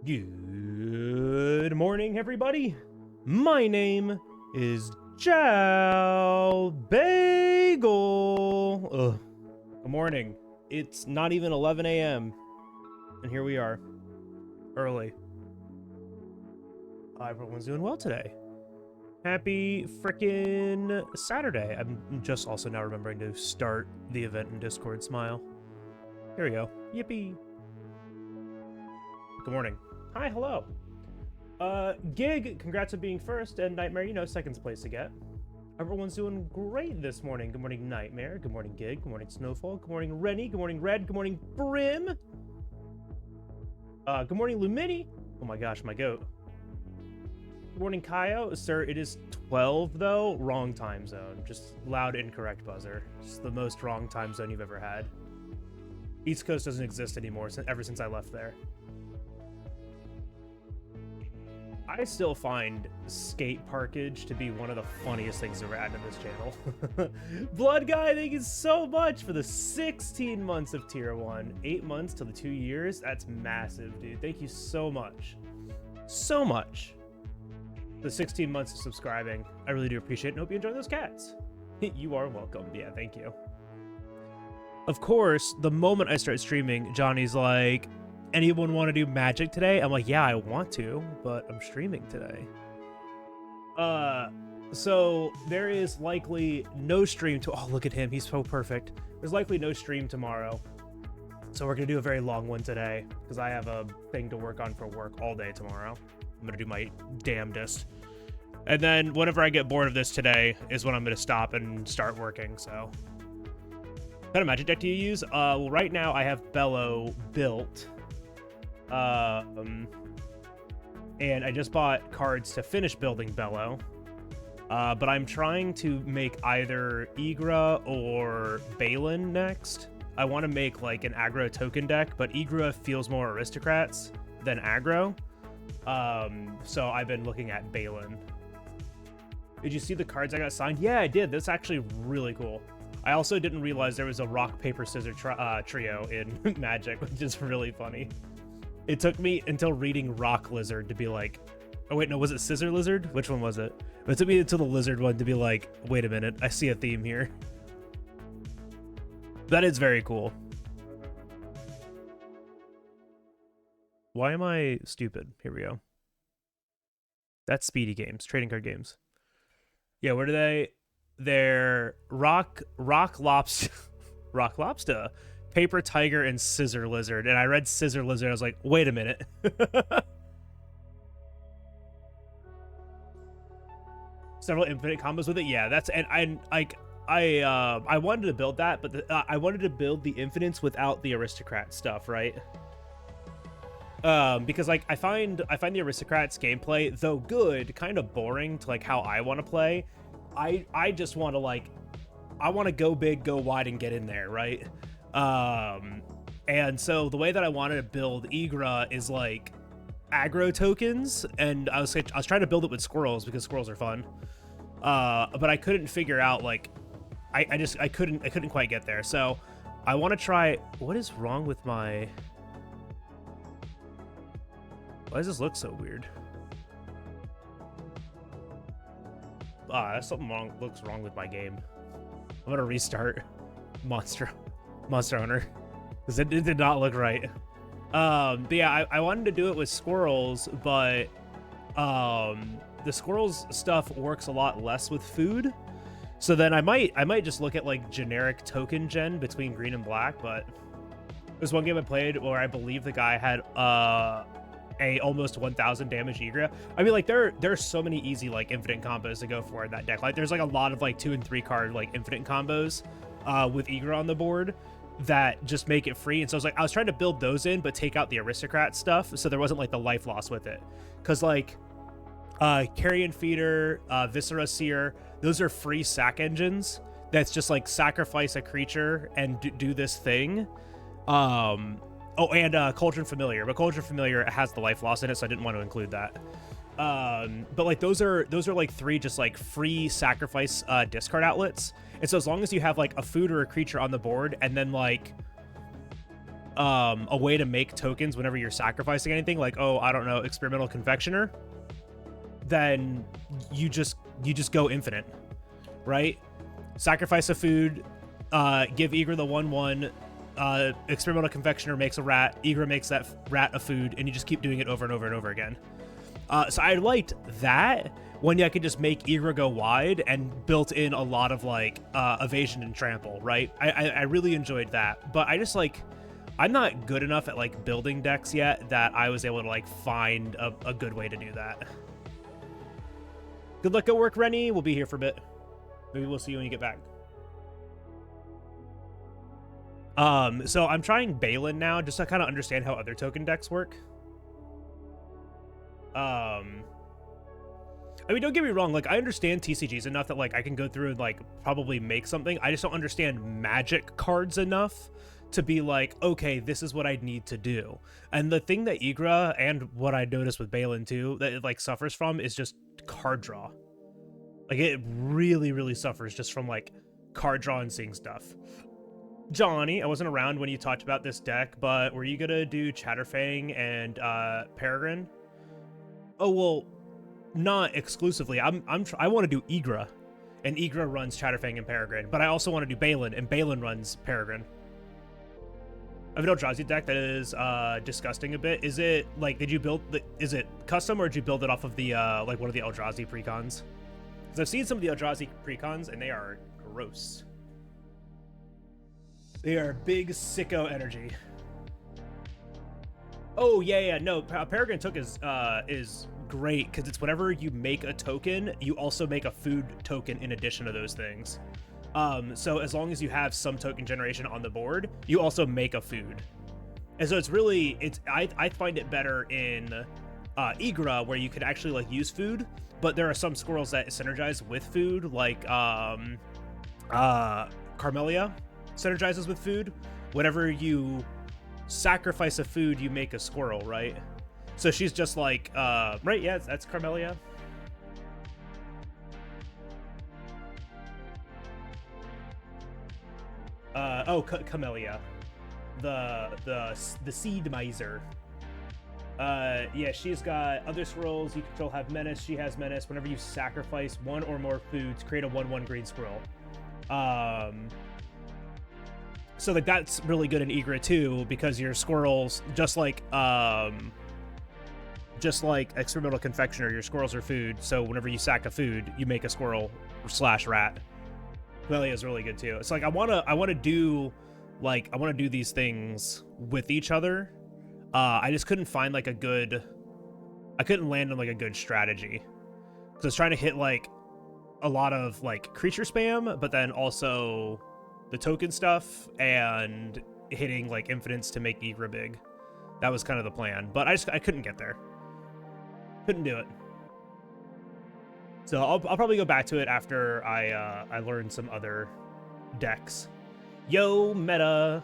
Good morning, everybody. My name is Chow Bagel. Good morning. It's not even 11 a.m. and here we are, early. Everyone's doing well today. Happy frickin' Saturday. I'm just also now remembering to start the event in Discord. Smile. Here we go. Yippee. Good morning. Hi, hello. Gig, congrats on being first, and Nightmare, you know, second place to get. Everyone's doing great this morning. Good morning, Nightmare. Good morning, Gig. Good morning, Snowfall. Good morning, Rennie. Good morning, Red. Good morning, Brim. Good morning, Lumini. Oh my gosh, my goat. Good morning, Kaio. Sir, it is 12, though. Wrong time zone. Just loud, incorrect buzzer. Just the most wrong time zone you've ever had. East Coast doesn't exist anymore ever since I left there. I still find skate parkage to be one of the funniest things ever added to this channel. Blood Guy, thank you so much for the 16 months of tier 1. 8 months to the 2 years. That's massive, dude. Thank you so much. So much. The 16 months of subscribing. I really do appreciate it and hope you enjoy those cats. You are welcome. Yeah, thank you. Of course, the moment I start streaming, Johnny's like, anyone want to do magic today? I'm like, yeah, I want to, but I'm streaming today. So there is likely no stream to. Oh, look at him. He's so perfect. There's likely no stream tomorrow. So we're going to do a very long one today because I have a thing to work on for work all day tomorrow. I'm going to do my damnedest. And then whenever I get bored of this today is when I'm going to stop and start working, so. What kind of magic deck do you use? Well, right now I have Bellow built. And I just bought cards to finish building Bellow. But I'm trying to make either Igra or Balin next. I want to make like an aggro token deck, but Igra feels more aristocrats than aggro. So I've been looking at Balin. Did you see the cards I got signed? Yeah, I did. That's actually really cool. I also didn't realize there was a rock, paper, scissors trio in Magic, which is really funny. It took me until reading Rock Lizard to be like, oh wait, no, was it Scissor Lizard? Which one was it? It took me until the Lizard one to be like, wait a minute, I see a theme here. That is very cool. Why am I stupid? Here we go. That's Speedy Games, trading card games. Yeah, where do they? They're Rock Lobster, Rock Lobster, Paper Tiger, and Scissor Lizard. And I read Scissor Lizard. I was like, wait a minute. Several infinite combos with it. Yeah, that's and I wanted to build that, but I wanted to build the infinites without the aristocrat stuff, right? Because like I find the aristocrats gameplay, though good, kind of boring to like how I want to play. I just want to like, I want to go big, go wide, and get in there, right? And so the way that I wanted to build Igra is like aggro tokens, and I was trying to build it with squirrels because squirrels are fun. But I couldn't figure out like, I couldn't quite get there. So I want to try. What is wrong with my? Why does this look so weird? Something looks wrong with my game. I'm gonna restart Monster Hunter because it did not look right. But yeah, I wanted to do it with squirrels, but the squirrels stuff works a lot less with food. So then I might just look at like generic token gen between green and black. But there's one game I played where I believe the guy had a almost 1000 damage Igra. I mean, like there's so many easy like infinite combos to go for in that deck. Like there's like a lot of like 2 and 3 card like infinite combos with Igra on the board that just make it free. And so I was trying to build those in, but take out the aristocrat stuff so there wasn't like the life loss with it. Because like Carrion Feeder, Viscera Seer, those are free sack engines that's just like sacrifice a creature and do this thing. Oh, and Cauldron Familiar, but Cauldron Familiar has the life loss in it, so I didn't want to include that. But like those are like 3 just like free sacrifice discard outlets. And so as long as you have like a food or a creature on the board, and then like a way to make tokens whenever you're sacrificing anything, like, oh, I don't know, Experimental Confectioner, then you just go infinite, right? Sacrifice a food, give Igra the 1/1. Experimental Confectioner makes a rat, Igra makes that rat a food, and you just keep doing it over and over and over again. So I liked that when I could just make Igra go wide and built in a lot of like evasion and trample, right? I really enjoyed that, but I just like, I'm not good enough at like building decks yet that I was able to like find a good way to do that. Good luck at work, Rennie. We'll be here for a bit. Maybe we'll see you when you get back. So I'm trying Balin now just to kind of understand how other token decks work. I mean, don't get me wrong, like I understand TCGs enough that like I can go through and like probably make something. I just don't understand Magic cards enough to be like, okay, this is what I need to do. And the thing that Igra, and what I noticed with Balin too, that it like suffers from is just card draw. Like it really, really suffers just from like card draw and seeing stuff. Johnny, I wasn't around when you talked about this deck, but were you gonna do Chatterfang and Peregrine? Oh well, not exclusively. I want to do Igra, and Igra runs Chatterfang and Peregrine, but I also want to do Balin, and Balin runs Peregrine. I have an Eldrazi deck that is disgusting a bit. Is it like, did you build is it custom, or did you build it off of the like one of the Eldrazi precons? Because I've seen some of the Eldrazi precons and they are gross. They are big sicko energy. Oh yeah, no, Peregrine Took is great because it's whenever you make a token, you also make a food token in addition to those things. So as long as you have some token generation on the board, you also make a food. And so it's really, I find it better in Igra, where you could actually like use food, but there are some squirrels that synergize with food, like Carmelia synergizes with food. Whenever you sacrifice a food, you make a squirrel, right? So she's just like, right, yeah, that's Carmelia. Camellia, the seed miser. Yeah, she's got other scrolls. You can still have menace. She has menace. Whenever you sacrifice one or more foods, create a 1/1 green squirrel. So like that's really good in Igra too, because your squirrels, just like experimental confectioner, your squirrels are food. So whenever you sack a food, you make a squirrel / rat. Camellia is really good too. It's like I wanna do these things with each other. I just couldn't find like I couldn't land on like a good strategy. So I was trying to hit like a lot of like creature spam, but then also the token stuff and hitting like infinites to make Igra big. That was kind of the plan, but I couldn't get there. Couldn't do it. So I'll probably go back to it after I learn some other decks. Yo, meta.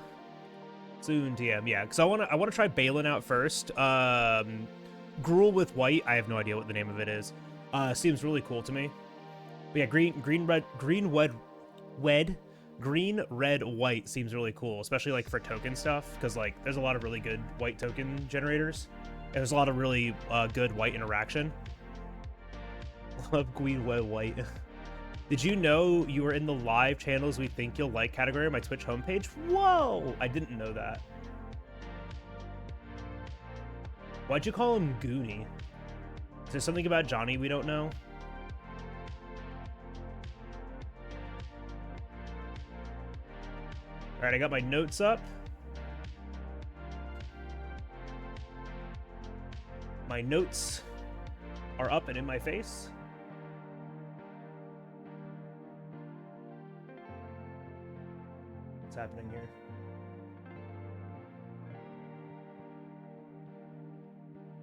Soon, TM. Yeah, because I wanna try Balin out first. Gruul with white. I have no idea what the name of it is. Seems really cool to me. But yeah, green, red, white seems really cool, especially like for token stuff, because like there's a lot of really good white token generators. And there's a lot of really good white interaction. Love green, red, white. Did you know you were in the live channels we think you'll like category on my Twitch homepage? Whoa! I didn't know that. Why'd you call him Goonie? Is there something about Johnny we don't know? Alright, I got my notes up. My notes are up and in my face. What's happening here?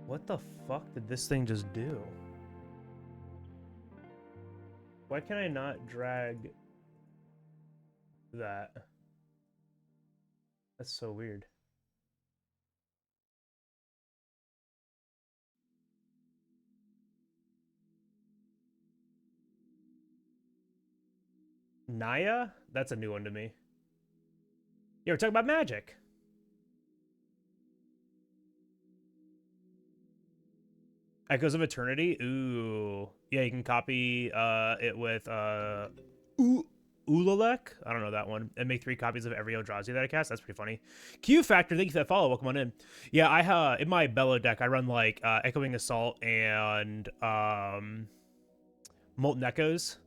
What the fuck did this thing just do? Why can I not drag that? That's so weird. Naya? That's a new one to me. Yeah, we're talking about Magic. Echoes of Eternity? Ooh. Yeah, you can copy it with Ulalek? I don't know that one. And make 3 copies of every Eldrazi that I cast. That's pretty funny. Q Factor, thank you for that follow. Welcome on in. Yeah, I in my Bellow deck, I run like Echoing Assault and Molten Echoes.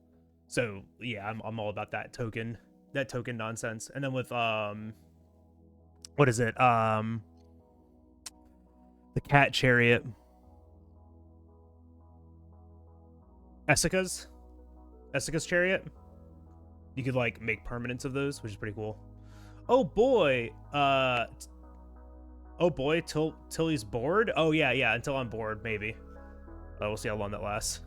So yeah, I'm all about that token nonsense. And then with what is it? The Cat Chariot. Essica's Chariot. You could like make permanents of those, which is pretty cool. Oh boy. Till he's bored? Oh yeah, until I'm bored, maybe. We'll see how long that lasts.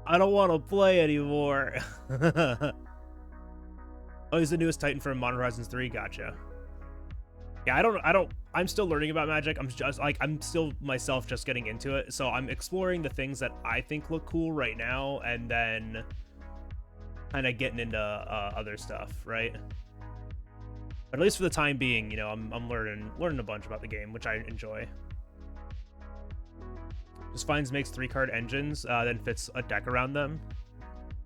I don't want to play anymore. Oh, he's the newest Titan from Modern Horizons 3. Gotcha. Yeah, I'm still learning about Magic. I'm still myself just getting into it. So I'm exploring the things that I think look cool right now, and then kind of getting into other stuff, right? But at least for the time being, you know, I'm learning a bunch about the game, which I enjoy. Just finds makes 3-card engines, then fits a deck around them.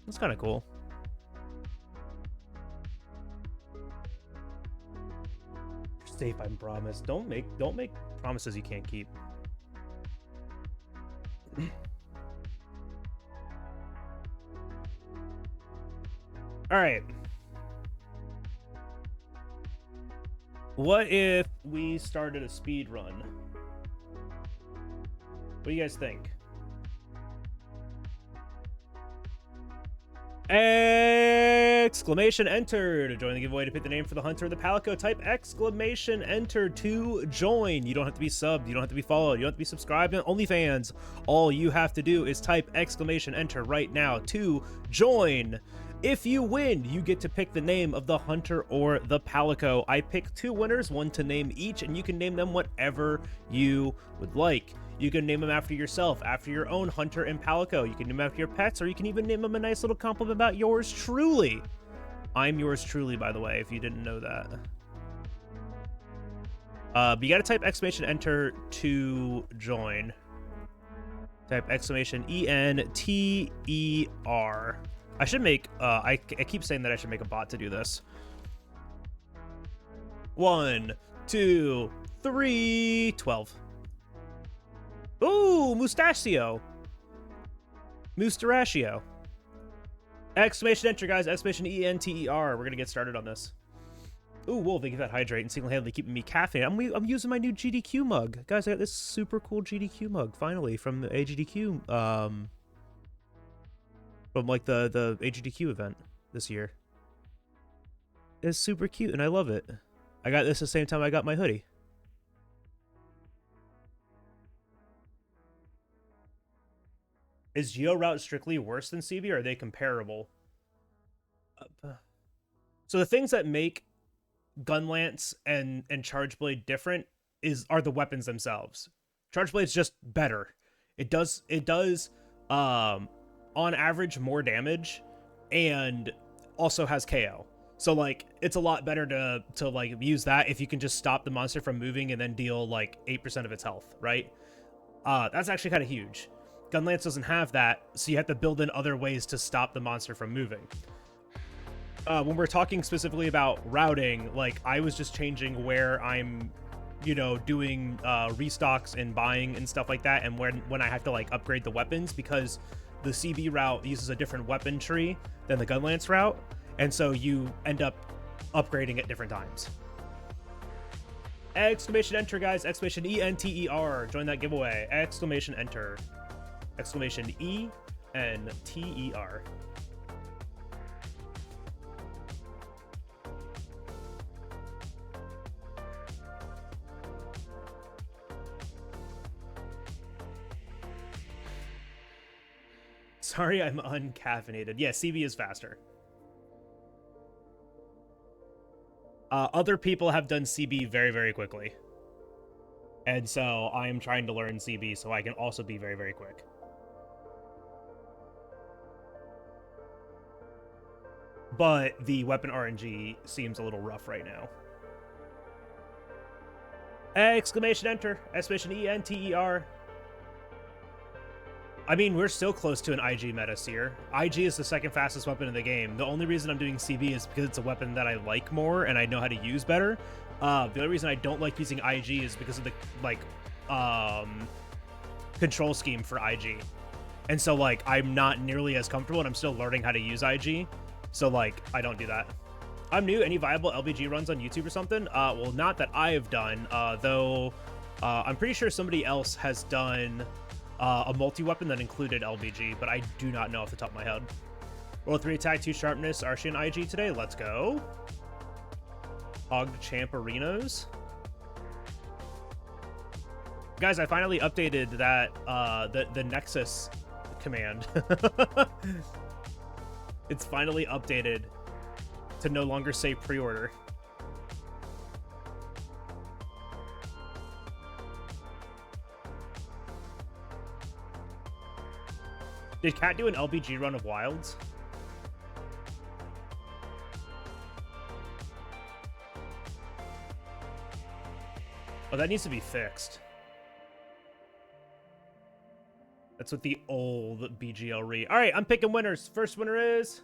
That's kind of cool. Safe, I promise. Don't make promises you can't keep. All right. What if we started a speed run? What do you guys think? Exclamation enter to join the giveaway. To pick the name for the hunter or the palico, type exclamation enter to join. You don't have to be subbed, you don't have to be followed, you don't have to be subscribed to OnlyFans. All you have to do is type exclamation enter right now to join. If you win, you get to pick the name of the hunter or the palico. I pick 2 winners, one to name each, and you can name them whatever you would like. You can name them after yourself, after your own hunter and palico. You can name them after your pets, or you can even name them a nice little compliment about yours truly. I'm yours truly, by the way, if you didn't know that. But you gotta type exclamation enter to join. Type exclamation ENTER. I should make, I keep saying that I should make a bot to do this. 1, 2, 3, 12. Ooh, Mustachio. Mustarachio. Exclamation enter, guys. Exclamation ENTER. We're gonna get started on this. Ooh, Wolf, thank you for that hydrate and single-handedly keeping me caffeinated. I'm using my new GDQ mug. Guys, I got this super cool GDQ mug, finally, from the AGDQ, from, like, the AGDQ event this year. It's super cute, and I love it. I got this the same time I got my hoodie. Is GeoRoute strictly worse than CB, or are they comparable? So the things that make Gunlance and Chargeblade different are the weapons themselves. Chargeblade's just better. It does on average more damage and also has KO. So like it's a lot better to like use that if you can just stop the monster from moving and then deal like 8% of its health, right? That's actually kind of huge. Gunlance doesn't have that, so you have to build in other ways to stop the monster from moving. When we're talking specifically about routing, like I was just changing where I'm, you know, doing restocks and buying and stuff like that, and when I have to like upgrade the weapons, because the CB route uses a different weapon tree than the Gunlance route, and so you end up upgrading at different times. Exclamation enter, guys. Exclamation ENTER. Join that giveaway. Exclamation enter. Exclamation ENTER. Sorry, I'm uncaffeinated. Yeah, CB is faster. Other people have done CB very, very quickly. And so I am trying to learn CB so I can also be very, very quick. But the weapon RNG seems a little rough right now. Exclamation enter. Exclamation ENTER. I mean, we're still close to an IG meta seer. IG is the second fastest weapon in the game. The only reason I'm doing CB is because it's a weapon that I like more and I know how to use better. The only reason I don't like using IG is because of the, like, control scheme for IG. And so, like, I'm not nearly as comfortable and I'm still learning how to use IG. So, like, I don't do that. I'm new. Any viable LBG runs on YouTube or something? Well, not that I've done, though I'm pretty sure somebody else has done a multi-weapon that included LBG, but I do not know off the top of my head. Roll 3 attack, 2 sharpness, Archie and IG today. Let's go. Hog Champ Arenas. Guys, I finally updated that, the Nexus command. It's finally updated to no longer say pre-order. Did Cat do an LBG run of Wilds? Oh, that needs to be fixed. That's what the old BGL read. All right, I'm picking winners. First winner is...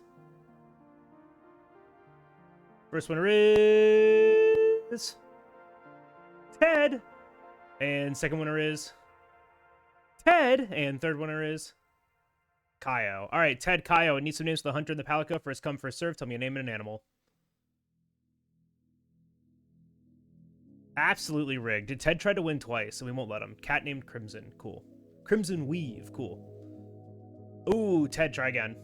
Ted. And second winner is Ted. And third winner is Kaio. All right, Ted, Kaio. I need some names for the hunter and the palico. First come, first serve. Tell me a name and an animal. Absolutely rigged. Did Ted try to win twice, so we won't let him. Cat named Crimson. Cool. Crimson Weave. Cool. Ooh, Ted, try again.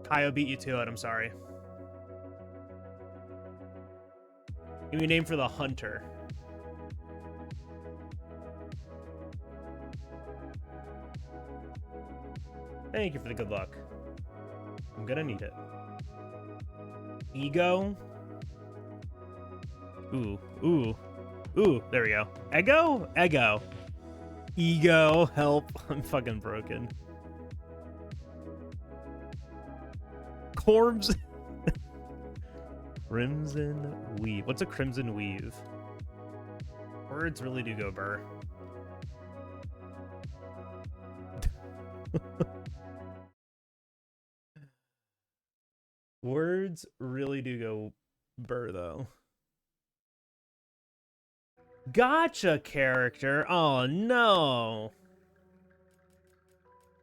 Kaio beat you to it. I'm sorry. Give me a name for the hunter. Thank you for the good luck. I'm gonna need it. Ego. Ooh, ooh, ooh, there we go. Ego? Ego. Ego, help. I'm fucking broken. Corbs. Crimson Weave. What's a Crimson Weave? Words really do go burr. Words really do go burr, though. Gotcha character. Oh, no.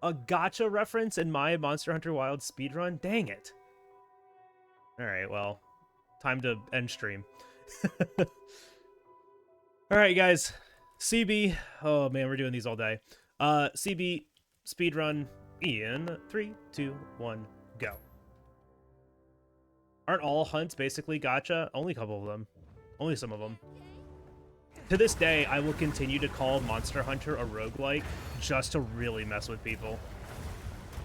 A gotcha reference in my Monster Hunter Wild speedrun? Dang it. Alright, well, time to end stream. Alright, guys. CB. Oh, man, we're doing these all day. CB speedrun in 3, 2, 1, go. Aren't all hunts basically gotcha? Only a couple of them. Only some of them. To this day, I will continue to call Monster Hunter a roguelike just to really mess with people.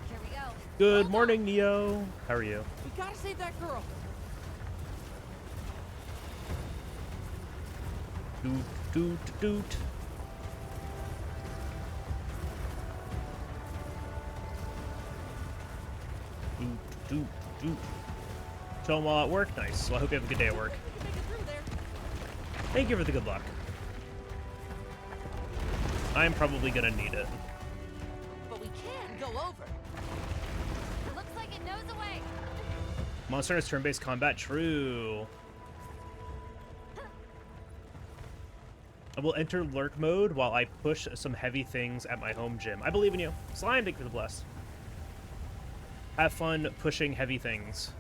Here we go. Good morning, Neo. How are you? We gotta save that girl. Doot, doot, doot. Doot, doot, doot. So I'm at work? Nice. Well, I hope you have a good day at work. Thank you for the good luck. I'm probably gonna need it. But we can go over. It looks like it knows a way. Monster has turn-based combat. True. I will enter lurk mode while I push some heavy things at my home gym. I believe in you. Slime, thank you for the bless. Have fun pushing heavy things.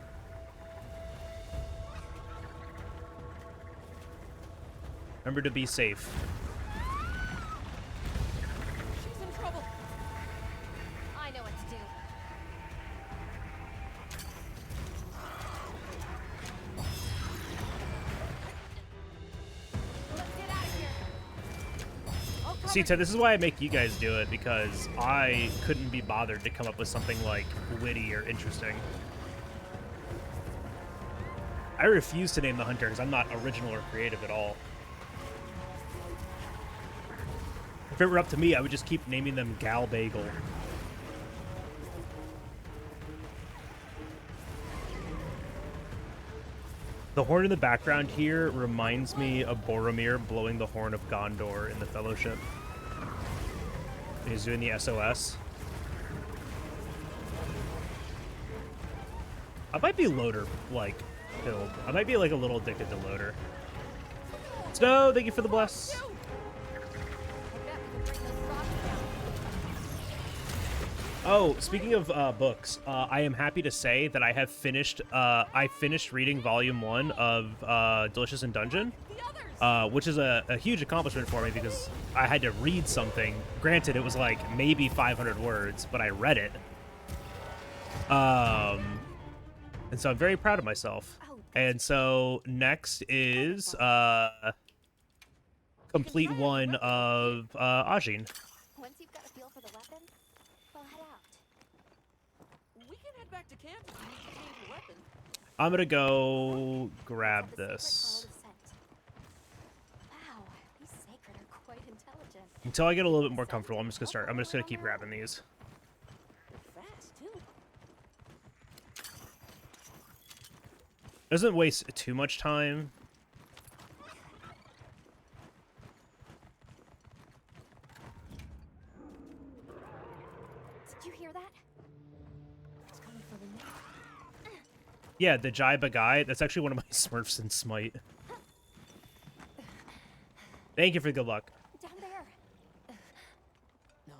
Remember to be safe. She's in trouble. I know what to do. Let's get out of here. Oh, See, Ted, this is why I make you guys do it, because I couldn't be bothered to come up with something, like, witty or interesting. I refuse to name the hunter because I'm not original or creative at all. If it were up to me, I would just keep naming them Gal Bagel. The horn in the background here reminds me of Boromir blowing the horn of Gondor in the Fellowship. He's doing the SOS. I might be loader, like, build. I might be, like, a little addicted to loader. Snow, thank you for the bless. Oh, speaking of books, I am happy to say that I have finished. I finished reading Volume 1 of Delicious in Dungeon, which is a huge accomplishment for me because I had to read something. Granted, it was like maybe 500 words, but I read it. And so I'm very proud of myself. And so next is complete one of Ajin. Once you've got a feel for the weapon, we'll head out. We can head back to camp if you need to change your weapon. I'm gonna go grab this. Wow, these sacred are quite intelligent. Until I get a little bit more comfortable, I'm just gonna keep grabbing these. They're fast, too. Doesn't waste too much time. Did you hear that? It's coming for the net. Yeah, the Jaiba guy, that's actually one of my Smurfs in Smite. Thank you for the good luck. Down there. No.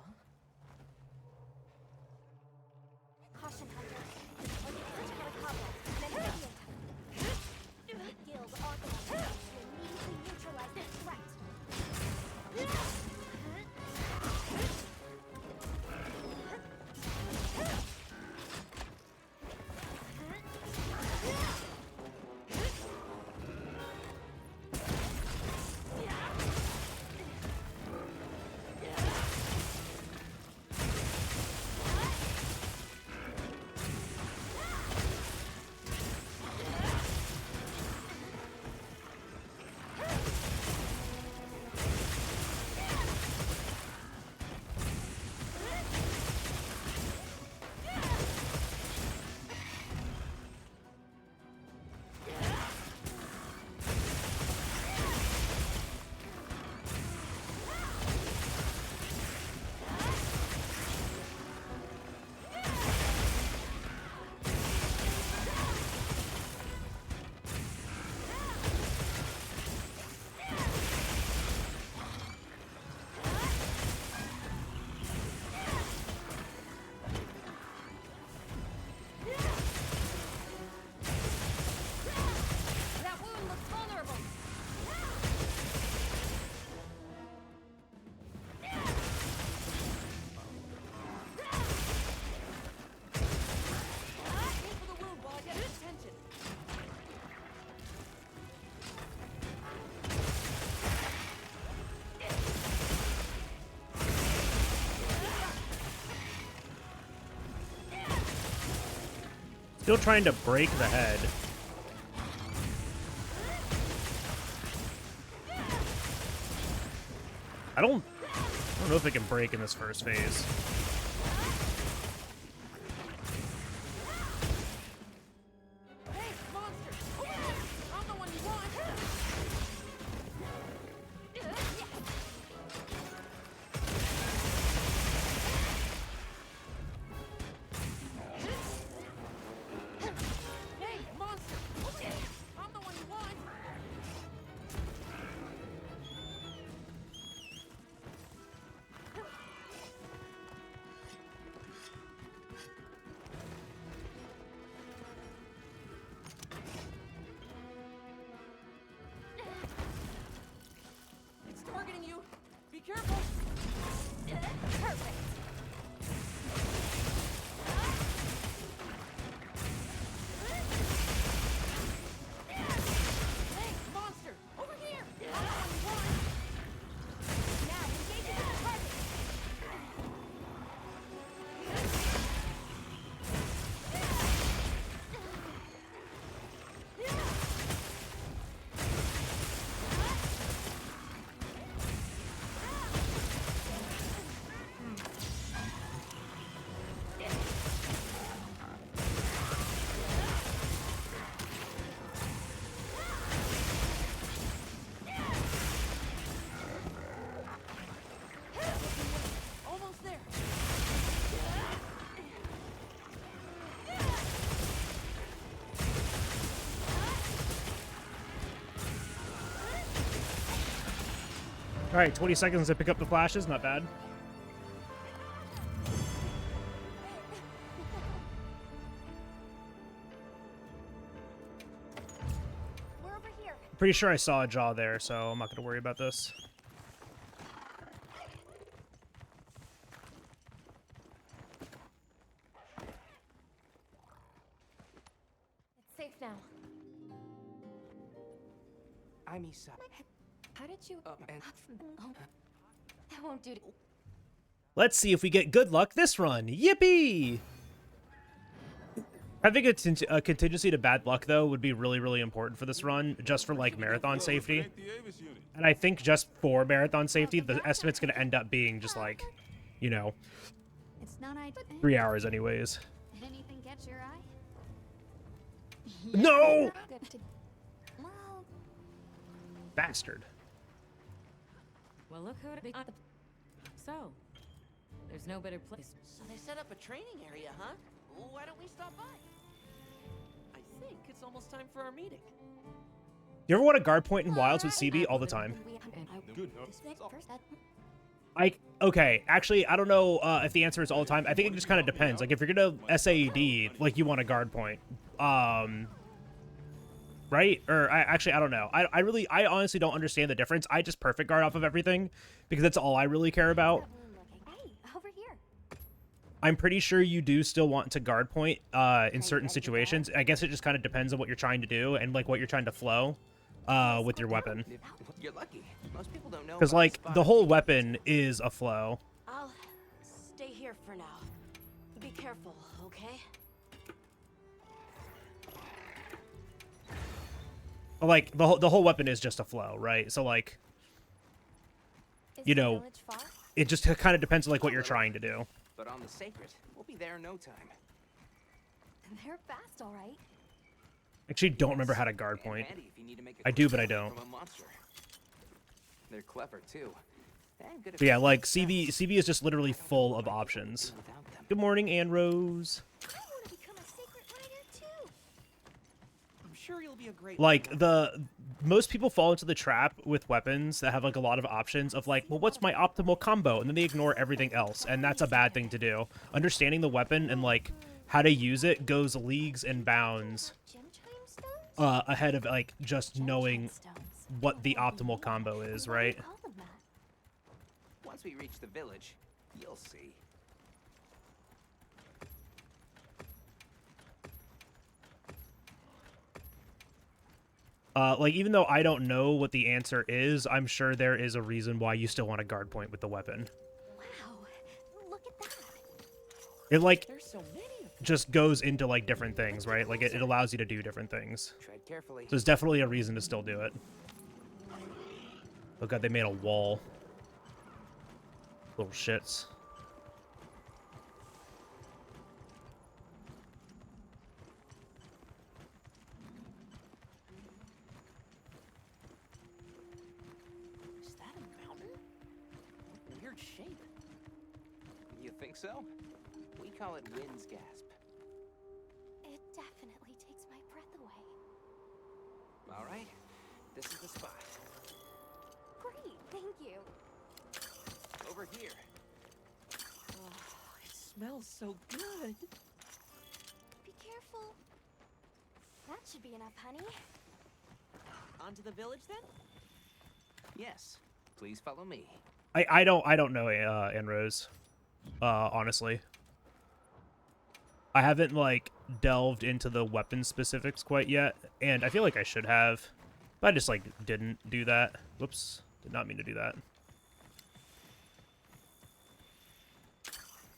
Caution, Hunter. Then Guild organized to immediately neutralize this threat. That wound looks vulnerable. Aim for the wound while I get his attention. Still trying to break the head. I don't know if it can break in this first phase. Hey, monster! Over here! I'm the one you want! Hey, monster! Over here! I'm the one you want! It's targeting you! Be careful! Perfect. Hey, monster! Over here! I'm the one you want! Now engage the target. Almost there! All right, 20 seconds to pick up the flashes. Not bad. We're over here. Pretty sure I saw a jaw there, so I'm not going to worry about this. It's safe now. I'm Isa. How did you? And Oh, that won't do. Let's see if we get good luck this run. Yippee! I think a contingency to bad luck, though, would be really, really important for this run, just for, like, marathon safety. And I think just for marathon safety, the estimate's going to end up being just, like, you know, It's not I. 3 hours anyways. Anything catch your eye? No! Good to. Well, Bastard. Well, look who it is. So, there's no better place. so they set up a training area, huh? Why don't we stop by? I think it's almost time for our meeting. You ever want to guard point in wilds with CB? All the time. Good. Okay, actually, I don't know if the answer is all the time. I think it just kind of depends. Like, if you're gonna SAED, like, you want a guard point. Right? Or, I don't know. I honestly don't understand the difference. I just perfect guard off of everything, because that's all I really care about. Hey, over here. I'm pretty sure you do still want to guard point in certain situations. I guess it just kind of depends on what you're trying to do and, like, what you're trying to flow with your weapon. You're lucky. Most people don't know. Because, like, the whole weapon is a flow. I'll stay here for now. Be careful, okay? Like, the whole weapon is just a flow, right? So, like, you know, it just kind of depends on, like, what you're trying to do. But on the sacred, we'll be there in no time. They're fast, all right. Actually, don't remember how to guard point. Handy if you need to make a I do, but I quick don't. from a monster. They're clever too. And good at But yeah, like, CB is just literally full of options. without them. Good morning, Ann Rose. I want to become a sacred rider too. I'm sure you'll be a great. Like, most people fall into the trap with weapons that have, like, a lot of options of, like, well, what's my optimal combo? And then they ignore everything else, and that's a bad thing to do. Understanding the weapon and, like, how to use it goes leagues and bounds Gem chime stones? ahead of, like, just knowing Stones. what the optimal combo is, right? Call them that. Once we reach the village, you'll see. Like, even though I don't know what the answer is, I'm sure there is a reason why you still want a guard point with the weapon. Wow, look at that. It, like, There's so many of them. just goes into, like, different things, right? Like, it allows you to do different things. Tread carefully. So there's definitely a reason to still do it. Oh god, they made a wall. Little shits. Is that a mountain? What weird shape. You think so? We call it wind's gasp. It definitely takes my breath away. All right, this is the spot. Great, thank you. Over here. Oh, it smells so good. Be careful. That should be enough, honey. On to the village then? Yes. Please follow me. I don't know, Ann Rose. Honestly. I haven't, like, delved into the weapon specifics quite yet, and I feel like I should have. But I just, like, didn't do that. Whoops. Did not mean to do that.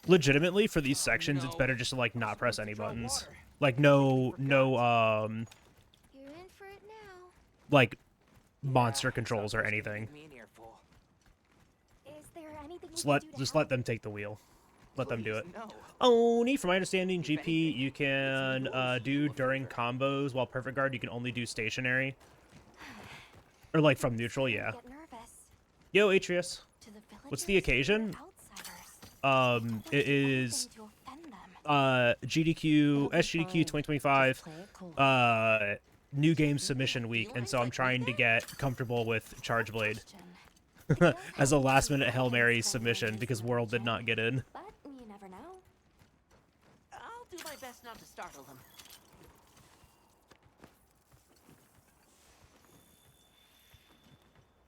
Legitimately, for these sections, it's better just to, like, not press any buttons. Like, no, You're in for it now. like, monster controls or anything. Me an earful. Is there anything Just we can do to let help? them take the wheel. Let them do it. Please, no. Oni, from my understanding, GP, you can do during combos, while Perfect Guard, you can only do stationary. Or, like, from neutral, yeah. Get nervous. Yo, Atreus. To the What's the occasion? outsiders. It is To offend them. GDQ, SGDQ 2025, new game submission week, and so I'm trying to get comfortable with Charge Blade as a last-minute Hail Mary submission because World did not get in. But you never know. I'll do my best not to startle them.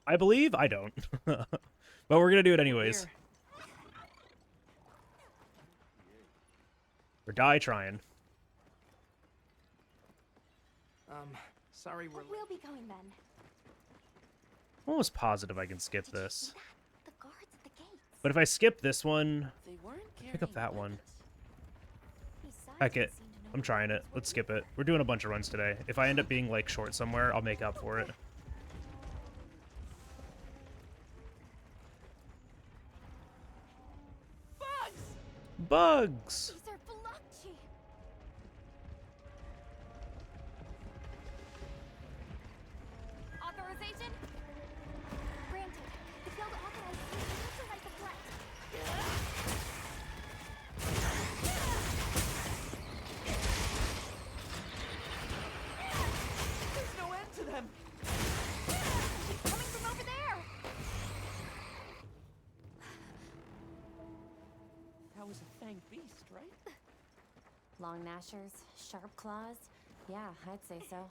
I believe I don't, but we're gonna do it anyways. Here. Or die trying. Sorry we're We'll be going then. I'm almost positive I can skip Did you this. see that? The guards at the gates. But if I skip this one, They weren't pick up carrying that one. weapons. Besides, Heck they it. seem to know I'm trying it. Let's skip it. We're doing a bunch of runs today. If I end up being, like, short somewhere, I'll make up for it. Bugs! These are Balachi. Authorization? Granted. The guild authorized you to neutralize the threat. There's no end to them. Long gnashers, sharp claws. Yeah, I'd say so.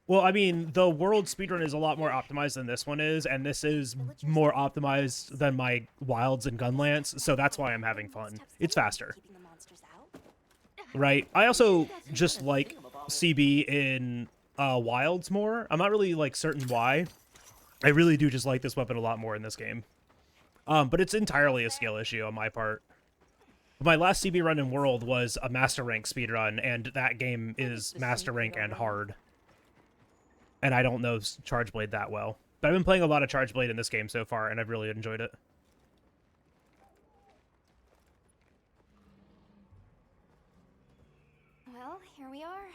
Well, I mean, the world speedrun is a lot more optimized than this one is, and this is more optimized than my Wilds and Gunlance, so that's why I'm having fun. It's faster. Keeping the monsters out. Right? I also just like CB in Wilds more. I'm not really, like, certain why. I really do just like this weapon a lot more in this game. But it's entirely a skill issue on my part. My last CB run in World was a Master Rank speedrun, and that game is Master Rank and hard. And I don't know Charge Blade that well. But I've been playing a lot of Charge Blade in this game so far, and I've really enjoyed it. Well, here we are.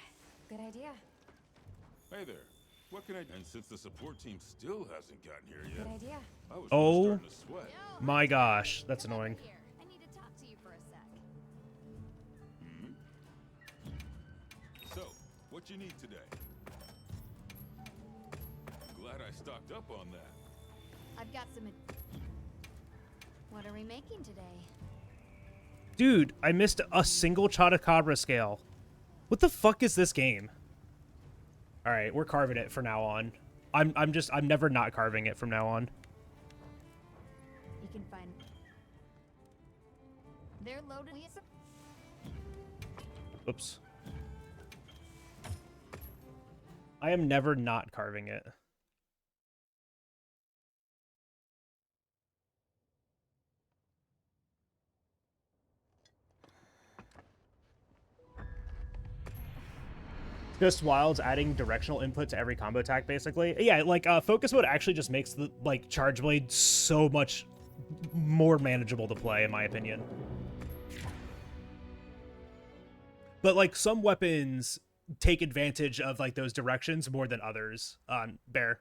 Good idea. Hey there. What can I do? And since the support team still hasn't gotten here yet, Good idea. I was Oh. really starting to sweat. My gosh, that's Come over annoying. here. I need to talk to you for a sec. So, what you need today? Glad I stocked up on that. I've got some. What are we making today? Dude, I missed a single Chotacabra scale. What the fuck is this game? Alright, we're carving it from now on. I'm never not carving it from now on. You can find. They're loaded. Oops. I am never not carving it. Just Wilds adding directional input to every combo attack, basically. Yeah, like, focus mode actually just makes the, like, Charge Blade so much more manageable to play, in my opinion. But, like, some weapons take advantage of, like, those directions more than others on Bear.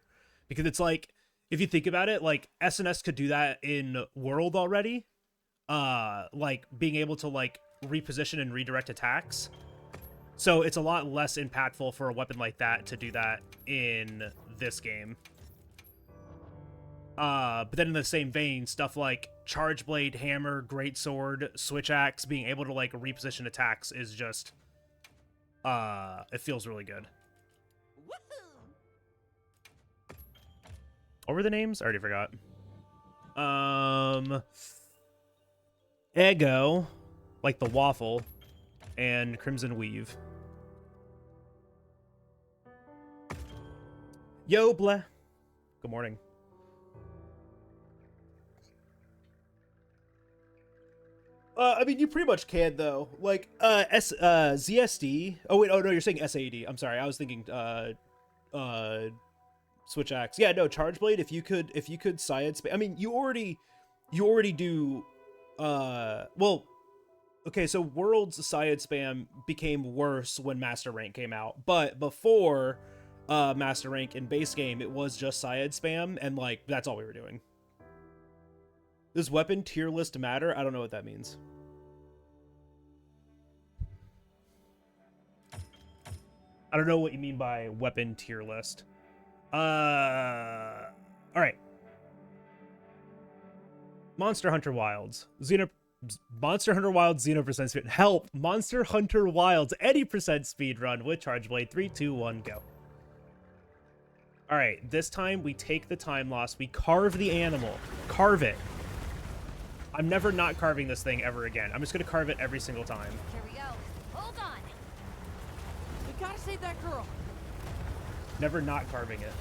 Because it's like, if you think about it, like, SNS could do that in World already. Like, being able to, like, reposition and redirect attacks. So it's a lot less impactful for a weapon like that to do that in this game. But then in the same vein, stuff like Charge Blade, Hammer, Greatsword, Switch Axe, being able to, like, reposition attacks is just... it feels really good. What were the names? I already forgot. Ego, like the waffle, and Crimson Weave. Yo, bleh. Good morning. I mean, you pretty much can, though. Like, ZSD... Oh, wait, oh, no, you're saying SAD. I'm sorry, I was thinking, Switch Axe. Yeah, no, Charge Blade, if you could side spam... I mean, you already do, well... Okay, so World's side spam became worse when Master Rank came out, but before Master Rank in base game, it was just side spam, and, like, that's all we were doing. Does weapon tier list matter? I don't know what that means. I don't know what you mean by weapon tier list. Alright. Monster Hunter Wilds. Monster Hunter Wilds 0% speed. Help! Monster Hunter Wilds 80% speed run with Charge Blade. 3, 2, 1, go. Alright, this time we take the time loss. We carve the animal. Carve it. I'm never not carving this thing ever again. I'm just going to carve it every single time. Here we go. Hold on. We gotta save that girl. Never not carving it.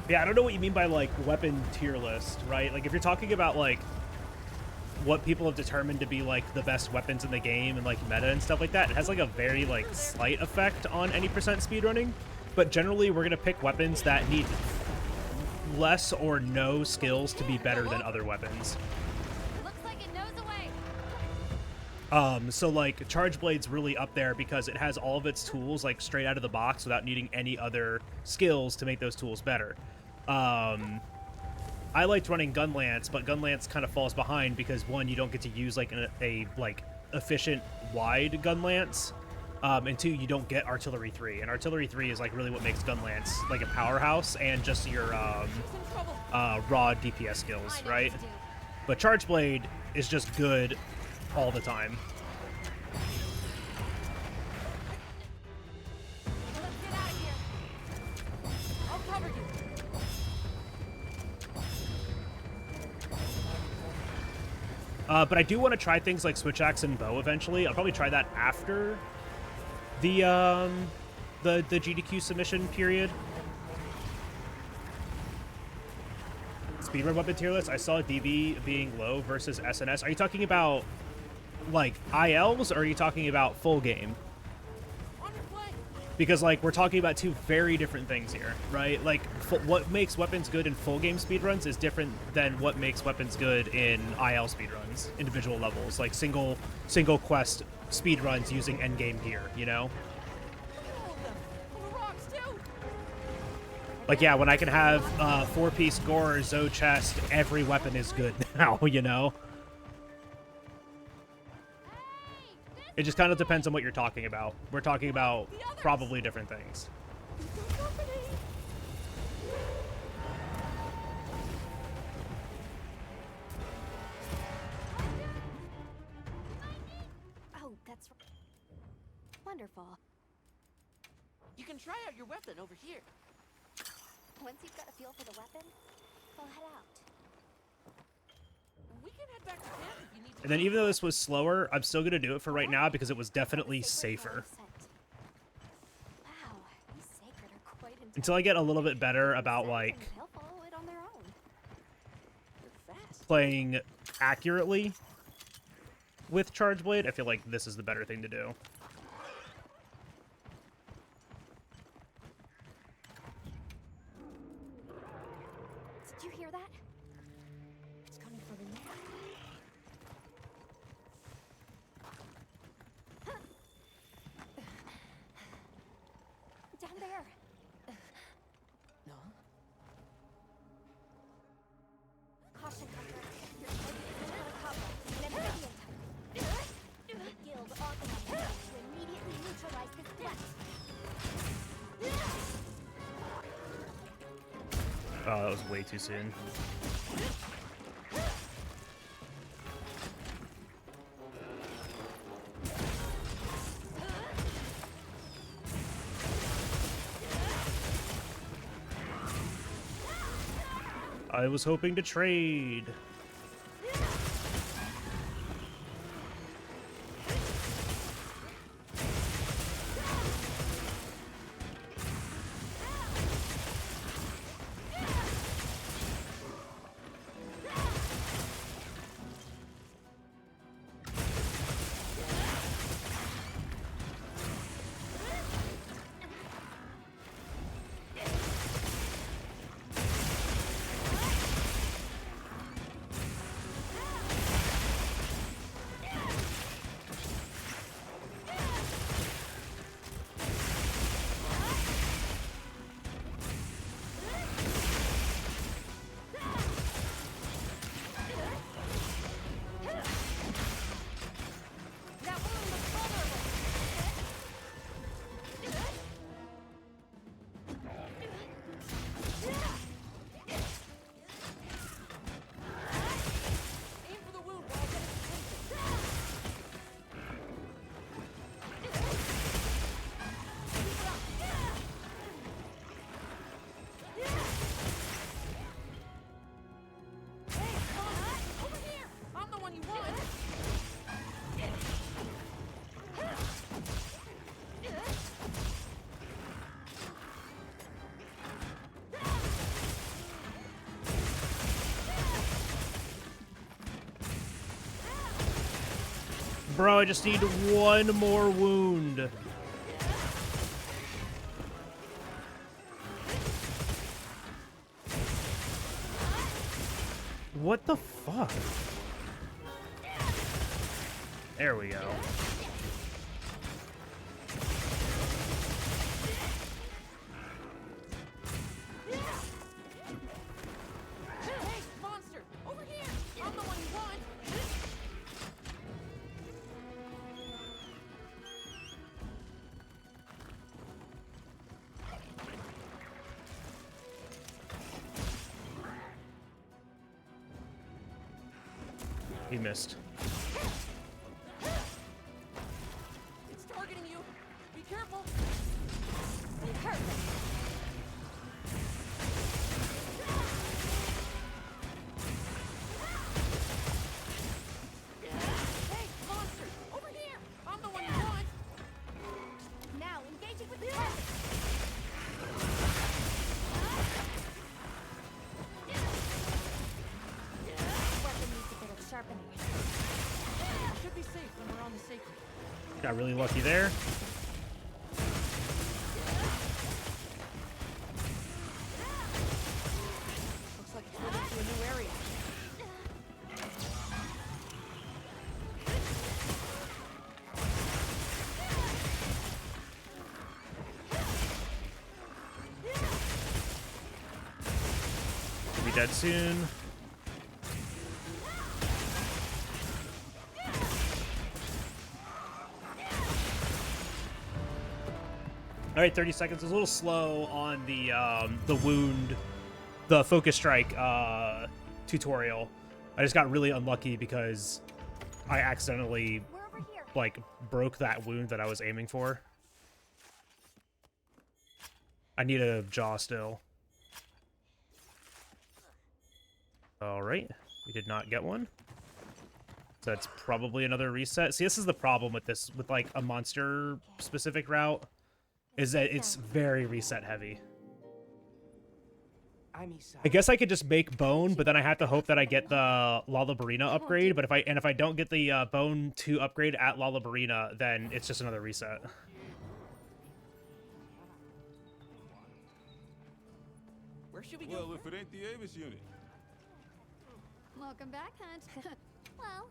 Yeah, I don't know what you mean by, like, weapon tier list, right? Like, if you're talking about, like, what people have determined to be, like, the best weapons in the game and, like, meta and stuff like that, it has, like, a very, like, slight effect on any percent speedrunning. But generally, we're going to pick weapons that need less or no skills to be better than other weapons. Looks like it knows a way. So, like, Charge Blade's really up there because it has all of its tools, like, straight out of the box without needing any other skills to make those tools better. I liked running Gunlance, but Gunlance kind of falls behind because, one, you don't get to use, like, a efficient wide Gunlance, and two, you don't get Artillery 3, and Artillery 3 is, like, really what makes Gunlance, like, a powerhouse, and just your, raw DPS skills, right? But Charge Blade is just good all the time. Let's get out of here. I'll cover you. But I do want to try things like Switch Axe and Bow eventually. I'll probably try that after the GDQ submission period. Speedrun weapon tier list. I saw DB being low versus SNS. Are you talking about like ILs or are you talking about full game? Because like we're talking about two very different things here, right? Like what makes weapons good in full game speedruns is different than what makes weapons good in IL speedruns, individual levels, like single quest speedruns using endgame gear, you know? Like, yeah, when I can have 4-piece gore, Zo chest, every weapon is good now, you know? It just kind of depends on what you're talking about. We're talking about probably different things. Oh, that's wonderful. You can try out your weapon over here. Once you've got a feel for the weapon, we'll head out. We can head back to camp if you need to. And then even though this was slower, I'm still going to do it for right now because it was definitely safer. Wow, these sacred are quite intense. Until I get a little bit better about, like, They'll follow it on their own. They're fast. playing accurately with Charge Blade, I feel like this is the better thing to do. Did you hear that? It's coming from in there. Down there. No. Caution, Hunter. Your target is in a cover. An amphibian type. The guild authorized us to immediately neutralize this threat. Oh, that was way too soon. I was hoping to trade. Bro, I just need one more wound. What the fuck? There we go. Hey, monster! Over here! I'm the one you want! He missed. It's targeting you. Be careful. Perfect. Hey, monster! Over here! I'm the one you want! Now engaging with the target. Weapon needs a bit of sharpening. Should be safe when we're on the sacred. Got really lucky there. Looks like it's moving to a new area. He'll be dead soon. All right, 30 seconds. It's a little slow on the wound, the focus strike tutorial. I just got really unlucky because I accidentally We're over here. like broke that wound that I was aiming for. I need a jaw still. All right, we did not get one. So that's probably another reset. See, this is the problem with this, with like a monster specific route, is that it's very reset heavy. I'm Isai. I guess I could just make bone, but then I have to hope that I get the Lollabarina upgrade. But if I don't get the bone 2 upgrade at Lollabarina, then it's just another reset. Where should we go? Well, if it ain't the Avis unit. Welcome back, Hunt. Well,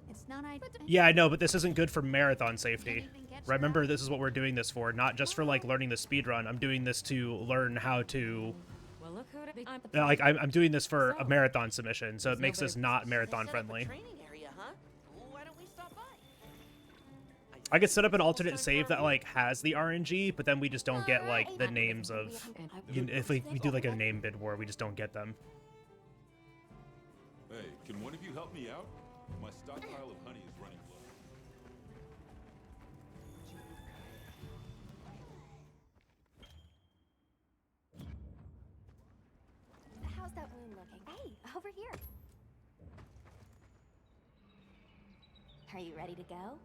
it's not Yeah, I know, but this isn't good for marathon safety. Remember, this is what we're doing this for, not just for like learning the speed run. I'm doing this to learn how to. Well, look who it is. Like I'm doing this for a marathon submission, so it makes this not marathon friendly. Training area, huh? Why don't we stop by? I could set up an alternate save that like has the RNG, but then we just don't get like the names of. If we do like a name bid war, we just don't get them. Hey, can one of you help me out? My stockpile of honey is running low. How's that wound looking? Hey, over here. Are you ready to go?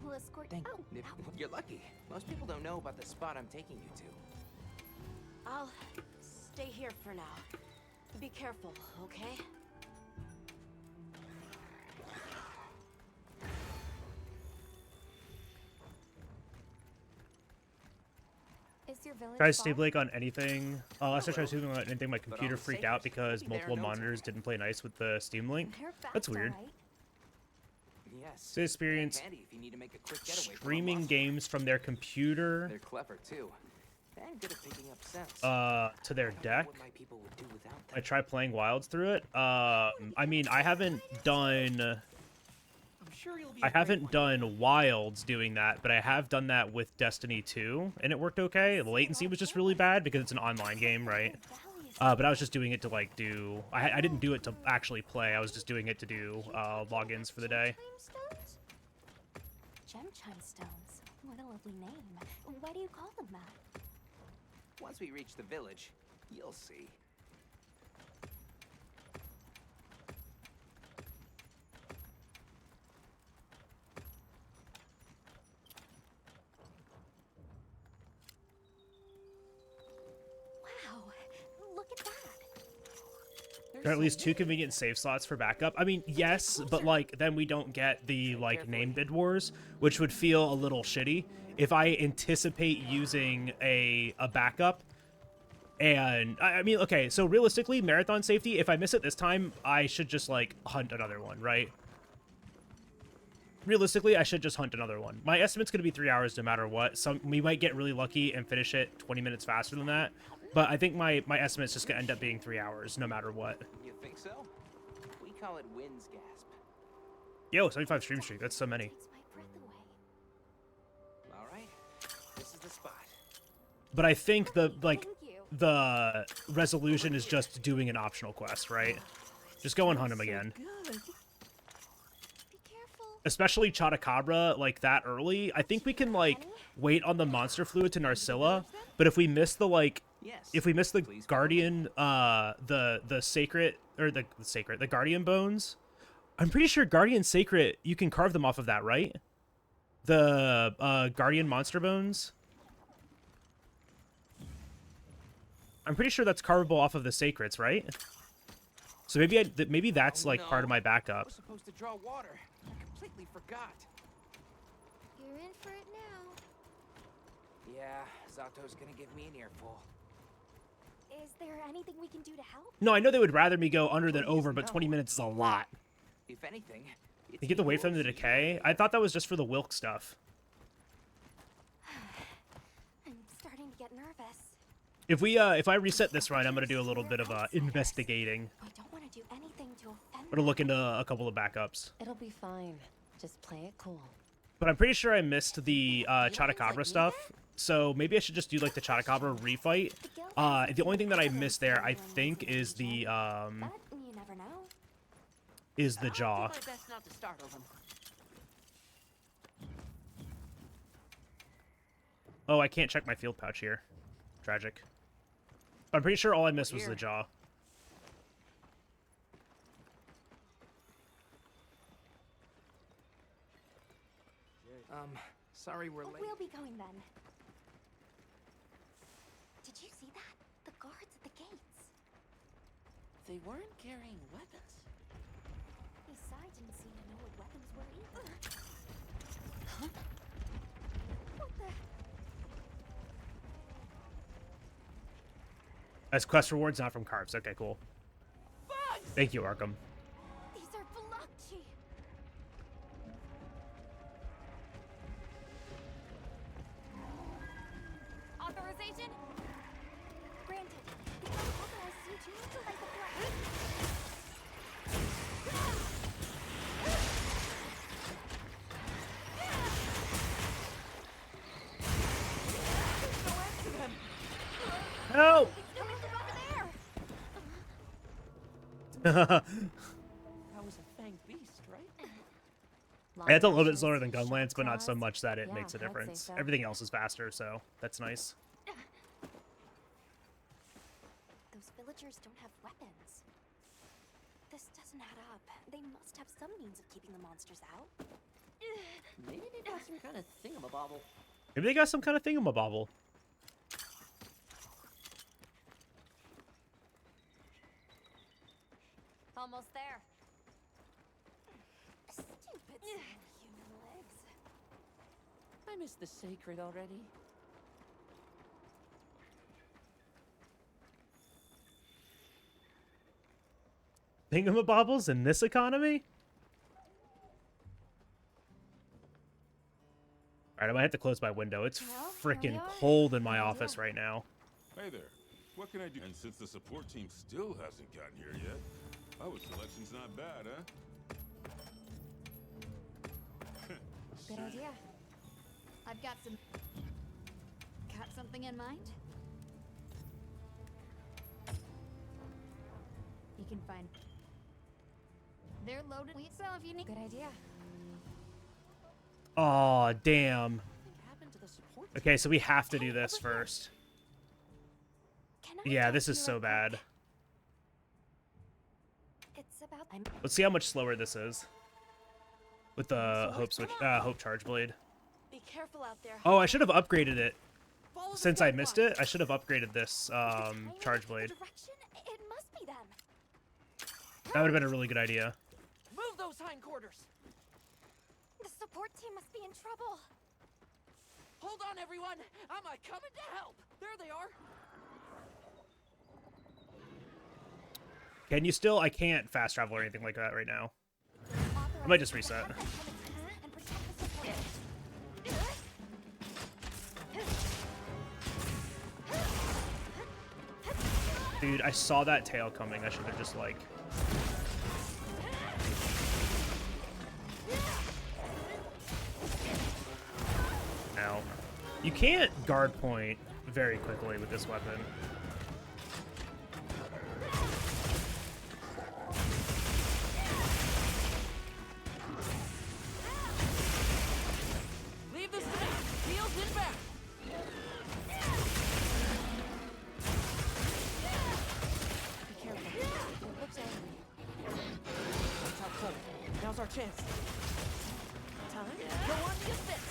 We'll escort. Thank Oh, you. You're lucky. Most people don't know about the spot I'm taking you to. I'll stay here for now. Be careful, okay? is your village Try to far? stay Blake on anything. Last I tried to on anything, my computer on the freaked out sacred, because we'll be there multiple in no monitors time. didn't play nice with the Steam Link. They're fast, That's weird. alright. Yes. To experience Handy if you need to make a quick getaway from a streaming monster. games from their computer They're clever too. And good at picking up sense. to their I don't know deck. what my people would do without I them. tried playing Wilds through it. I mean, I haven't done I'm sure you'll be I a great haven't one. done Wilds doing that, but I have done that with Destiny 2, and it worked okay. The latency was just really bad because it's an online game, right? Valley is But I was just doing it to like do. I didn't do it to actually play. I was just doing it to do logins for the day. Gem chime stones. What a lovely name. Why do you call them that? Once we reach the village, you'll see. Wow, look at that. There are at least 2 convenient save slots for backup. I mean, yes, but like then we don't get the like name bid wars, which would feel a little shitty if I anticipate using a backup. And I mean, okay, so realistically, marathon safety, if I miss it this time, I should just like hunt another one, right? Realistically, I should just hunt another one. My estimate's going to be 3 hours no matter what. We might get really lucky and finish it 20 minutes faster than that. But I think my estimate's just going to end up being 3 hours no matter what. You think so? We call it wind's gasp. Yo, 75 stream streak. That's so many. Takes my breath away. All right, this is the spot. But I think the like Thank you. the resolution is just doing an optional quest, right? Just go and hunt him again. Good. Be careful. Especially Chotacabra, like, that early. I think we can, like, wait on the monster fluid to Narcilla, but if we miss the, like, Yes. if we miss the Please. Guardian, the Sacred, or the Guardian Bones, I'm pretty sure Guardian Sacred, you can carve them off of that, right? The, Guardian Monster Bones? I'm pretty sure that's carvable off of the Sacreds, right? So maybe maybe that's, Oh, like, part of my I backup. was supposed to draw water. I completely forgot. You're in for it now. Yeah, Zato's gonna give me an earful. Is there anything we can do to help? No, I know they would rather me go under than over, but 20 minutes is a lot. If anything, it's You get to wait for them to yours. decay? I thought that was just for the Wilk stuff. I'm starting to get nervous. If I reset this run, I'm gonna do a little bit of investigating. We don't want to do anything to offend I'm gonna look into a couple of backups. It'll be fine. Just play it cool. But I'm pretty sure I missed the Chotacabra stuff, so maybe I should just do like the Chotacabra refight. The only thing that I missed there, I think, is the But you never know. jaw. I'll do my best not to startle them. Oh, I can't check my field pouch here. Tragic. But I'm pretty sure all I missed was the jaw. Sorry we're late. We'll be going then. Did you see that? The guards at the gates. They weren't carrying weapons. Besides, didn't seem to know what weapons were either. Huh? What the? As quest rewards, not from carps. Okay, cool. Thank you, Arkham. These are Velocci. Authorization? Granted. The guard authorizes you to neutralize the threat. Help! It's coming from over there. That was a fanged beast, right? It's a little bit slower than Gunlance, but not so much that it Yeah, makes a I'd say difference. so. Everything else is faster, so that's nice. Those villagers don't have weapons. This doesn't add up. They must have some means of keeping the monsters out. Maybe they got some kind of thingamabobble. Maybe they got some kind of thingamabobble. Almost there. Stupid human legs. I missed the sacred already. Thingamabobbles in this economy? Alright, I might have to close my window. It's Well, freaking here we are. cold in my office right now. Hey there. What can I do? And since the support team still hasn't gotten here yet, our selection's not bad, huh? Good idea. I've got some. Got something in mind? You can find. They're loaded. So if you need. Good idea. Aw, damn. What happened to the support? Okay, so we have to do this first. Can I Yeah, talk this to is you so real bad. quick? It's about. Let's see how much slower this is. With the Hope Charge Blade. Be careful out there. Oh, I should have upgraded it. Follow the Since I white missed line. it, I should have upgraded this Charge Blade. Direction? It must be them. That would have been a really good idea. Move those hindquarters. The support team must be in trouble. Hold on, everyone. I'm coming to help. There they are. Can you still? I can't fast travel or anything like that right now. I might just reset. Dude, I saw that tail coming. I should have just, like... Ow. You can't guard point very quickly with this weapon. chance. Time to go on the offensive.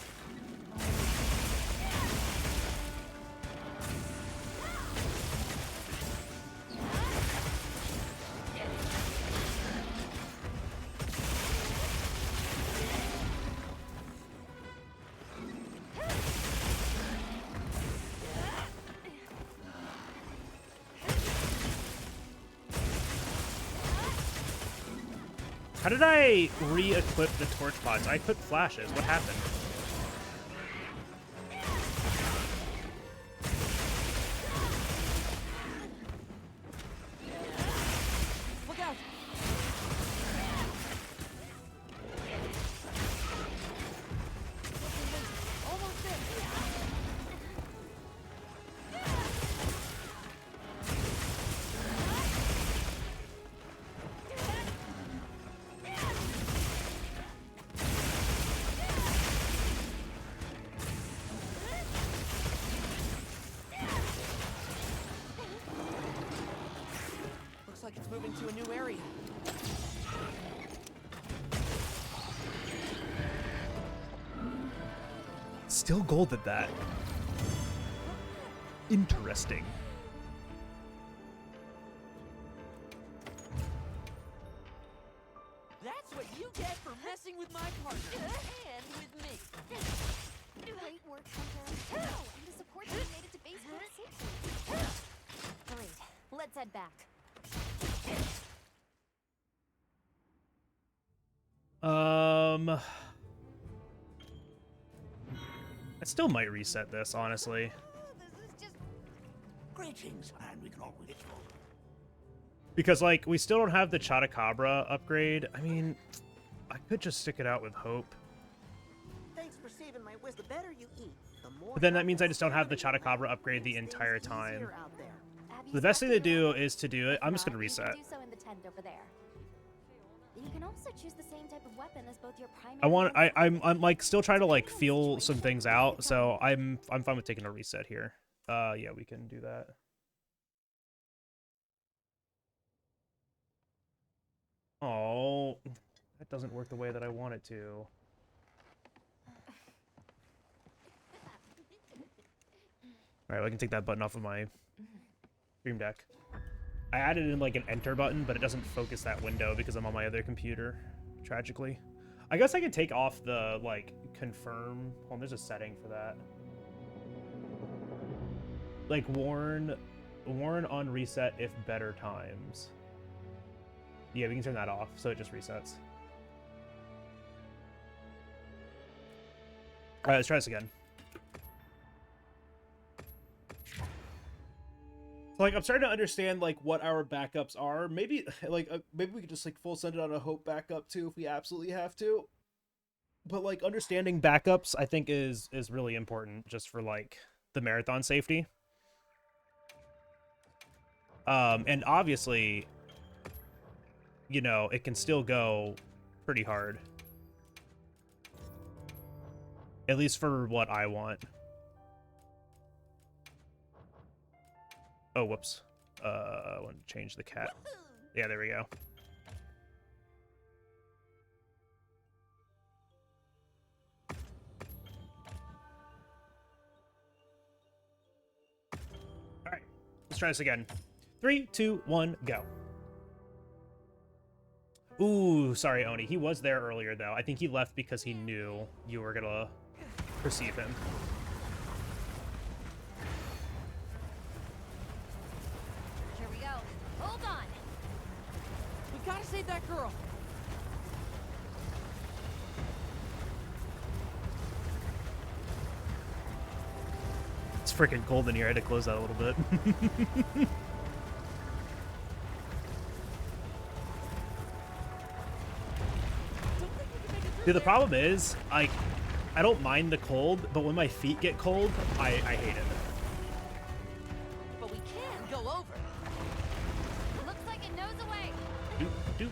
How did I re-equip the torch pods? I equipped flashes. What happened? Look out! Almost there. Looks like it's moving to a new area. Still gold at that. Interesting. That's what you get for messing with my partner and with me. Great work, Hunter. And the support team made it to base camp safely. Great. Let's head back. I still might reset this, honestly. This is just... Greetings, and we can all reach for. Because, like, we still don't have the Chotacabra upgrade. I mean, I could just stick it out with Hope. Thanks for saving my wisdom. The better you eat, the more. But then that means I just don't have the Chotacabra upgrade the entire time. Easier out there. The best thing to do is to do it. I'm just gonna You reset. can do so in the tent over there. You can also choose the same type of weapon as both your primary. I'm like still trying to like feel some things out, so I'm fine with taking a reset here. Yeah, we can do that. Oh, that doesn't work the way that I want it to. All right, well, I can take that button off of my Stream Deck. I added in like an enter button, but it doesn't focus that window because I'm on my other computer, tragically. I guess I could take off the like confirm. Hold on, there's a setting for that. Like warn on reset if better times. Yeah, we can turn that off so it just resets. All right, let's try this again. Like, I'm starting to understand like what our backups are. Maybe like maybe we could just like full send it on a Hope backup too if we absolutely have to. But like understanding backups, I think is really important just for like the marathon safety. And obviously, you know, it can still go pretty hard. At least for what I want. Oh, whoops. I want to change the cat. Yeah, there we go. All right, let's try this again. 3, 2, 1, go. Ooh, sorry, Oni. He was there earlier, though. I think he left because he knew you were gonna perceive him. Here we go. Hold on. We gotta save that girl. It's freaking cold in here. I had to close that a little bit. Dude, the problem is, like, I don't mind the cold, but when my feet get cold, I hate it. But we can go over. Looks like it knows a way. Doot, doot.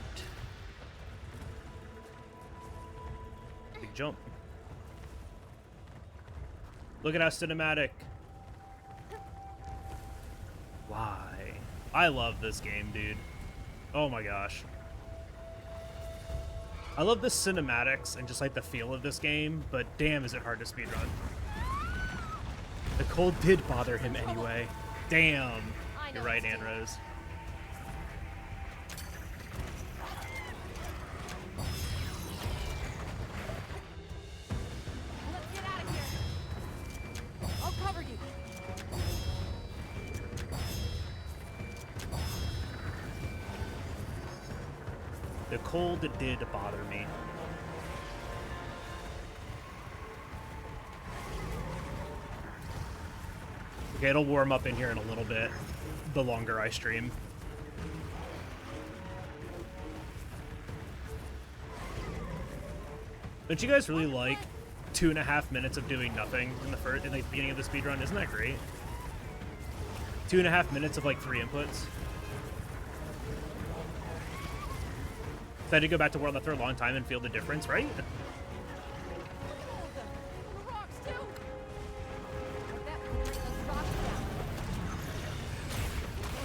Big jump. Look at how cinematic. Why? I love this game, dude. Oh my gosh. I love the cinematics and just like the feel of this game, but damn is it hard to speedrun. The cold did bother him anyway. Damn. You're right, Ann Rose. Let's get out of here. I'll cover you. The cold did bother me. Okay, it'll warm up in here in a little bit, the longer I stream. Don't you guys really like 2.5 minutes of doing nothing in the beginning of the speedrun? Isn't that great? 2.5 minutes of like 3 inputs. So I had to go back to World after a long time and feel the difference, right? The rocks too. Like that will bring those rocks down.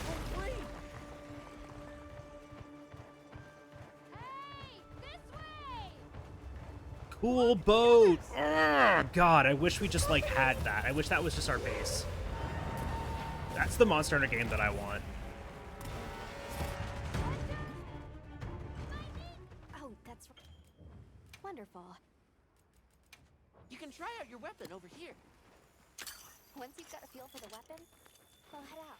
Oh, free. Hey, this way! Cool boat! Oh, God, I wish we just, like, had that. I wish that was just our base. That's the Monster Hunter game that I want. Oh, that's wonderful. You can try out your weapon over here. Once you've got a feel for the weapon, we'll head out.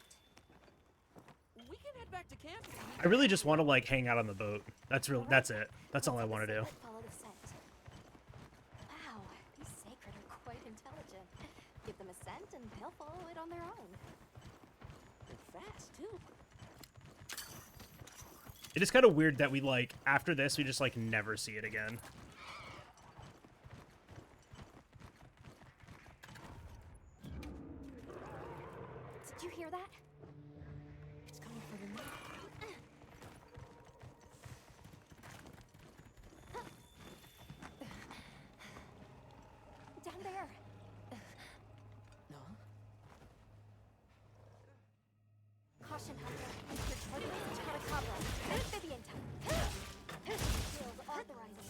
We can head back to camp. I really just want to, like, hang out on the boat. That's it. That's all I want to do. Follow the scent. Wow, these sacred are quite intelligent. Give them a scent and they'll follow it on their own. They're fast, too. It is kind of weird that we, like, after this, we just, like, never see it again. Did you hear that? It's coming for the map. Down there. No? Caution, Hunter. Your target is Chupacabra, an amphibian type. Guild authorizes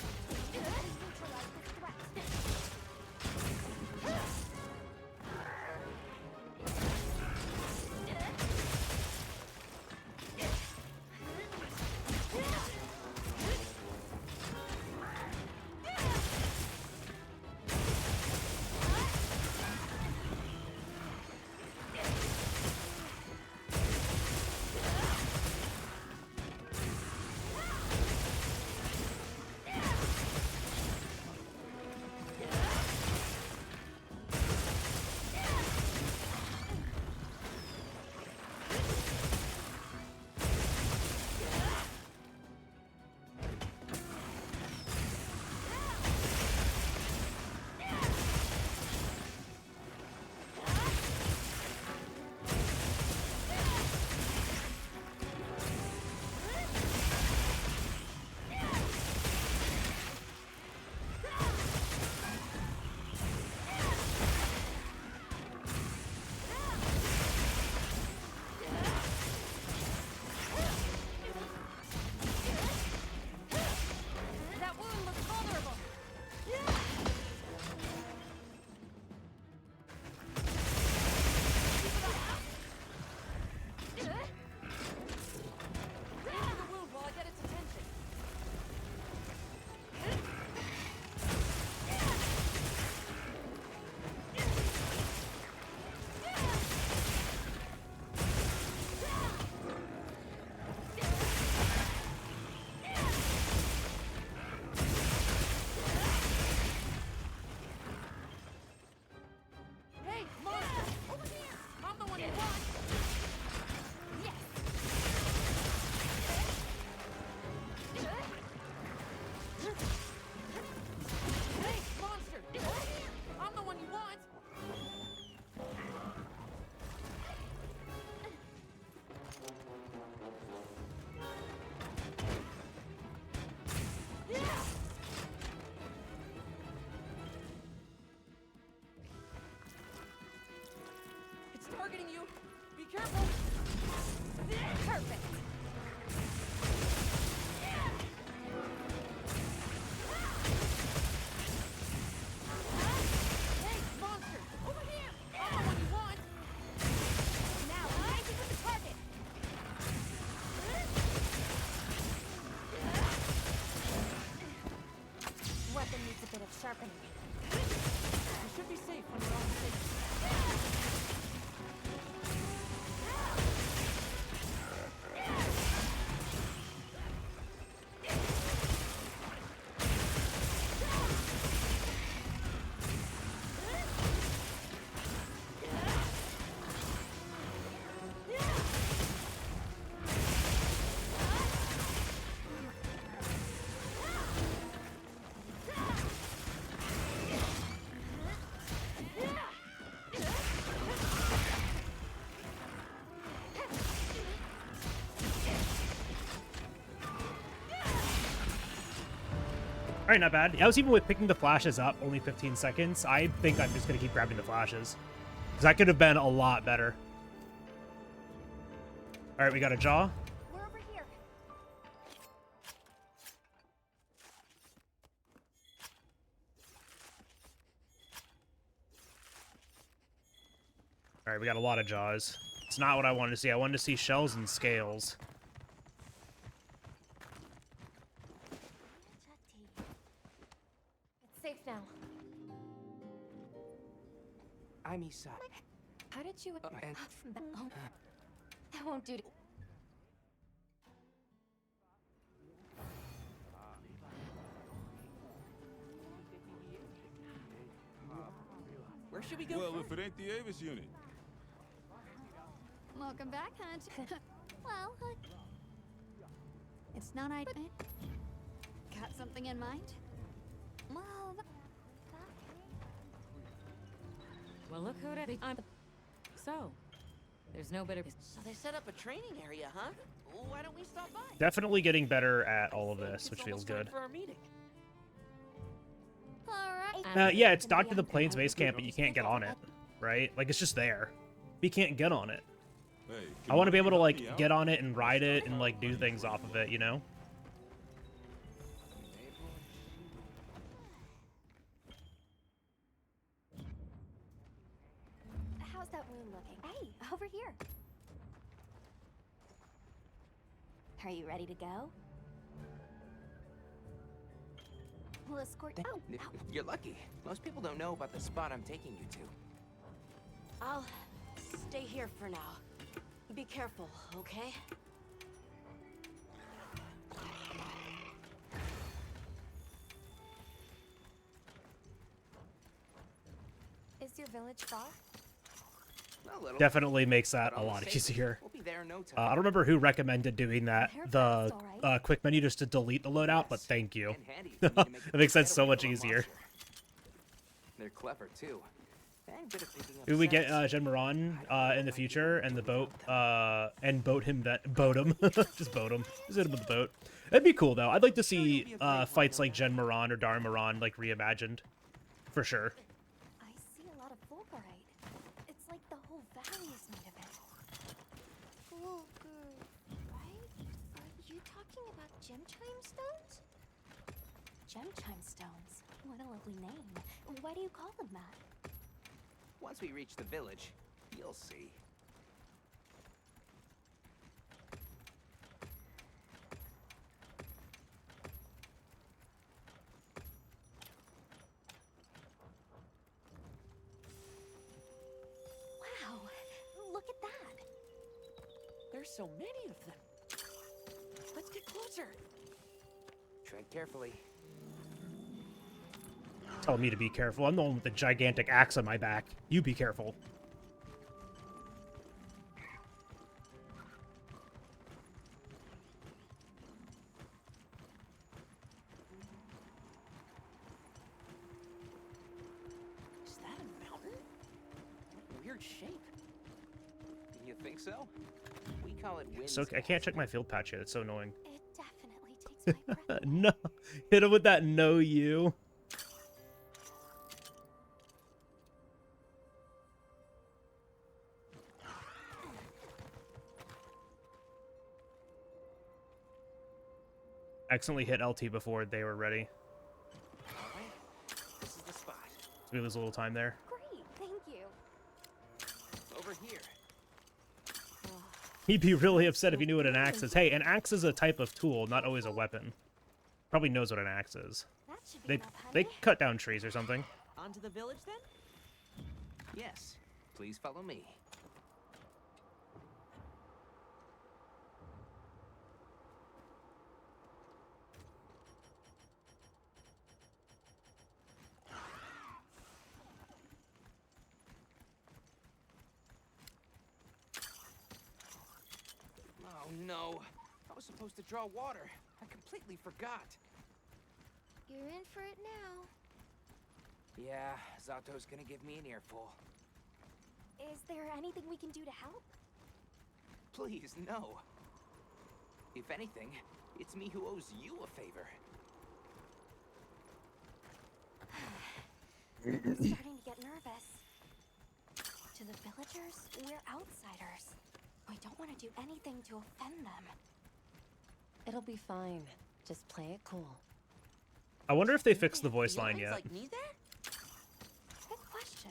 sharpening. We should be safe when we're on stage. All right, not bad. I was even with picking the flashes up, only 15 seconds. I think I'm just going to keep grabbing the flashes. Because that could have been a lot better. All right, we got a jaw. We're over here. All right, we got a lot of jaws. It's not what I wanted to see. I wanted to see shells and scales. It's safe now. I'm Isai. How did you... And Oh, that won't do. where should we go? Well, first? if it ain't the Avis unit. Welcome back, Hunt. Well, it's not I. Got something in mind? Well, Well, look who it is. So, there's no better. So they set up a training area, huh? Why don't we stop by? Definitely getting better at all of this, It's which feels almost time good. for our meeting. all right. Yeah, it's docked to the plane's base camp, but you can't get on it, right? Like, it's just there. You can't get on it. Hey, I want to be able to, like, help me out? get on it and ride it and, like, do things off of it, you know? How's that wound looking? Hey, over here. Are you ready to go? We'll escort you. Oh, ow. You're lucky. Most people don't know about the spot I'm taking you to. I'll stay here for now. Be careful, okay? Is your village far? A little. Definitely makes that but a all the lot same, easier. We'll be there in no time. I don't remember who recommended doing that, They're the fast, all right. quick menu just to delete the loadout, but Yes, thank you. and handy if you need to make That makes a that so getaway much from a easier. monster. They're clever too. And good at picking up Maybe we get scents. Jen Moran in the future and the boat and boat him just boat him. Just hit him with the boat. That'd be cool though. I'd like to see fights like Jen Moran or Dar Moran like reimagined, for sure. I see a lot of fulgurite. It's like the whole valley is made of it. Fulgur, right? Are you talking about gem chime stones? Gem chime stones. What a lovely name. Why do you call them that? Once we reach the village, you'll see. Wow, look at that. There's so many of them. Let's get closer. Tread carefully. Tell me to be careful. I'm the one with the gigantic axe on my back. You be careful. Is that a mountain? Weird shape. You think so? We call it wind. So I can't check my field patch yet. It's so annoying. It definitely takes my breath. No, hit him with that no you. Accidentally hit LT before they were ready. All right. This is the spot. So we lose a little time there. Great, thank you. Over here. He'd be really upset if he knew what an axe is. Hey, an axe is a type of tool, not always a weapon. Probably knows what an axe is. That's Should be They enough, they honey. cut down trees or something. On to the village then? Yes, please follow me. Oh no, I was supposed to draw water. I completely forgot. You're in for it now. Yeah, Zato's gonna give me an earful. Is there anything we can do to help? Please, no. If anything, it's me who owes you a favor. I'm starting to get nervous. To the villagers, we're outsiders. We don't want to do anything to offend them. It'll be fine. Just play it cool. I wonder if they fixed the voice line Feelings yet. like me there? Good question.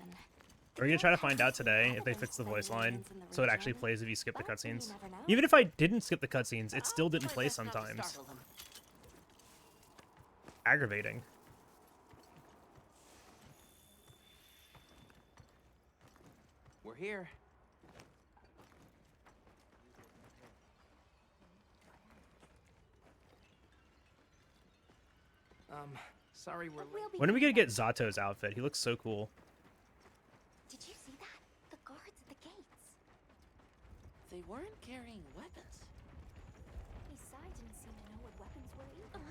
Are we gonna try to find out today if they fixed the voice line so it actually plays if you skip the But you cutscenes? never know. Even if I didn't skip the cutscenes, it still I'll didn't try play best not to sometimes. startle them. Aggravating. We're here. Sorry we're late. We'll be When are we right gonna back. get Zato's outfit? He looks so cool. Did you see that? The guards at the gates. They weren't carrying weapons. Isai didn't seem to know what weapons were either.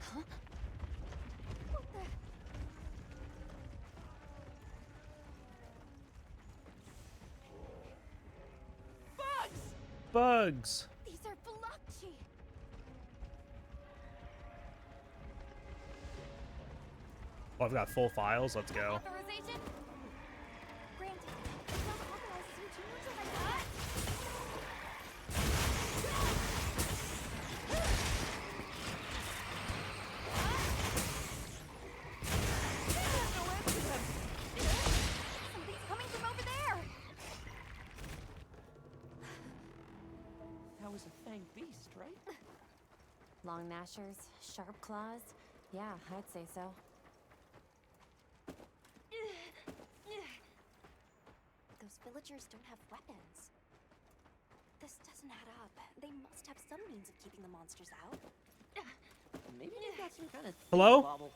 Huh? What the? Bugs! Bugs! These are Balachi. Oh, I've got full files. Let's go. Authorization? Granted. It not authorizes you to neutralize that. Something's coming from over there. That was a fanged beast, right? Long gnashers, sharp claws. Yeah, I'd say so. Those villagers don't have weapons. This doesn't add up. They must have some means of keeping the monsters out. Maybe they've got some kind of Hello? bobble.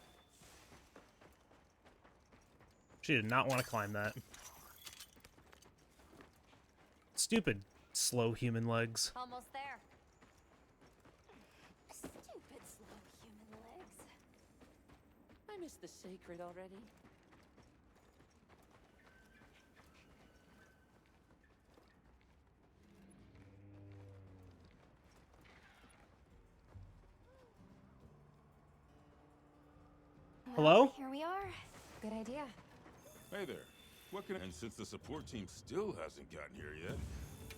She did not want to climb that. Stupid, slow human legs. Almost there. Stupid slow human legs. I miss the sacred already. Hello? Well, here we are. Good idea. Hey there. What can and since the support team still hasn't gotten here yet,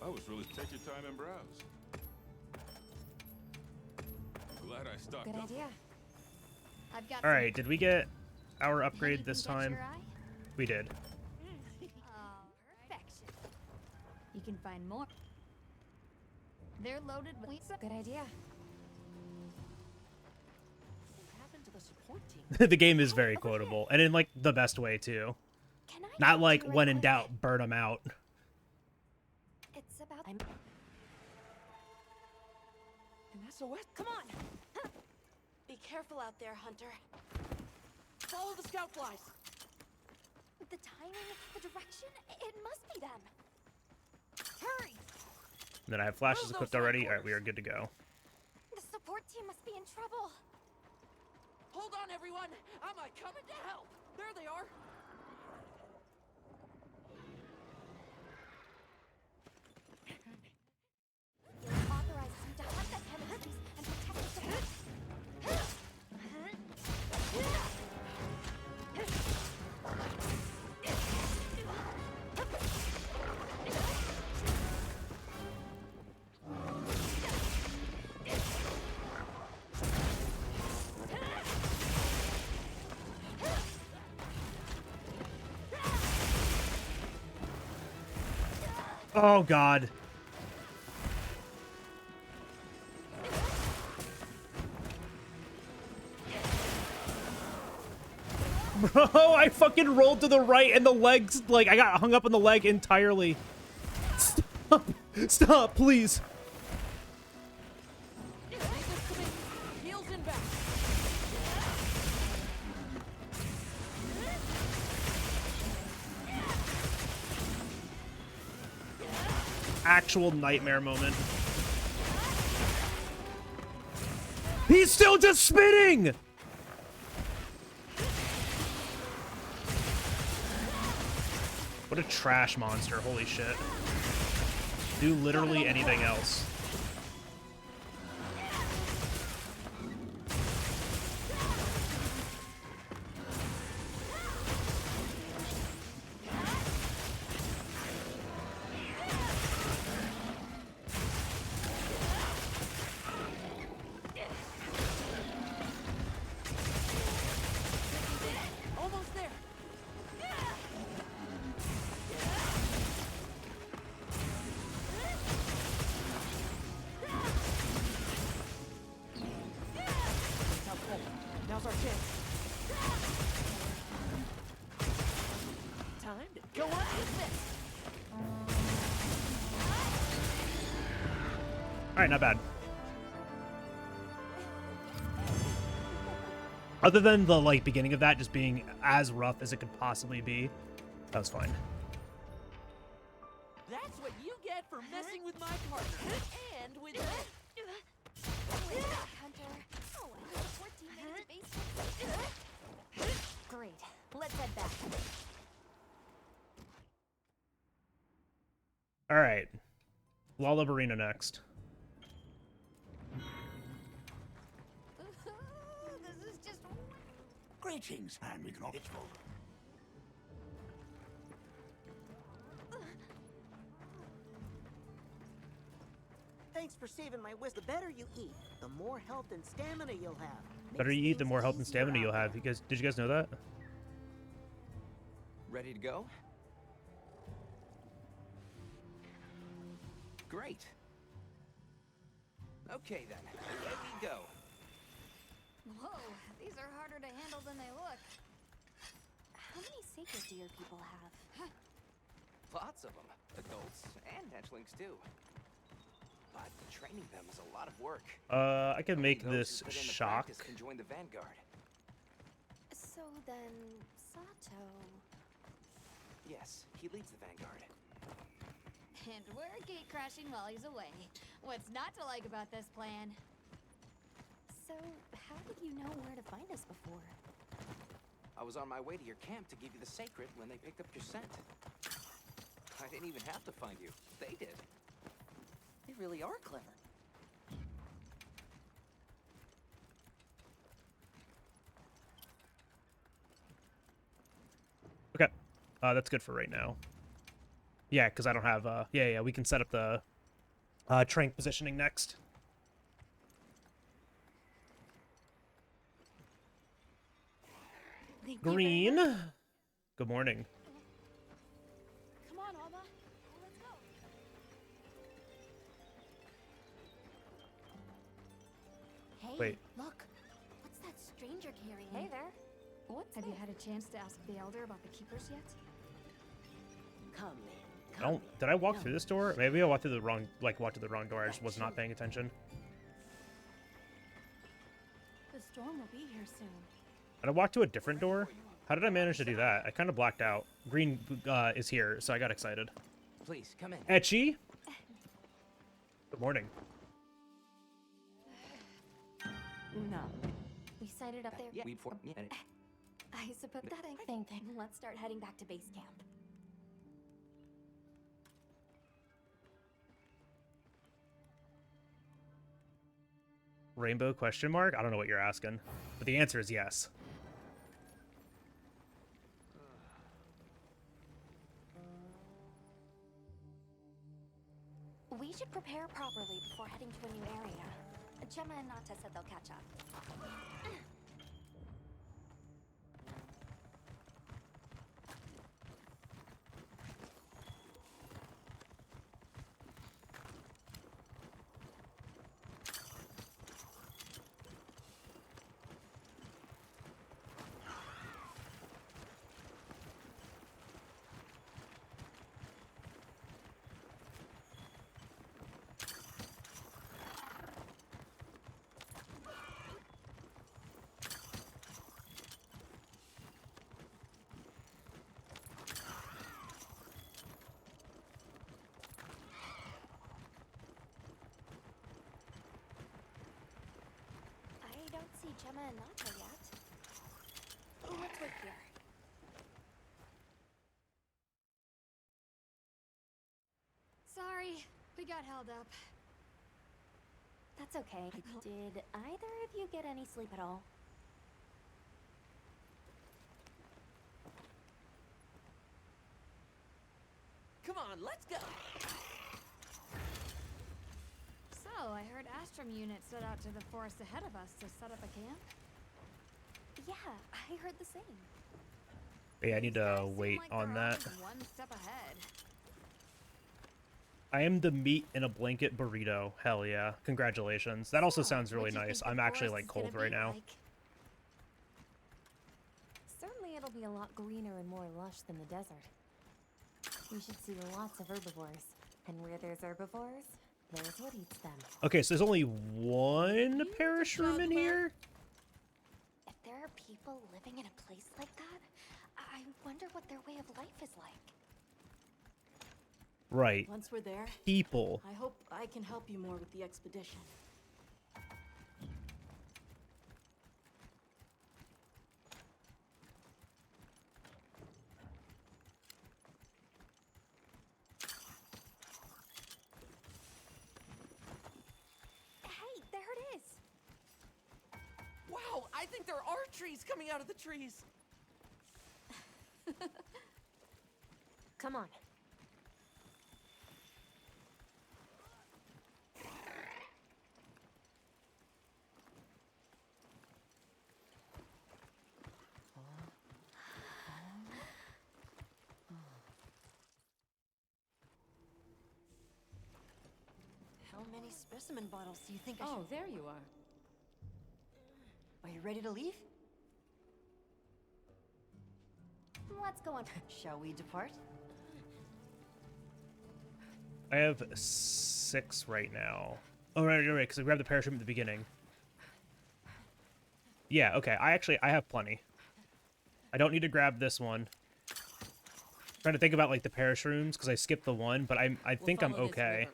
I was really take your time and browse. Glad I stocked Good up. idea. I've got All right, did we get our upgrade this Anything catch time? your eye? We did. Oh, perfection. You can find more. They're loaded with Good idea. What happened to the support team? The game is very quotable, and in like the best way too. Can I Not talk like to you when right in quick? doubt, burn them out. It's about. An SOS? Come on. Be careful out there, Hunter. Follow the scout flies. The timing, the direction. It must be them. Hurry! And then I have flashes equipped already. All right, we are good to go. The support team must be in trouble. Hold on, everyone. I'm coming to help. There they are. It authorizes you to hunt the chemistries and protect the support. Oh God. Bro, I fucking rolled to the right and the legs, like, I got hung up on the leg entirely. Stop. Stop, please. Heels and back. Actual nightmare moment. He's still just spinning! What a trash monster, holy shit. Do literally anything else. Almost there. Now's our chance. Time to go on with this. Alright, not bad. Other than the, like, beginning of that just being as rough as it could possibly be, that was fine. That's what you get for messing with my partner. And with me. Hunter. Oh, the support team made it to base. Great. Let's head back. Alright. Lullabarina next. This is just. Greetings, and we can all it's full. Thanks for saving my whisk. The better you eat, the more health and stamina you'll have. Better Makes you eat, the things more health and easier stamina out you'll have. there. Did you guys know that? Ready to go? Great. Okay then, away we go. Whoa, these are harder to handle than they look. How many sacred deer people have? Lots of them, adults and hatchlings too. But training them is a lot of work. I can make Those this who put in the shock. practice can join the vanguard. So then, Sato. Yes, he leads the vanguard. And we're gate crashing while he's away. What's not to like about this plan? So, how did you know where to find us before? I was on my way to your camp to give you the sacred when they picked up your scent. I didn't even have to find you. They did. They really are clever. Okay. That's good for right now. Yeah, because I don't have, yeah, we can set up the trank positioning next. Thank you very Green. much. Good morning. Come on, Alma. Let's go. Hey, Wait. look. What's that stranger carrying? Hey there. What's Have you this? had a chance to ask the Elder about the keepers yet? Come in. I don't. Did I walk through this door? Maybe I walked through the wrong, walked through the wrong door. I just was not paying attention. The storm will be here soon. Did I walk to a different door? How did I manage to do that? I kind of blacked out. Green is here, so I got excited. Please, come in. Etchy. Good morning. No. We sighted up there. Yeah, yeah. I suppose that ain't thing. Let's start heading back to base camp. Rainbow question mark? I don't know what you're asking, but the answer is yes. We should prepare properly before heading to a new area. Gemma and Nata said they'll catch up. Gemma and Nata yet. Let's wait here. Sorry, we got held up. That's okay. Did either of you get any sleep at all? Come on, let's go. So, I heard Astrum unit set out to the forest ahead of us to set up a camp. Yeah, I heard the same. Yeah, I need These guys to seem wait like on they're that. always one step ahead. I am the meat in a blanket burrito. Hell yeah. Congratulations. That also sounds really nice. I'm actually like cold right now. Certainly it'll be a lot greener and more lush than the desert. We should see lots of herbivores. And where there's herbivores, there's what eats them. Okay, so there's only one parish room in here? If there are people living in a place like that, I wonder what their way of life is like. Right. Once we're there, People. I hope I can help you more with the expedition. Hey, there it is! Wow, I think there are trees coming out of the trees. Come on. How many specimen bottles do you think I Oh, should... there you are. Are you ready to leave? Let's go on. Shall we depart? I have 6 right now. Oh, right, because I grabbed the parachute at the beginning. Yeah, okay. I have plenty. I don't need to grab this one. Trying to think about like the parachutes because I skipped the one, but I think I'm okay.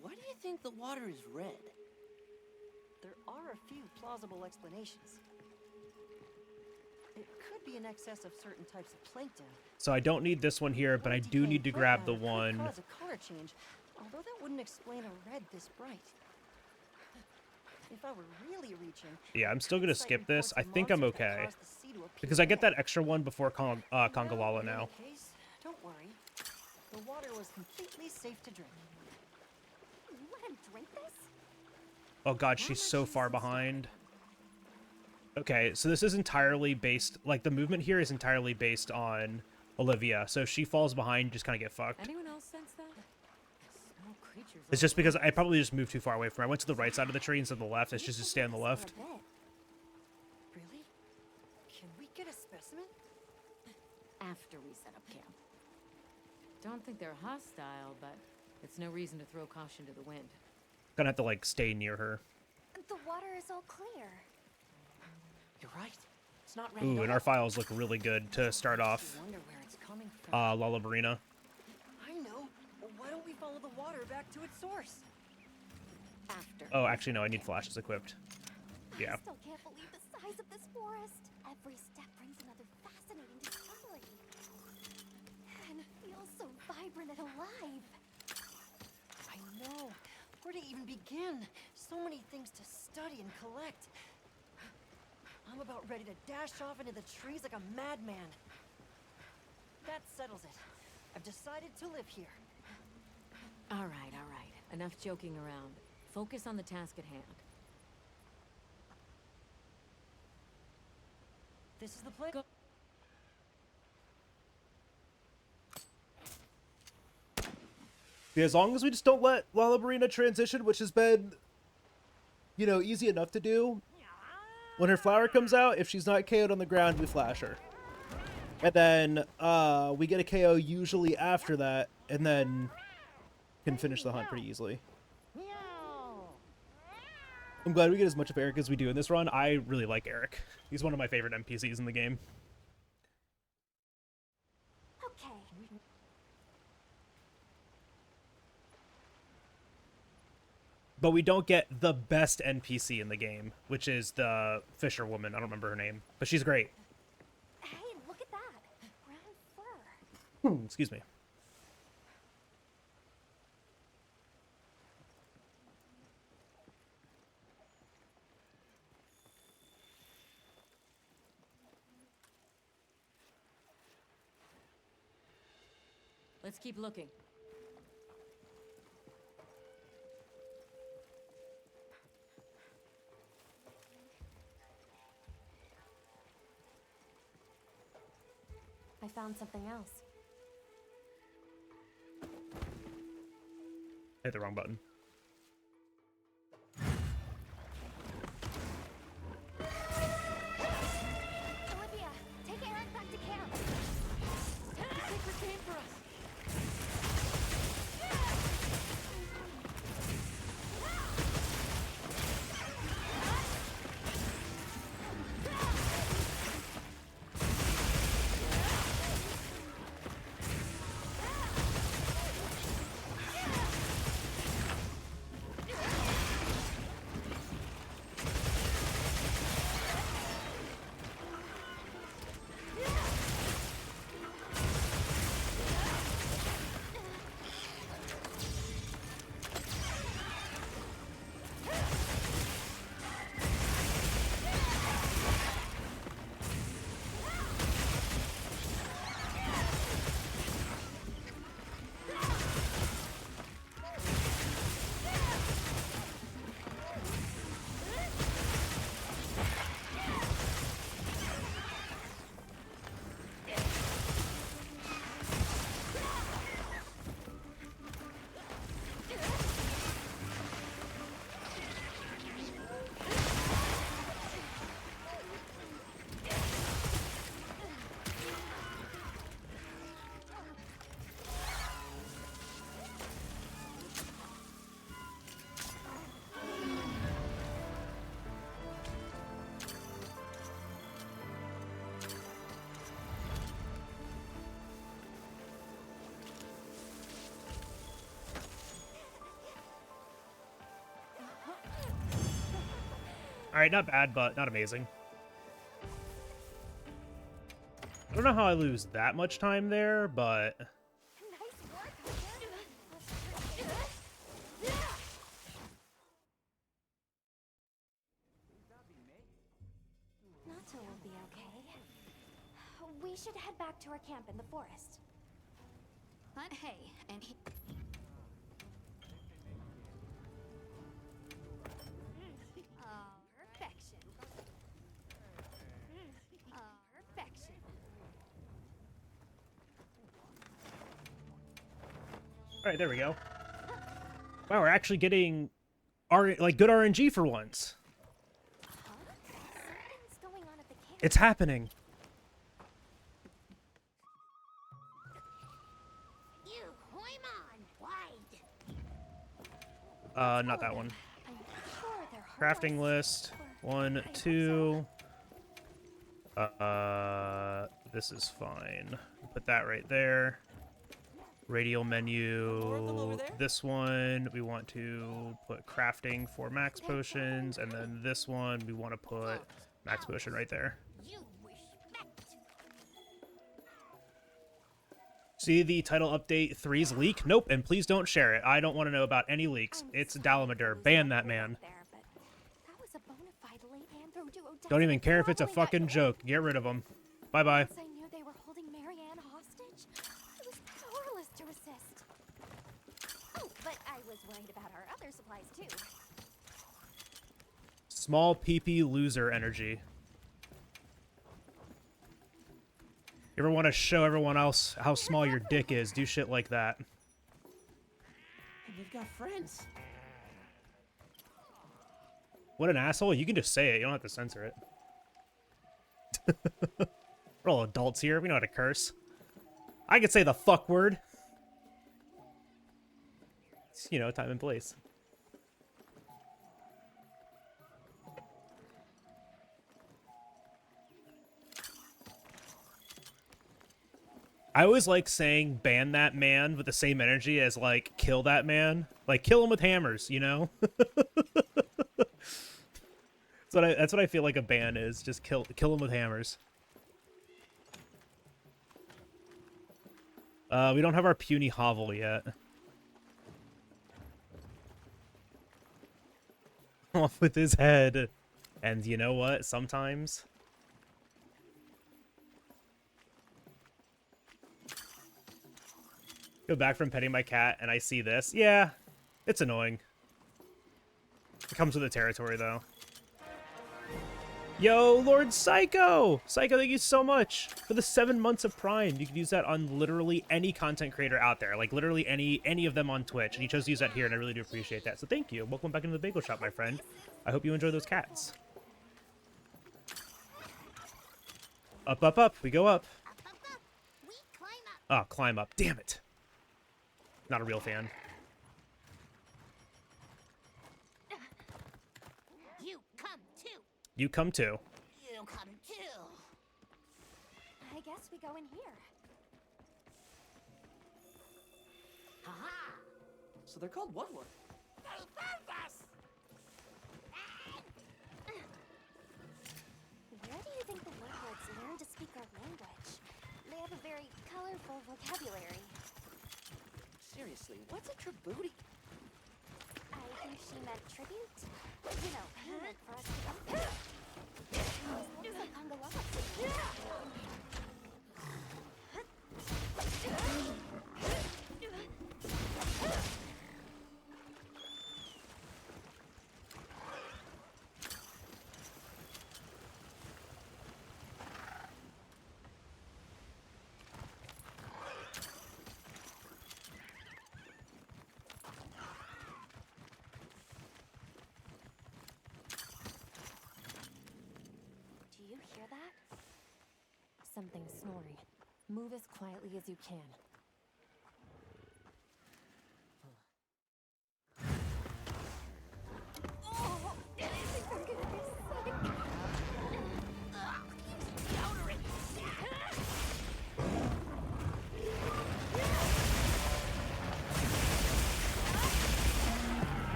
Why do you think the water is red? There are a few plausible explanations. It could be in excess of certain types of plankton. So I don't need this one here, but I do need to grab the one. Could cause a color change, although that wouldn't explain a red this bright. If I were really reaching, Yeah, I'm still gonna skip this. I think I'm okay because I get that extra one before Congalala now. Don't worry. The water was completely safe to drink. Let him drink this? Oh god, she's so far behind. Okay, so this is entirely based, like the movement here is entirely based on Olivia. So if she falls behind, just kind of get fucked. Anyone else sense that? Small creatures. It's just because I probably just moved too far away from her. I went to the right side of the tree instead of the left. It's just to stay on the left. Really? Can we get a specimen? After we set up camp. Don't think they're hostile, but it's no reason to throw caution to the wind. Gonna have to like stay near her. The water is all clear. You're right. It's not ready. Ooh, and our files look really good to start off. Wonder where it's coming from. Lullabarina. I know. Well, why don't we follow the water back to its source? After. Oh, actually no, I need flashes equipped. Yeah. I still can't believe the size of this forest. Every step brings another fascinating discovery. And it feels so vibrant and alive. I know. Where to even begin? So many things to study and collect. I'm about ready to dash off into the trees like a madman. That settles it. I've decided to live here. All right. Enough joking around. Focus on the task at hand. This is the place. Go. Yeah, as long as we just don't let Lullabarina transition, which has been, you know, easy enough to do. When her flower comes out, if she's not KO'd on the ground, we flash her. And then we get a KO usually after that, and then can finish the hunt pretty easily. I'm glad we get as much of Eric as we do in this run. I really like Eric. He's one of my favorite NPCs in the game. Okay. but we don't get the best NPC in the game, which is the fisher woman. I don't remember her name, but she's great. Hey, look at that. Brown fur. Excuse me. Let's keep looking. I found something else. Hit the wrong button. Olivia, take Eric back to camp. Secret game for us. All right, not bad, but not amazing. I don't know how I lose that much time there, but Nice work, Hunter. Natto will be okay. We should head back to our camp in the forest. Hunt hay, and he... Oh, perfection. Oh, perfection. all right, there we go. Wow, we're actually getting good RNG for once. Huh? Something's going on at the camp. It's happening. You, Hoimon, wide. Not that one. I'm sure they're Crafting harmless. list. 1, 2. This is fine. Put that right there. Radial menu. This one, we want to put crafting for max potions, and then this one, we want to put max potion right there. You respect. See the title update 3's leak? Nope, and please don't share it. I don't want to know about any leaks. It's Dalamadur. Ban that man. There, but that was a bona fide late Anthro duo. Don't even care if it's a fucking joke. Get rid of him. Bye-bye. Once I knew they were holding Marianne hostage, I was powerless to resist. Oh, but I was worried about our other supplies too. Small PP loser energy. You ever want to show everyone else how small your dick is? Do shit like that. And they've got friends. What an asshole. You can just say it. You don't have to censor it. We're all adults here. We know how to curse. I could say the fuck word. It's, you know, time and place. I always like saying ban that man with the same energy as like kill that man. Like, kill them with hammers, you know? That's what I feel like a ban is. Just kill them with hammers. We don't have our puny hovel yet. Off with his head. And you know what? Sometimes... Go back from petting my cat and I see this. Yeah, it's annoying. It comes with the territory, though. Yo, Lord Psycho! Psycho, thank you so much for the 7 months of Prime. You can use that on literally any content creator out there. Like, literally any of them on Twitch. And you chose to use that here, and I really do appreciate that. So thank you. Welcome back into the bagel shop, my friend. I hope you enjoy those cats. Up, up, up. We go up. We climb up. Oh, climb up. Damn it. Not a real fan. You come too. You come too. You come too. I guess we go in here. Haha! So they're called what? They found us. Where do you think the Woodwards learned to speak our language? They have a very colorful vocabulary. Seriously, what's a tribute? I think she meant tribute. You know, payment for us to come. This looks like Pangalapa. Do you hear that? Something snoring. Move as quietly as you can. Oh, I think I'm gonna be sick.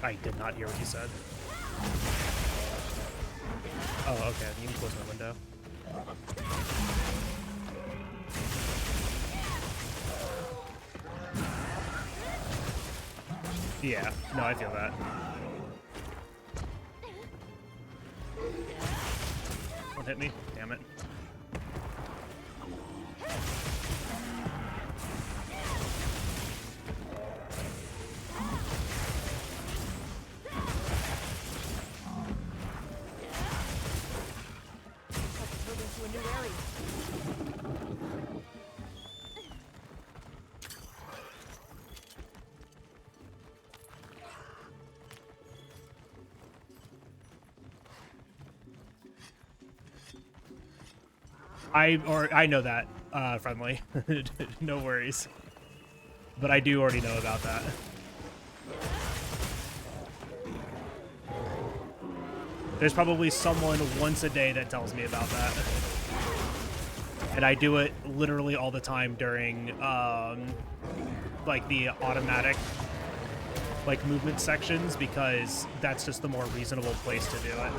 I did not hear what you said. Oh, okay. You can close my window. Yeah. No, I feel that. Don't hit me. Damn it. I know that, friendly. No worries. But I do already know about that. There's probably someone once a day that tells me about that. And I do it literally all the time during, like, the automatic, like, movement sections, because that's just the more reasonable place to do it.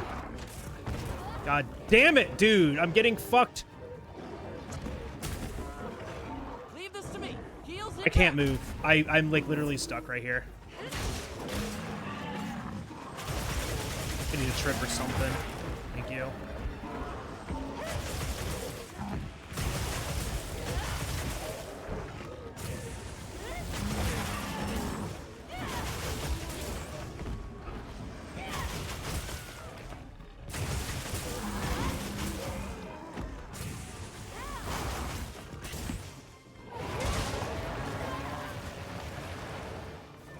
God damn it, dude! I'm getting fucked! Leave this to me. Heels I can't move. I'm, like, literally stuck right here. I need a trip or something. Thank you.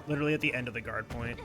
Literally at the end of the guard point.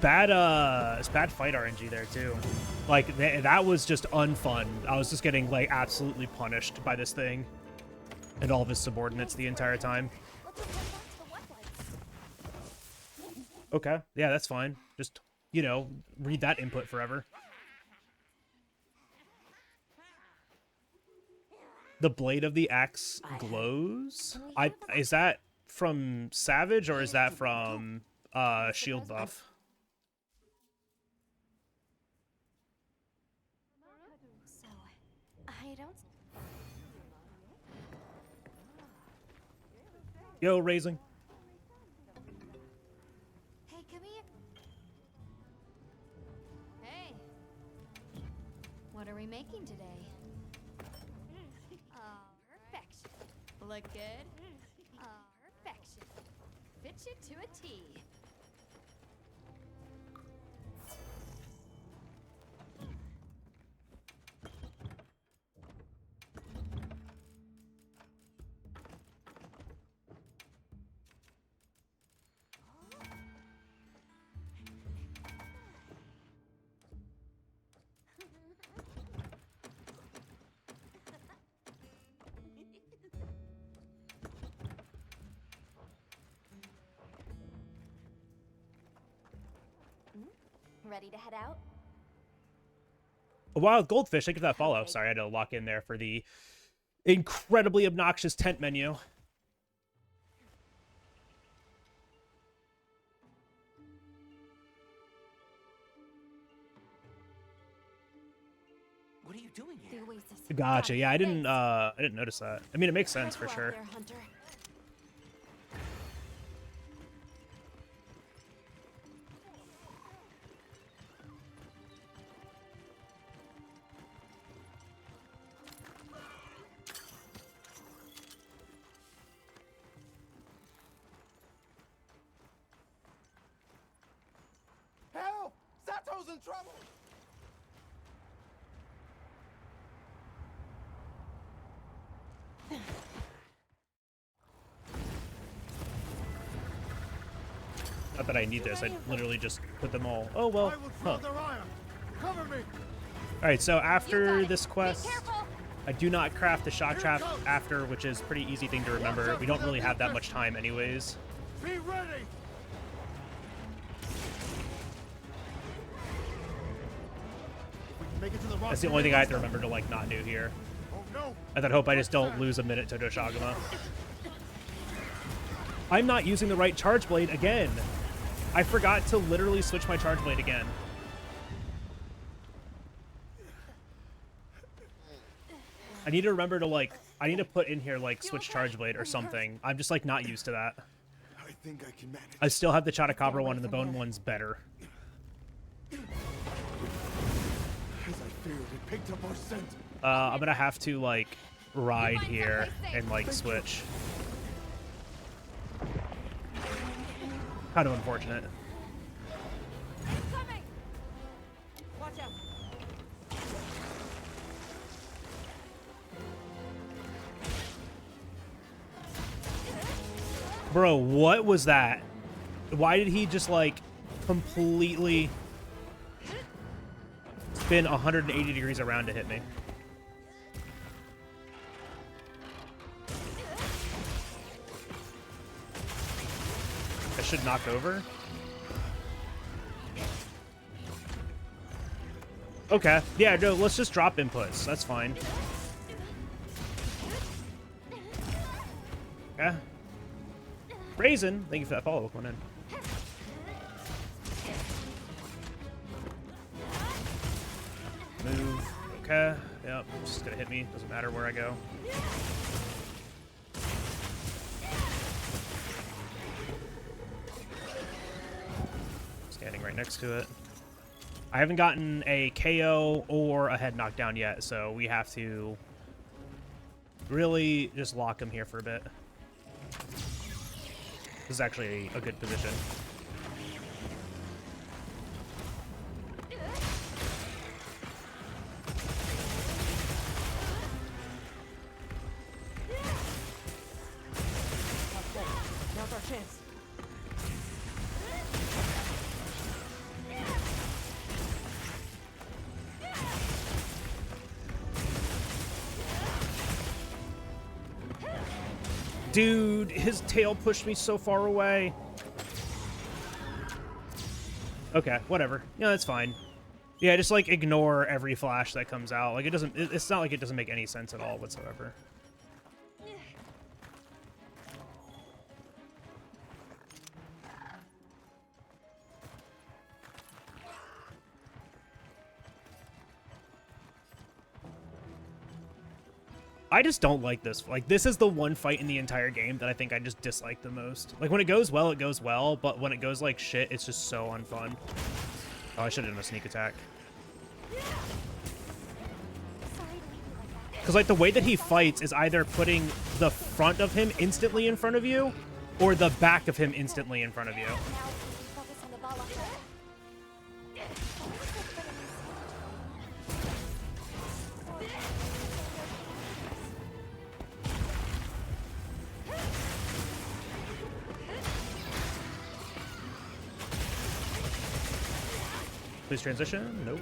it's bad fight RNG there too. Like that was just unfun. I was just getting like absolutely punished by this thing and all of his subordinates the entire time. Okay, yeah, that's fine. Just, you know, read that input forever. The blade of the axe glows. Is that from Savage or is that from shield buff? So, I don't. Yo, Raising. Hey, come here. Hey. What are we making today? Perfection. Look good? Perfection. Fit you to a T. Ready to head out? A wild goldfish. Thank you for that follow. Sorry, I had to lock in there for the incredibly obnoxious tent menu. What are you doing here? The oasis. Gotcha. Yeah, I didn't notice that. I mean, it makes sense for Careful out sure. there, Hunter. Help! Sato's in trouble! Not that I need this. I literally just put them all. Oh well. Huh. Cover me! All right. So after this quest, I do not craft the shock trap after, which is a pretty easy thing to remember. We don't really have that much time, anyways. Be ready! That's the only thing I have to remember to like not do here. Oh no! I then hope I just don't lose a minute to Doshagama. I'm not using the right charge blade again. I forgot to literally switch my charge blade again. I need to remember to like, I need to put in here like switch charge blade or something. I'm just like not used to that. I think I can manage. I still have the Chotacabra one and the bone one's better. As I feared, it picked up our scent. I'm gonna have to like ride here and like switch. Kind of unfortunate. Coming! Watch out. Bro, what was that? Why did he just like completely spin 180 degrees around to hit me? I should knock over. Okay. Yeah, no, let's just drop inputs. That's fine. Yeah. Raisin, thank you for that follow. Come on in. Move. Okay. Yep. Just gonna hit me. Doesn't matter where I go. Standing right next to it. I haven't gotten a KO or a head knockdown yet, so we have to really just lock him here for a bit. This is actually a good position. Now's our chance. Dude, his tail pushed me so far away. Okay, whatever. Yeah, that's fine. Yeah, just like ignore every flash that comes out. Like it doesn't. It's not like it doesn't make any sense at all whatsoever. I just don't like this. Like, this is the one fight in the entire game that I think I just dislike the most. Like, when it goes well, but when it goes like shit, it's just so unfun. Oh, I should have done a sneak attack. Because, like, the way that he fights is either putting the front of him instantly in front of you, or the back of him instantly in front of you. Please transition? Nope.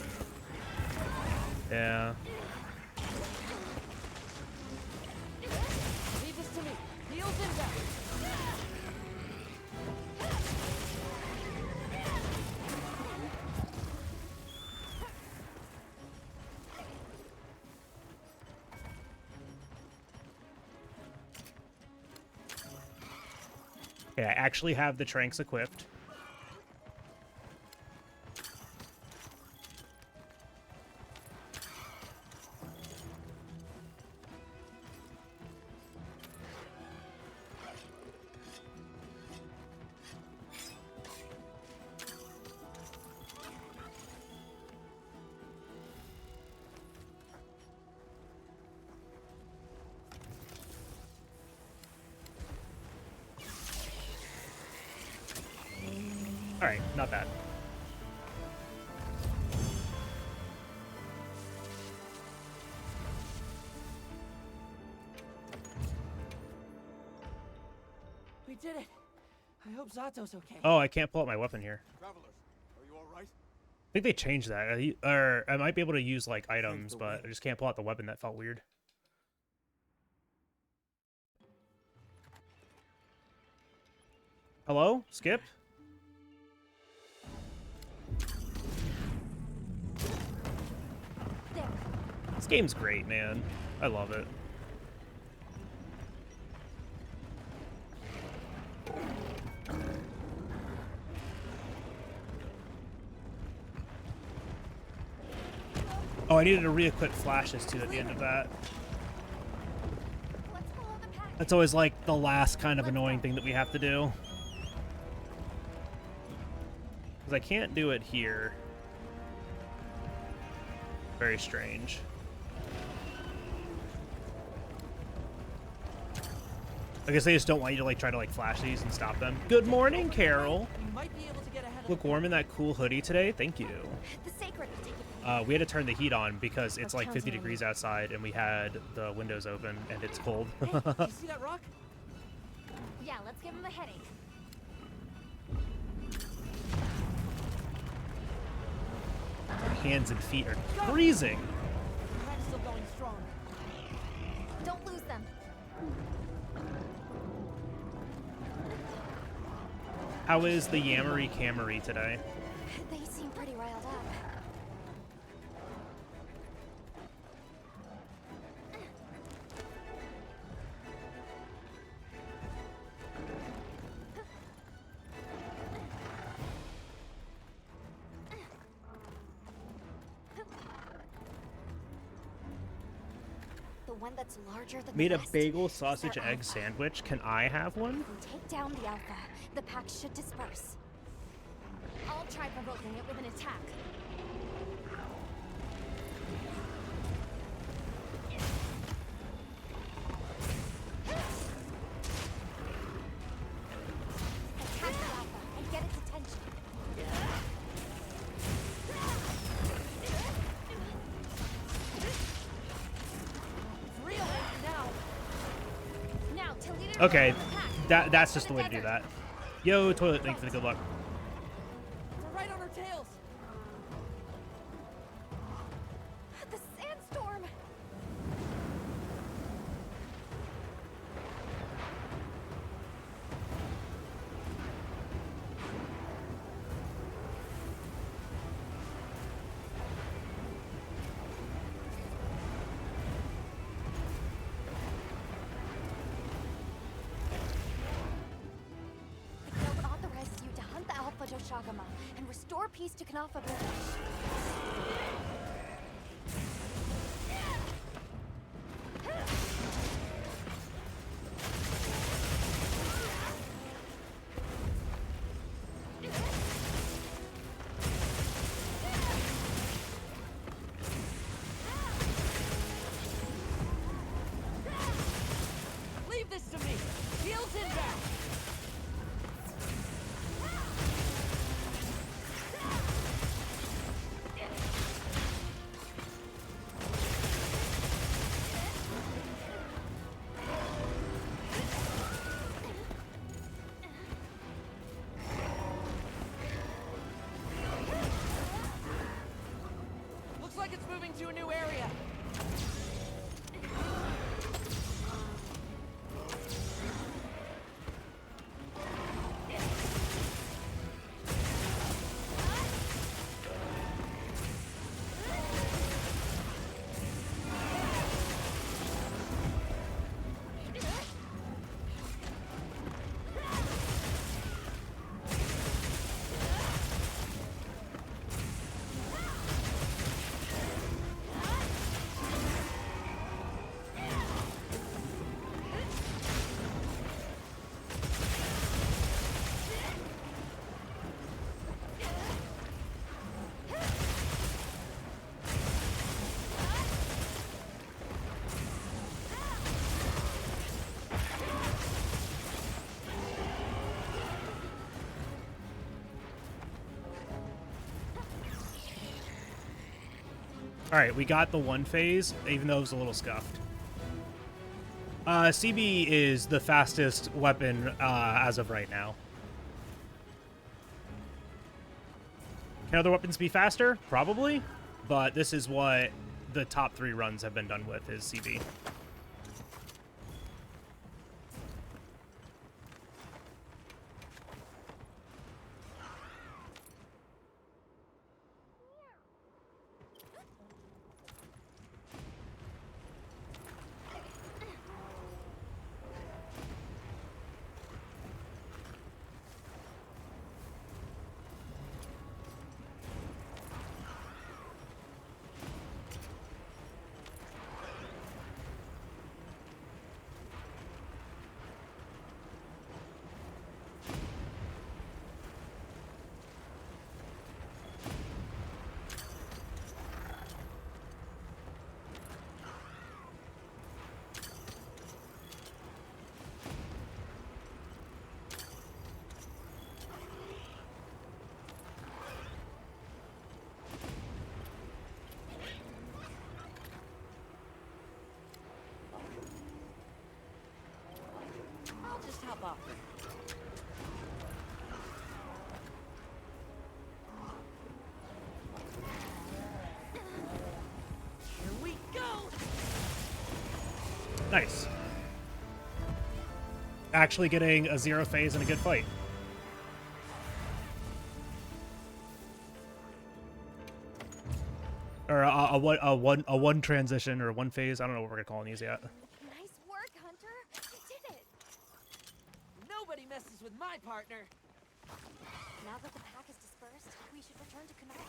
Yeah. Leave this to me. Heels inbound. Okay, I actually have the Tranks equipped. All right, not bad. We did it. I hope Zato's okay. Oh, I can't pull out my weapon here. Travelers, are you all right? I think they changed that. Or I might be able to use, like, items, but I just can't pull out the weapon. That felt weird. Hello? Skip? This game's great, man. I love it. Oh, I needed to re-equip flashes too at the end of that. That's always like the last kind of annoying thing that we have to do. Because I can't do it here. Very strange. I guess they just don't want you to like try to like flash these and stop them. Good morning, Carol. We might be able to get ahead of Look warm in that cool hoodie today. Thank you. The sacred will take it. We had to turn the heat on because it's like 50 degrees outside and we had the windows open and it's cold. Hey, you see that rock? Yeah, let's give him a headache. Hands and feet are freezing. I'm still going strong. Don't lose them. How is the Yammery Cammery today? They seem pretty riled up. The one that's larger than Made the a rest bagel is sausage their egg alpha. sandwich. Can I have one? If we take down the alpha, the pack should disperse. I'll try provoking it with an attack. Attack the alpha and get its attention. It's real now. Now, to lead it Okay, around the pack. that's just the way to do that. Yo, toilet, thanks for the good luck. They're right on our tails. The sandstorm. Agama and restore peace to Knafa village. Leave this to me. Heels inbound. Looks like it's moving to a new area. Alright, we got the one phase, even though it was a little scuffed. CB is the fastest weapon as of right now. Can other weapons be faster? Probably. But this is what the top 3 runs have been done with, is CB. I'll just hop off. Here we go. Nice. Actually getting a 0 phase and a good fight. Or a one transition or one phase. I don't know what we're gonna call these yet. Nice work, Hunter. You did it. Nobody messes with my partner. Now that the pack is dispersed, we should return to Knafa.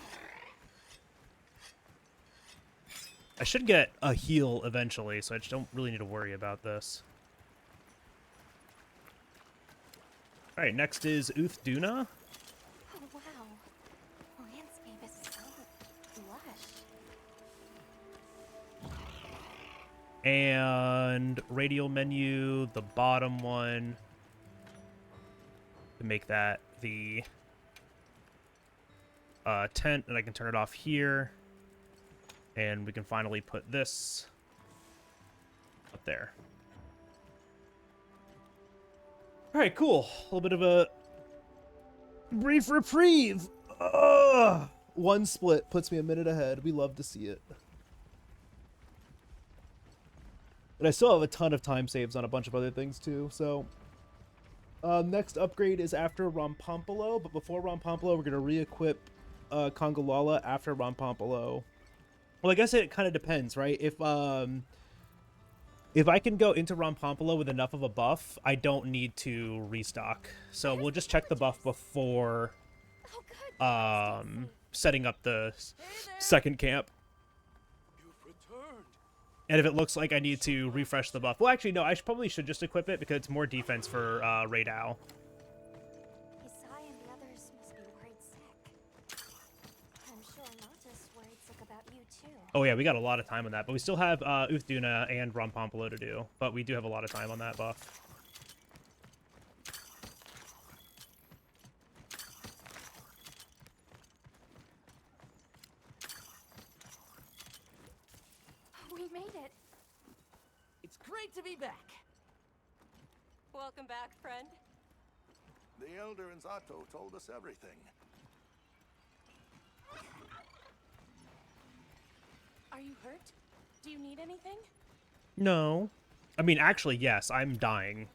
I should get a heal eventually, so I just don't really need to worry about this. Alright, next is Duna. Oh, wow. The landscape is so lush. And radial menu, the bottom one. To make that the tent, and I can turn it off here. And we can finally put this up there. All right, cool. A little bit of a brief reprieve. One split puts me a minute ahead. We love to see it. And I still have a ton of time saves on a bunch of other things too. So next upgrade is after Rompompolo, but before Rompompolo, we're gonna re-equip Kongolala after Rompompolo. Well, I guess it kind of depends, right? If I can go into Rompompolo with enough of a buff, I don't need to restock. So we'll just check the buff before Oh, good. setting up the second camp. You've returned. And if it looks like I need to refresh the buff, well, actually, no, I probably should just equip it because it's more defense for Raid Owl. Isai and the others must be worried sick. I'm sure Nata's worried sick about you too. Oh yeah, we got a lot of time on that, but we still have Uthduna and Rompompolo to do, but we do have a lot of time on that buff. We made it. It's great to be back. Welcome back, friend. The Elder and Zato told us everything. Are you hurt? Do you need anything? No. I mean, actually, yes, I'm dying.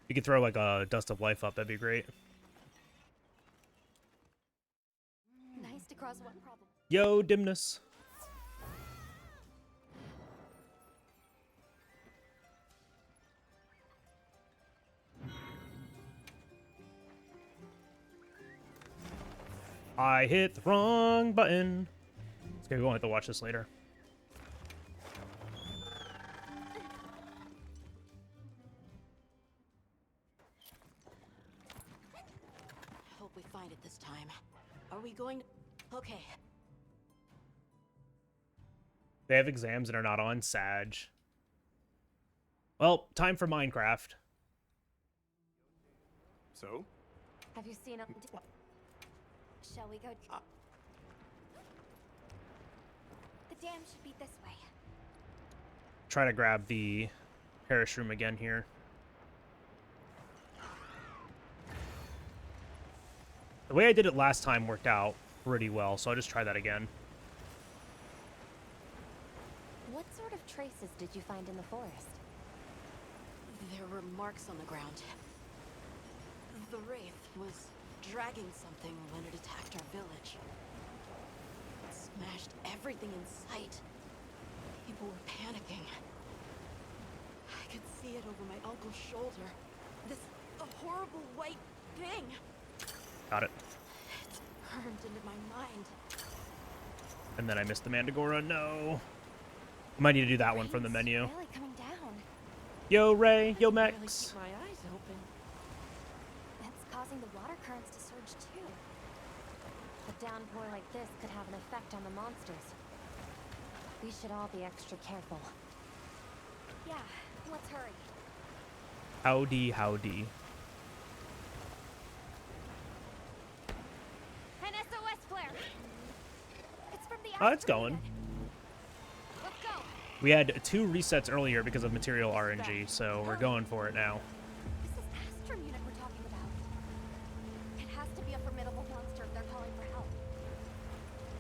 You could throw like a Dust of Life up, that'd be great. Nice to cross one problem. Yo, Dimnus. I hit the wrong button. It's okay, we won't have to watch this later. Hope we find it this time. Are we going to... Okay. They have exams and are not on Sag. Well, time for Minecraft. So? Have you seen a... Shall we go... The dam should be this way. Try to grab the Parish Room again here. The way I did it last time worked out pretty well, so I'll just try that again. What sort of traces did you find in the forest? There were marks on the ground. The Wraith was dragging something when it attacked our village. It smashed everything in sight. People were panicking. I could see it over my uncle's shoulder. This horrible white thing. Got it. It's burned into my mind. And then I missed the Mandragora. No. Might need to do that one from the Rain's menu. really coming down. Yo, Ray. Yo, I really Max. keep my eyes open. It's causing the water currents to surge too. A downpour like this could have an effect on the monsters. We should all be extra careful. Yeah, let's hurry. Howdy, howdy. An SOS flare! It's from the Oh, it's asteroid. going. Let's go! We had 2 resets earlier because of material RNG, so we're going for it now. This is Astrum unit we're talking about. It has to be a formidable monster if they're calling for help.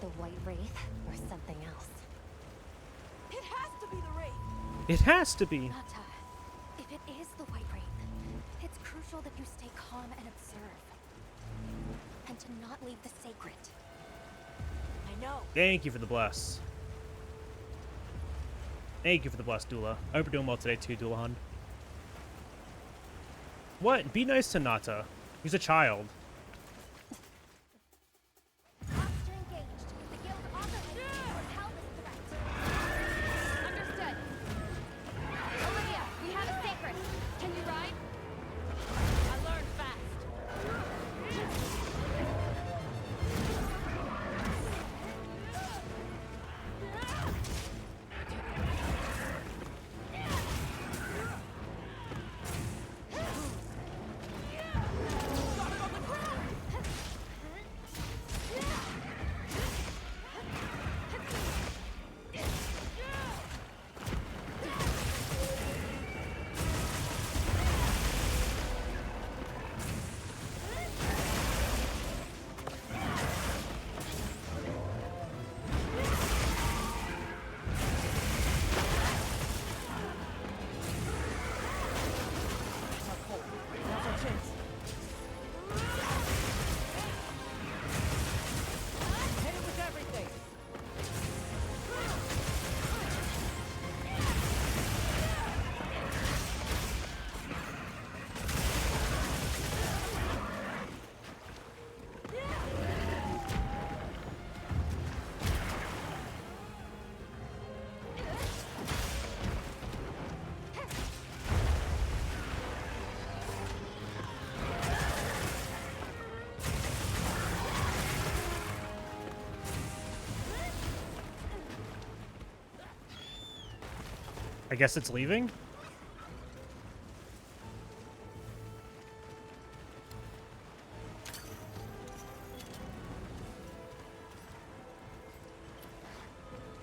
The White Wraith or something else. It has to be the Wraith! It has to be. Nata, if it is the White Wraith, it's crucial that you stay calm and observe. And to not leave the sacred. I know. Thank you for the bless. Thank you for the bless, Dula. I hope you're doing well today too, Dulahan. What? Be nice to Nata. He's a child. Monster engaged. The guild also has to repel this threat. Understood. Olivia, we have a sacred. Can you ride? I learned fast. I guess it's leaving?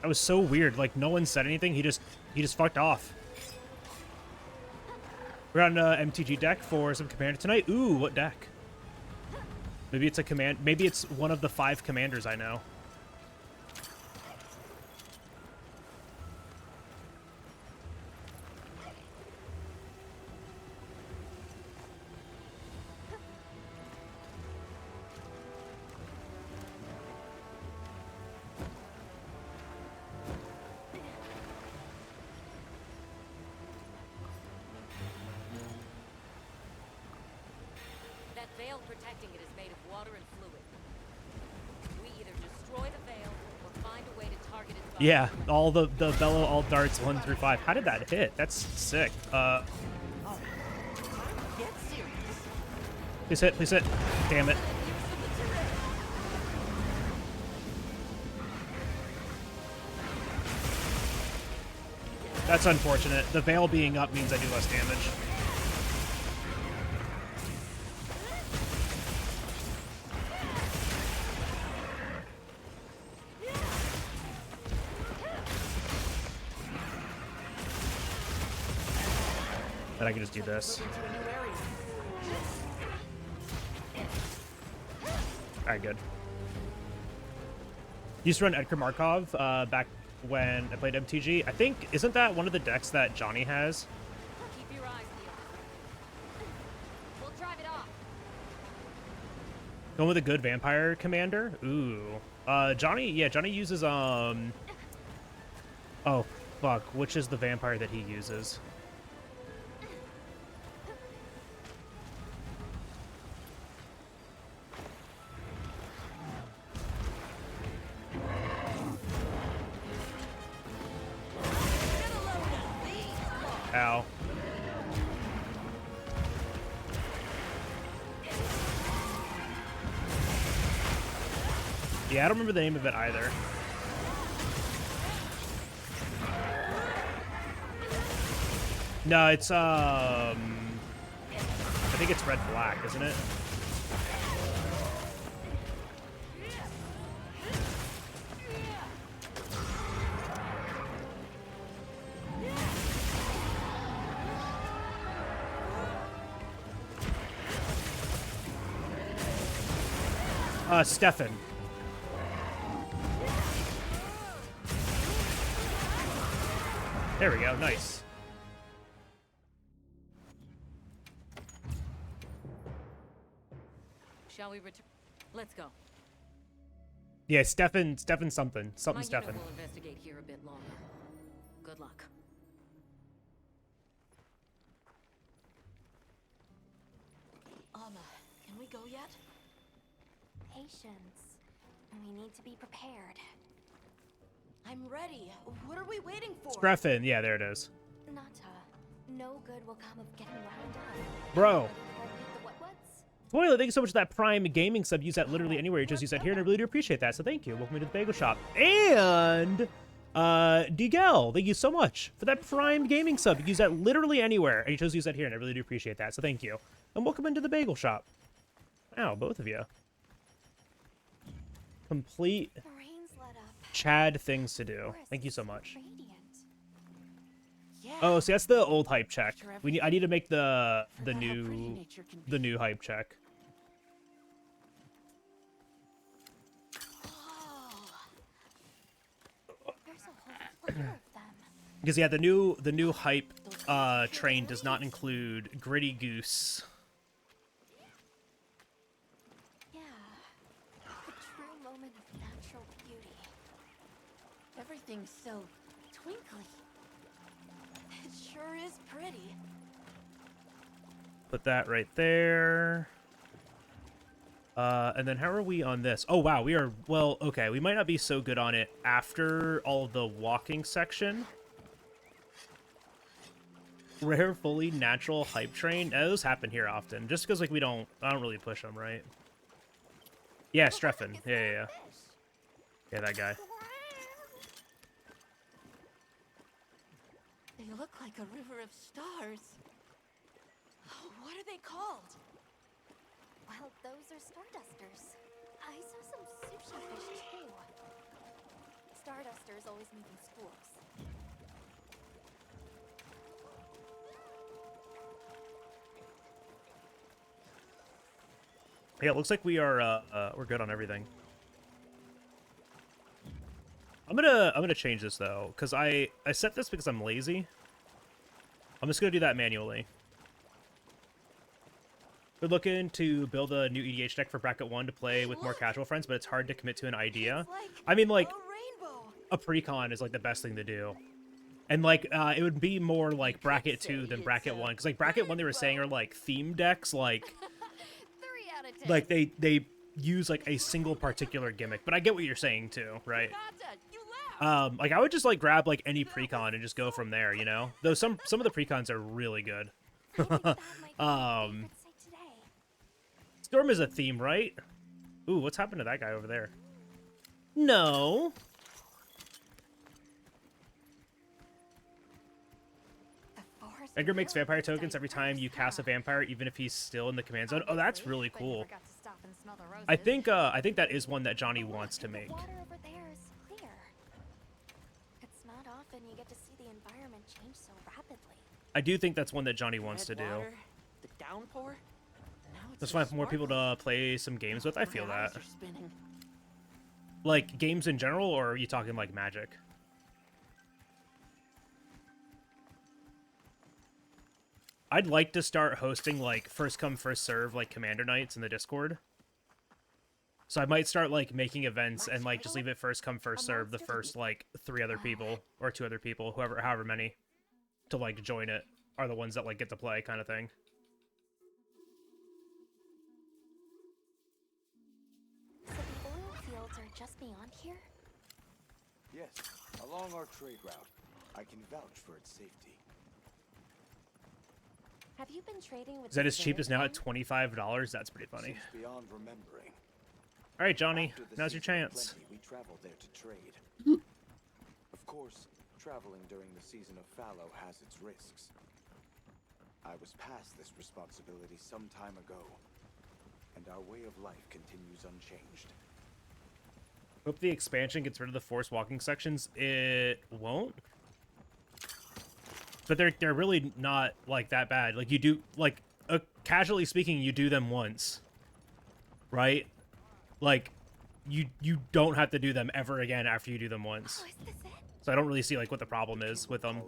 That was so weird. Like, no one said anything. He just fucked off. We're on MTG deck for some commander tonight. Ooh, what deck? Maybe it's a command. Maybe it's one of the 5 commanders I know. That veil protecting it is made of water and fluid. We either destroy the veil or find a way to target its body. Yeah, all the bellow, all darts 1 through 5. How did that hit? That's sick. Get serious. Please hit, please hit. Damn it. That's unfortunate. The veil being up means I do less damage. Then I can just do this. Alright, good. Used to run Edgar Markov back when I played MTG. I think, isn't that one of the decks that Johnny has? Keep your eyes peeled. We'll drive it off. Going with a good vampire commander? Ooh. Johnny uses, oh, fuck. Which is the vampire that he uses? Ow. Yeah, I don't remember the name of it either. No, it's, I think it's red black, isn't it? Stefan. There we go, nice. Shall we return? Let's go. Yeah, Stefan something. My Stefan. unit will investigate here a bit longer. Good luck. Can we go yet? Patience. We need to be prepared. I'm ready. What are we waiting for? Stefan, yeah, there it is. Nata, no good will come of getting wound up. Bro. Won't beat the what-whats? Spoiler, thank you so much for that Prime Gaming sub. Use that literally anywhere. You just use that here, and I really do appreciate that. So thank you. Welcome to the Bagel Shop. And Digel, thank you so much for that Prime Gaming sub. You use that literally anywhere, and you chose to use that here, and I really do appreciate that. So thank you. And welcome into the Bagel Shop. Wow, both of you. Complete Chad things to do. Thank you so much. Yeah. Oh, see, that's the old hype check. I need to make the new hype check. Because yeah, the new hype train does not include Gritty Goose. Yeah, the true moment of natural beauty. Everything's so twinkly. It sure is pretty. Put that right there. And then how are we on this? Oh, wow, we are, well, okay, we might not be so good on it after all of the walking section. Rare, fully natural hype train. Those happen here often, just because, like, I don't really push them, right? Yeah, Streffen. Yeah. Yeah, that guy. They look like a river of stars. What are they called? Well, those are Stardusters. I saw some sushi fish too. Stardusters always move in schools. Yeah, it looks like we are we're good on everything. I'm gonna change this though, because I set this because I'm lazy. I'm just gonna do that manually. We're looking to build a new EDH deck for bracket 1 to play with more casual friends, but it's hard to commit to an idea. I mean, like, a precon is like the best thing to do. And like it would be more like bracket 2 than bracket 1, because like bracket 1 they were saying are like theme decks, like they use like a single particular gimmick. But I get what you're saying too, right? Like I would just like grab like any precon and just go from there, you know? Though some of the precons are really good. Storm is a theme, right? Ooh, what's happened to that guy over there? No. Edgar makes vampire tokens every time you cast a vampire, even if he's still in the command zone. Oh, that's really cool. I think that is one that Johnny wants to make. Water over there is clear. It's not often you get to see the environment change so rapidly. I do think that's one that Johnny wants to do. The downpour? Just find more people to play some games with. I feel that. Like games in general, or are you talking like Magic? I'd like to start hosting like first come first serve like commander nights in the Discord. So I might start like making events and like just leave it first come first serve the first like 3 other people or 2 other people, however many to like join it are the ones that like get to play kind of thing. So the oil fields are just beyond here? Yes, along our trade route. I can vouch for its safety. Have you been trading with Is that as cheap as now at $25? That's pretty funny. Seems beyond remembering. All right, Johnny, now's your chance. We traveled there to trade. Of course, traveling during the season of fallow has its risks. I was past this responsibility some time ago, and our way of life continues unchanged. Hope the expansion gets rid of the forced walking sections. It won't. But they're really not like that bad. Like you do like casually speaking, you do them once, right? Like you don't have to do them ever again after you do them once. So I don't really see like what the problem is with them.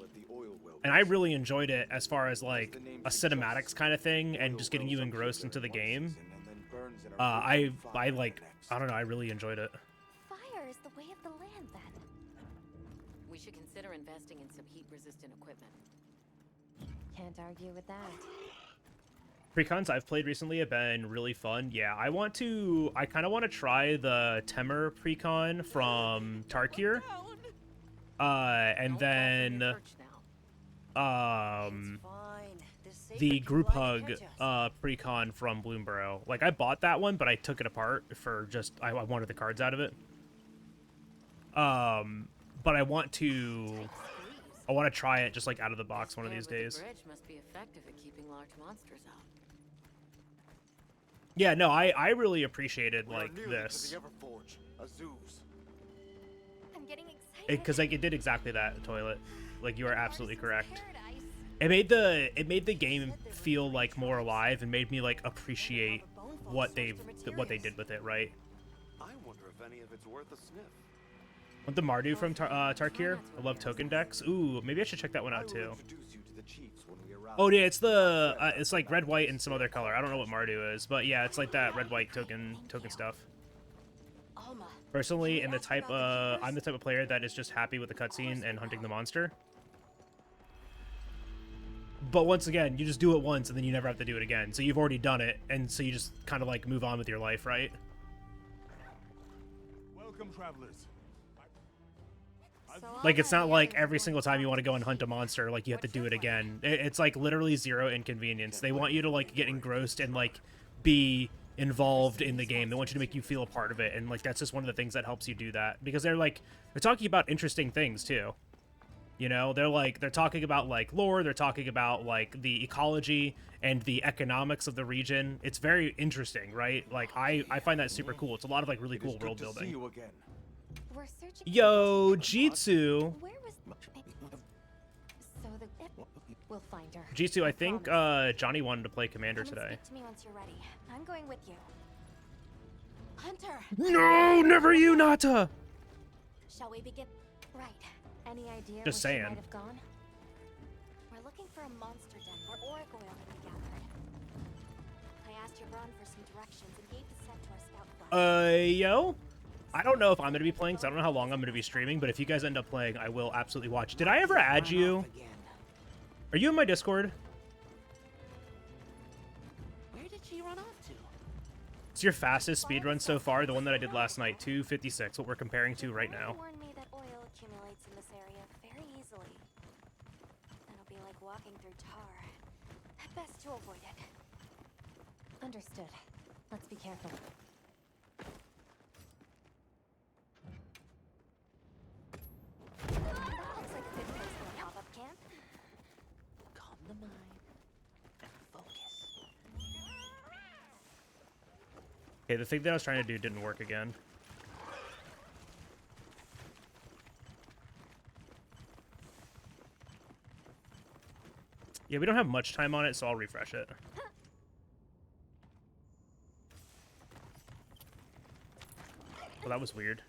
And I really enjoyed it as far as like a cinematics kind of thing and just getting you engrossed into the game. I like, I don't know, I really enjoyed it. Fire is the way of the land then. We should consider investing in some heat-resistant equipment. Can't argue with that. Precons I've played recently have been really fun. Yeah, I kind of want to try the Temur precon from Tarkir. And then the group hug precon from Bloomborough. Like I bought that one, but I took it apart for just I wanted the cards out of it. But I want to try it just like out of the box one of these days. The bridge must be effective at keeping large monsters out. Yeah, no, I really appreciated like this. I'm getting excited. Because like it did exactly that, Toilet. Like you are absolutely correct. It made the game feel like more alive and made me like appreciate what they did with it, right? I wonder if any of it's worth a sniff. Want the Mardu from Tarkir? I love token decks. Ooh, maybe I should check that one out too. Oh yeah, it's the it's like red, white, and some other color. I don't know what Mardu is, but yeah, it's like that red, white token stuff. Personally, I'm the type of player that is just happy with the cutscene and hunting the monster. But once again, you just do it once and then you never have to do it again. So you've already done it, and so you just kind of like move on with your life, right? Welcome, travelers. Like, it's not like every single time you want to go and hunt a monster, like, you have to do it again. It's, like, literally zero inconvenience. They want you to, like, get engrossed and, like, be involved in the game. They want you to make you feel a part of it, and, like, that's just one of the things that helps you do that. Because they're, like, they're talking about interesting things, too. You know, they're talking about like lore, they're talking about like the ecology and the economics of the region. It's very interesting, right? Like I find that super cool. It's a lot of like really cool world See building. you again. We're searching. Yo, Jitsu. Where was? So the. We'll find her. Jitsu, I think Johnny wanted to play Commander Come and today. speak to me once you're ready. I'm going with you. Hunter. No, never you, Nata. Shall we begin? Right. Any idea Just where saying. she might have gone? We're looking for a monster den where auric oil can be gathered. I asked your Braun for some directions and gave the set to our scout class. Yo? I don't know if I'm going to be playing, because I don't know how long I'm going to be streaming, but if you guys end up playing, I will absolutely watch. Did I ever add you? Are you in my Discord? Where did she run off to? It's your fastest speedrun so far, the one that I did last night, 2:56, what we're comparing to right now. Warned me that oil accumulates in this area very easily. It'll be like walking through tar. Best to avoid it. Understood. Let's be careful. That looks like a good place for a pop-up camp. Calm the mind and focus. Okay, the thing that I was trying to do didn't work again. Yeah, we don't have much time on it, so I'll refresh it. Well, that was weird.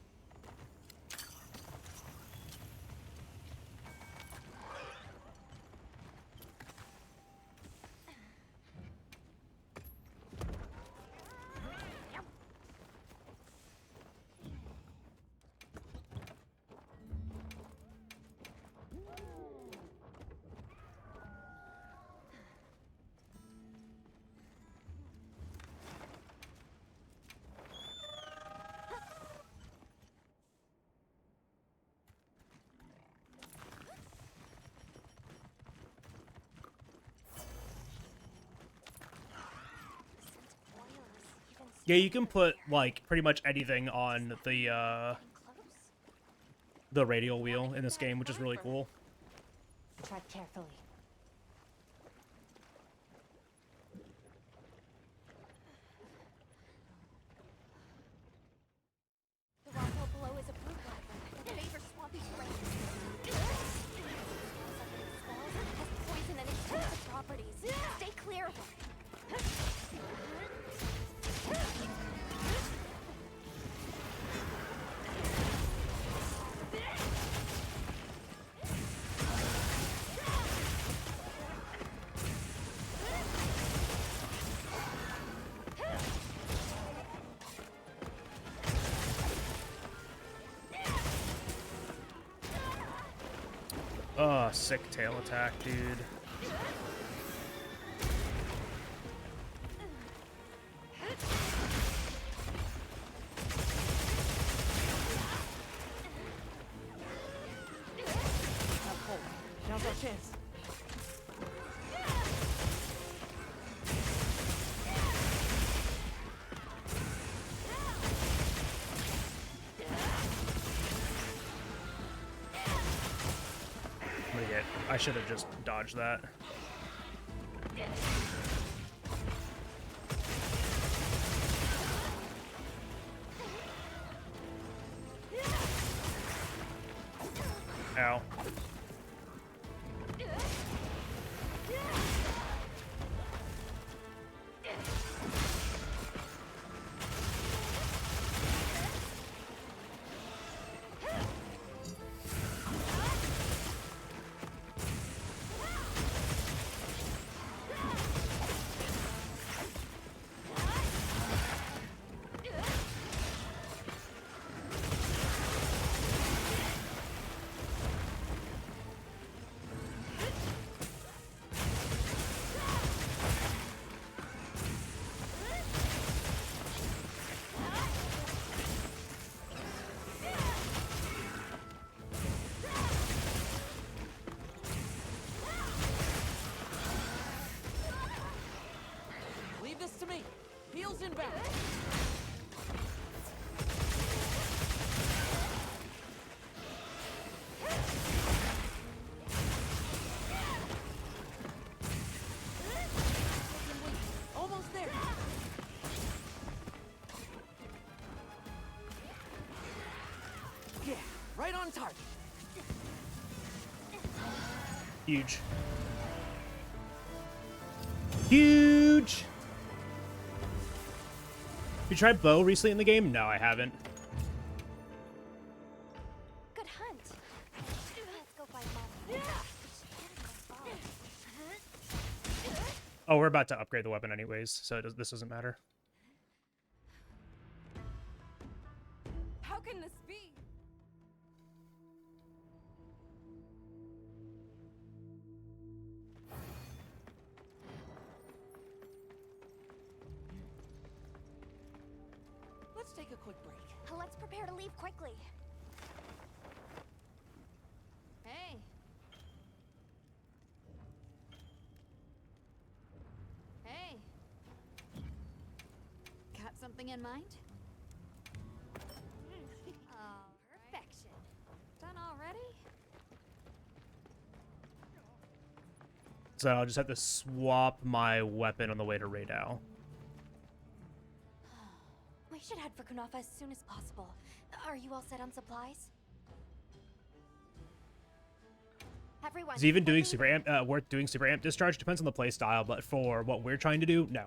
Yeah, you can put, like, pretty much anything on the radial wheel in this game, which is really cool. Tread carefully. The rock hole below is a fruit labyrinth. It favors swampy terrain. Smells has poison and explosive properties. Stay clear of it. Oh, sick tail attack, dude. Now's our chance. I'm gonna get. I should have just dodged that. Ow. Leave this to me. Heels inbound. Right on target. Huge. Huge! You tried bow recently in the game? No, I haven't. Good hunt. Let's go find Mom. Oh, we're about to upgrade the weapon anyways, so this doesn't matter. How can this be? Let's take a quick break. Let's prepare to leave quickly. Hey. Hey. Got something in mind? Oh, perfection. Done already? So I'll just have to swap my weapon on the way to Raydal. We should head for Kunafa as soon as possible. Are you all set on supplies? Everyone. Is even we're doing leaving. super amp worth doing super amp discharge? Depends on the play style, but for what we're trying to do, no.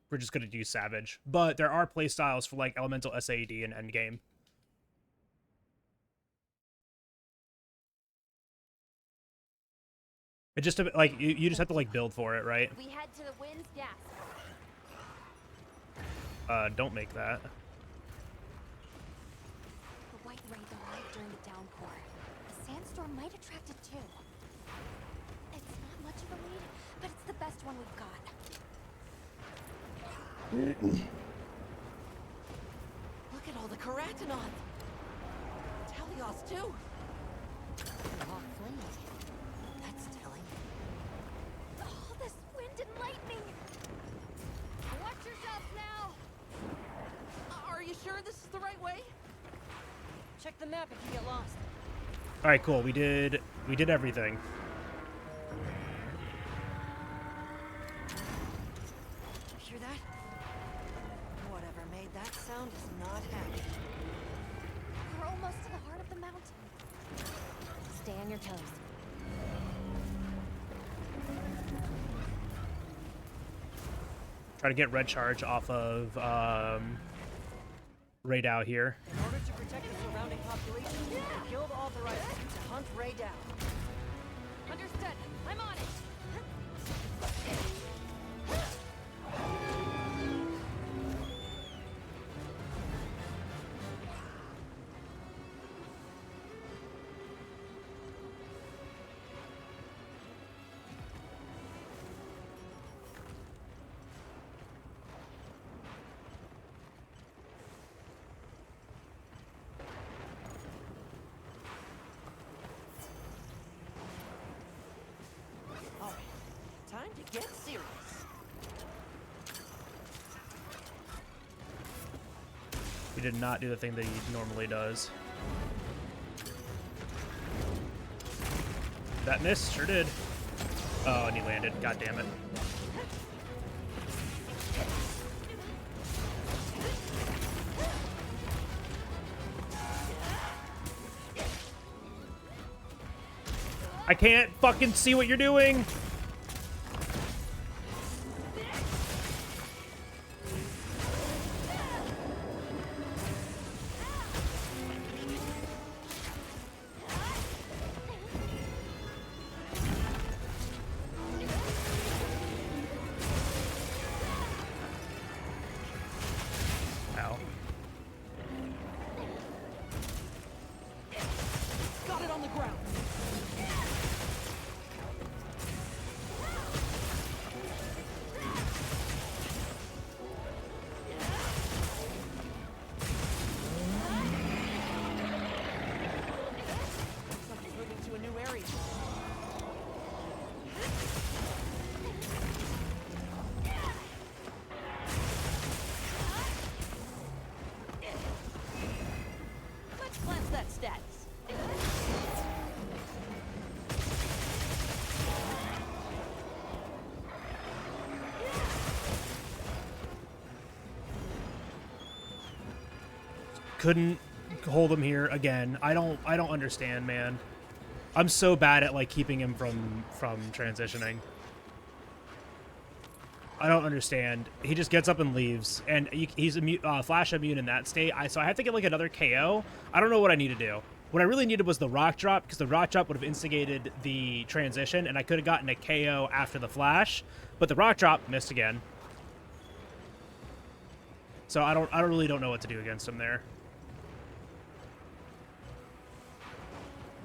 We're just gonna do Savage. But there are play styles for like Elemental SAD and Endgame. It just like you just have to like build for it, right? We head to the wind's gas. Don't make that. The white rays arrived during the downpour. A sandstorm might attract it too. It's not much of a lead, but it's the best one we've got. Look at all the Karatanoth. Telios too. All flaming. That's telling. All this wind and lightning. Watch yourselves now. Are you sure this is the right way? Check the map if you get lost. All right, cool. We did everything. You hear that? Whatever made that sound is not happy. We're almost to the heart of the mountain. Stay on your toes. Try to get red charge off of Raydal here. In order to protect the surrounding population, the guild authorizes you to hunt Ray down. Understood. I'm on it. All right, time to get serious. He did not do the thing that he normally does. That miss sure did. Oh, and he landed. God damn it. I can't fucking see what you're doing. Ow. Got it on the ground. Looks like it's moving to a new area. Let's cleanse that status. Couldn't hold him here again. I don't understand, man. I'm so bad at like keeping him from transitioning. I don't understand. He just gets up and leaves, and he's flash immune in that state. So I have to get like another KO. I don't know what I need to do. What I really needed was the rock drop, because the rock drop would have instigated the transition, and I could have gotten a KO after the flash, but the rock drop missed again. So I really don't know what to do against him there.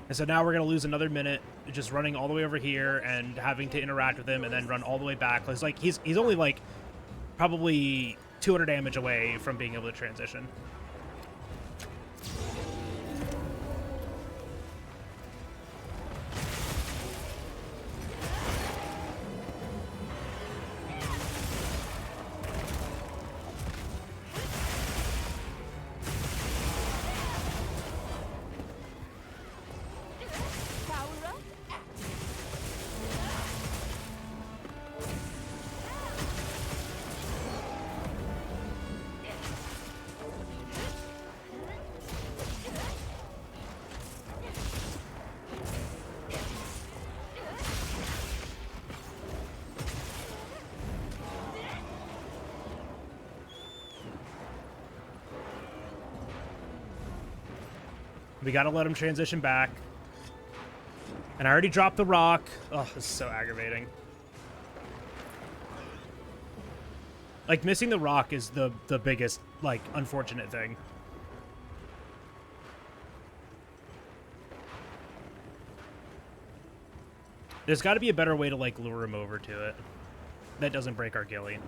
And so now we're going to lose another minute just running all the way over here and having to interact with him and then run all the way back. It's like he's only like probably 200 damage away from being able to transition. We gotta let him transition back. And I already dropped the rock. Oh, this is so aggravating. Like, missing the rock is the biggest, like, unfortunate thing. There's got to be a better way to, like, lure him over to it that doesn't break our ghillie.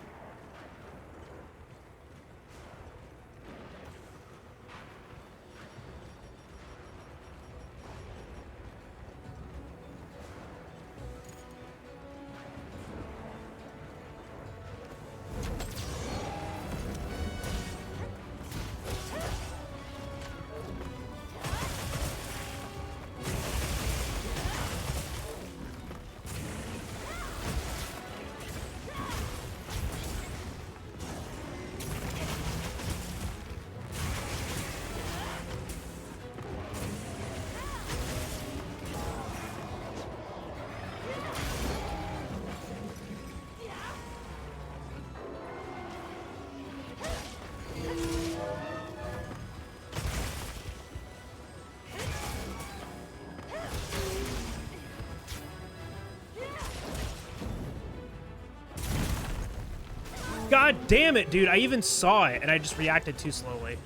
God damn it, dude. I even saw it, and I just reacted too slowly.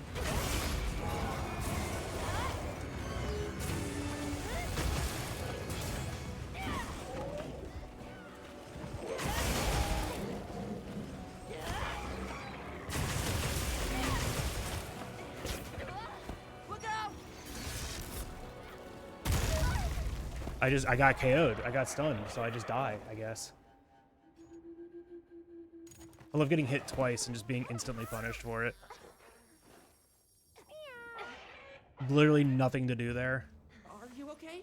I got KO'd. I got stunned, so I just die, I guess. I love getting hit twice and just being instantly punished for it. Literally nothing to do there. Are you okay?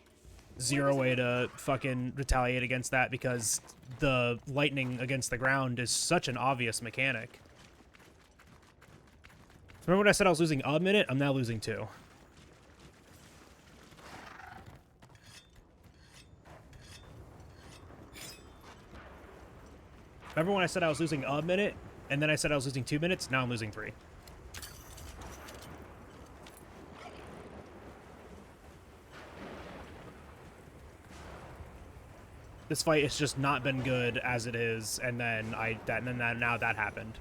Zero way to fucking retaliate against that because the lightning against the ground is such an obvious mechanic. Remember when I said I was losing a minute? I'm now losing 2. Remember when I said I was losing a minute, and then I said I was losing 2 minutes? Now I'm losing 3. This fight has just not been good as it is, and then now that happened.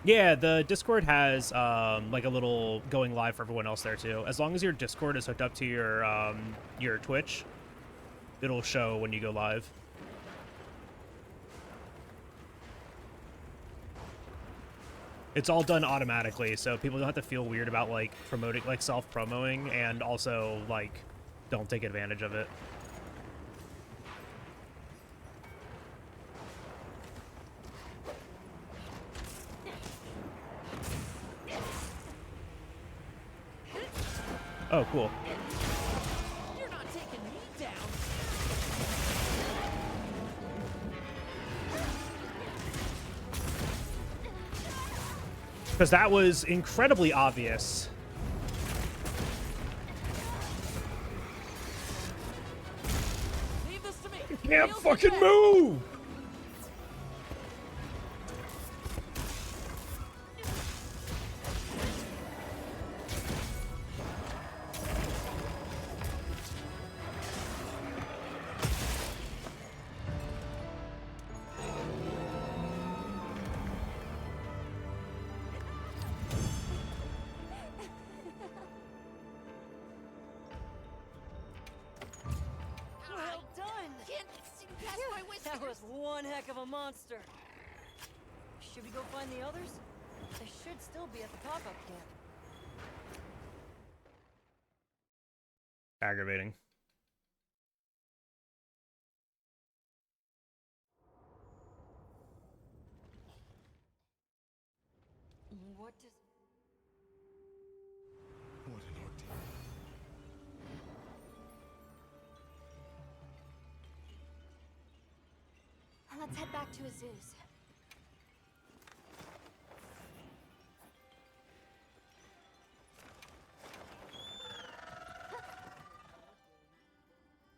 Yeah, the Discord has like a little going live for everyone else there too. As long as your Discord is hooked up to your Twitch, it'll show when you go live. It's all done automatically, so people don't have to feel weird about like promoting, like self-promoing, and also like don't take advantage of it. Oh, cool. You're not taking me down. Because that was incredibly obvious. Leave this to me. You can't Wheels fucking ahead. move! Well done. Can't see past my whiskers. That was one heck of a monster. Should we go find the others? They should still be at the pop-up camp. Aggravating. What does... What an ordeal. Let's head back to Azu's.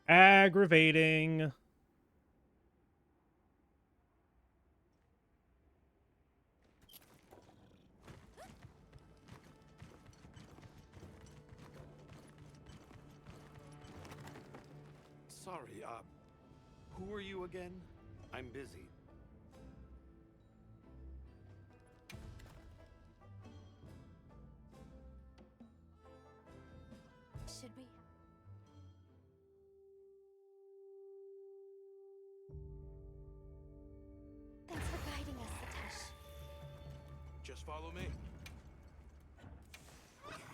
Aggravating. Sorry, who are you again? I'm busy. Should we? Thanks for guiding us, Satosh. Just follow me.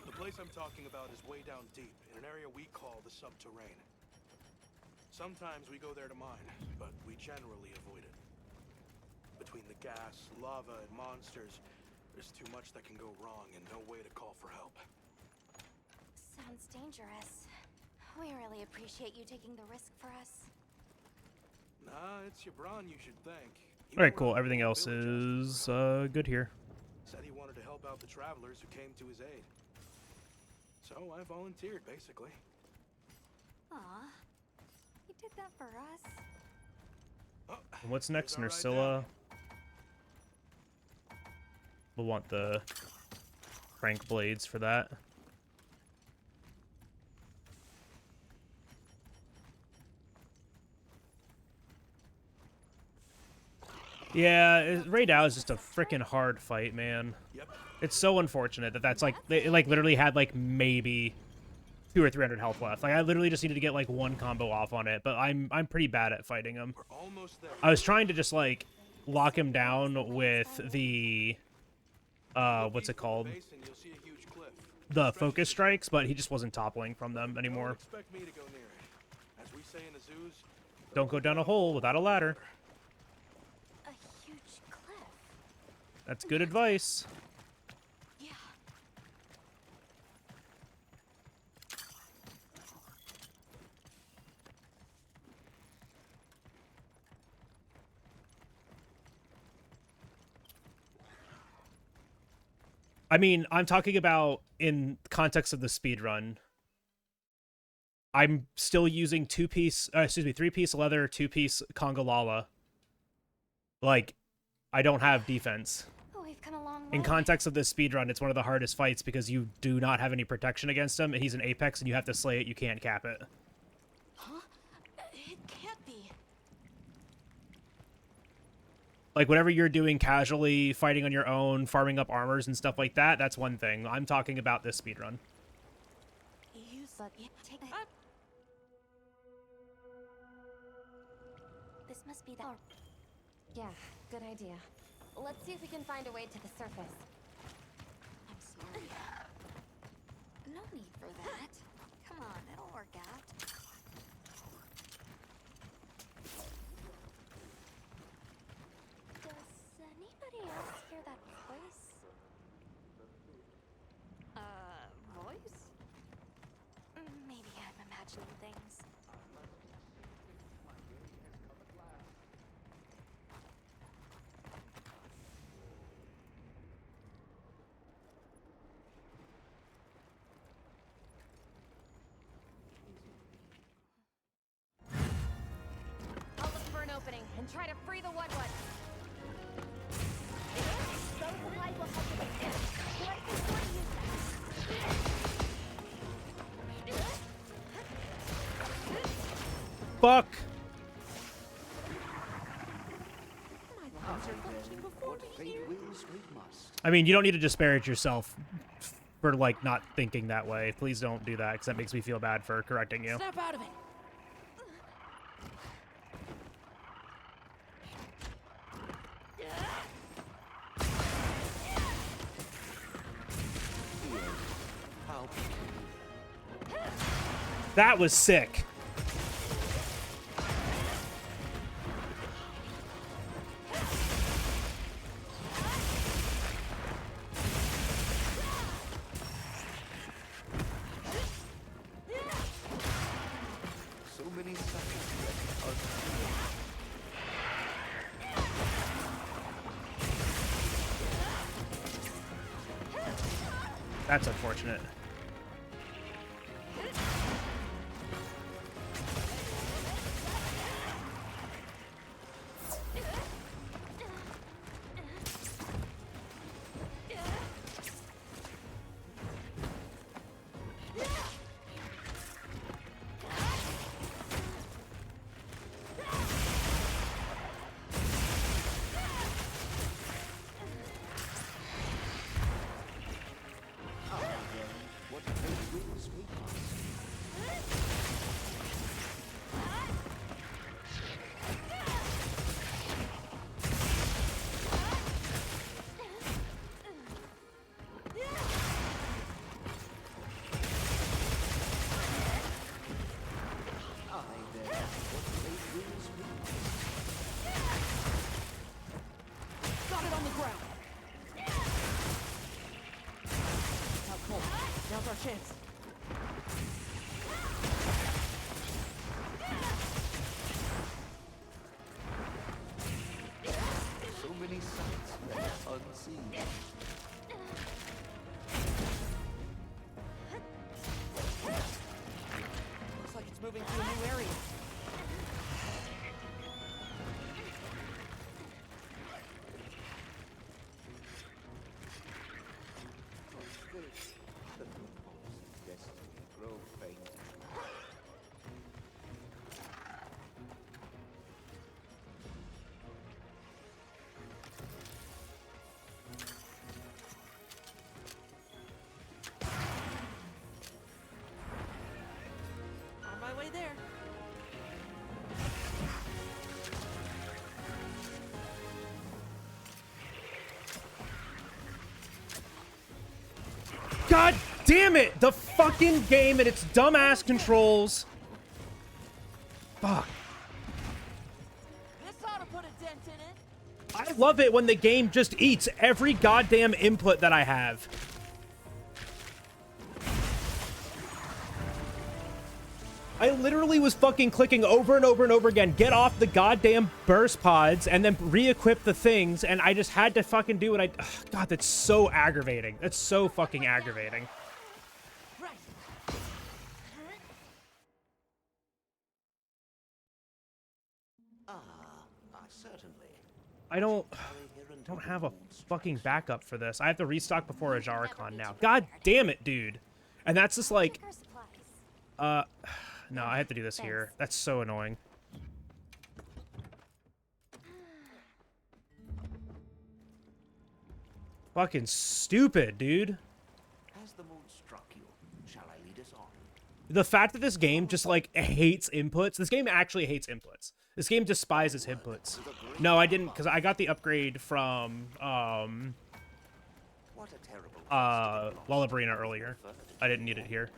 The place I'm talking about is way down deep, in an area we call the subterrane. Sometimes we go there to mine, but we generally avoid it. Between the gas, lava, and monsters, there's too much that can go wrong and no way to call for help. Sounds dangerous. We really appreciate you taking the risk for us. Nah, it's your brawn you should thank. He Alright, went cool. out Everything to the else village is good here. Said he wanted to help out the travelers who came to his aid. So I volunteered, basically. Aw, you did that for us. Oh, What's next, here's our ride Nursilla? down. We'll want the crank blades for that. Yeah, right now is just a freaking hard fight, man. Yep. It's so unfortunate that that's like they like literally had like maybe 200 or 300 health left. Like I literally just needed to get like one combo off on it, but I'm pretty bad at fighting him. We're almost there. I was trying to just like lock him down with the what's it called? Basin, you'll see a huge cliff. The focus strikes, but he just wasn't toppling from them Don't anymore. expect me to go near it. As we say in the zoos, Don't go down a hole without a ladder. A huge cliff. That's good advice. Yeah. I mean, I'm talking about in context of the speed run. I'm still using three-piece leather, two-piece Congalala. Like, I don't have defense. Oh, we've come a long way. In context of this speedrun, it's one of the hardest fights because you do not have any protection against him. He's an Apex and you have to slay it. You can't cap it. Huh? It can't be. Like, whatever you're doing casually, fighting on your own, farming up armors and stuff like that, that's one thing. I'm talking about this speedrun. Take This must be the... Oh. Yeah, good idea. Let's see if we can find a way to the surface. I'm sorry. No need for that. Come on, it'll work out. Does anybody else hear that voice? Voice? Maybe I'm imagining things. opening and try to free the Woodwood. Those supplies will help with this. Let's be sure to use them. Fuck. I mean, you don't need to disparage yourself for, like, not thinking that way. Please don't do that, because that makes me feel bad for correcting you. Snap out of it. That was sick. So many seconds. That's unfortunate. Got it on the ground. Now, Cole, now's our chance. So many sights left unseen. Looks like it's moving to a new area. Destiny grow faint. On my way there. God damn it! The fucking game and its dumbass controls. Fuck. This ought to put a dent in it. I love it when the game just eats every goddamn input that I have. I literally was fucking clicking over and over and over again, get off the goddamn burst pods, and then re-equip the things, and I just had to fucking do what I... Ugh, God, that's so aggravating. That's so fucking aggravating. Right. Certainly. I don't have a fucking backup for this. I have to restock before a Jaricon now. God damn it, dude. And that's just like... No, I have to do this here. That's so annoying. Fucking stupid, dude. Has the moon struck you? Shall I lead us on? The fact that this game just, like, hates inputs. This game actually hates inputs. This game despises inputs. No, I didn't, because I got the upgrade from, Wallabrina earlier. I didn't need it here.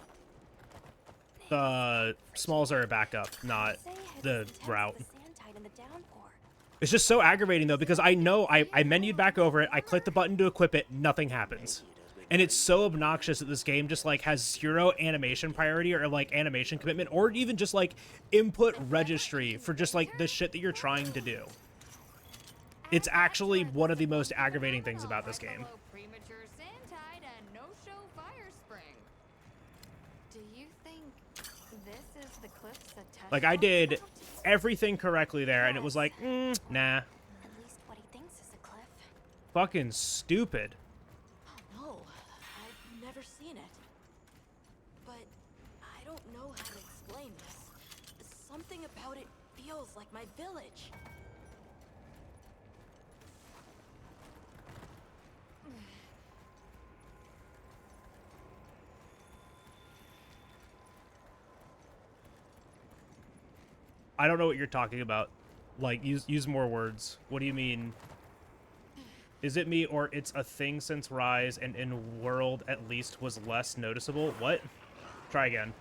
The smalls are a backup, not the route. It's just so aggravating, though, because I know I menued back over it, I click the button to equip it, nothing happens. And it's so obnoxious that this game just, like, has zero animation priority or, like, animation commitment, or even just, like, input registry for just, like, the shit that you're trying to do. It's actually one of the most aggravating things about this game. Do you think this is the cliff Like, I did everything correctly there, and it was like, nah. At least what he thinks is a cliff. Fucking stupid. Oh no, I've never seen it. But I don't know how to explain this. Something about it feels like my village. I don't know what you're talking about. Like, use more words. What do you mean? Is it me, or it's a thing since Rise and in World at least was less noticeable? What? Try again.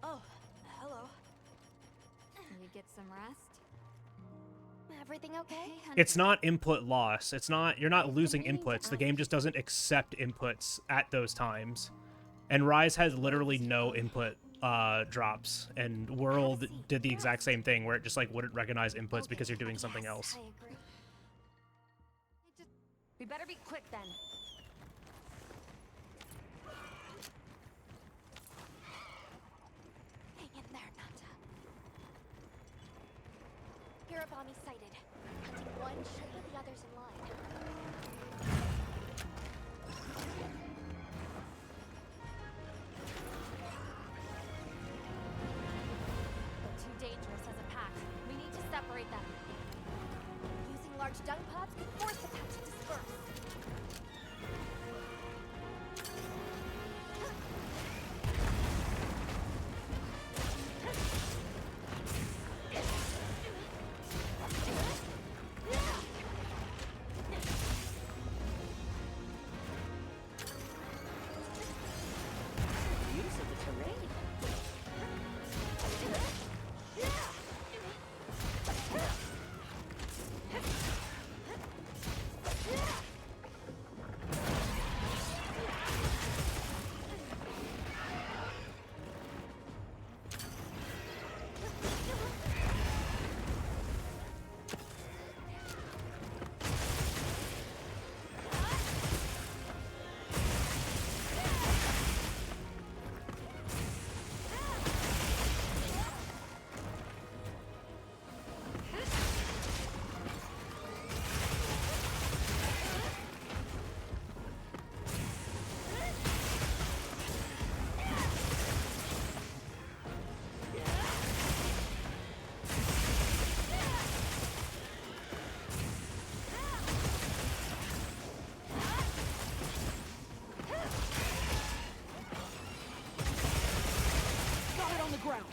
Oh, hello. Can we get some rest? Everything okay? It's not input loss. It's not, you're not losing inputs. The game just doesn't accept inputs at those times. And Rise has literally no input drops, and World did the exact same thing where it just like wouldn't recognize inputs because you're doing something else. I agree. We better be quick then. Hang in there, Nata. Hirabami sighted. Hunting one should put the others in line. They're too dangerous as a pack. We need to separate them. Using large dung pods could force the pack to disperse. Use of the terrain. Got it on the ground.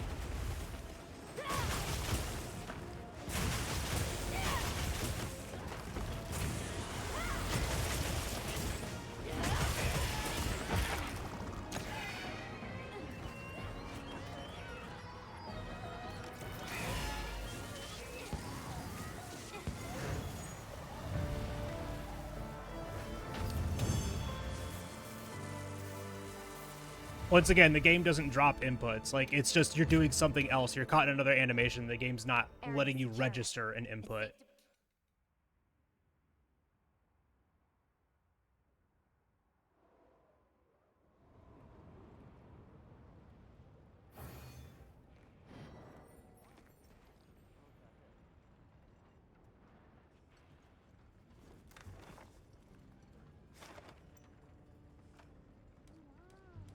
Once again, the game doesn't drop inputs. Like, it's just you're doing something else. You're caught in another animation. The game's not letting you register an input.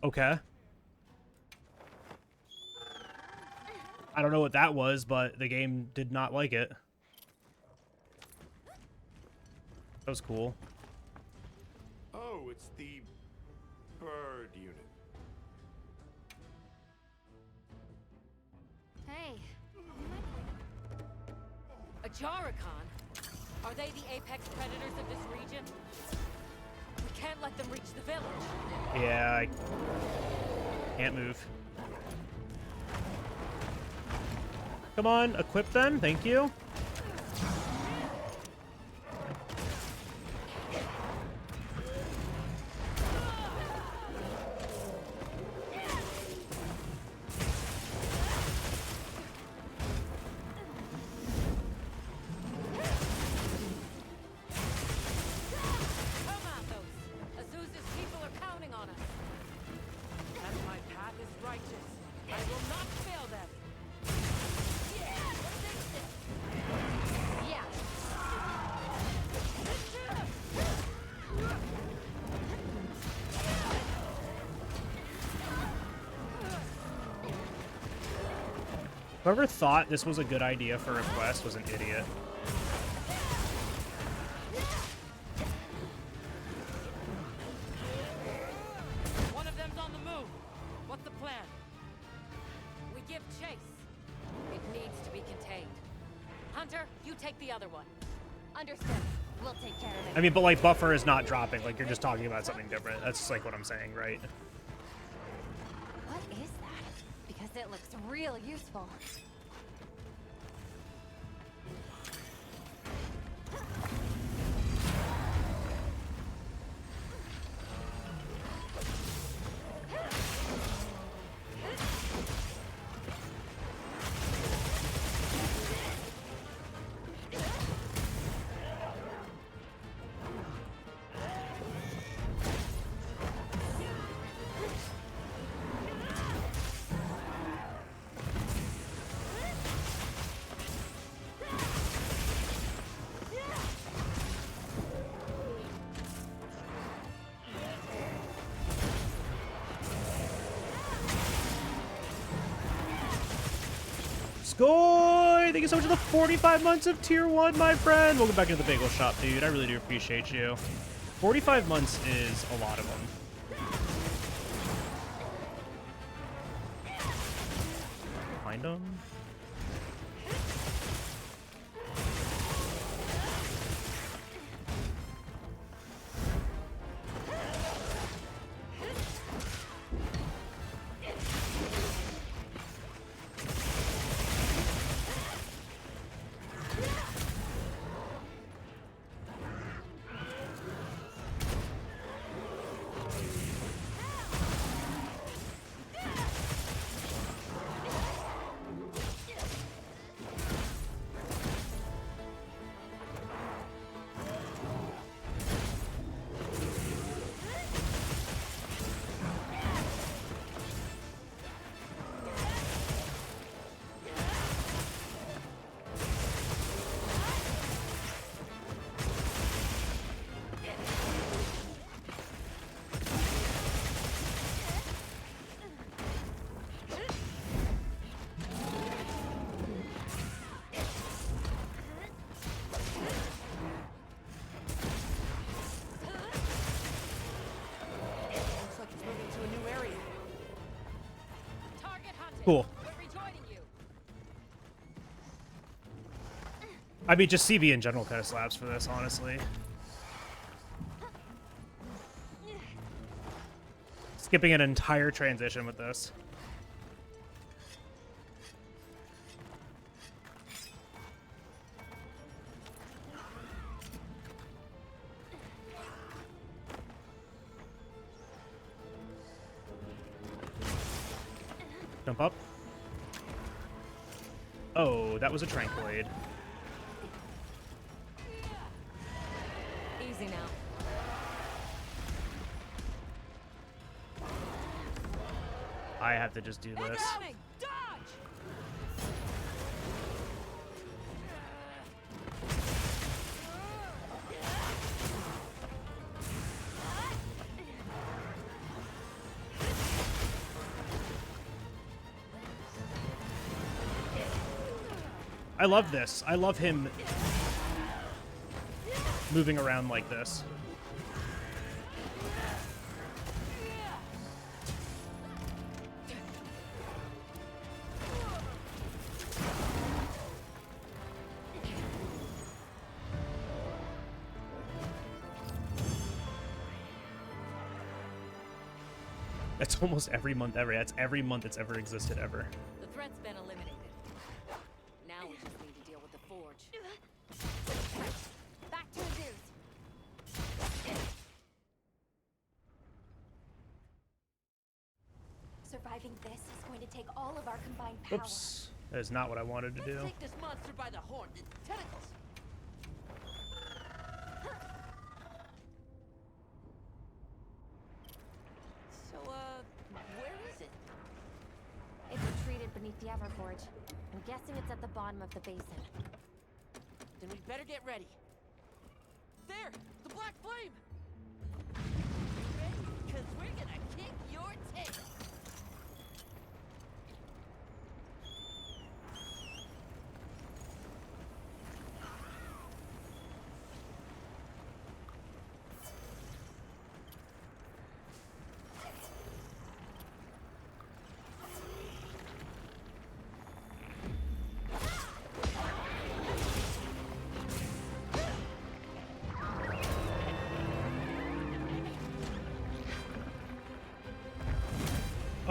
Okay. I don't know what that was, but the game did not like it. That was cool. Oh, it's the bird unit. Hey, A Jarrakan? Are they the apex predators of this region? We can't let them reach the village. Yeah, I can't move. Come on, equip then. Thank you. Whoever thought this was a good idea for a quest was an idiot. One of them's on the move. What's the plan? We give chase. It needs to be contained. Hunter, you take the other one. Understood. We'll take care of it. I mean, but like buffer is not dropping. Like you're just talking about something different. That's just like what I'm saying, right? What is that? Because it looks real useful. Scoy! Thank you so much for the 45 months of tier 1, my friend. Welcome back into the bagel shop, dude. I really do appreciate you. 45 months is a lot of them. Find them. Cool. I mean, just CV in general kind of slaps for this, honestly. Skipping an entire transition with this. Jump up. Oh, that was a trank blade. Easy now. I have to just do this. Incoming! Dodge! I love this. I love him moving around like this. That's almost every month ever. That's every month that's ever existed ever. The threat's been eliminated. Now we just need to deal with the forge. Back to the dudes. Surviving this is going to take all of our combined power. Oops. That is not what I wanted to do. Take this monster by the horn. Tentacles. So, where is it? It's retreated beneath the Everforge. I'm guessing it's at the bottom of the basin. Then we better get ready. There! The black flame! Ready? Because we're gonna kick your tail!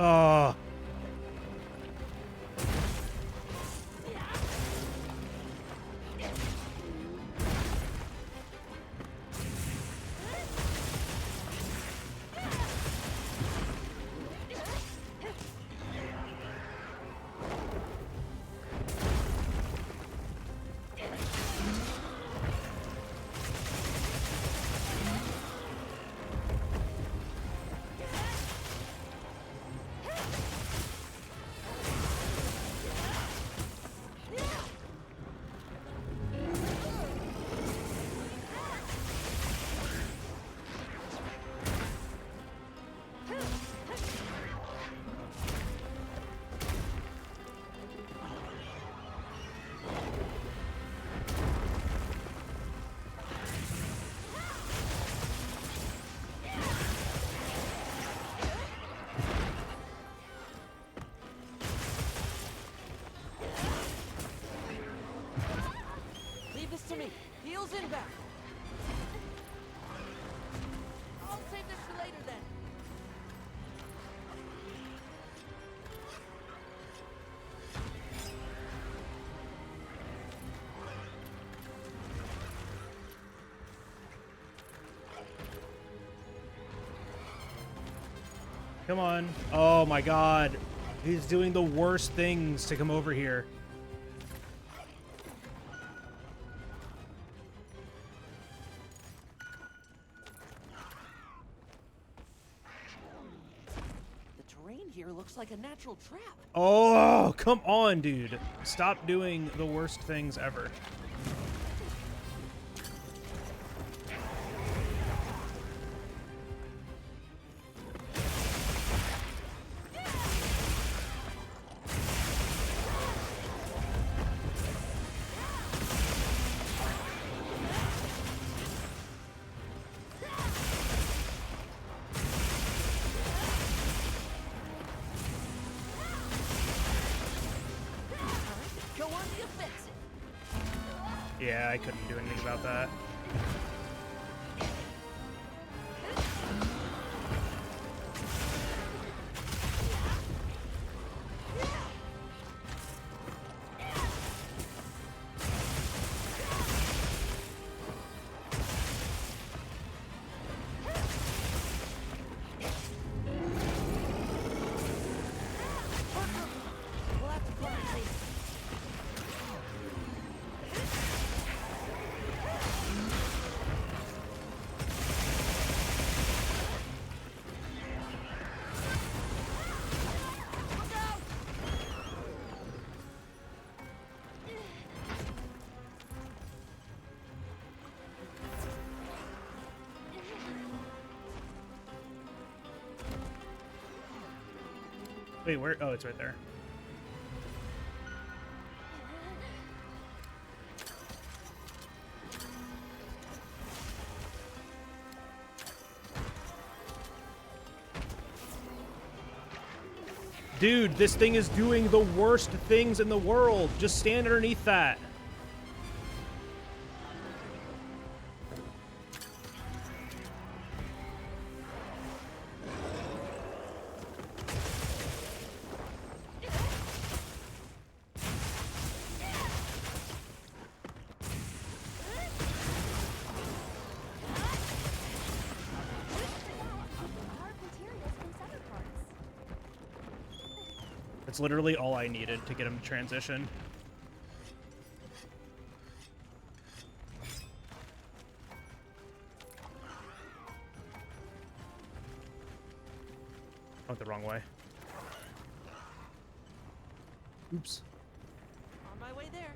Oh. Leave this to me. Heels inbound. I'll save this for later then. Come on. Oh my god. He's doing the worst things to come over here. The terrain here looks like a natural trap. Oh, come on, dude. Stop doing the worst things ever. Go on the offensive. Yeah, I couldn't do anything about that. We'll have to find it later. Look out! Wait, where? Oh, it's right there. Dude, this thing is doing the worst things in the world. Just stand underneath that. Hard materials from several parts. It's literally all I needed to get him to transition. I went the wrong way. Oops. On my way there.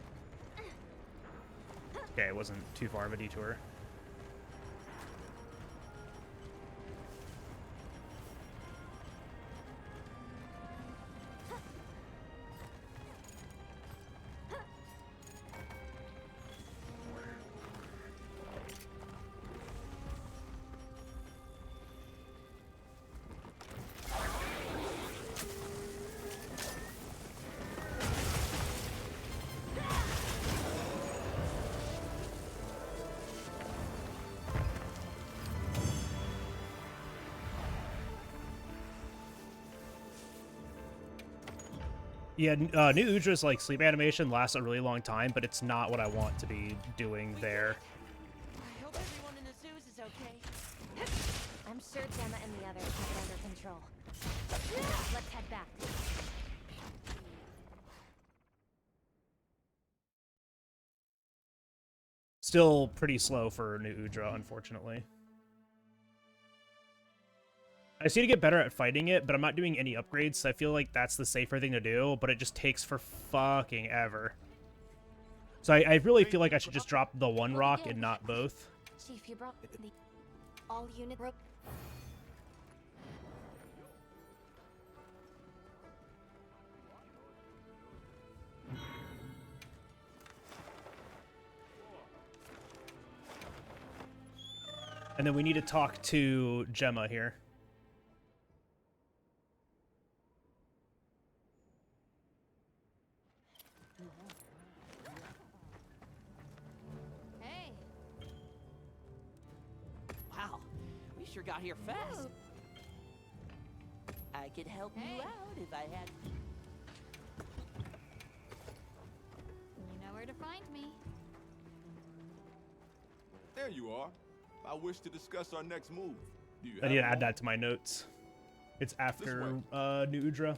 Okay, it wasn't too far of a detour. Yeah, New Udra's like sleep animation lasts a really long time, but it's not what I want to be doing there. I hope everyone in the zoos is okay. I'm sure Gemma and the others have it under control. Let's head back. Still pretty slow for New Udra, unfortunately. I just need to get better at fighting it, but I'm not doing any upgrades, so I feel like that's the safer thing to do, but it just takes for fucking ever. So I really feel like I should just drop the one rock and not both. Chief, you brought the all unit rope. And then we need to talk to Gemma here. Hey. Wow, we sure got here fast. I could help you out if I had. You know where to find me. There you are. I wish to discuss our next move. Do you I need to have add that to my notes. It's after New Udra.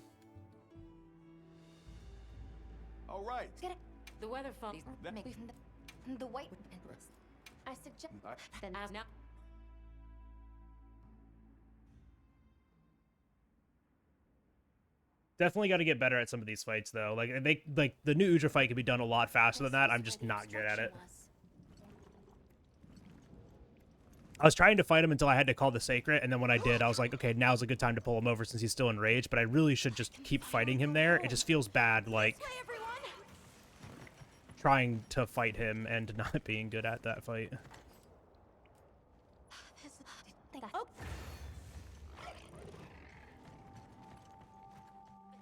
All right. The weather phone. The white. I suggest then Now. Definitely got to get better at some of these fights, though. Like the New Udra fight could be done a lot faster than that. I'm just not good at it. I was trying to fight him until I had to call the Sacred, and then when I did, I was like, okay, now's a good time to pull him over since he's still enraged, but I really should just keep fighting him there. It just feels bad, like, trying to fight him and not being good at that fight.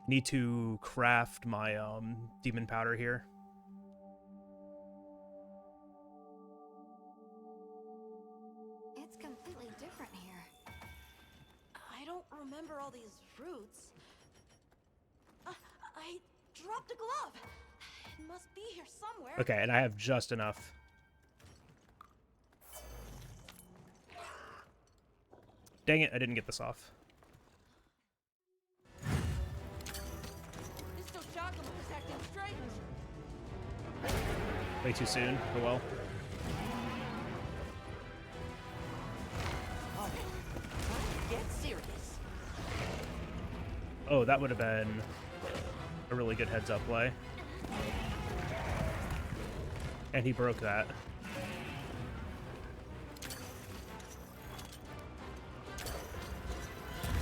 Need to craft my demon powder here. It's completely different here. I don't remember all these roots. I dropped a glove. It must be here somewhere. Okay, and I have just enough. Dang it, I didn't get this off. Mr. Shakama is acting strange. Way too soon. Oh well. Get serious. Oh, that would have been a really good heads-up play. And he broke that.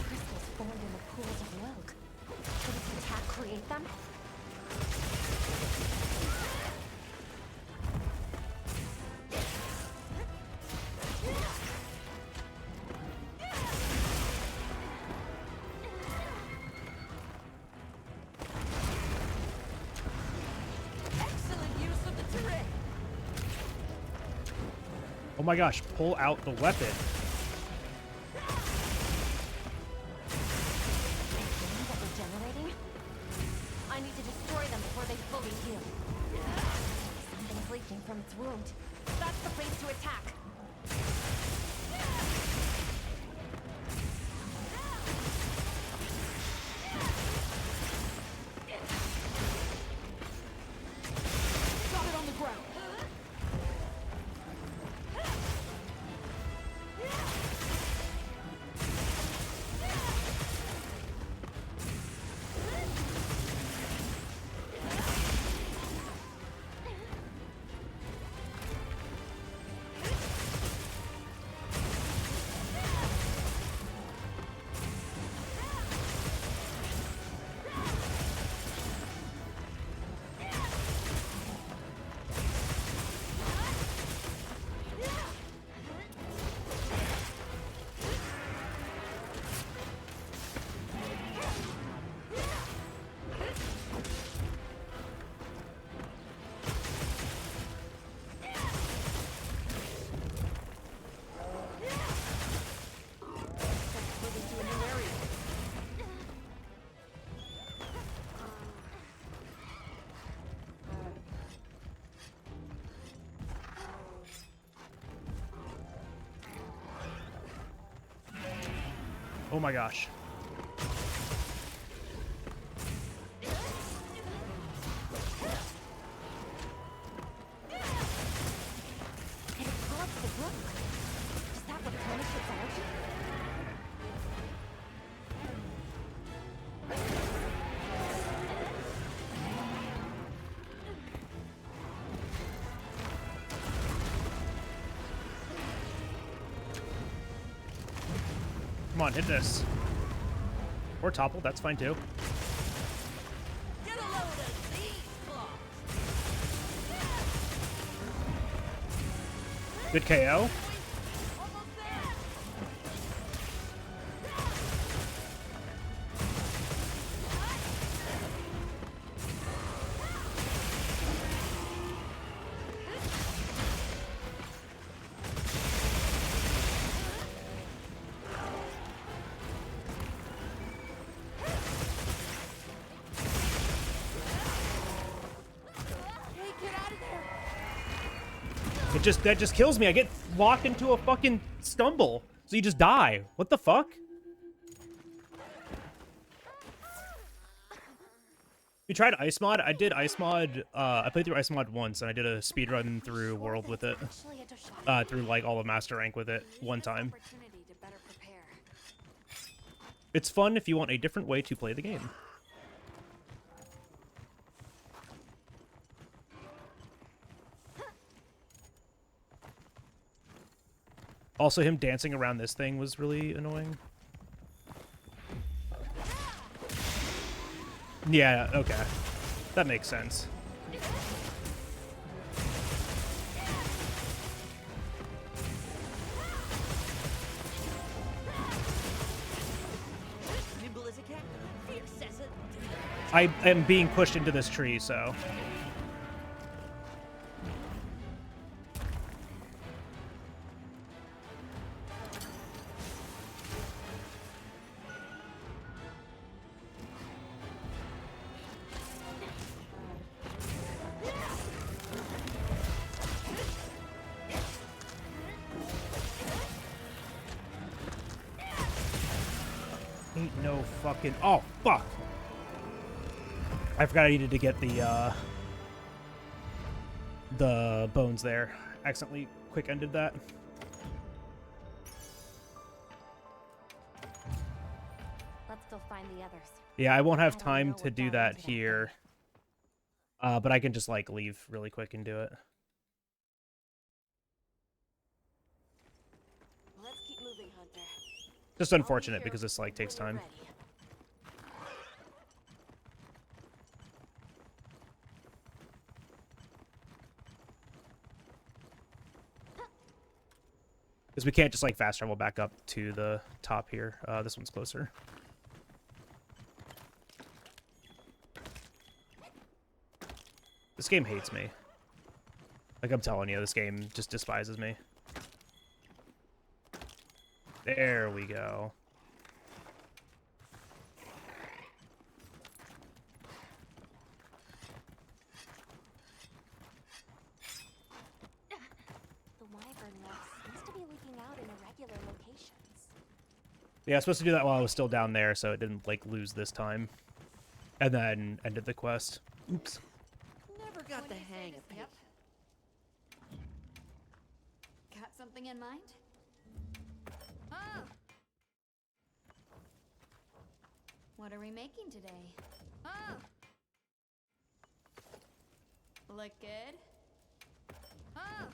Crystals formed in the pools of Wilk. Did this attack create them? Excellent use of the turret. Oh my gosh, pull out the weapon. That we're generating? I need to destroy them before they fully heal. Something's leaking from its wound. That's the place to attack. Got it on the ground. Oh my gosh. It absorbs the brook. Is that what punishes its energy? Come on, hit this. Or topple, that's fine too. Get a load of these blocks. Good KO. Almost there. Hey, get out of there. That just kills me. I get locked into a fucking stumble. So you just die. What the fuck? You tried ice mod? I did ice mod. I played through ice mod once, and I did a speed run through world with it. Through like all of master rank with it one time. It's fun if you want a different way to play the game. Also, him dancing around this thing was really annoying. Yeah, okay. That makes sense. Nimble as a cat, fierce as a... I am being pushed into this tree, so... Ain't no fucking... Oh, fuck! I forgot I needed to get the bones there. Accidentally quick-ended that. Let's go find the others. Yeah, I won't have I don't time know to what do got that into that here. But I can just, like, leave really quick and do it. Let's keep moving, Hunter. Just unfortunate because this, like, takes time. Because we can't just, like, fast travel back up to the top here. This one's closer. This game hates me. Like, I'm telling you, this game just despises me. There we go. The wyvern nest seems to be leaking out in irregular locations. Yeah, I was supposed to do that while I was still down there, so it didn't, like, lose this time. And then ended the quest. Oops. Never got the hang of it. Yep. Got something in mind? Oh! What are we making today? Oh! Look good? Oh!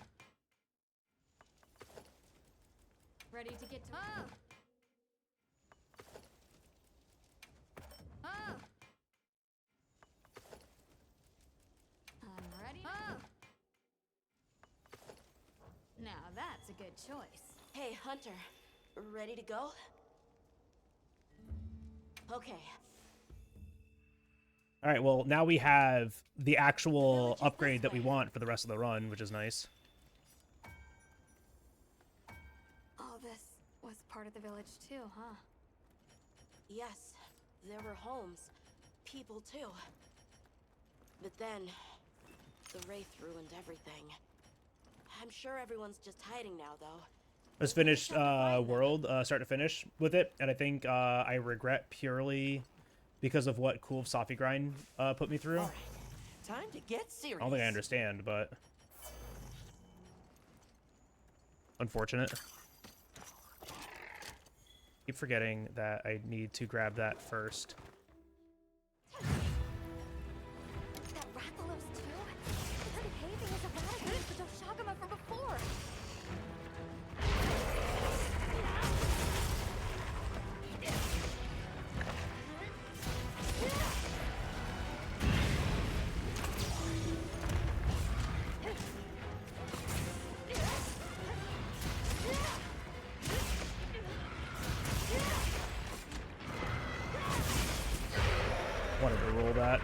Ready to get to... Oh! Oh! I'm ready. Oh! Now that's a good choice. Hey, Hunter. Ready to go? Okay. All right, well, now we have the actual upgrade that we want for the rest of the run, which is nice. All this was part of the village too, huh? Yes, there were homes. People, too. But then, the Wraith ruined everything. I'm sure everyone's just hiding now, though. just finished World, start to finish with it, and I think I regret purely because of what Cool Sophie Grind put me through. All right. Time to get serious. I don't think I understand, but unfortunate. Keep forgetting that I need to grab that first. That Rathalos too? It's behaving as a rat against the Doshagama from before. Wanted to roll that.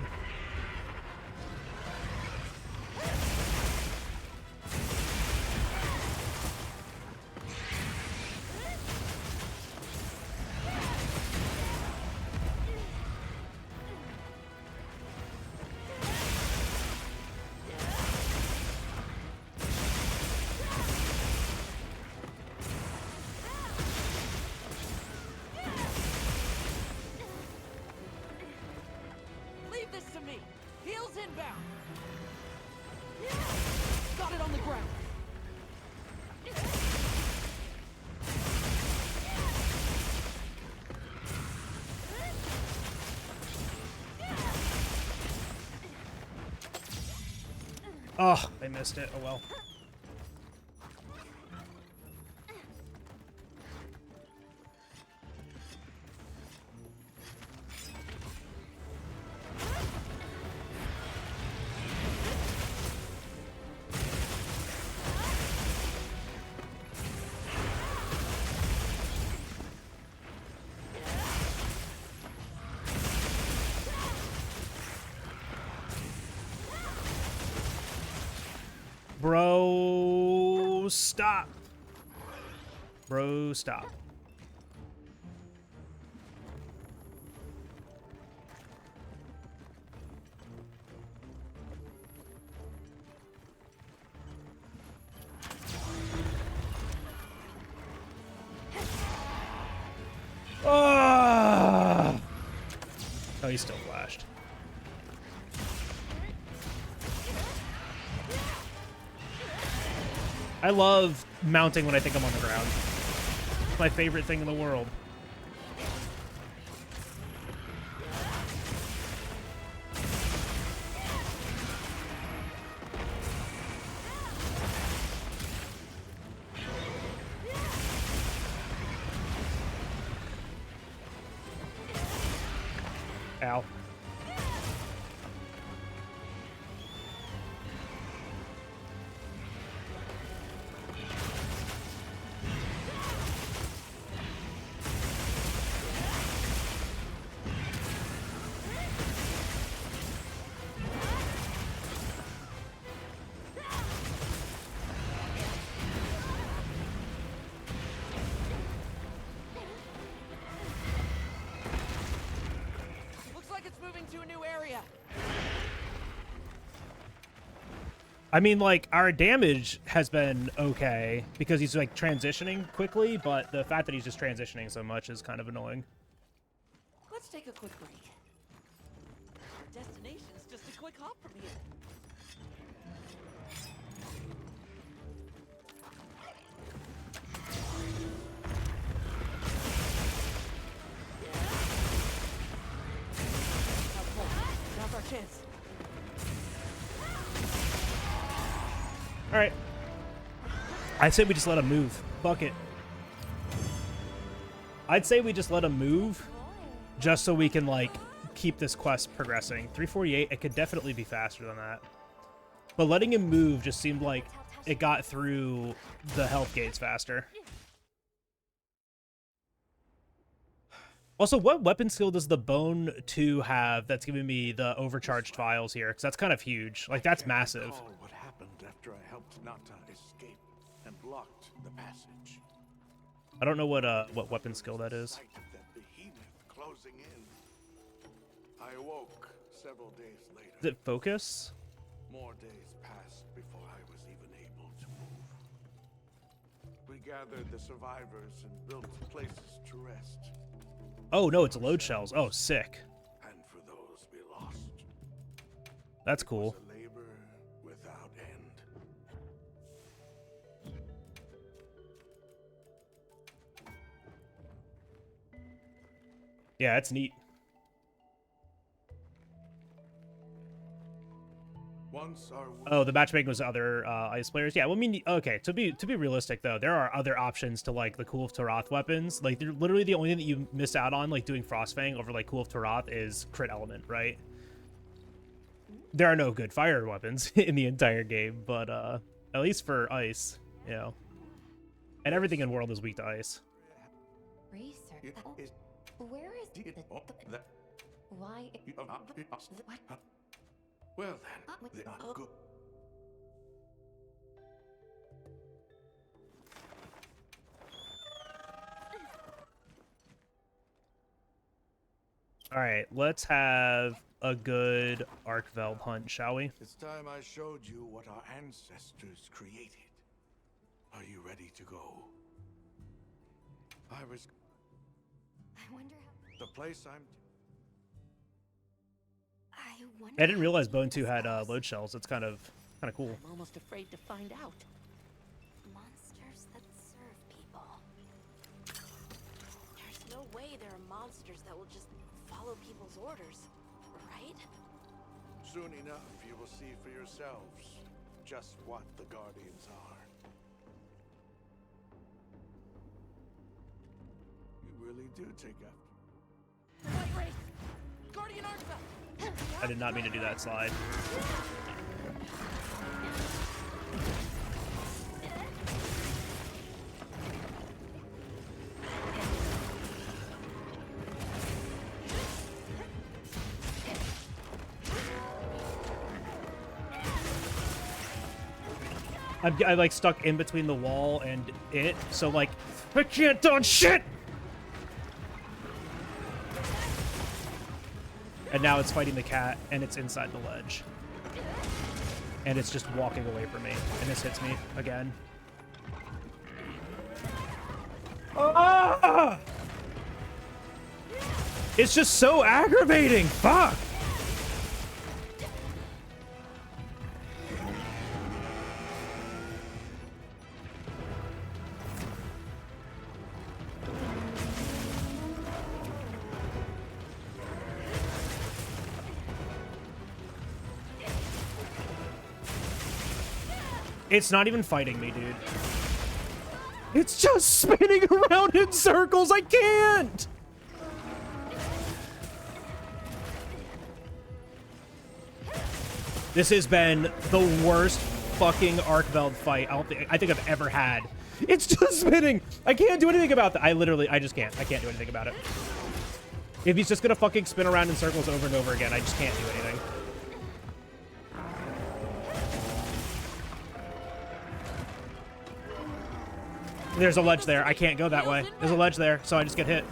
Leave this to me. Heels inbound. Got it on the ground. Oh, I missed it. Oh well. Bro, stop. Bro, stop. Oh, oh, he's still flashed. I love mounting when I think I'm on the ground. It's my favorite thing in the world. Ow. Looks like it's moving to a new area. I mean, like, our damage has been okay because he's, like, transitioning quickly, but the fact that he's just transitioning so much is kind of annoying. Let's take a quick break. Our destination's just a quick hop from here. Now's our chance. All right. I'd say we just let him move. Fuck it. I'd say we just let him move just so we can, like, keep this quest progressing. 348, it could definitely be faster than that. But letting him move just seemed like it got through the health gates faster. Also, what weapon skill does the Bone 2 have that's giving me the overcharged files here? Because that's kind of huge. Like, that's massive. What happened after I helped Nata escape and blocked the passage? I don't know what weapon skill that is. Sight of that behemoth closing in. I awoke several days later. Is it focus? More days passed before I was even able to move. We gathered the survivors and built places to rest. Oh no, it's load shells. Oh, sick. And for those we lost. That's cool. It was a labor without end. Yeah, it's neat. Once our Oh, the matchmaking was other ice players. Yeah, well, I mean, okay. To be realistic though, there are other options to like the Cool of Tarath weapons. Like, they're literally the only thing that you miss out on, like doing Frostfang over like Cool of Tarath, is crit element, right? There are no good fire weapons in the entire game, but at least for ice, you know. And everything in World is weak to ice. Research. Where is the why? What? Well then, they are good. All right, let's have a good Arkveld hunt, shall we? It's time I showed you what our ancestors created. Are you ready to go? I wonder how. The place I'm. I wonder. I didn't realize Bone 2 had load shells. It's kind of cool. I'm almost afraid to find out. Monsters that serve people. There's no way there are monsters that will just follow people's orders, right? Soon enough, you will see for yourselves just what the Guardians are. You really do take after. White Wraith! Guardian Arkveld! I did not mean to do that slide. I like stuck in between the wall and it, so like I can't dodge shit. And now it's fighting the cat, and it's inside the ledge. And it's just walking away from me, and this hits me again. Ah! It's just so aggravating. Fuck. It's not even fighting me, dude. It's just spinning around in circles. I can't. This has been the worst fucking Arkveld fight I think I've ever had. It's just spinning. I can't do anything about that. I just can't. I can't do anything about it. If he's just gonna fucking spin around in circles over and over again, I just can't do anything. There's a ledge there. I can't go that way. There's a ledge there, so I just get hit.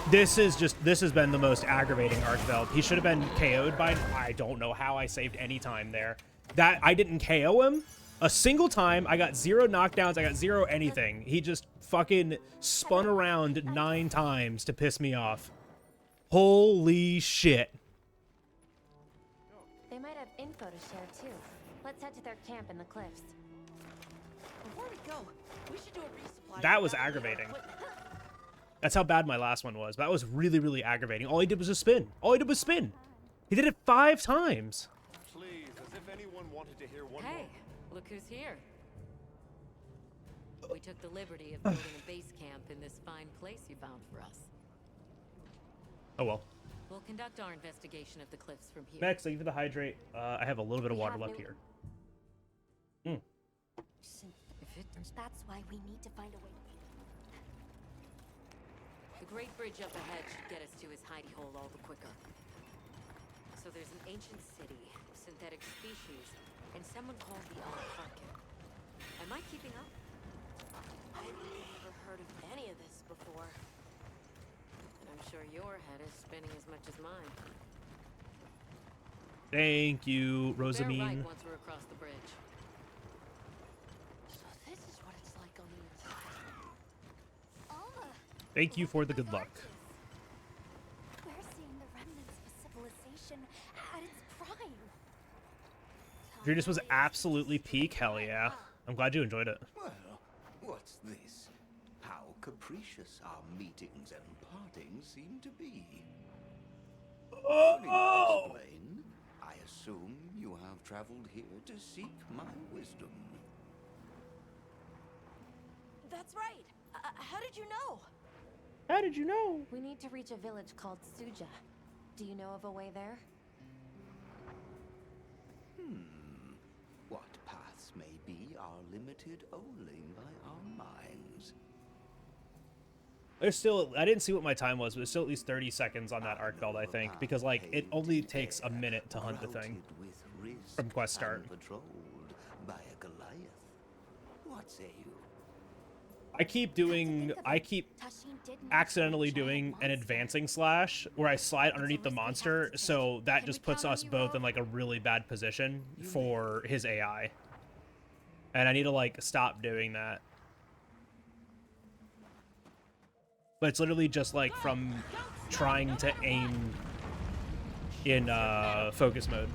This has been the most aggravating Arkveld. He should have been KO'd by, I don't know how I saved any time there. That I didn't KO him a single time. I got 0 knockdowns. I got 0 anything. He just fucking spun around 9 times to piss me off. Holy shit. They might have info to share too. Let's head to their camp in the cliffs. Before we go, we should do a resupply. That was aggravating. That's how bad my last one was. That was really, really aggravating. All he did was a spin. All he did was spin. He did it 5 times. Please, as if anyone wanted to hear one more. Hey, look who's here. We took the liberty of building a base camp in this fine place you found for us. Oh well. We'll conduct our investigation of the cliffs from here. Max, thank you for the hydrate. I have a little bit of water left here. That's why we need to find a way. The Great Bridge up ahead should get us to his hidey hole all the quicker. So there's an ancient city, synthetic species, and someone called the Alcarcan. Am I keeping up? Your head is spinning as much as mine. Thank you, They're Rosamine. right once we're across the bridge. So this is what it's like on the inside. Alma, Thank you look for at the those good luck. arches. We're seeing the remnants of a civilization at its prime. If this was absolutely peak, hell yeah. I'm glad you enjoyed it. Well, what's this? How capricious our meetings and partings seem to be. Oh! Explain. I assume you have traveled here to seek my wisdom. That's right. How did you know? How did you know? We need to reach a village called Suja. Do you know of a way there? What paths may be are limited only by our minds. There's still, I didn't see what my time was, but there's still at least 30 seconds on that arc belt, I think, because like it only takes a minute to hunt the thing from quest start. Patrolled by a Goliath. What say you? I keep accidentally doing an advancing slash where I slide underneath the monster, so that just puts us both in like a really bad position for his AI. And I need to like stop doing that. But it's literally just like from trying to aim in focus mode.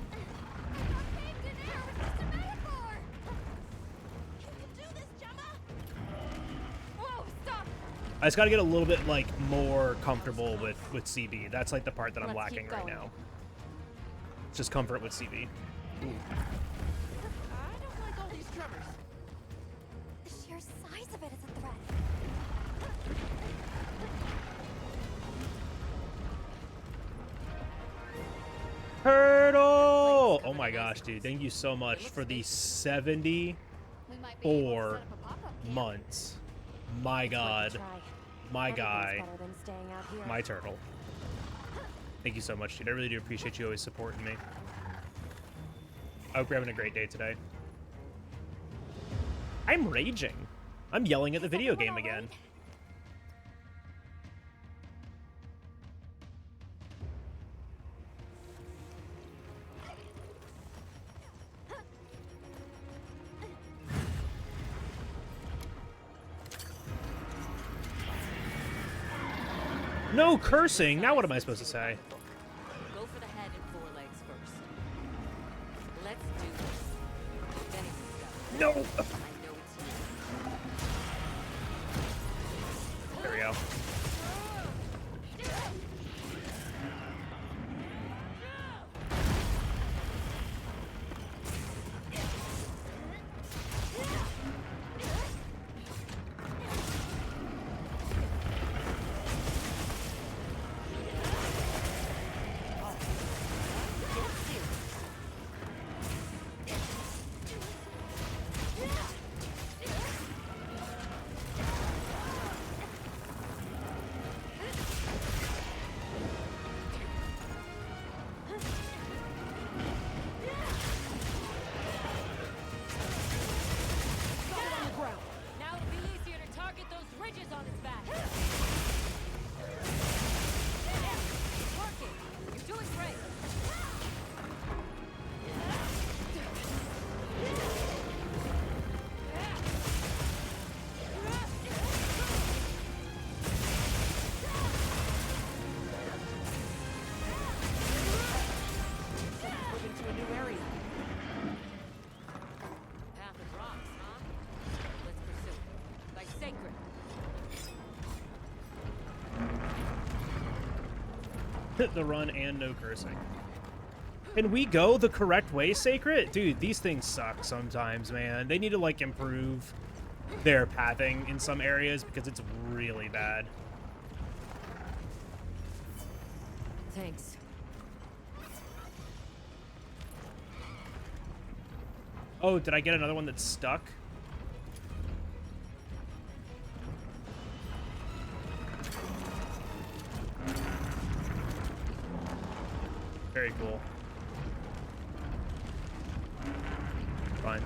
I just gotta get a little bit like more comfortable with CB. That's like the part that I'm lacking right now. Just comfort with CB. I don't like all these tremors. The sheer size of it is a threat. Turtle! Oh my gosh, dude. Thank you so much for the 74 months. My god. My guy. My turtle. Thank you so much, dude. I really do appreciate you always supporting me. I hope you're having a great day today. I'm raging. I'm yelling at the video game again. No cursing! Now what am I supposed to say? Go for the head and forelegs first. Let's do this. If anything's done. No! I know it's you. There we go. Now it'll be easier to target those ridges on his back. It's working. You're doing great. Moving to a new area. Path of rocks, huh? Let's pursue it. Like sacred. Hit the run and no cursing. Can we go the correct way, Sacred? Dude, these things suck sometimes, man. They need to, like, improve their pathing in some areas because it's really bad. Thanks. Oh, did I get another one that's stuck? Very cool. Fine.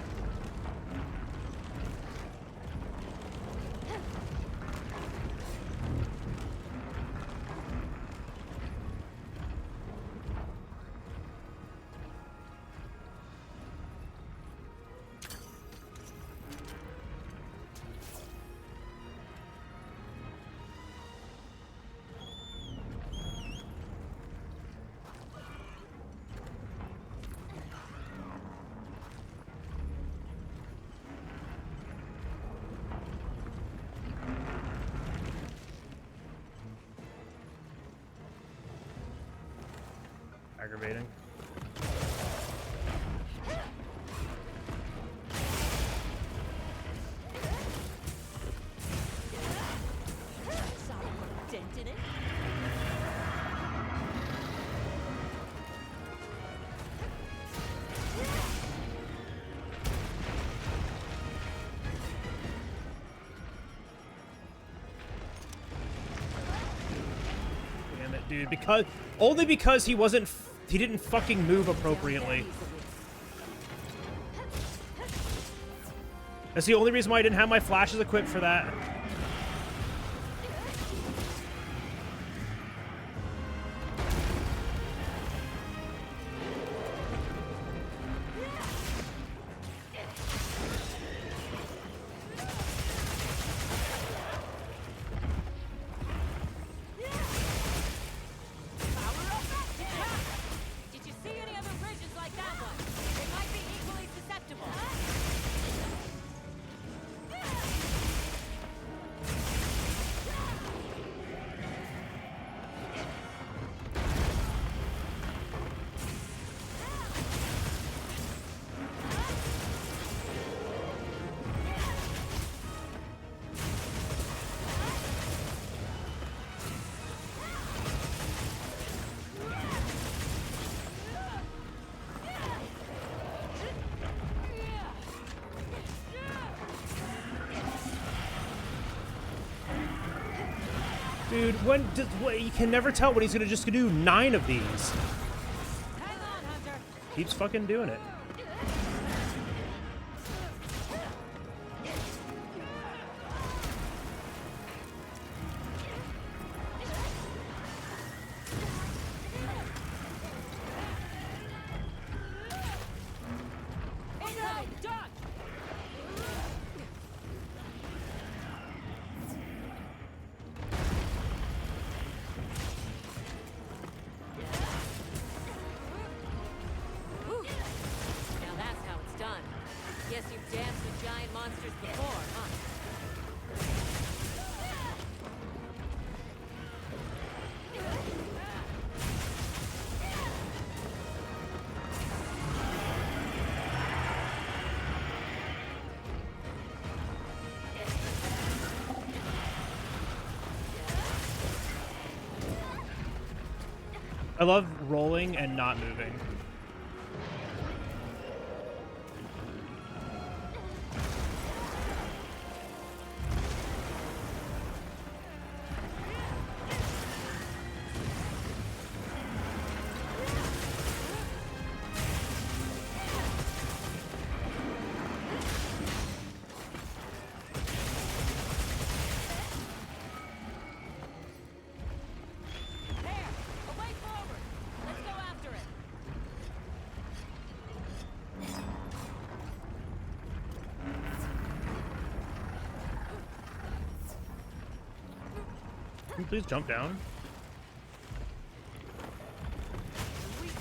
aggravating. Dent in it? Damn it, dude. Only because he didn't fucking move appropriately. That's the only reason why I didn't have my flashes equipped for that. Did you see any other bridges like that one? They might be equally susceptible. Dude, you can never tell when he's gonna just do 9 of these. Hang on, Hunter. Keeps fucking doing it. Incoming, dodge! Now that's how it's done. Guess you've danced with giant monsters before, huh? I love rolling and not moving. There! A way forward! Let's go after it! Can you please jump down? We go!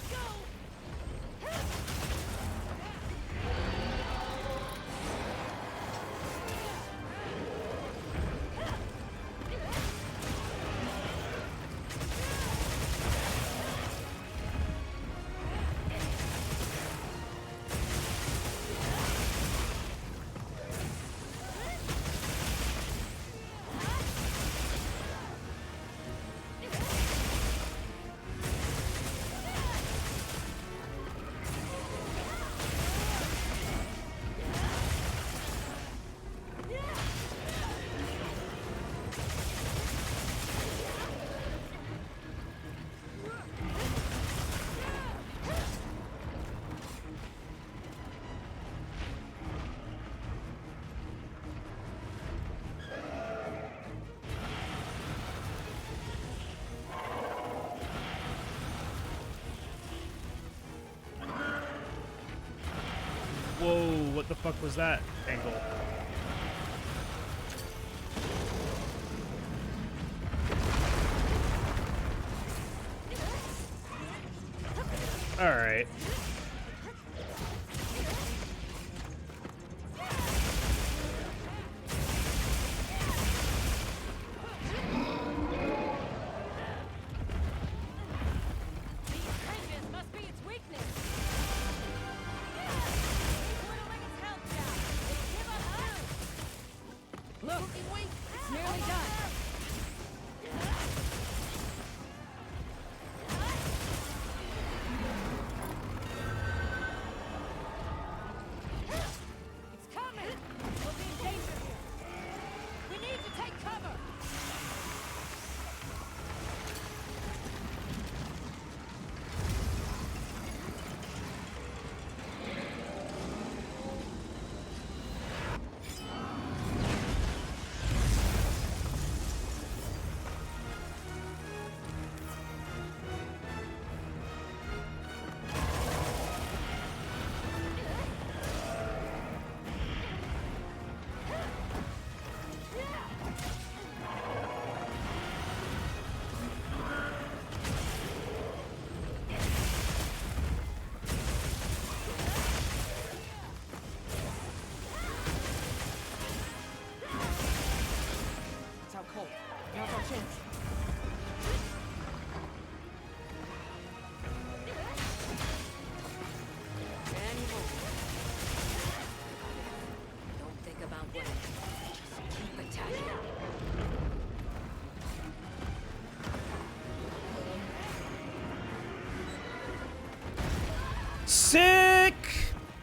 Whoa, what the fuck was that angle? Alright. These bridges must looking weak. It's nearly done. It's coming. We'll be in danger here. We need to take cover. It's out cold. Now's our chance. And move. Don't think about when. Just keep attacking. Sick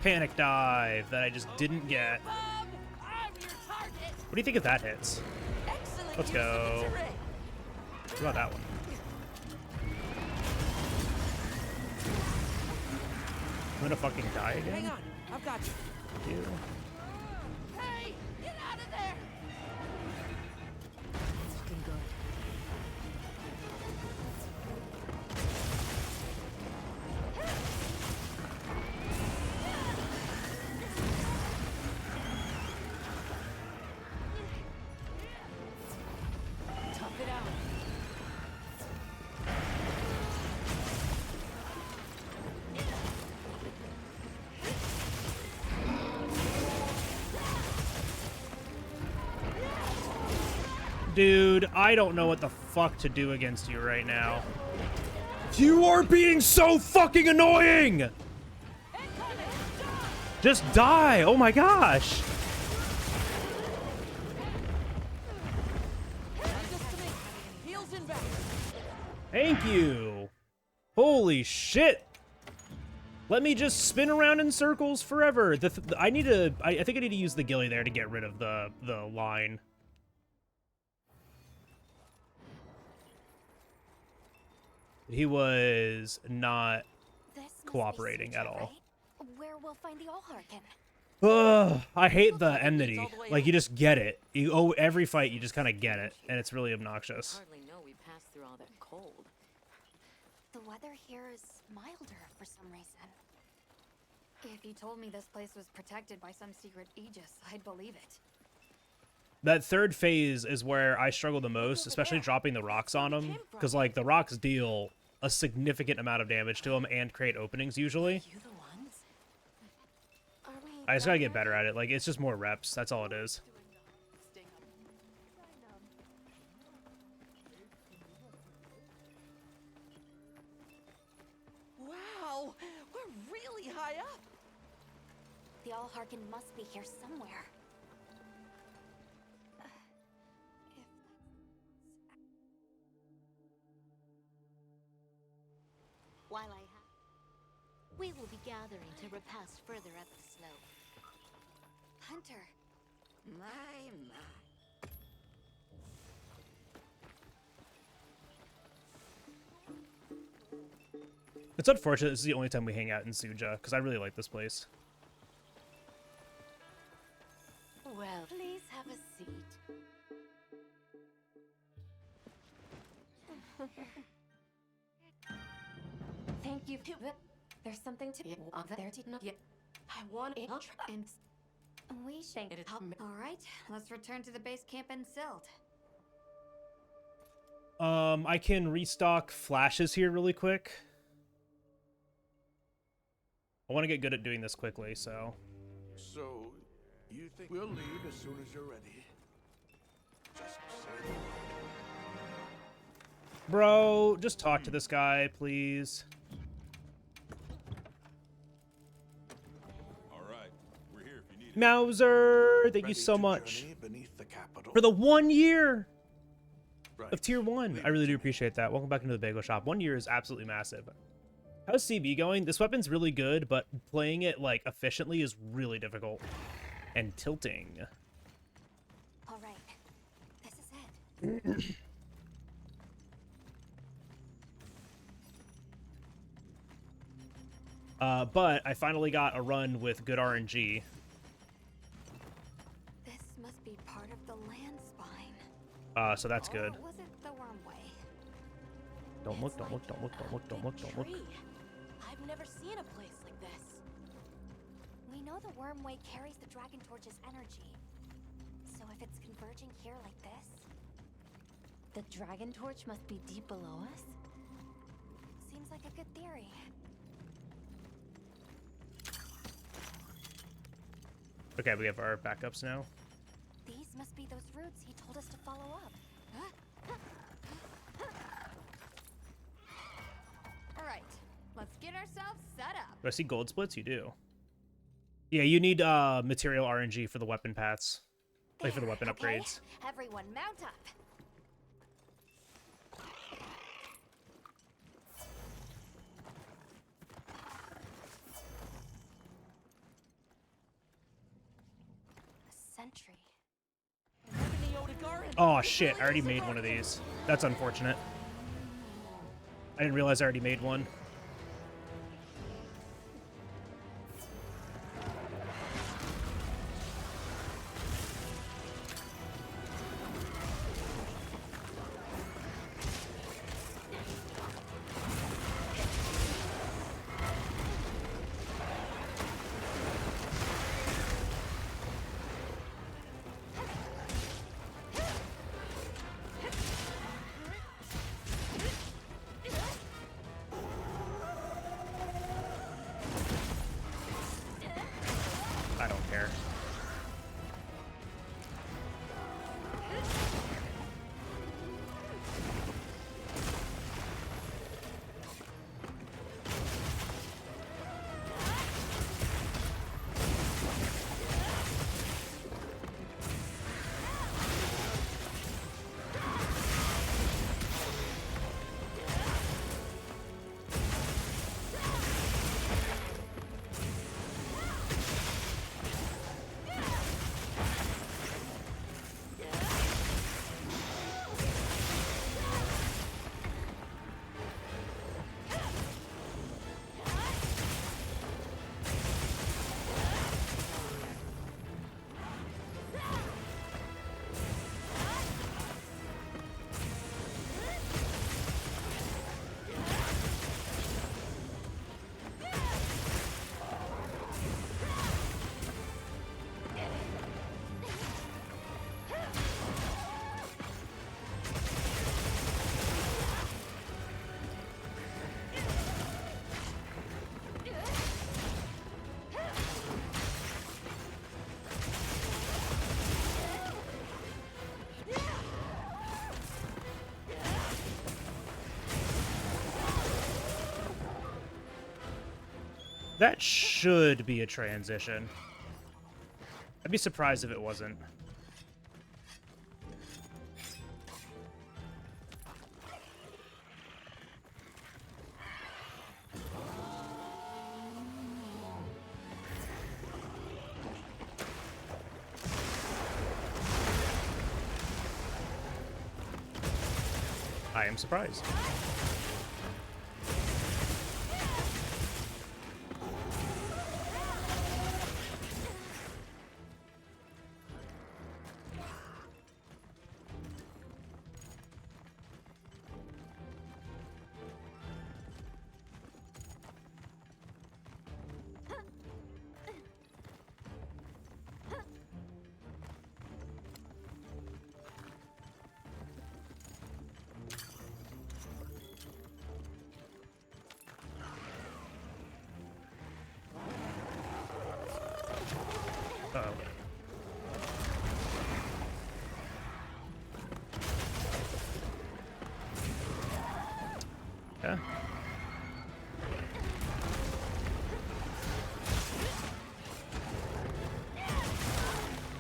panic dive that I just didn't get. I'm your target. What do you think if that hits? Excellent. Let's use of the go. terrain. What about that one? I'm gonna fucking die again? Hang on. I've got you. Thank you. Hey, get out of there. It's looking good. Tough it out. Dude, I don't know what the fuck to do against you right now. You are being so fucking annoying! Just die! Oh my gosh! Heels inbound. Thank you! Holy shit! Let me just spin around in circles forever. I need to. I think I need to use the ghillie there to get rid of the line. He was not This must be cooperating at Suja, all. right? Where we'll find the Allharkin. Ugh, I hate the enmity. Like, you just get it. Every fight, you just kind of get it, and it's really obnoxious. Hardly know we passed through all that cold. The weather here is milder for some reason. If you told me this place was protected by some secret aegis, I'd believe it. That third phase is where I struggle the most, especially dropping the rocks on them, because, like, the rocks deal a significant amount of damage to them and create openings, usually. You the ones? Are we I just gotta get better at it. Like, it's just more reps. That's all it is. Wow, we're really high up. The Allharkin must be here somewhere. While I have... We will be gathering to repast further up the slope. Hunter. My. It's unfortunate this is the only time we hang out in Suja, because I really like this place. Well, please have a seat. Thank you. There's something to be there to know. I want it. And we shank it. All right, let's return to the base camp in Silt. I can restock flashes here really quick. I want to get good at doing this quickly, so... So, you think we'll leave as soon as you're ready? Just say the word. Bro, just talk to this guy, please. All right, we're here if you need it. Mauser, thank you Ready so to much. journey beneath the capital? For the 1 year Right. of tier 1. I really do appreciate that. Welcome back into the bagel shop. 1 year is absolutely massive. How's CB going? This weapon's really good, but playing it like efficiently is really difficult. And tilting. All right. This is it. But I finally got a run with good RNG. This must be part of the land spine. So that's good. Or was it the wormway? Don't look, don't look, don't look, don't look, don't look, don't look. I've never seen a place like this. We know the wormway carries the Dragon Torch's energy. So if it's converging here like this, the Dragon Torch must be deep below us? Seems like a good theory. Okay, we have our backups now. These must be those routes he told us to follow up. All right, let's get ourselves set up. Do I see gold splits? You do. Yeah, you need material RNG for the weapon paths. Like for the weapon Okay, upgrades. everyone mount up. A sentry. Oh shit, I already made one of these. That's unfortunate. I didn't realize I already made one. I don't care. That should be a transition. I'd be surprised if it wasn't. I am surprised. Uh-oh.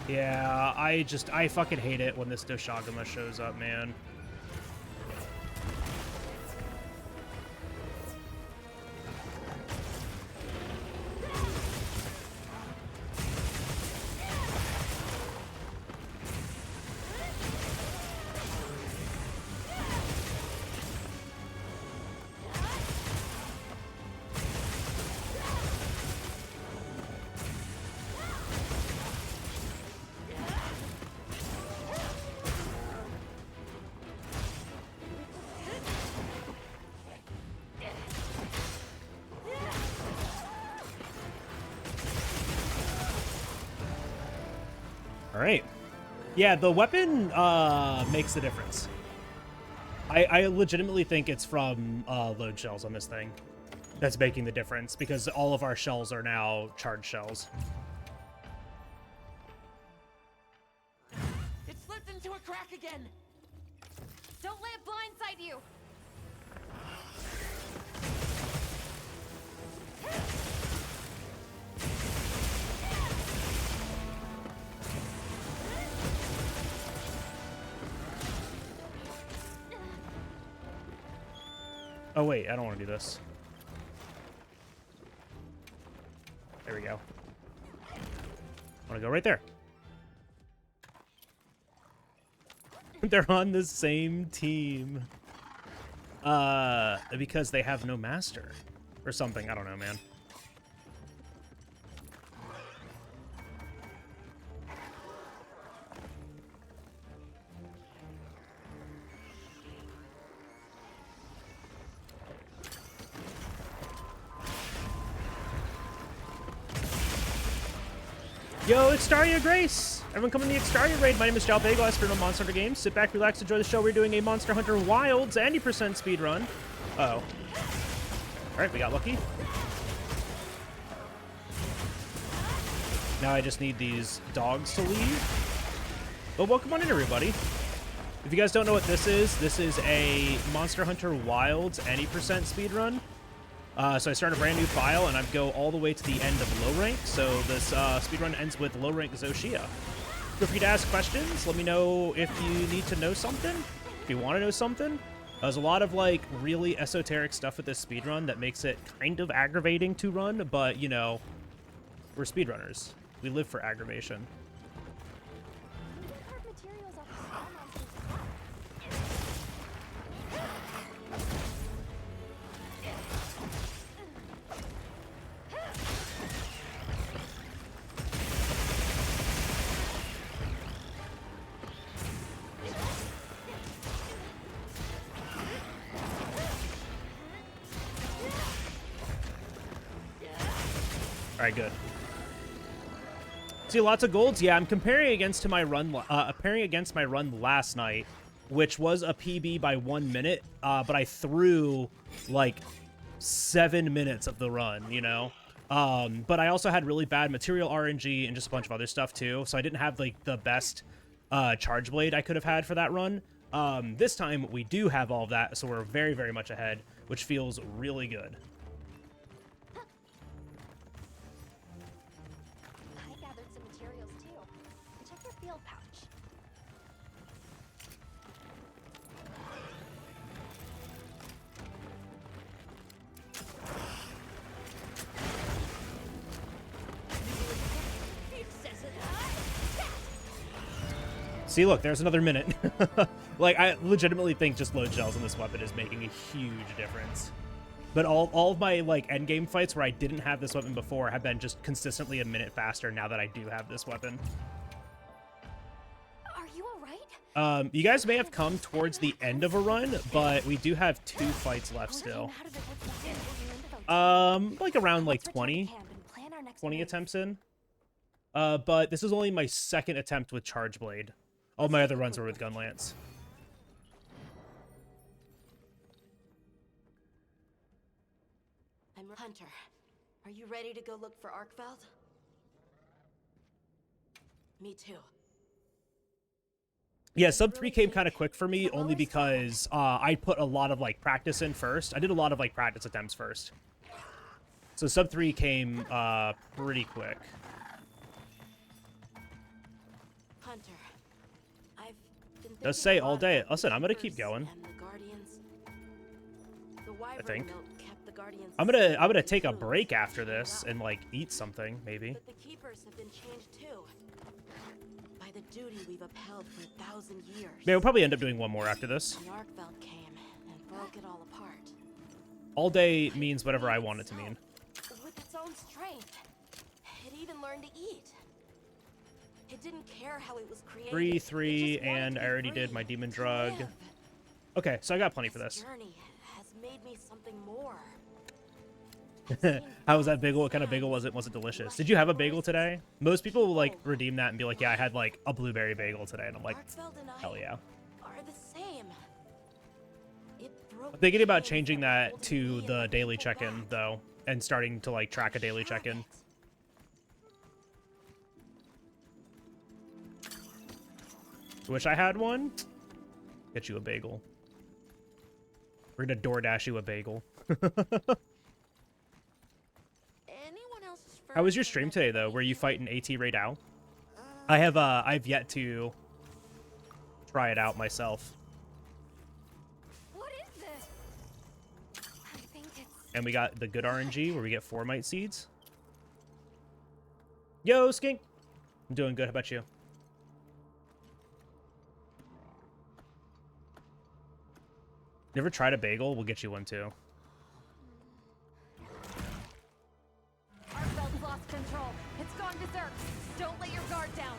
Yeah. Yeah, I fucking hate it when this Doshagama shows up, man. Alright. Yeah, the weapon makes the difference. I legitimately think it's from load shells on this thing that's making the difference, because all of our shells are now charged shells. It slipped into a crack again! Don't let it blindside you! Oh wait, I don't want to do this. There we go. I want to go right there. They're on the same team. Because they have no master. Or something, I don't know, man. Yo, Extaria Grace! Everyone come in the Extaria raid. My name is Jal Bagel. I stream on Monster Hunter Games. Sit back, relax, enjoy the show. We're doing a Monster Hunter Wilds 90% speedrun. Uh-oh. Alright, we got lucky. Now I just need these dogs to leave. But welcome on in, everybody. If you guys don't know what this is a Monster Hunter Wilds 90% speedrun. So I start a brand new file, and I go all the way to the end of low rank. So this speedrun ends with low rank Zoshia. Feel free to ask questions. Let me know if you need to know something. If you want to know something. There's a lot of, like, really esoteric stuff with this speedrun that makes it kind of aggravating to run. But, you know, we're speedrunners. We live for aggravation. All right, good. See, lots of golds. Yeah, I'm comparing against my run last night, which was a PB by 1 minute. But I threw like 7 minutes of the run, you know. But I also had really bad material RNG and just a bunch of other stuff too. So I didn't have like the best charge blade I could have had for that run. This time we do have all of that, so we're very, very much ahead, which feels really good. See, look, there's another minute. Like, I legitimately think just load shells on this weapon is making a huge difference. But all of my, like, endgame fights where I didn't have this weapon before have been just consistently a minute faster now that I do have this weapon. Are you alright? You guys may have come towards the end of a run, but we do have 2 fights left still. Like around, like, 20 attempts in. But this is only my 2nd attempt with Charge Blade. All my other runs were with Gun Lance. I'm Hunter. Are you ready to go look for Arkveld? Me too. Yeah, sub 3 came kind of quick for me, only because I put a lot of, like, practice in first. I did a lot of, like, practice attempts first. So sub 3 came pretty quick. Does say all day. Listen, I'm gonna keep going. And the Guardians. The I wyvern think. milk kept the Guardians I'm gonna take a break after this and like eat something maybe. But the keepers have been changed too. By the duty we've upheld for 1,000 years. Yeah, we'll probably end up doing one more after this. The Arkveld came and broke it all apart. All day means whatever I want it to mean. With its own strength. It even learned to eat. It didn't care how it was created. 3, and I already did my demon drug. Okay, so I got plenty for this. Journey has made me something more. How was that bagel? What kind of bagel was it? Was it delicious? Did you have a bagel today? Most people will like redeem that and be like, yeah, I had like a blueberry bagel today. And I'm like, hell yeah. Are the same. I'm thinking about changing that to the daily check-in though, and starting to like track a daily check-in. Wish I had one. Get you a bagel. We're gonna DoorDash you a bagel. How was your stream today though? Where you fight an AT raid owl? I've yet to try it out myself. What is this? I think it's... And we got the good RNG where we get 4 mite seeds. Yo, Skink! I'm doing good. How about you? Never tried a bagel? We'll get you one too. Arkveld's lost control. It's gone berserk. Don't let your guard down.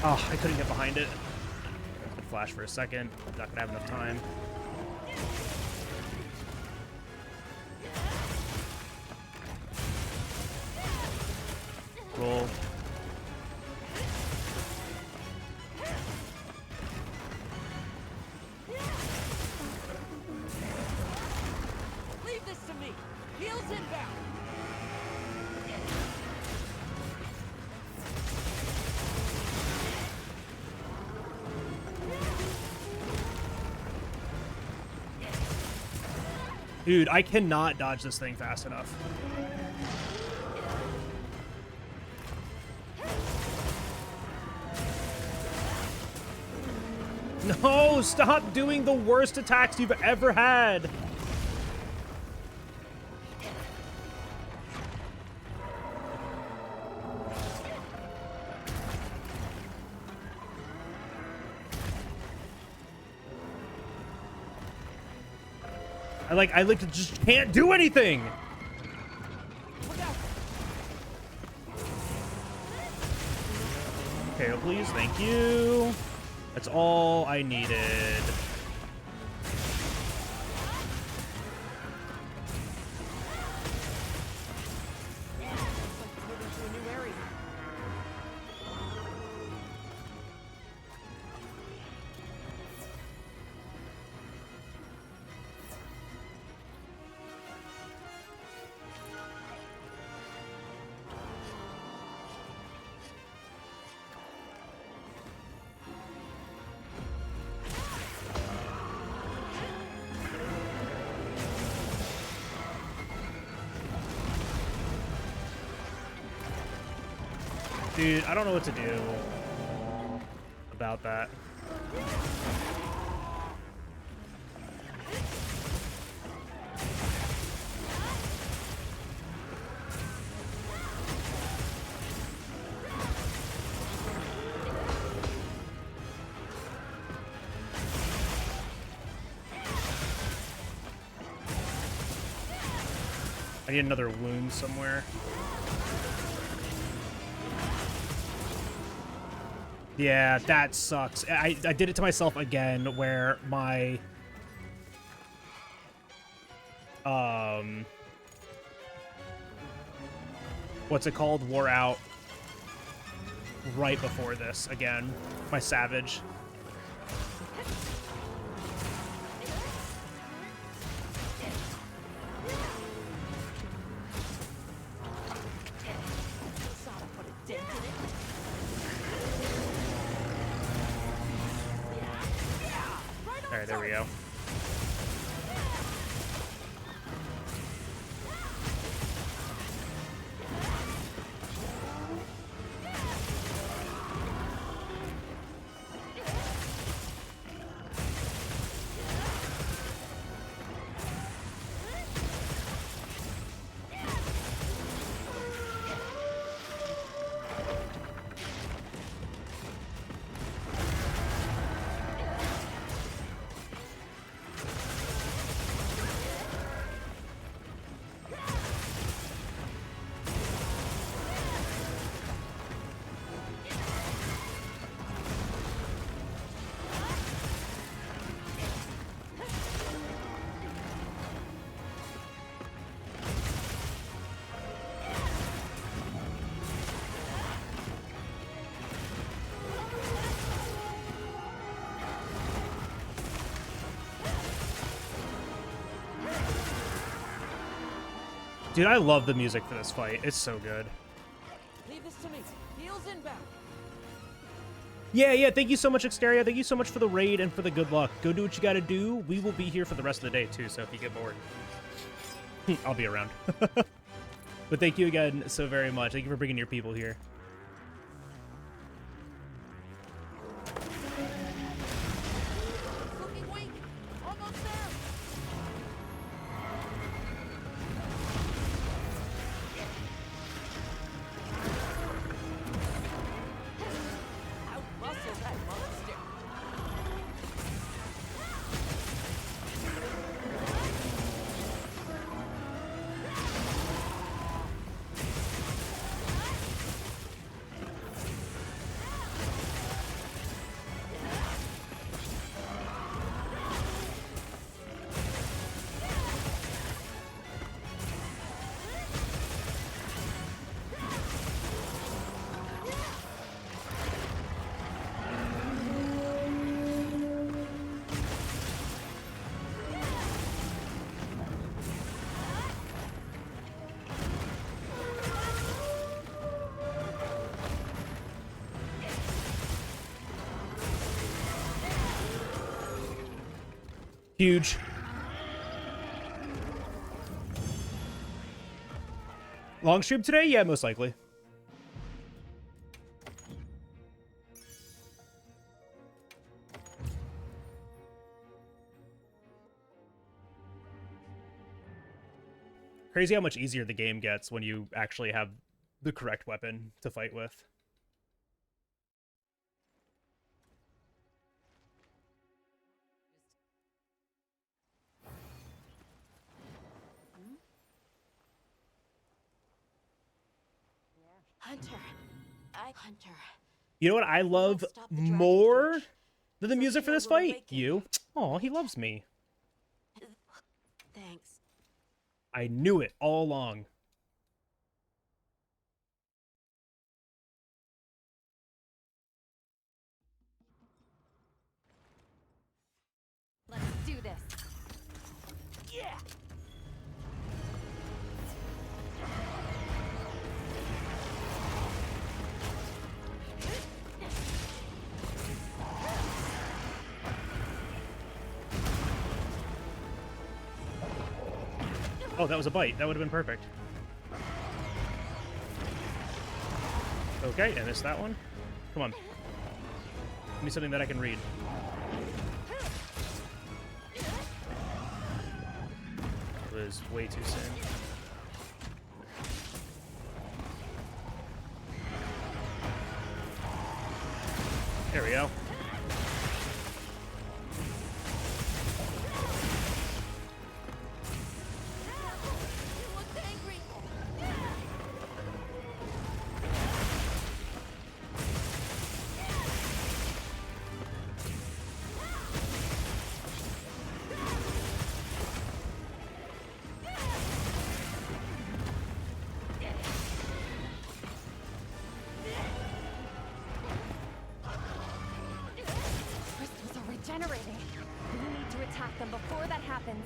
Oh, I couldn't get behind it. I'd flash for a second. Not gonna have enough time. Roll. Leave this to me. Heels inbound. Dude, I cannot dodge this thing fast enough. No, stop doing the worst attacks you've ever had. I just can't do anything. Okay, please, thank you. That's all I needed. Dude, I don't know what to do about that. I need another wound somewhere. Yeah, that sucks. I did it to myself again where my what's it called? Wore out right before this again. My savage. All right, there we go. Dude, I love the music for this fight. It's so good. Leave this to me. Heels inbound. Yeah, thank you so much, Exteria. Thank you so much for the raid and for the good luck. Go do what you gotta do. We will be here for the rest of the day, too, so if you get bored, I'll be around. But thank you again so very much. Thank you for bringing your people here. Looking weak. Almost there. Outmuscle that monster. Huge. Long stream today? Yeah, most likely. Crazy how much easier the game gets when you actually have the correct weapon to fight with. Hunter. You know what I love more than the music for this fight? You. Oh, he loves me. Thanks. I knew it all along. Let's do this. Yeah. Oh, that was a bite. That would have been perfect. Okay, I missed that one. Come on. Give me something that I can read. That was way too soon. There we go. Crystals are regenerating. We need to attack them before that happens.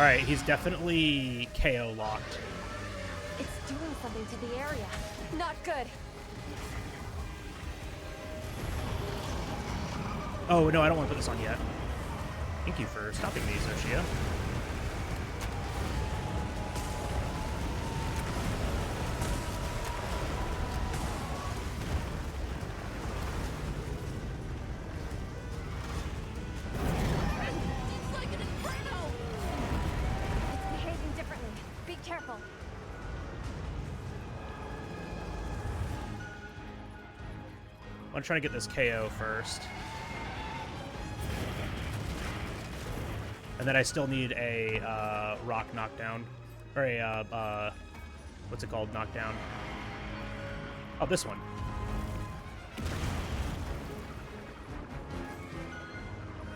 Alright, he's definitely KO locked. It's doing something to the area. Not good. Oh, no, I don't want to put this on yet. Thank you for stopping me, Xochitl. It's like an inferno! It's behaving differently. Be careful. I'm trying to get this KO first. And then I still need a rock knockdown. Or a, what's it called? Knockdown. Oh, this one.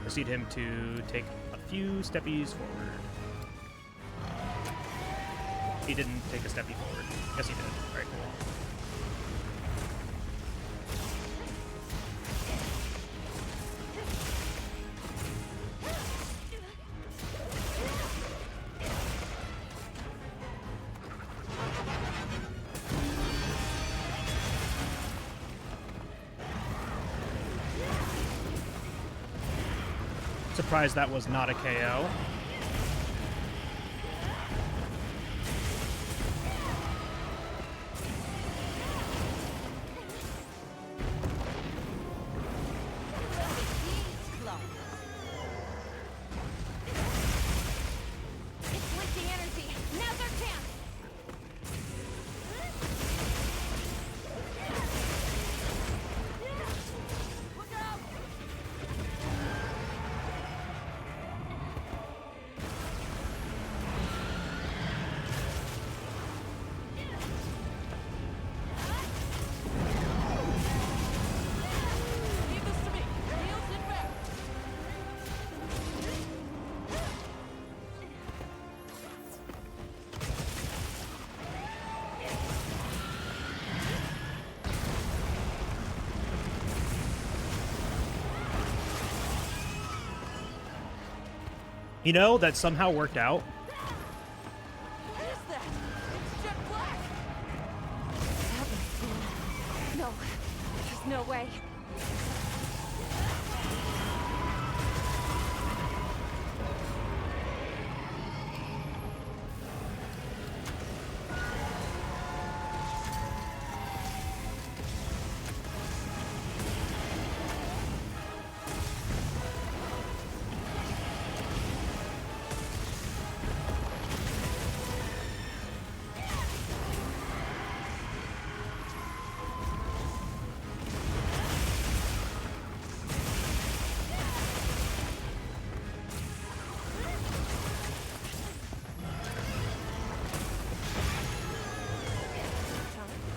I just need him to take a few steppies forward. He didn't take a steppy forward. Yes, he did. All right, cool. Surprised that was not a KO. It's wasting energy. Now's our chance. Look out! Leave this to me. Heels and back. You know, that somehow worked out. What is that? It's jet black. No, there's no way.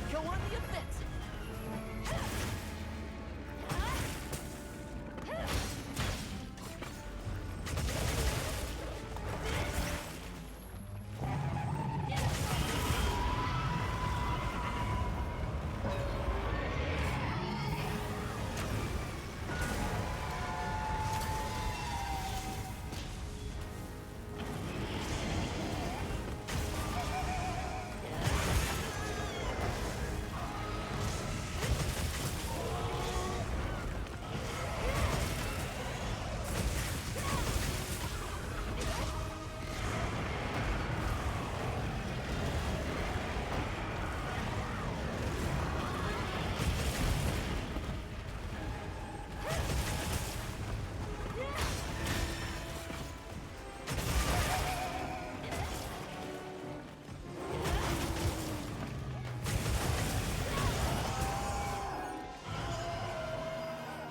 Go on the offensive.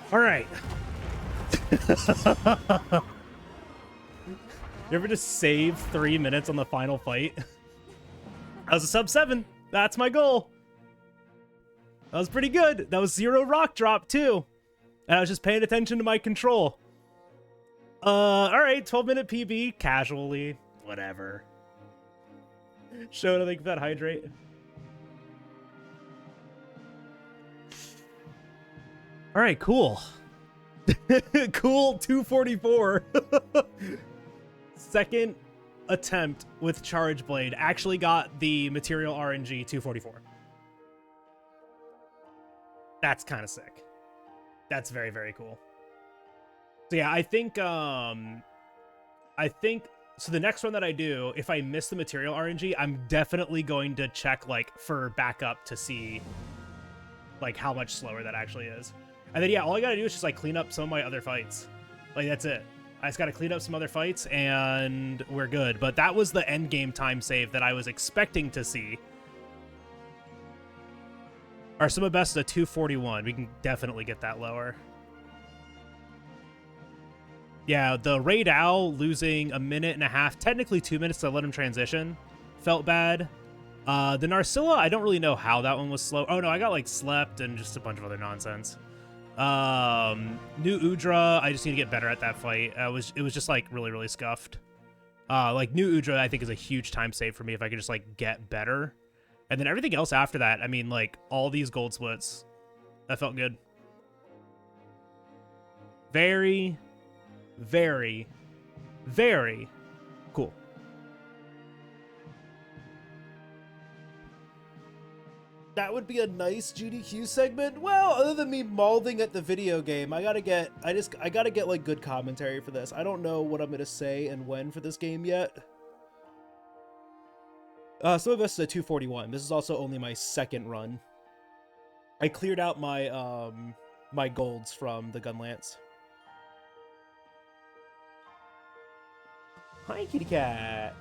All right. You ever just save 3 minutes on the final fight? That was a sub 7. That's my goal. That was pretty good. That was 0 rock drop too. And I was just paying attention to my control. All right, 12-minute PB, casually, whatever. Show nothing but hydrate. All right, cool. Cool 244. Second attempt with Charge Blade actually got the material RNG 244. That's kind of sick. That's very, very cool. So yeah, I think so the next one that I do, if I miss the material RNG, I'm definitely going to check like for backup to see like how much slower that actually is. And then yeah, all I gotta do is just like clean up some of my other fights. Like that's it. I just gotta clean up some other fights and we're good. But that was the end game time save that I was expecting to see. Our sum of best is a 241. We can definitely get that lower. Yeah, the Raid Owl losing 1.5 minutes, technically 2 minutes to let him transition, felt bad. The Narcilla, I don't really know how that one was slow. Oh no, I got like slept and just a bunch of other nonsense. New Udra, I just need to get better at that fight. It was just like really, really scuffed. Like New Udra, I think is a huge time save for me if I could just like get better. And then everything else after that, I mean, like all these gold splits, that felt good. Very, very, very cool. That would be a nice GDQ segment. Well, other than me mauling at the video game, I gotta get like good commentary for this. I don't know what I'm gonna say and when for this game yet. Some of us is a 241. This is also only my second run. I cleared out my my golds from the Gunlance. Hi, kitty cat.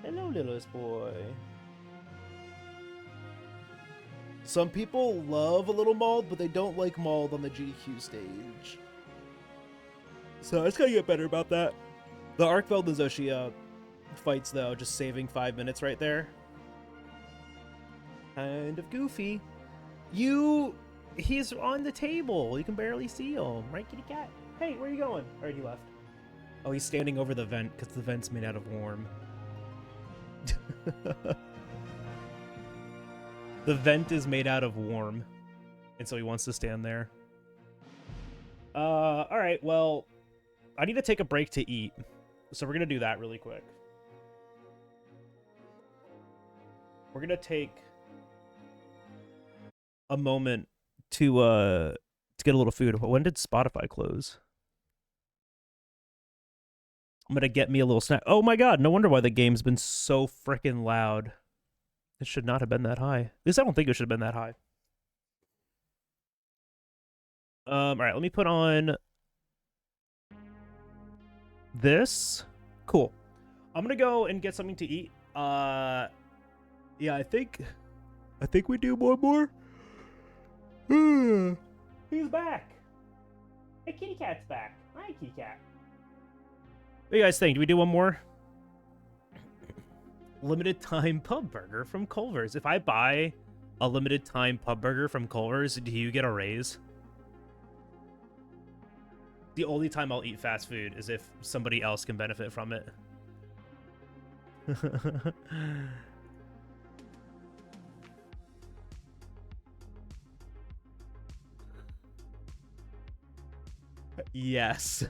Hello, littlest boy. Some people love a little mauled, but they don't like mauled on the GDQ stage. So I just gotta get better about that. The Arkveld and Zoshia fights, though, just saving 5 minutes right there. Kind of goofy. He's on the table. You can barely see him. Right, kitty cat? Hey, where are you going? Alright, he left. Oh, he's standing over the vent, because the vent's made out of worm. The vent is made out of worm, and so he wants to stand there. Alright, well, I need to take a break to eat, so we're gonna do that really quick. We're gonna take a moment to get a little food. When did Spotify close? I'm gonna get me a little snack. Oh my god, no wonder why the game's been so freaking loud. It should not have been that high. At least I don't think it should have been that high. Alright, let me put on this. Cool. I'm gonna go and get something to eat. Yeah, I think we do one more. He's back. Hey, kitty cat's back. Hi, kitty cat. What do you guys think? Do we do one more? Limited time pub burger from Culver's. If I buy a limited time pub burger from Culver's, do you get a raise? The only time I'll eat fast food is if somebody else can benefit from it. Yes.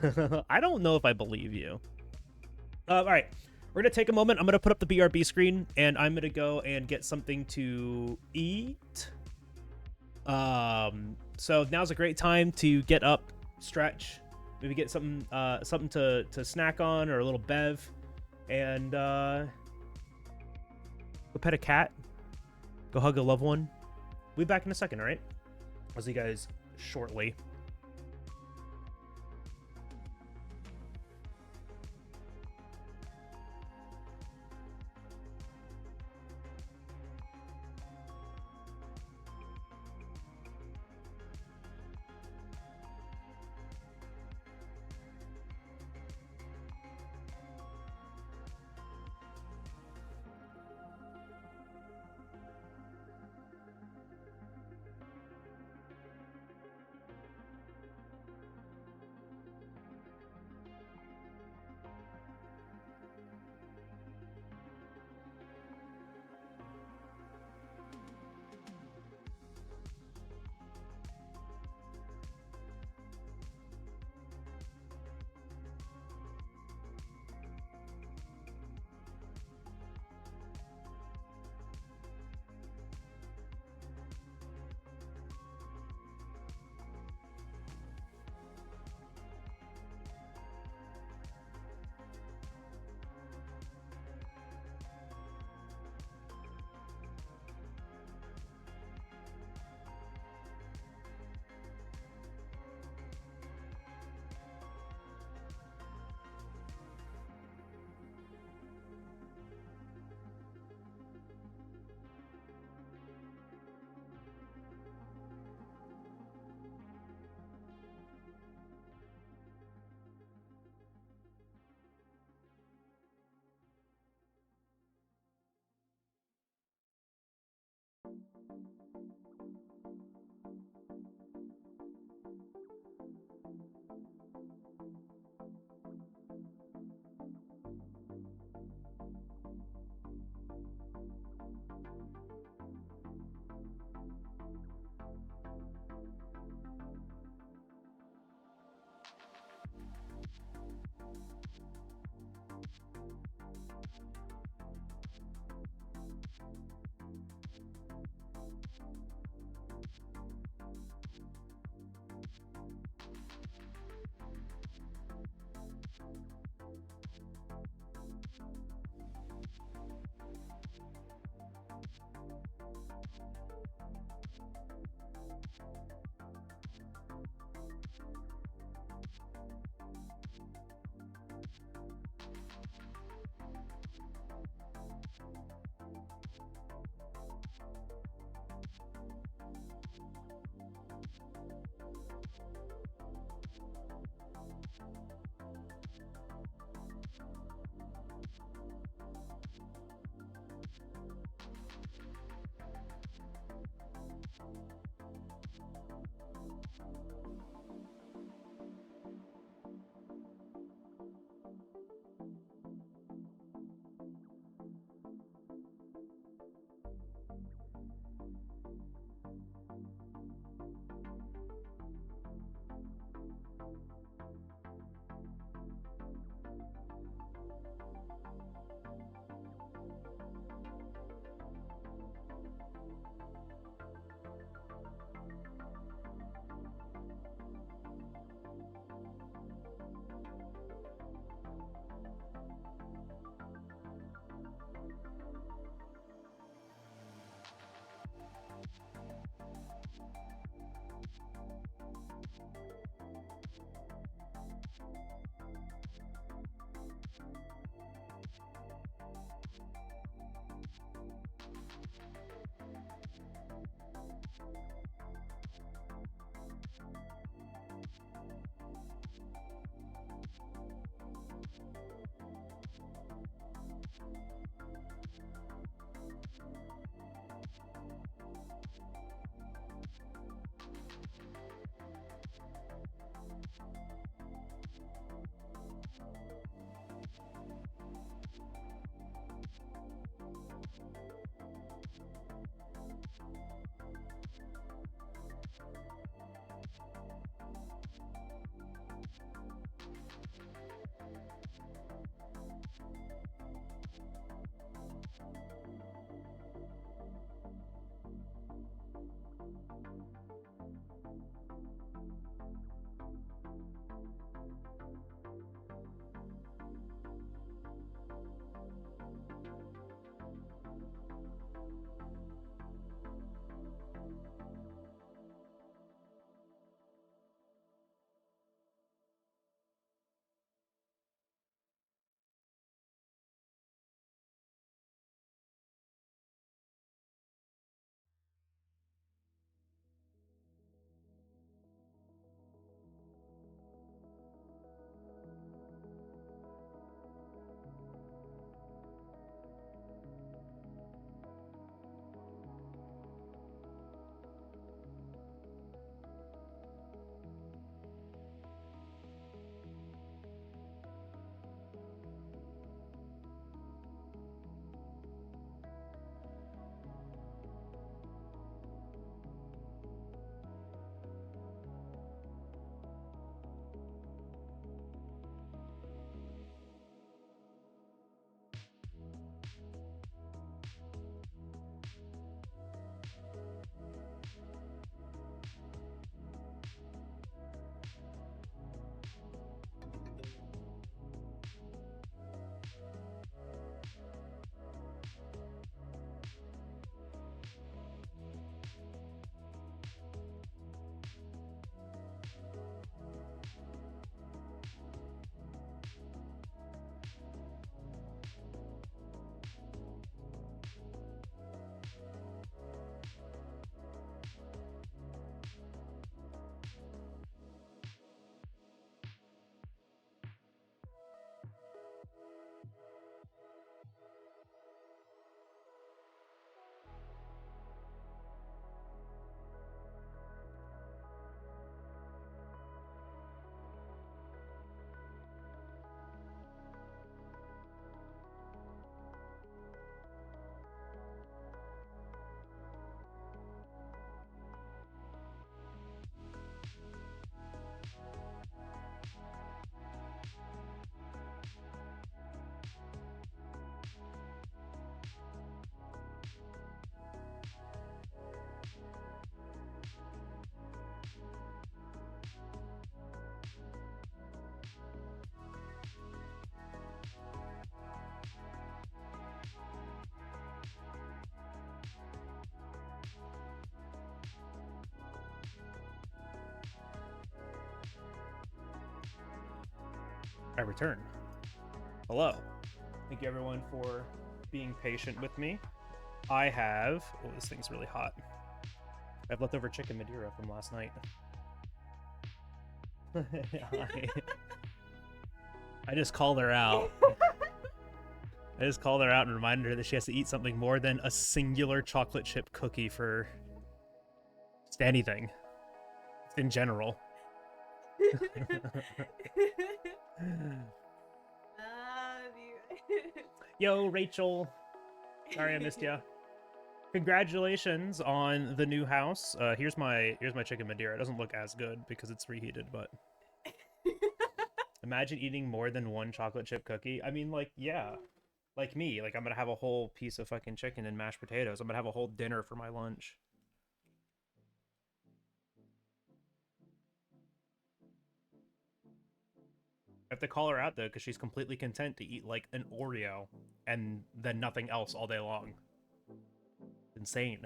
I don't know if I believe you. All right. We're going to take a moment. I'm going to put up the BRB screen, and I'm going to go and get something to eat. So now's a great time to get up, stretch, maybe get something to snack on or a little bev, and go pet a cat, go hug a loved one. We'll be back in a second, all right? I'll see you guys shortly. I return. Hello. Thank you everyone for being patient with me. I have... Oh, this thing's really hot. I have leftover chicken Madeira from last night. I just called her out. I just called her out and reminded her that she has to eat something more than a singular chocolate chip cookie for just anything. In general. Yo, Rachel. Sorry I missed ya. Congratulations on the new house. Here's my chicken Madeira. It doesn't look as good because it's reheated, but imagine eating more than one chocolate chip cookie. I mean, like, yeah. Like me. Like, I'm gonna have a whole piece of fucking chicken and mashed potatoes. I'm gonna have a whole dinner for my lunch. I have to call her out, though, because she's completely content to eat, like, an Oreo and then nothing else all day long. Insane.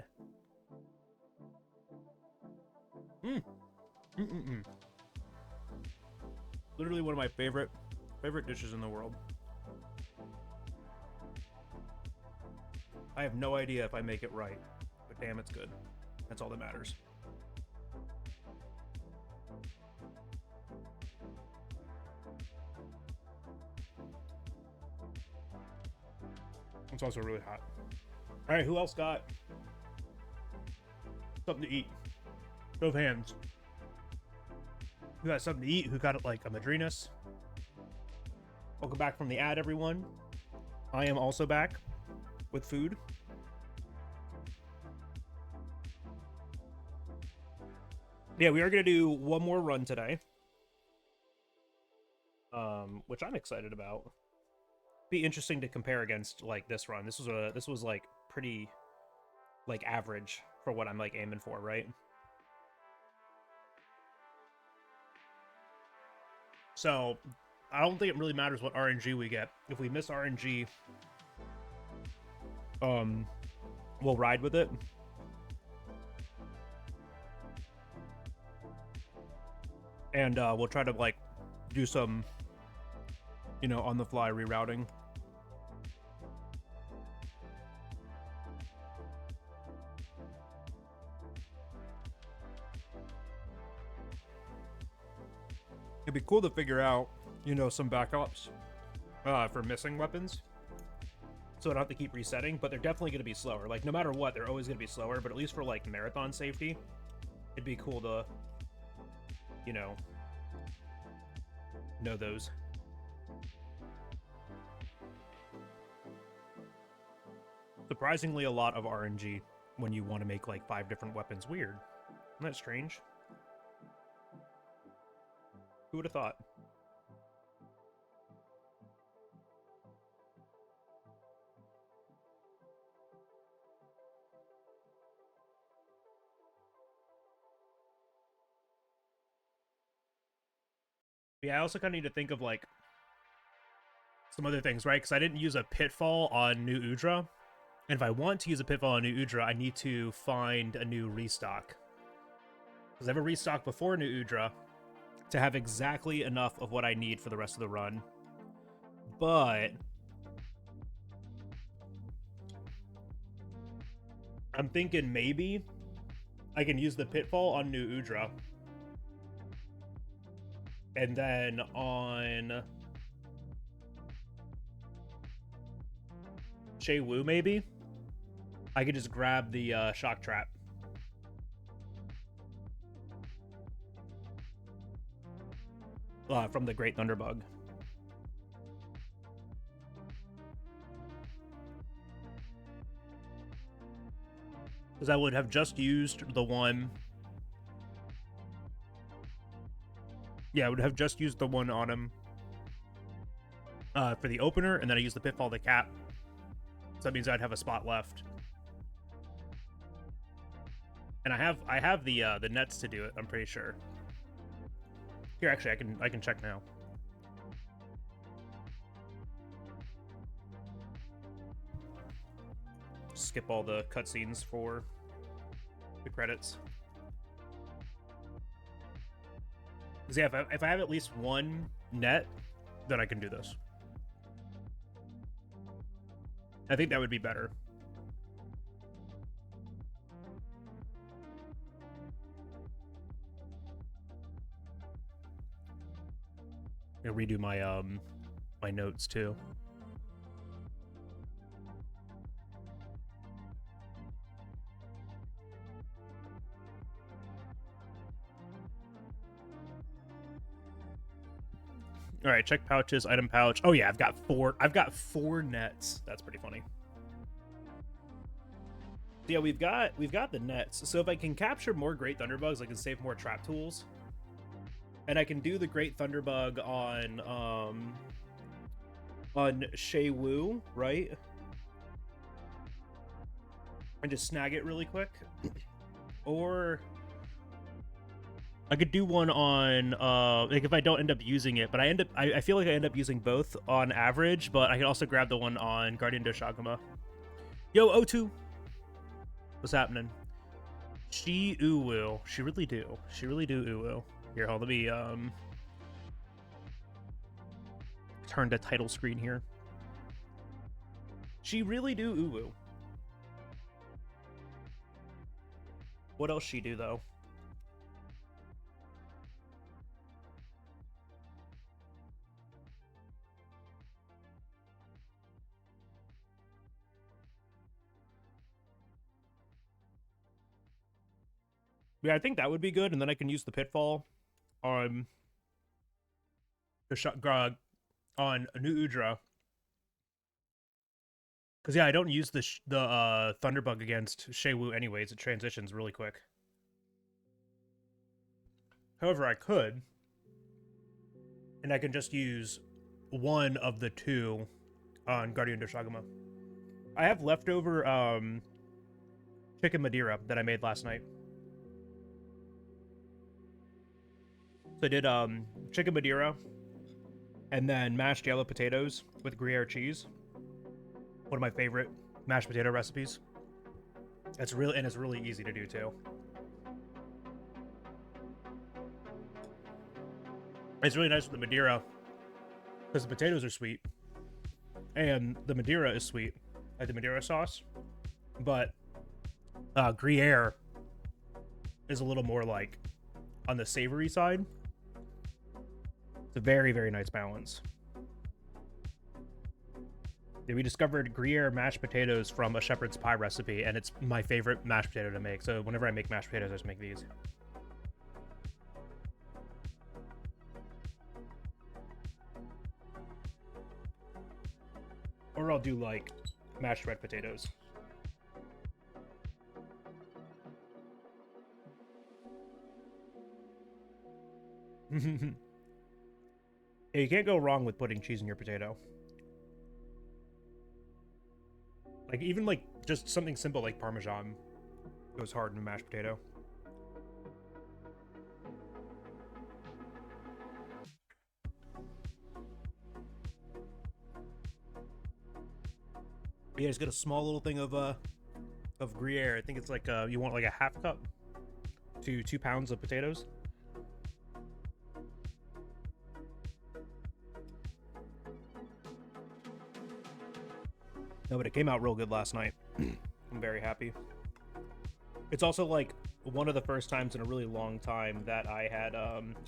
Literally one of my favorite dishes in the world. I have no idea if I make it right, but damn, it's good. That's all that matters. It's also really hot. All right, who else got something to eat? Show of hands. Who got something to eat? Who got it like a MADRINAS? Welcome back from the ad, everyone. I am also back with food. Yeah, we are gonna do one more run today, which I'm excited about. Be interesting to compare against like this run. This was like pretty like average for what I'm like aiming for, right? So I don't think it really matters what RNG we get. If we miss RNG, we'll ride with it. And we'll try to like do some, you know, on the fly rerouting. It'd be cool to figure out, you know, some backups for missing weapons. So I don't have to keep resetting, but they're definitely going to be slower. Like, no matter what, they're always going to be slower, but at least for, like, marathon safety, it'd be cool to, you know those. Surprisingly, a lot of RNG when you want to make, like, 5 different weapons. Weird. Isn't that strange? Who would have thought? Yeah, I also kind of need to think of, like, some other things, right? Because I didn't use a pitfall on New Udra. And if I want to use a pitfall on New Udra, I need to find a new restock. Because I have a restock before New Udra to have exactly enough of what I need for the rest of the run. But I'm thinking maybe I can use the pitfall on New Udra. And then on Shei Wu, maybe I could just grab the shock trap. From the Great Thunderbug. Because I would have just used the one. Yeah, I would have just used the one on him for the opener, and then I used the pitfall to cap. So that means I'd have a spot left. And I have the nets to do it, I'm pretty sure. Here, actually, I can check now. Skip all the cutscenes for the credits. Because yeah, if I have at least one net, then I can do this. I think that would be better. I'll redo my my notes too. All right, check pouches, item pouch. Oh yeah, I've got four nets. That's pretty funny. So yeah, we've got the nets. So if I can capture more great thunderbugs, I can save more trap tools. And I can do the great thunderbug on Shea Wu, right? And just snag it really quick. Or I could do one on like if I don't end up using it, but I feel like I end up using both on average, but I can also grab the one on Guardian Doshagama. Yo, O2. What's happening? She uwu. She really do. She really do uwu. Here, hold, let me turn the title screen here. She really do uwu. What else she do though? Yeah, I think that would be good, and then I can use the pitfall on the on New Udra. Because yeah, I don't use the Thunderbug against Shaywu anyways. It transitions really quick. However, I could, and I can just use one of the two on Guardian Doshagama. I have leftover chicken Madeira that I made last night. So I did chicken Madeira and then mashed yellow potatoes with Gruyere cheese. One of my favorite mashed potato recipes. It's really easy to do too. It's really nice with the Madeira because the potatoes are sweet and the Madeira is sweet, like the Madeira sauce. But Gruyere is a little more like on the savory side. It's a very, very nice balance. Yeah, we discovered Gruyere mashed potatoes from a shepherd's pie recipe, and it's my favorite mashed potato to make. So whenever I make mashed potatoes, I just make these. Or I'll do like mashed red potatoes. Yeah, you can't go wrong with putting cheese in your potato. Like, even, like, just something simple like Parmesan goes hard in a mashed potato. Yeah, just get a small little thing of Gruyere. I think it's like, you want like a half cup to 2 pounds of potatoes. No, but it came out real good last night. I'm very happy. It's also like one of the first times in a really long time that I had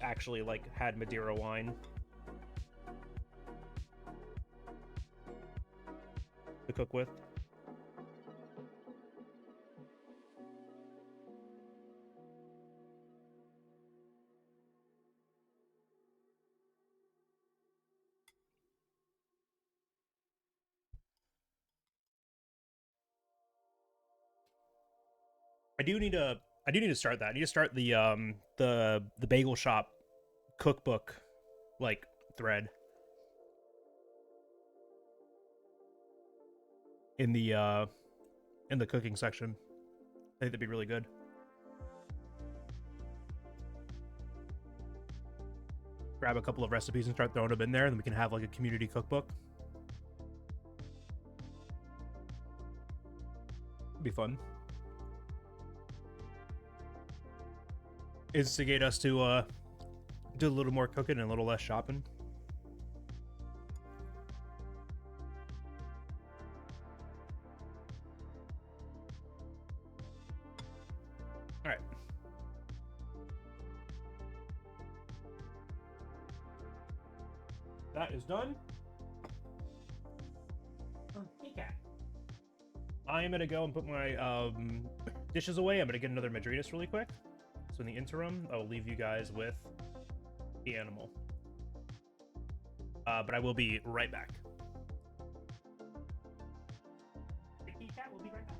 actually like had Madeira wine to cook with. I do need to start that. I need to start the bagel shop cookbook like thread in the cooking section. I think that'd be really good. Grab a couple of recipes and start throwing them in there, and then we can have like a community cookbook. It'd be fun. Instigate us to do a little more cooking and a little less shopping. That is done. Hey, cat. I am gonna go and put my dishes away. I'm gonna get another Madrinas really quick. So in the interim, I will leave you guys with the animal. But I will be right back. Hey, cat, we'll be right back.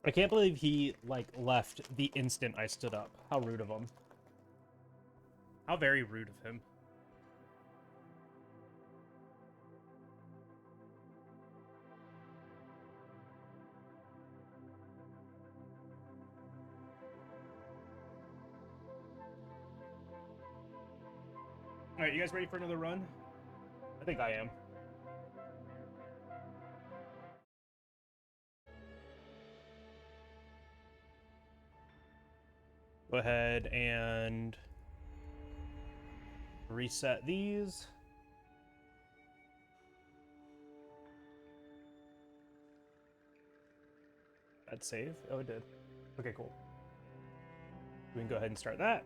I can't believe he, like, left the instant I stood up. How rude of him. How very rude of him. Alright, you guys ready for another run? I think I am. Go ahead and reset these. That save? Oh, it did. Okay, cool. We can go ahead and start that.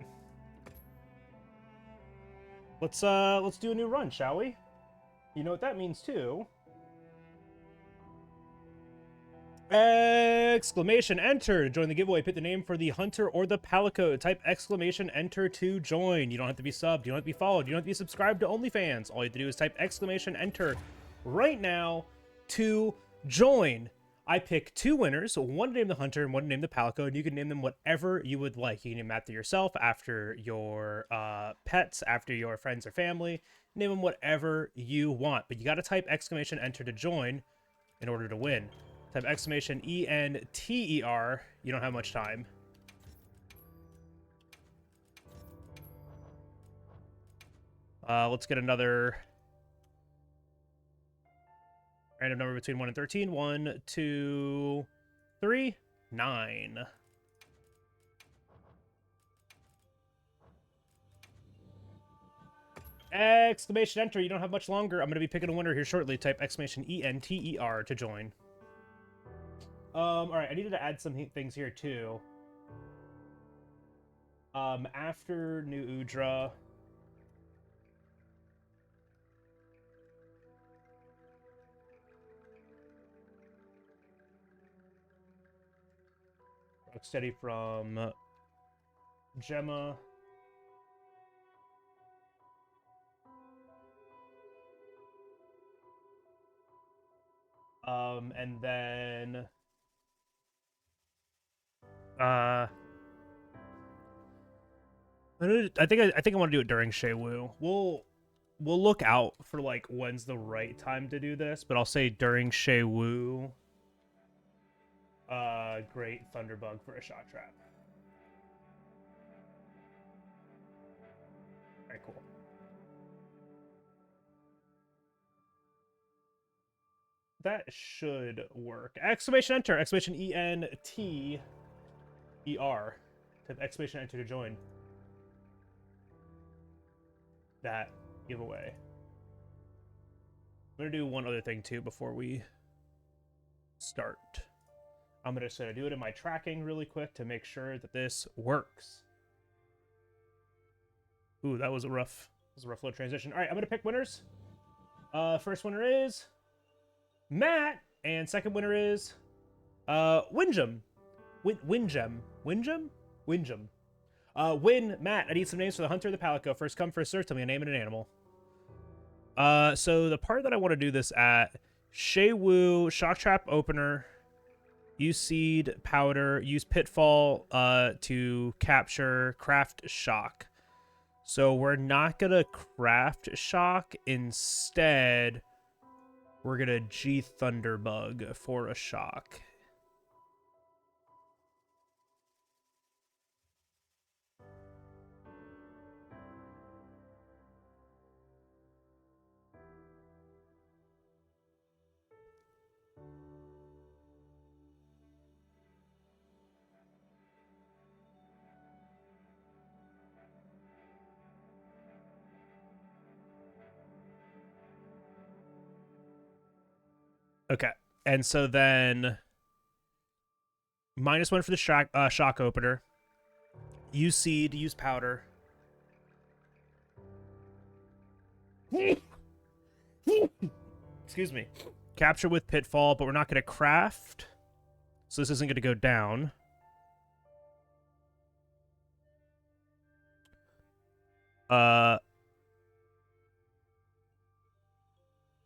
Let's do a new run, shall we? You know what that means too. Exclamation enter to join the giveaway. Pick the name for the hunter or the palico. Type exclamation enter to join. You don't have to be subbed. You don't have to be followed. You don't have to be subscribed to OnlyFans. All you have to do is type exclamation enter right now to join. I pick two winners, one to name the hunter and one to name the palico, and you can name them whatever you would like. You can name them after yourself, after your pets, after your friends or family. Name them whatever you want, but you got to type exclamation enter to join in order to win. Type exclamation ENTER. You don't have much time. Let's get another random number between 1 and 13. 1, 2, 3, 9. Exclamation enter. You don't have much longer. I'm going to be picking a winner here shortly. Type exclamation ENTER to join. All right, I needed to add some things here too. After New Udra, Rocksteady from Gemma. And then I think I want to do it during Shaywu. We'll look out for like when's the right time to do this, but I'll say during Shaywu. Great Thunderbug for a shot trap. Alright, cool. That should work. Exclamation enter! Exclamation ENT ER. Type exclamation enter to join that giveaway. I'm gonna do one other thing too before we start. I'm gonna do it in my tracking really quick to make sure that this works. Ooh, that was a rough little transition. All right, I'm gonna pick winners. First winner is Matt, and second winner is Windjam. Windjam. Win, Matt. I need some names for the Hunter of the Palico. First come, first serve. Tell me a name and an animal. So the part that I want to do this at, Shay Wu, Shock Trap Opener, use Seed, Powder, use Pitfall to capture Craft Shock. So we're not going to Craft Shock. Instead, we're going to G Thunderbug for a Shock. Okay, and so then -1 for the shock opener. Use Seed, use Powder. Excuse me. Capture with Pitfall, but we're not going to craft. So this isn't going to go down.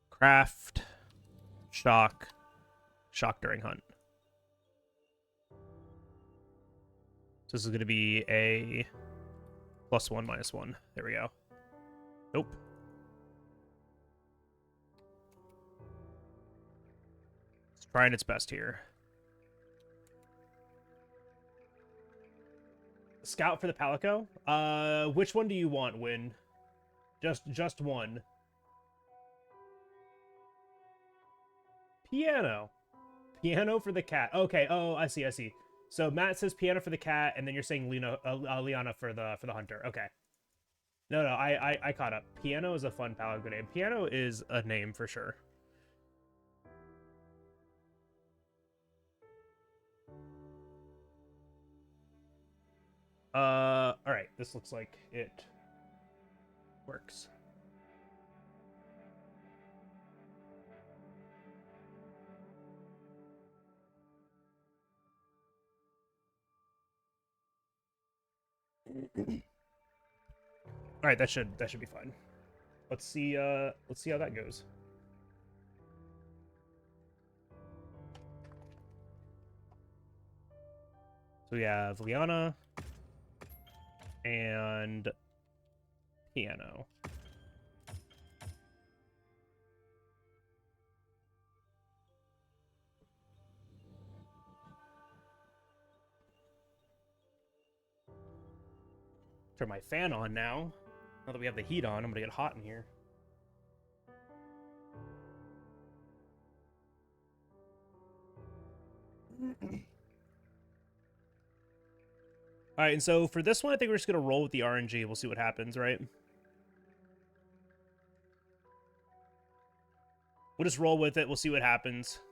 Craft. Shock during hunt. So this is going to be a +1, -1. There we go. Nope. It's trying its best here. Scout for the Palico. Which one do you want, Win? Just one. Piano for the cat. Okay. Oh, I see. So Matt says piano for the cat, and then you're saying Liana for the hunter. Okay. No, I caught up. Piano is a fun Palico name. Piano is a name for sure. All right. This looks like it works. All right, that should be fine. Let's see how that goes. So we have Liana and piano. Turn my fan on now. Now that we have the heat on, I'm gonna get hot in here. All right, and so for this one, I think we're just gonna roll with the RNG. We'll see what happens, right? We'll just roll with it. We'll see what happens,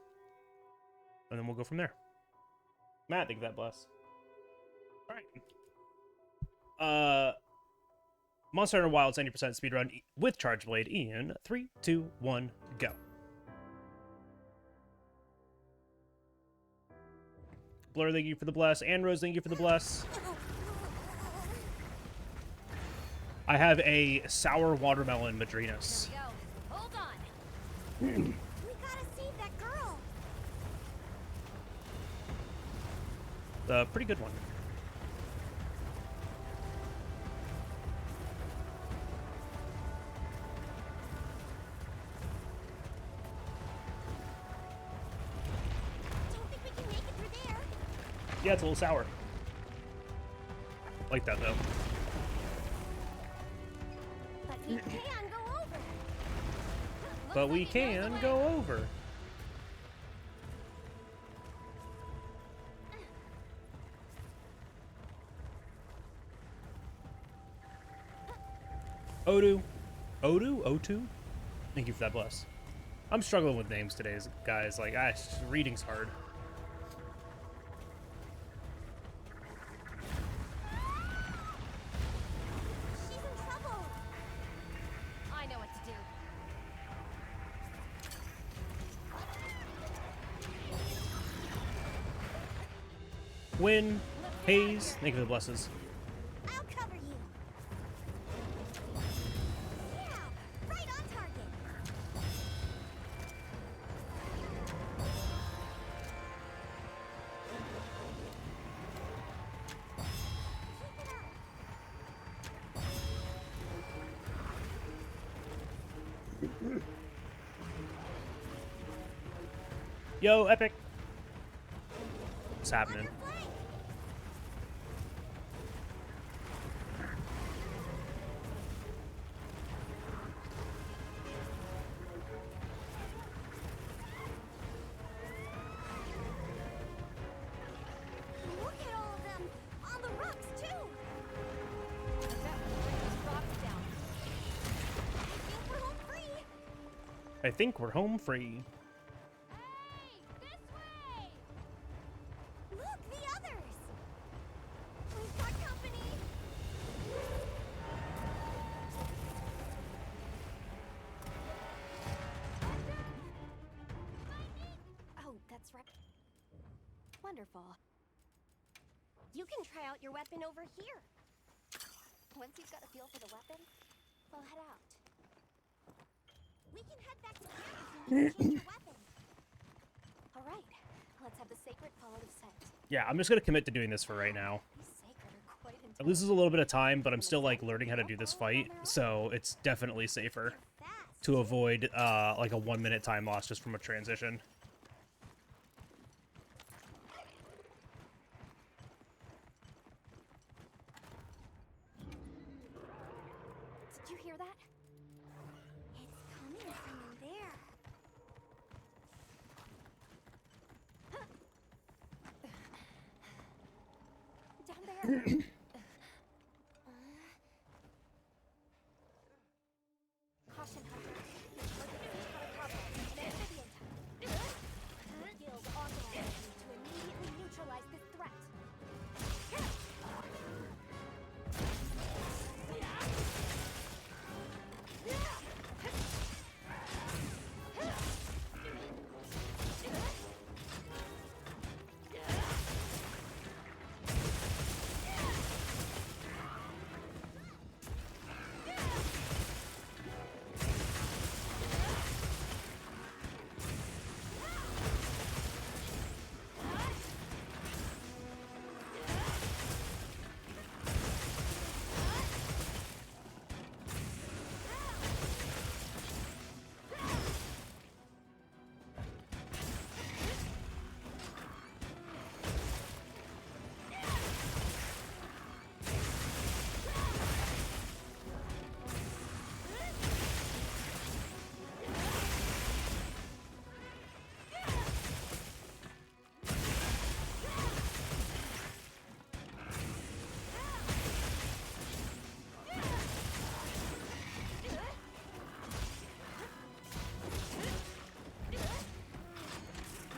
and then we'll go from there. Matt, thank you for that bless. All right. Monster Hunter Wilds 90% speedrun with Charge Blade in 3, 2, 1, go. Blur, thank you for the bless. And Rose, thank you for the bless. I have a sour watermelon Madrinas. Hold on. We gotta save that girl. A pretty good one. Don't think we can make it through there. Yeah, it's a little sour. Like that though. But we can go over. But we can go over. Odu. Odu? Otu? Thank you for that bless. I'm struggling with names today, guys. Like, reading's hard. She's in trouble. I know what to do. Win. Haze. Thank you for the blesses. I'll cover you. Yeah, right on target. Yo, Epic. What's happening? Look at all of them on the rocks too. I think we're home free. Look, the others. We've got company. Oh, that's right. Wonderful. You can try out your weapon over here. Once you've got a feel for the weapon, we'll head out. We can head back to camp if you need to change your weapon. All right, let's have the sacred follow the scent. Yeah, I'm just gonna commit to doing this for right now. It loses a little bit of time, but I'm still like learning how to do this fight, so it's definitely safer to avoid like a 1 minute time loss just from a transition. Did you hear that? It's coming from in there. Down there. Caution, Hunter. An amphibian type. The guild authorized you to immediately neutralize this threat.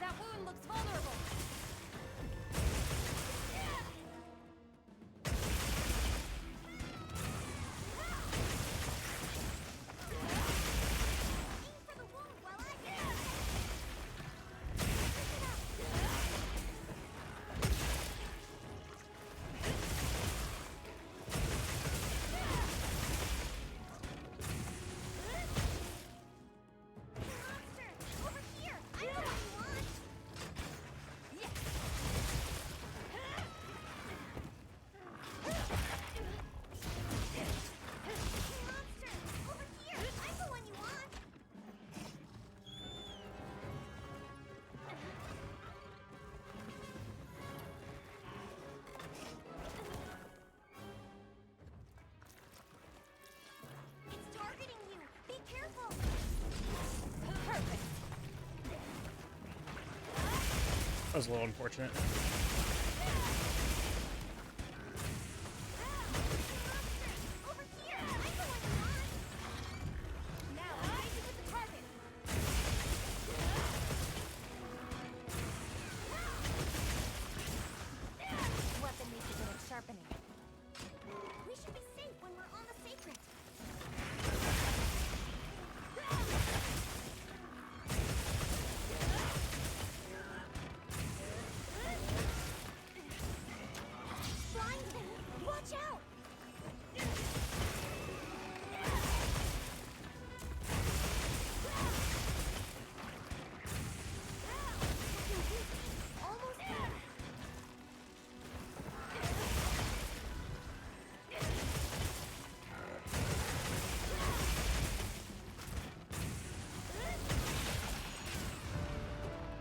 That wound looks vulnerable. Aim for the wound while I get it. Monster, over here. I know what you want. Monster, over here. I'm the one you want. It's targeting you. Be careful. Perfect. That was a little unfortunate. Over here. I'm the one you want.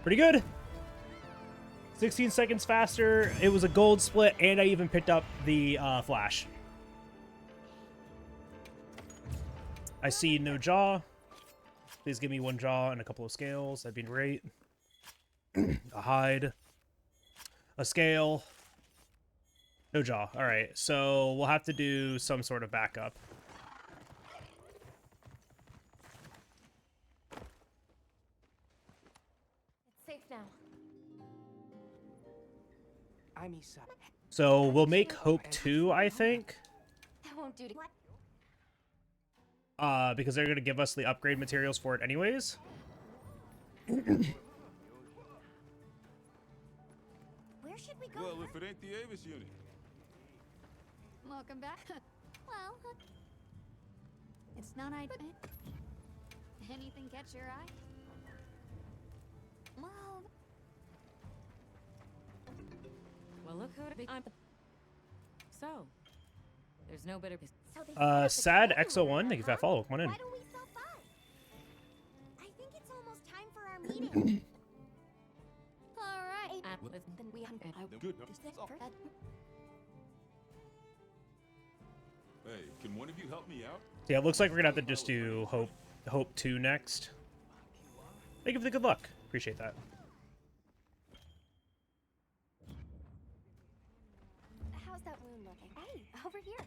Pretty good. 16 seconds faster. It was a gold split, and I even picked up the flash. I see no jaw. Please give me one jaw and a couple of scales. That'd be great. A hide. A scale. No jaw. All right, so we'll have to do some sort of backup. It's safe now. I'm Isa. So we'll make Hope 2, I think. That won't do to... Because they're going to give us the upgrade materials for it anyways. Where should we go? Well, if it ain't the Avis unit. Welcome back. Well, it's not anything catch your eye? Well, Look who I'm. So, there's no better. So they Sad Exo1, thank you for that follow. Come on in. Why don't we stop by? I think it's almost time for our meeting. all right. Then we Good. Hey, can one of you help me out? Yeah, it looks like we're gonna have to just do Hope 2 next. Thank you for the good luck. Appreciate that. How's that wound looking? Hey, over here.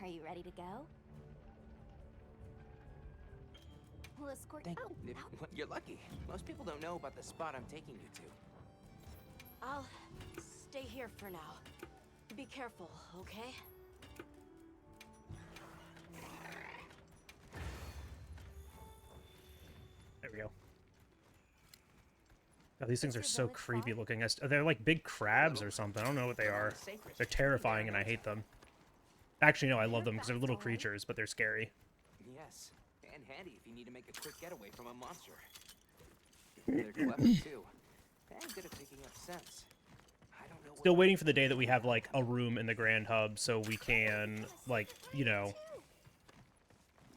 Are you ready to go? We'll escort Thank you. you. You're lucky. Most people don't know about the spot I'm taking you to. I'll stay here for now. Be careful, okay? There we go. Oh, these things are so creepy looking. They're like big crabs or something. I don't know what they are. They're terrifying and I hate them. Actually, no, I love them because they're little creatures, but they're scary. Yes, and handy if you need to make a quick getaway from a monster. They're clever too, and good at picking up scents. I don't know. Still waiting for the day that we have like a room in the Grand Hub so we can like, you know,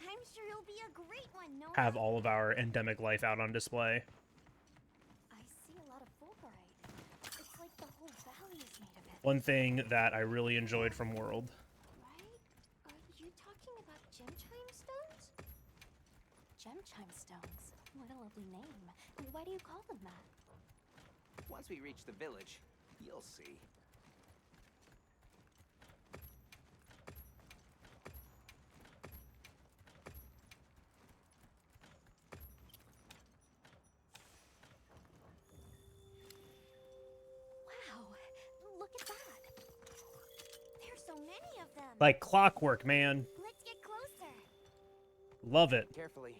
I'm sure you'll be a great one. No have all of our endemic life out on display. I see a lot of fulgurite. It's like the whole valley is made of it. One thing that I really enjoyed from World. Right? Are you talking about gem chime stones? Gem chime stones. What a lovely name. And why do you call them that? Once we reach the village, you'll see. Wow, look at that. There's so many of them. Like clockwork, man. Let's get closer. Love it. Carefully.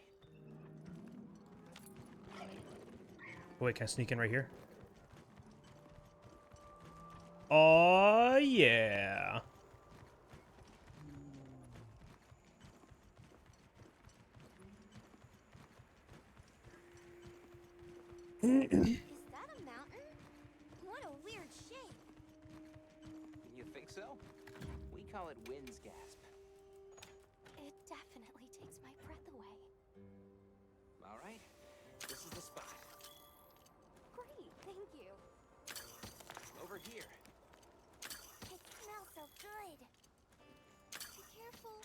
Oh, wait, can I sneak in right here? Oh, yeah. Is that a mountain? What a weird shape. You think so? We call it Wind's Gasp. It definitely takes my breath away. All right, this is the spot. Great, thank you. Over here. It smells so good. Be careful.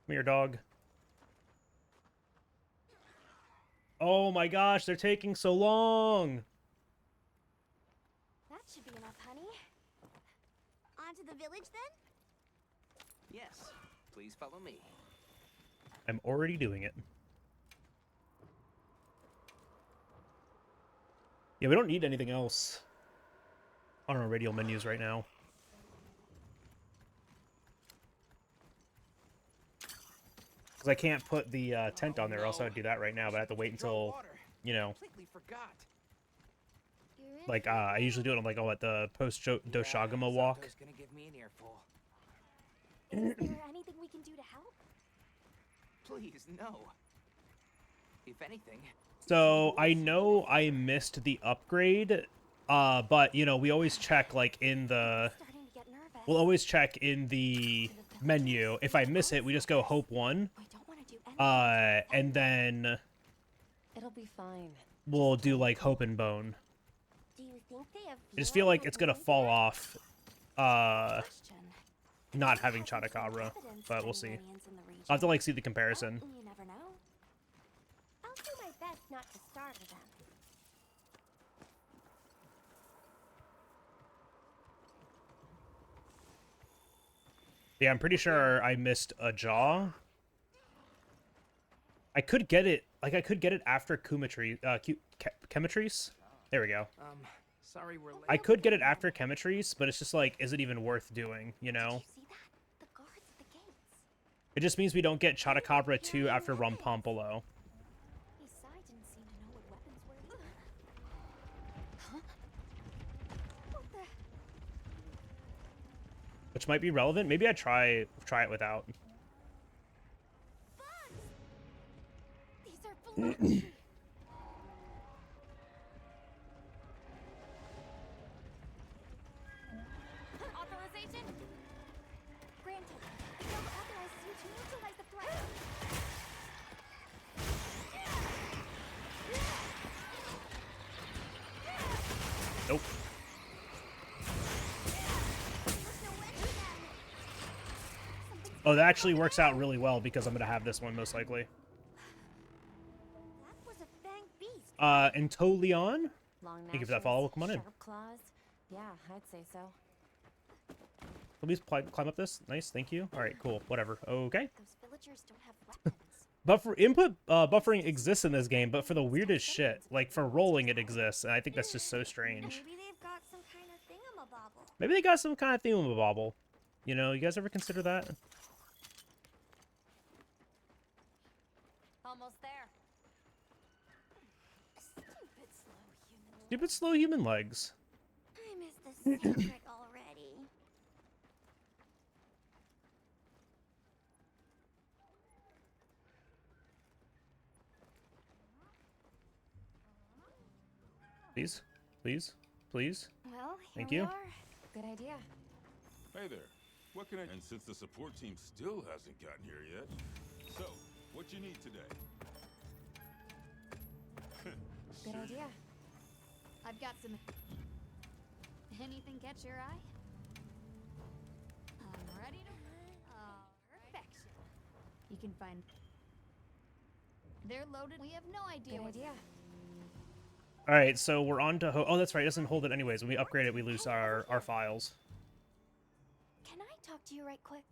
Come here, dog. Oh my gosh, they're taking so long. That should be enough, honey. On to the village then? Yes, please follow me. I'm already doing it. Yeah, we don't need anything else on our radial menus right now. Because I can't put the tent on there, else I would do that right now, but I have to wait until, you know, Completely forgot. like, I usually do it on, like, at the post-Doshagama walk. Santo's gonna give me an earful. Is there anything we can do to help? Please, no. If anything. So, I know I missed the upgrade, but, you know, we always check, like, in the... Starting to get We'll always check in the menu. If I miss it, we just go Hope 1. We don't want to do And then It'll be fine. we'll do like Hope and Bone. Do you think they have I just feel like it's gonna fall off, not having Chotacabra, but we'll see. I'll have to like see the comparison. You never know. I'll do my best not to startle them. Yeah, I'm pretty sure I missed a jaw. I could get it, like I could get it after Chematrice. There we go. Sorry we're late. I could get it after Chematrice, but it's just like, is it even worth doing, you know? See that? The guards at the gates. It just means we don't get Chotacabra 2 after Rumpompolo. Besides, didn't seem to know what weapons were either. Huh? What the? Which might be relevant. Maybe I try it without. Bugs! These are blue. Authorization? Granted. The guild authorizes you to neutralize the threat. Nope. Oh, that actually works out really well because I'm gonna have this one most likely. That was a fang beast. And Leon? Long Thank you for that follow. Come on in. sharp claws. Yeah, I'd say so. Please climb up this. Nice, thank you. All right, cool. Whatever. Okay. Those villagers don't have weapons. Buffering exists in this game, but for the weirdest shit. Like for rolling, it exists, and I think that's just so strange. Maybe they've got some kind of thingamabobble. Maybe they got some kind of thingamabobble. You know, you guys ever consider that? Almost there. Stupid slow human legs. I miss the secret already. Please, please, please. Well, Thank here you. we are. Good idea. Hey there. What can I... And since the support team still hasn't gotten here yet, so, what you need today? Good idea. I've got some... Anything catch your eye? I'm ready to... perfection. You can find... They're loaded. We have no idea Good what... idea. All right, so we're on to... Oh, that's right. It doesn't hold it anyways. When we upgrade it, we lose our files. Can I talk to you right quick?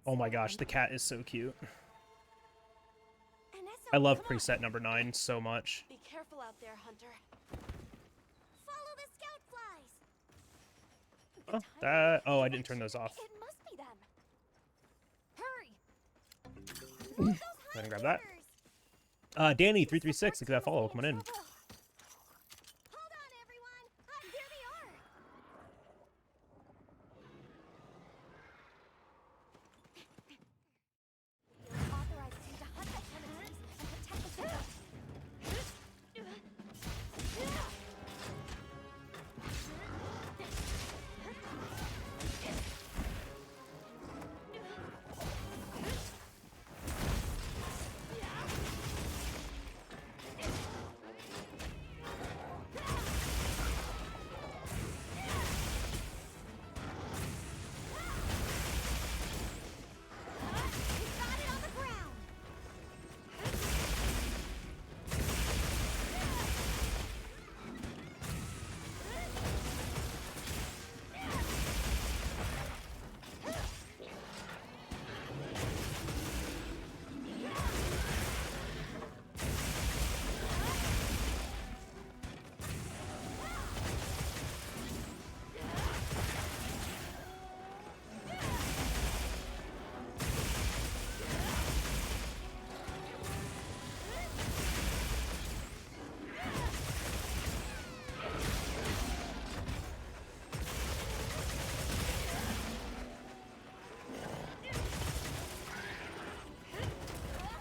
Oh my gosh, the cat is so cute. I love preset number 9 so much. Be careful out there, Hunter. Follow the scout flies. Oh, that... Oh, I didn't turn those off. It must be them. Hurry. Go ahead and grab that. Danny 336, look at that follow. Come on in. Hold on, everyone. There they are. Authorizes you to hunt the chemicals and protect the center.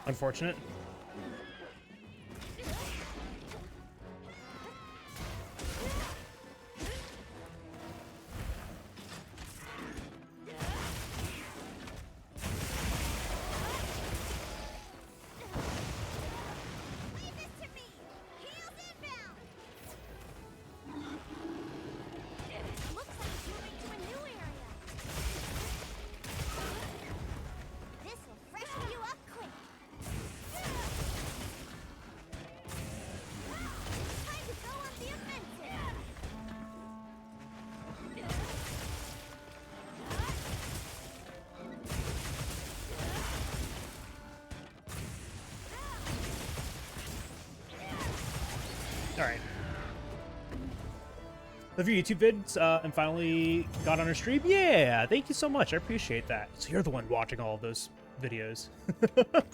Unfortunate. All right. Love your YouTube vids and finally got on a stream. Yeah, thank you so much. I appreciate that. So you're the one watching all of those videos. That's what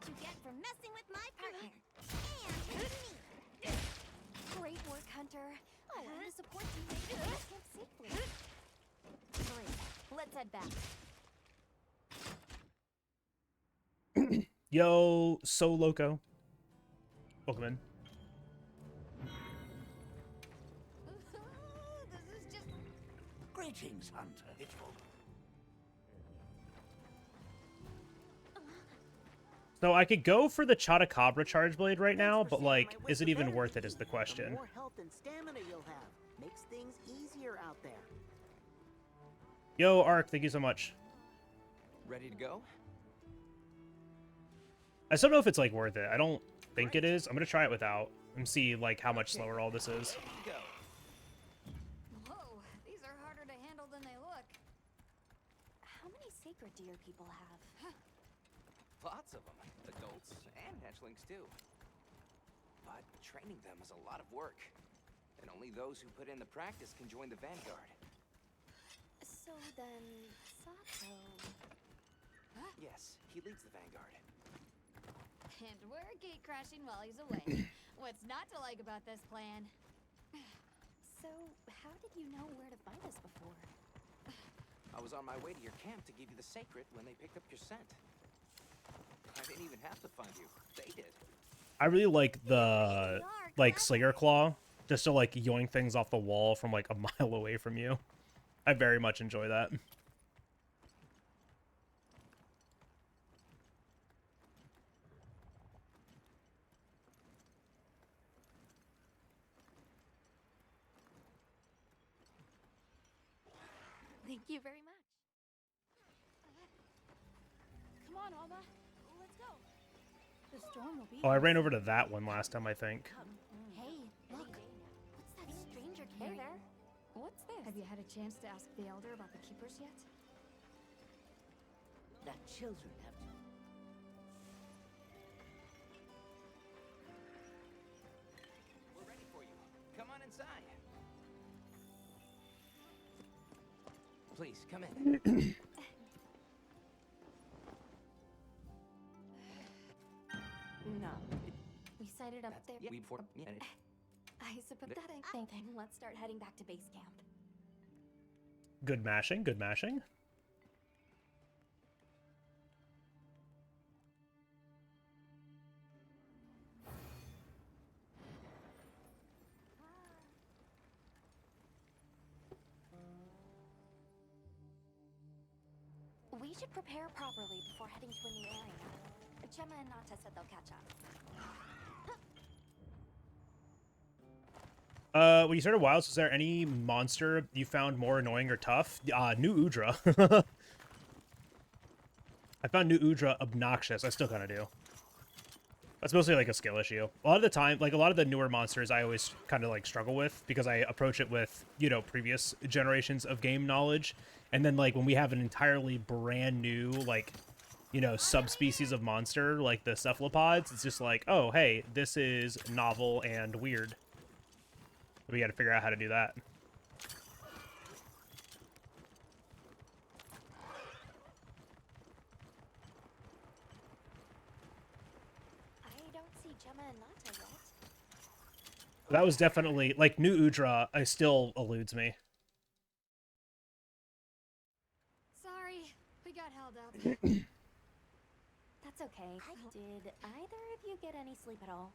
you get for messing with my partner. And me. Great work, Hunter. I wanted to support you make it to camp safely. Great. Let's head back. Yo, So Loco. Welcome in. This is just... Greetings, Hunter. It's So I could go for the Chotacabra Charge Blade right now, but like, is it even worth it is the The question. more health and stamina you'll have makes things easier out there. Yo, Ark, thank you so much. Ready to go? I still don't know if it's like worth it. I don't think it is. I'm gonna try it without and see like how much slower all this is. Go. Whoa, these are harder to handle than they look. How many sacred deer people have? Lots of them. Adults and hatchlings too. But training them is a lot of work. And only those who put in the practice can join the Vanguard. So then, Sato... Yes, he leads the Vanguard. And we're gate crashing while he's away. What's not to like about this plan? So, how did you know where to find us before? I was on my way to your camp to give you the sacred when they picked up your scent. I didn't even have to find you. They did. I really like the like Slayer Claw, just to like yoink things off the wall from like a mile away from you. I very much enjoy that. Thank you very much. Come on, Alma. Let's go. The storm will be... Oh, I ran over to that one last time, I think. Hey, look. What's that stranger carrying? Hey there. What's this? Have you had a chance to ask the Elder about the Keepers yet? that children have to... We're ready for you. Come on inside. Please, come in. No. We sighted up there. Yeah, I suppose that I think. Then let's start heading back to base camp. Good mashing, good mashing. We should prepare properly before heading to a new area. Gemma and Nata said they'll catch up. When you started Wilds, was there any monster you found more annoying or tough? New Udra. I found New Udra obnoxious. I still kind of do. That's mostly like a skill issue. A lot of the time, like a lot of the newer monsters I always kind of like struggle with because I approach it with, you know, previous generations of game knowledge. And then like when we have an entirely brand new, like, you know, subspecies of monster, like the cephalopods, it's just like, oh, hey, this is novel and weird. We got to figure out how to do that. I don't see Gemma and Nata yet. That was definitely, like, New Udra, I still eludes me. Sorry, we got held up. That's okay. Did either of you get any sleep at all?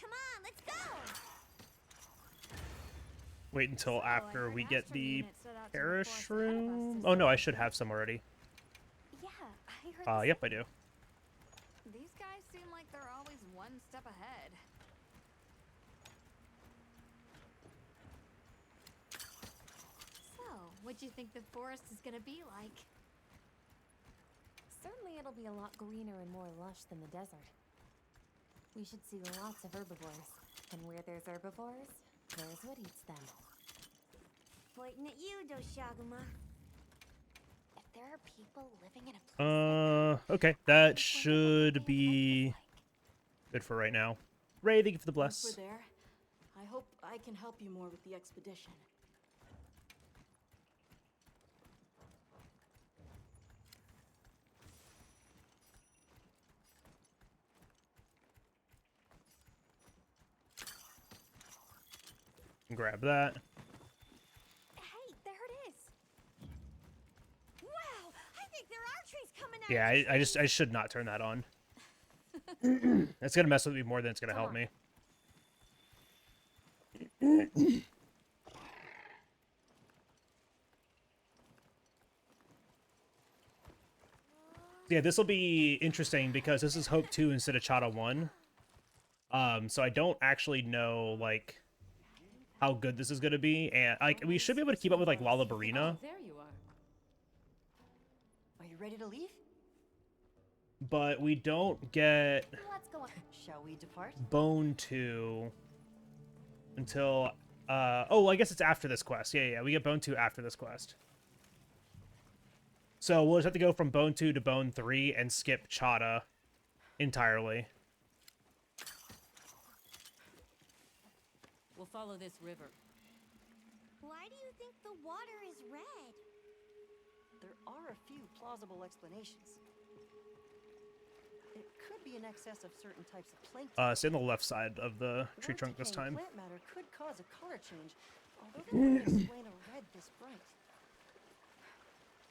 Come on, let's go! Wait until after we get the unit set out to parish enforce ahead of us room. this Oh no, I should have some already. Yeah, I heard. Yep, I do. These guys seem like they're always one step ahead. So, what do you think the forest is gonna be like? Certainly it'll be a lot greener and more lush than the desert. We should see lots of herbivores. And where there's herbivores, there's what eats them. Pointing at you, Doshaguma. If there are people living in a place Okay, that should be good for right now. Ray, thank you for the Once bless. we're there, I hope I can help you more with the expedition. Grab that. Hey, there it is. Wow, I think there are trees coming out. Yeah, of the I should not turn that on. It's gonna mess with me more than it's gonna help me. Yeah, this will be interesting because this is Hope 2 instead of Chata 1. So I don't actually know like how good this is gonna be, and like we should be able to keep up with like Lalabarina. Oh, there you are. Are you ready to leave? But we don't get Let's go on. Shall we depart? Bone 2 until oh, I guess it's after this quest. Yeah, we get Bone 2 after this quest. So we'll just have to go from Bone 2 to Bone 3 and skip Chata entirely. We'll follow this river. Why do you think the water is red? There are a few plausible explanations. It could be in excess of certain types of plankton. Stay on the left side of the tree trunk this time. Plant matter could cause a color change, although that wouldn't explain a red this bright.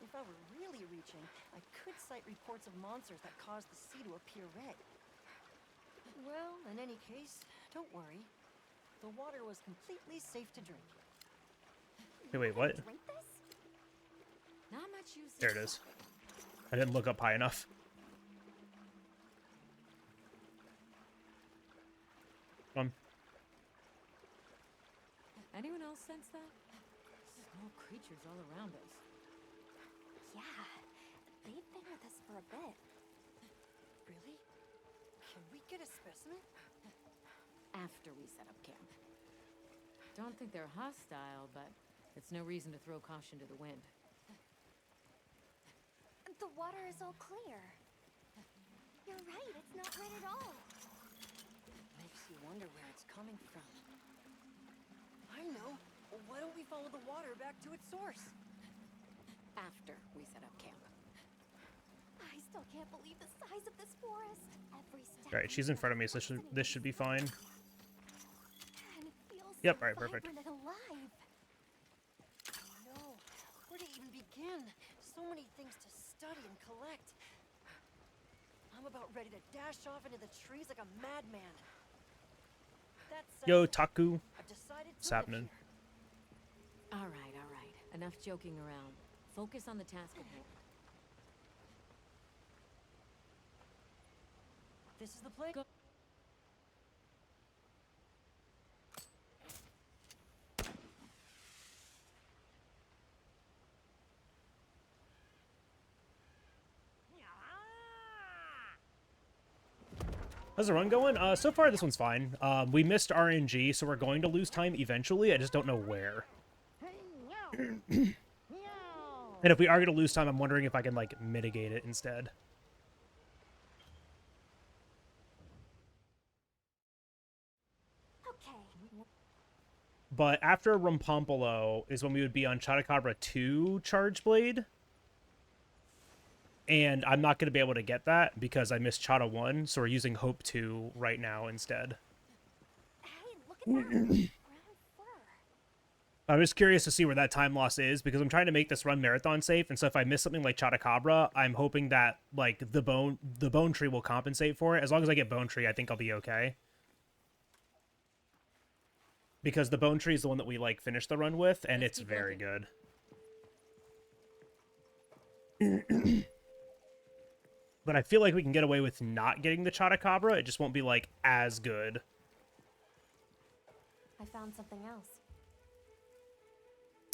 If I were really reaching, I could cite reports of monsters that cause the sea to appear red. Well, in any case, don't worry. The water was completely safe to drink. Hey, wait, what? Drink this? Not much use. There it is. I didn't look up high enough. Come on. Anyone else sense that? Small creatures all around us. Yeah, they've been with us for a bit. Really? Can we get a specimen? After we set up camp. Don't think they're hostile, but it's no reason to throw caution to the wind. The water is all clear. You're right, it's not red at all. Makes you wonder where it's coming from. I know. Why don't we follow the water back to its source? After we set up camp. I still can't believe the size of this forest. Every step. All right, she's in front of me, so this should be fine. And it feels Yep, so all right, perfect. vibrant and alive. No. Where to even begin? So many things to study and collect. I'm about ready to dash off into the trees like a madman. Yo, Taku. I've decided What's to live happening? here. All right. Enough joking around. Focus on the task at hand. This is the place. Go. How's the run going? So far this one's fine. We missed RNG, so we're going to lose time eventually. I just don't know where. And if we are going to lose time, I'm wondering if I can, like, mitigate it instead. Okay. But after Rumpompolo is when we would be on Chatacabra 2 Charge Blade. And I'm not going to be able to get that because I missed Chata 1, so we're using Hope 2 right now instead. Hey, look at that. Brown fur. I'm just curious to see where that time loss is because I'm trying to make this run marathon safe, and so if I miss something like Chatacabra, I'm hoping that like the bone tree will compensate for it. As long as I get bone tree, I think I'll be okay. Because the bone tree is the one that we like finished the run with, and it's very good. But I feel like we can get away with not getting the Chatacabra. It just won't be like as good. I found something else.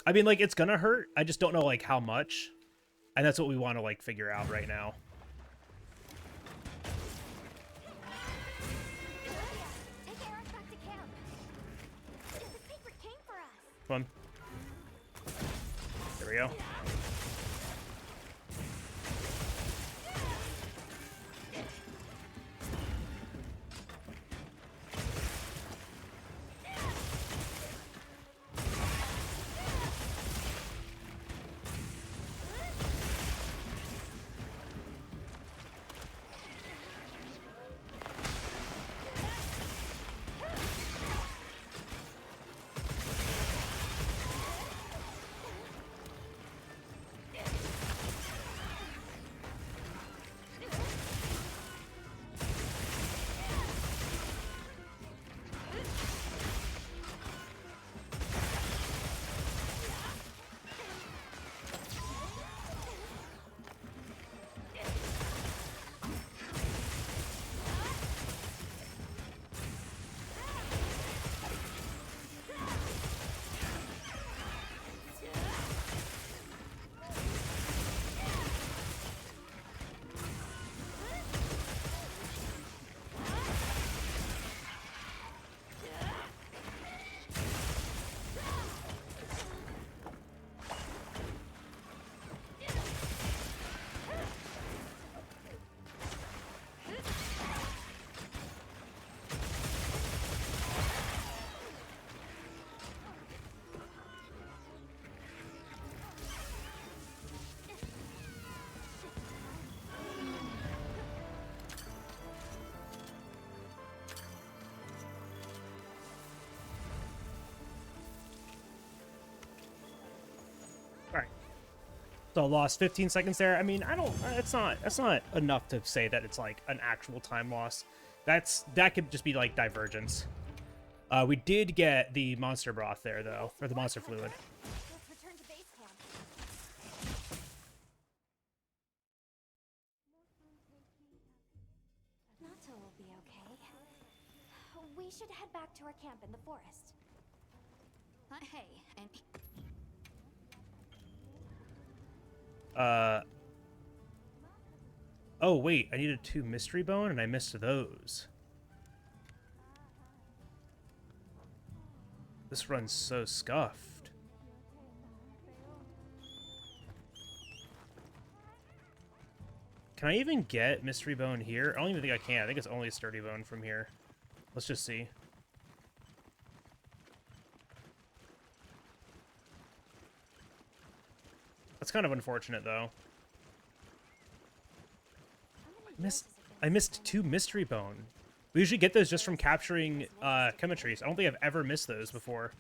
I mean, like, it's gonna hurt. I just don't know, like, how much. And that's what we want to, like, figure out right now. Take Eric back to camp. The secret came for us. Come on. There we go. So lost 15 seconds there. I mean, I don't. It's not. That's not enough to say that it's like an actual time loss. That could just be like divergence. We did get the monster broth there though, or the monster fluid. Let's return to base camp. Nato will be okay. We should head back to our camp in the forest. Hey, and Oh wait, I needed 2 mystery bone and I missed those. This run's so scuffed. Can I even get mystery bone here? I don't even think I can. I think it's only a sturdy bone from here. Let's just see. That's kind of unfortunate though. I missed 2 mystery bone. We usually get those just from capturing chemistries. I don't think I've ever missed those before.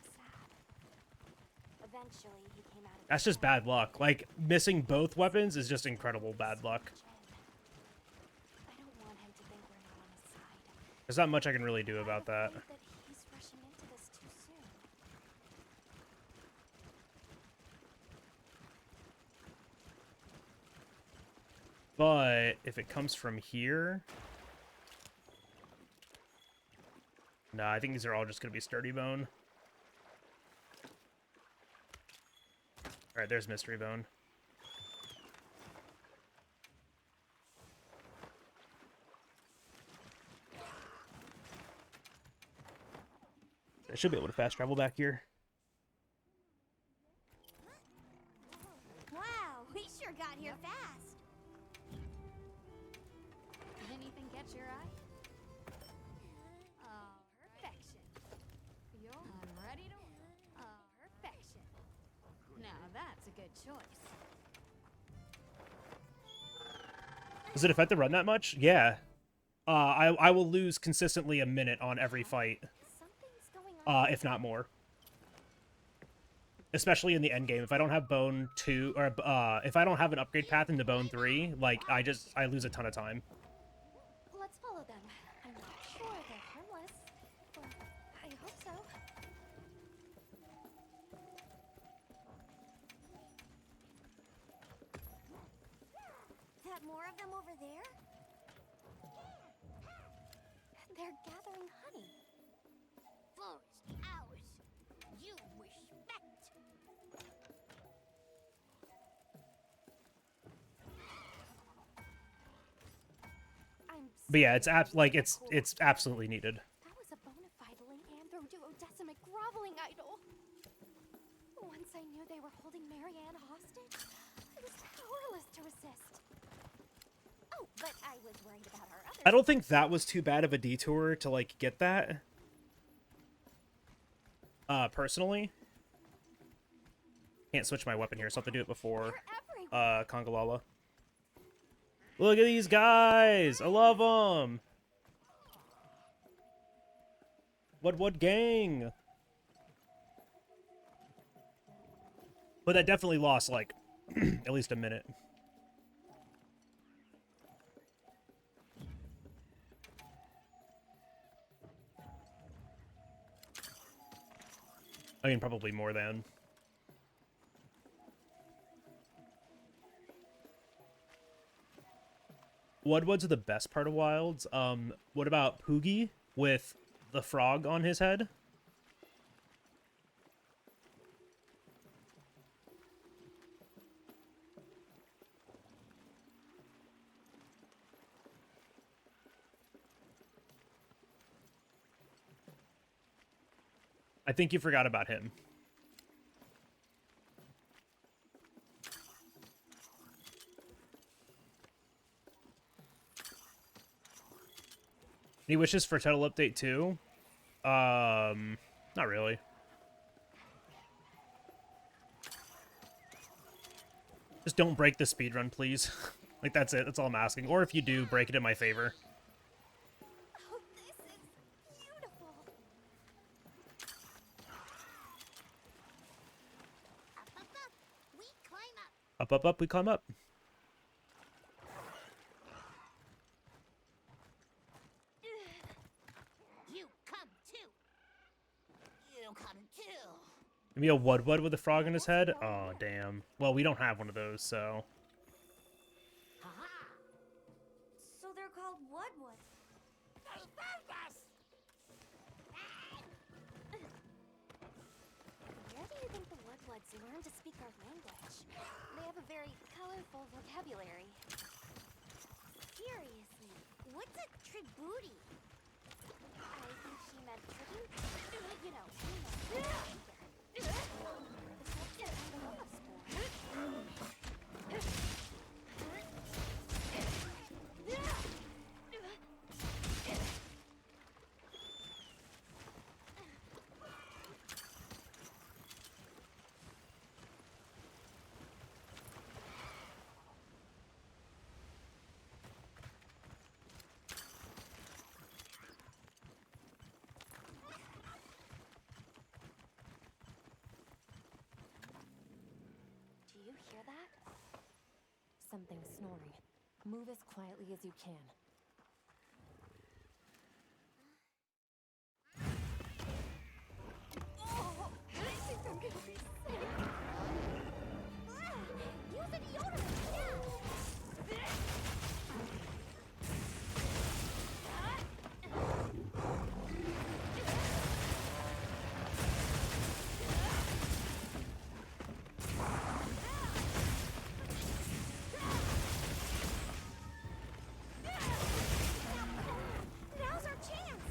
Eventually, he came out of That's just bad luck. Like, missing both weapons is just incredible bad luck. I don't want him to think we're not on his side. There's not much I can really do about that. That he's rushing into this too soon. But if it comes from here... Nah, I think these are all just going to be sturdy bone. Alright, there's mystery bone. I should be able to fast travel back here. wow, we sure got here fast. Anything catch your eye? Oh, perfection. I'm ready to work. Oh, perfection. Now that's a good choice. Does it affect the run that much? Yeah. I will lose consistently a minute on every fight. If not more. Especially in the end game. If I don't have Bone 2, or if I don't have an upgrade path into Bone 3, like, I lose a ton of time. Let's follow them. I'm not sure they're harmless. Or I hope so. That more of them over there? They're gathering honey. Forest ours. You respect. But yeah, it's absolutely needed. That was a bona fide Leandro-duodecimic groveling idol. Once I knew they were holding Marianne hostage, I was powerless to resist. Oh, but I was worried about our other. I don't think that was too bad of a detour to, like, get that. Personally. Can't switch my weapon here, so I have to do it before Congalala. Look at these guys! I love them! What gang? But that definitely lost, like, at least a minute. I mean, probably more than. Woodwoods are the best part of Wilds. What about Poogie with the frog on his head? I think you forgot about him. Any wishes for title update 2? Not really. Just don't break the speedrun, please. Like, that's it. That's all I'm asking. Or if you do, break it in my favor. Oh, this is beautiful. Up, up, up. We climb up. We climb up. You come too. You come too. Maybe a Woodwood with a frog in his head? Oh, damn. Well, we don't have one of those, so... So they're called Woodwoods. Where do you think the Woodwoods learn to speak our language? They have a very colorful vocabulary. Seriously, what's a tribooty? I think she meant tribute. You know, Do you hear that? Something snoring. Move as quietly as you can. Oh, I think I'm gonna be sick. Use a deodorant now. Now's our chance.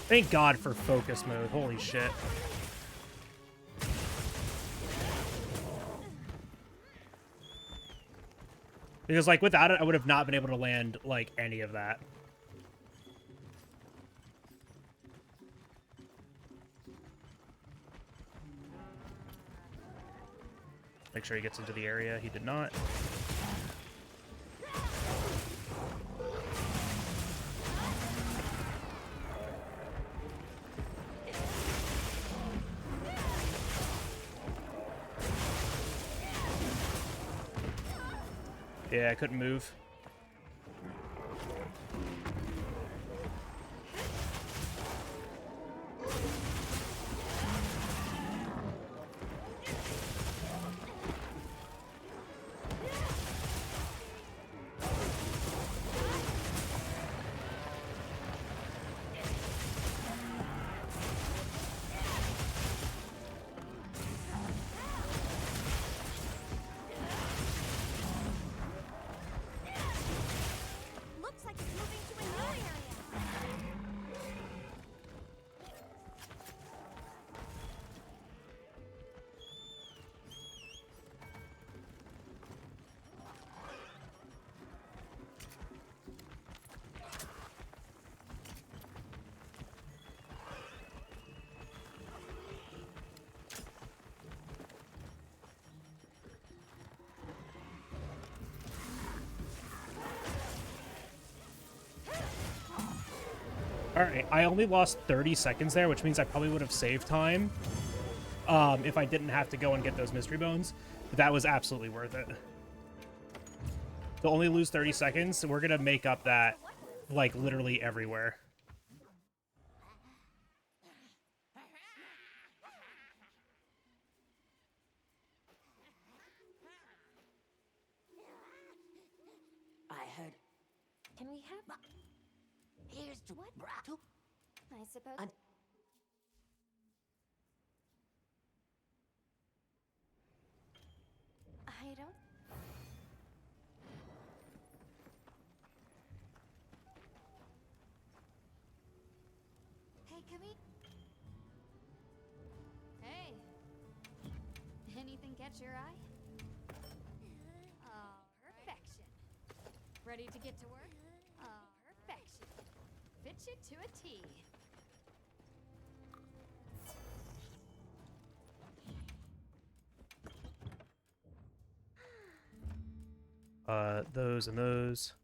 Thank God for focus mode. Holy shit. Because, like, without it, I would have not been able to land, like, any of that. Make sure he gets into the area. He did not. Yeah, I couldn't move. Looks like it's moving to a new area. Alright, I only lost 30 seconds there, which means I probably would have saved time if I didn't have to go and get those mystery bones. But that was absolutely worth it. To only lose 30 seconds, so we're going to make up that, like, literally everywhere. I heard. Can we have... Here's to What? Brato. I suppose... I don't... Hey, can we... Hey. Anything catch your eye? Oh, perfection. Ready to get to work? Oh, perfection. Fit you to a T. Those and those.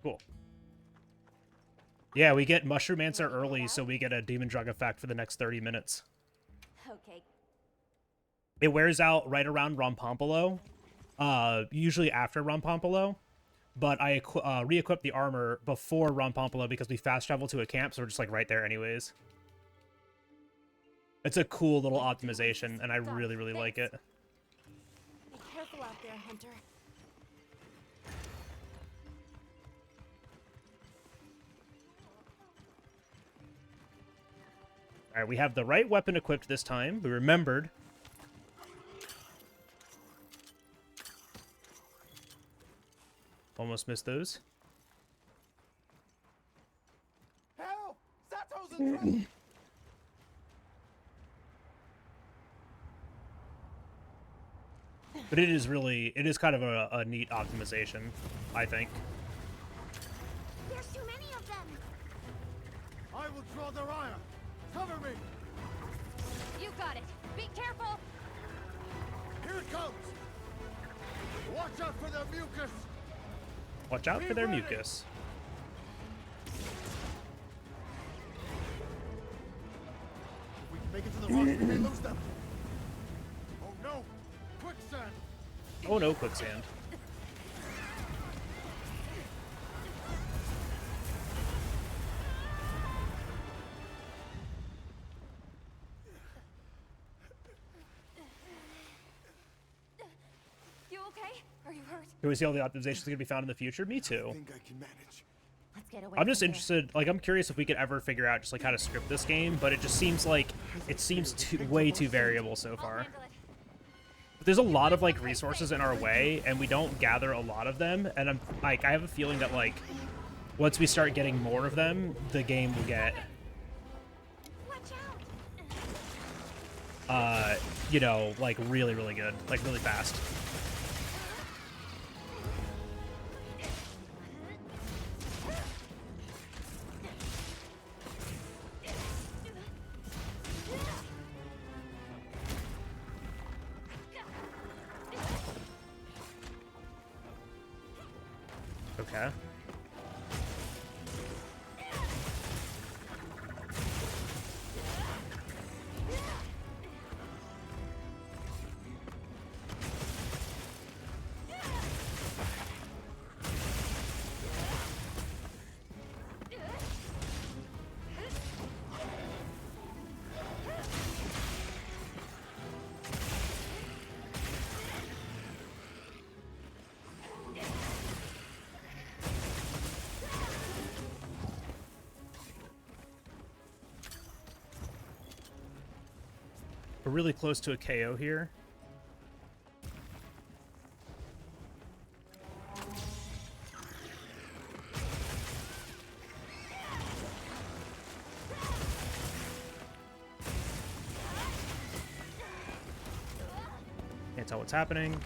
Cool. Yeah, we get Mushroom-Mancer early, so we get a Demon Drug effect for the next 30 minutes. Okay. It wears out right around Rompompolo, usually after Rompompolo, but I re-equip the armor before Rompompolo because we fast travel to a camp, so we're just like right there anyways. It's a cool little optimization, and I really, really like it. Be careful out there, Hunter. Alright, we have the right weapon equipped this time. We remembered. Almost missed those. Help! Sato's in trouble! But it is kind of a neat optimization, I think. There's too many of them. I will draw their ire. Cover me! You got it. Be careful. Here it comes! Watch out for their mucus! Watch out for their mucus. If we can make it to the rocks, we may lose them. Oh no! Quicksand! Oh no, quicksand. You okay? Are you hurt? Do we see all the optimizations going to be found in the future? Me too. I think I can manage. Let's get away. I'm just from here. interested, like, I'm curious if we could ever figure out just, like, how to script this game, but it just seems like it seems way too variable so far. But there's a lot of, like, resources in our way, and we don't gather a lot of them, and I'm, like, I have a feeling that, like, once we start getting more of them, the game will get, you know, like, really, really good. Like, really fast. Okay. We're really close to a KO here. Can't tell what's happening.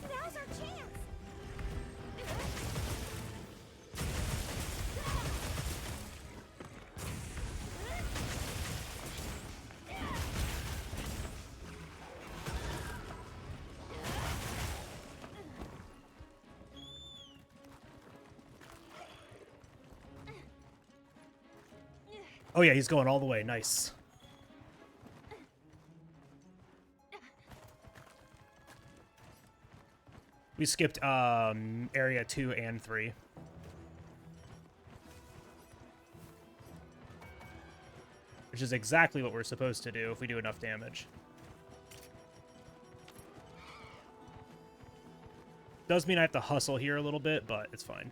Now's our chance. Oh yeah, he's going all the way. Nice. We skipped area 2 and 3. Which is exactly what we're supposed to do if we do enough damage. Does mean I have to hustle here a little bit, but it's fine.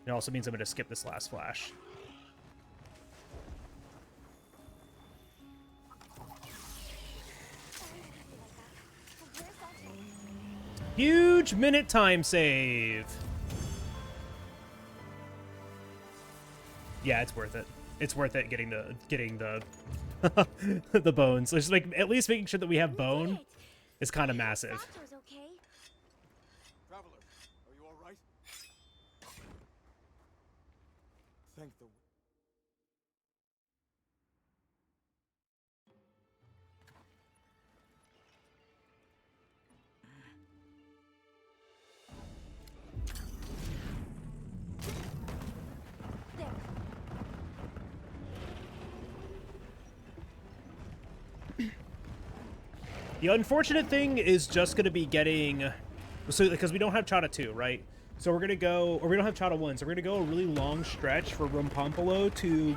It also means I'm going to skip this last flash. Huge minute time save. Yeah, it's worth it. It's worth it getting the the bones. Just like at least making sure that we have bone is kind of massive. Sato's okay. Traveler, are you all right? Thank the... The unfortunate thing is just going to be getting... So, because we don't have Chata 2, right? So we're going to go... Or we don't have Chata 1, so we're going to go a really long stretch for Rumpampolo to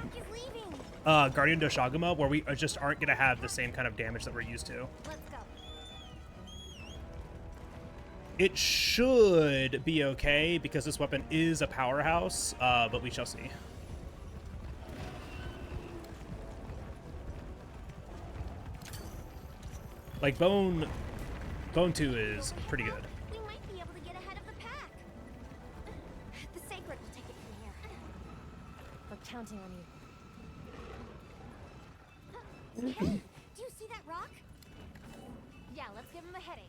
Guardian Doshaguma, where we just aren't going to have the same kind of damage that we're used to. Let's go. It should be okay, because this weapon is a powerhouse, but we shall see. Like, Bone 2 is pretty good. We might be able to get ahead of the pack. The Sacred will take it from here. We're counting on you. Hey, do you see that rock? Yeah, let's give him a headache.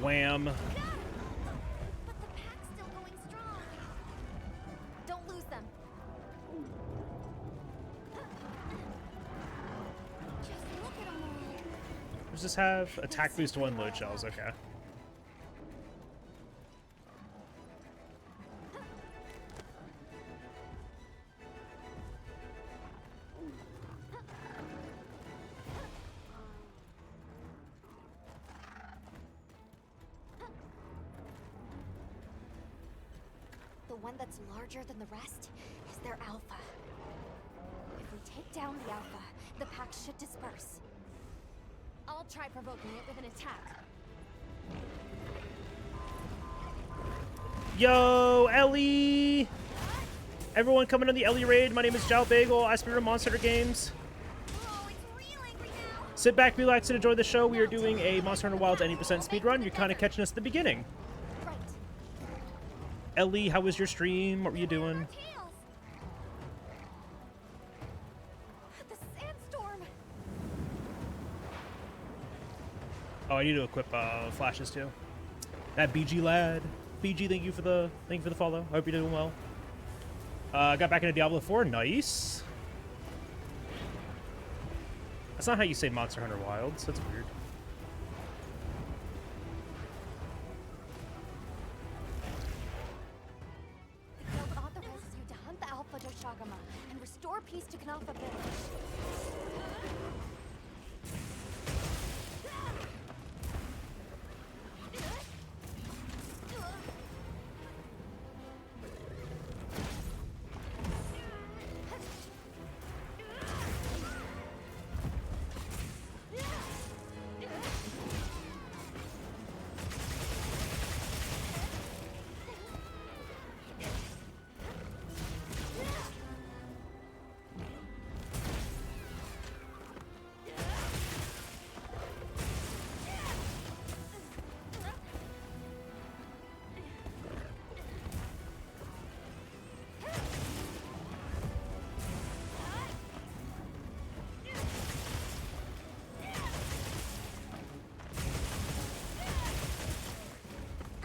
Wham. But the pack's still going strong. Don't lose them. Just look at them all. Does this have attack boost to 1 load shells? Okay. The one that's larger than the rest is their alpha. If we take down the alpha, the pack should disperse. I'll try provoking it with an attack. Yo, Ellie! Everyone coming on the Ellie raid. My name is Jal Bagel. I speak from Monster Hunter Games. Sit back, relax, and enjoy the show. We are doing a Monster Hunter Wilds 90% speedrun. You're kind of catching us at the beginning. Ellie, how was your stream? What were you doing? The sandstorm. Oh, I need to equip flashes too. That BG lad. BG, thank you for the follow. I hope you're doing well. Got back into Diablo 4. Nice. That's not how you say Monster Hunter Wilds. That's weird. The guild authorizes you to hunt the Alpha Doshagama and restore peace to Knalfa Village.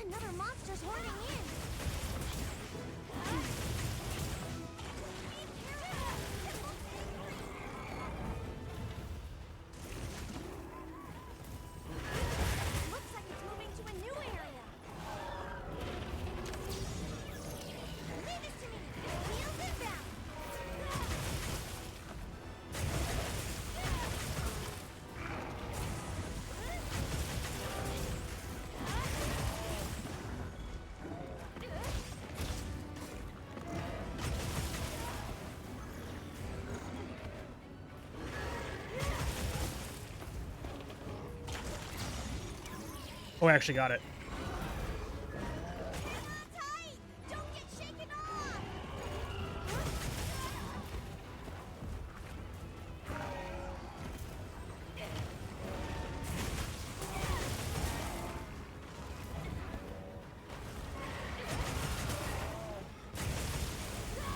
Another monster's horning in. Looks like it's moving to a new area. Leave this to me. Wheels inbound. Oh, I actually got it. Don't get shaken off.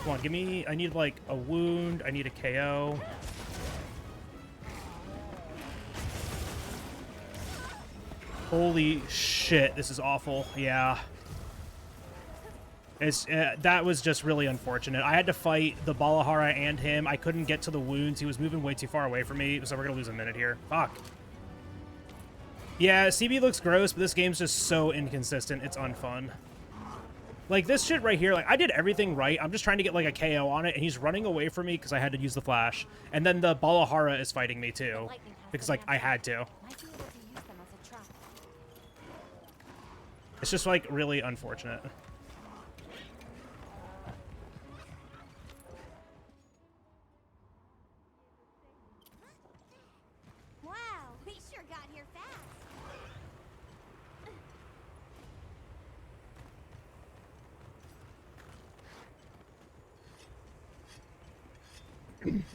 Come on, give me... I need, like, a wound. I need a KO. Holy shit, this is awful. Yeah. It's that was just really unfortunate. I had to fight the Balahara and him. I couldn't get to the wounds. He was moving way too far away from me, so we're gonna lose a minute here. Fuck. Yeah, CB looks gross, but this game's just so inconsistent. It's unfun. Like, this shit right here, like, I did everything right. I'm just trying to get, like, a KO on it, and he's running away from me because I had to use the flash. And then the Balahara is fighting me, too. Because, like, I had to. It's just, like, really unfortunate. Wow, we sure got here fast.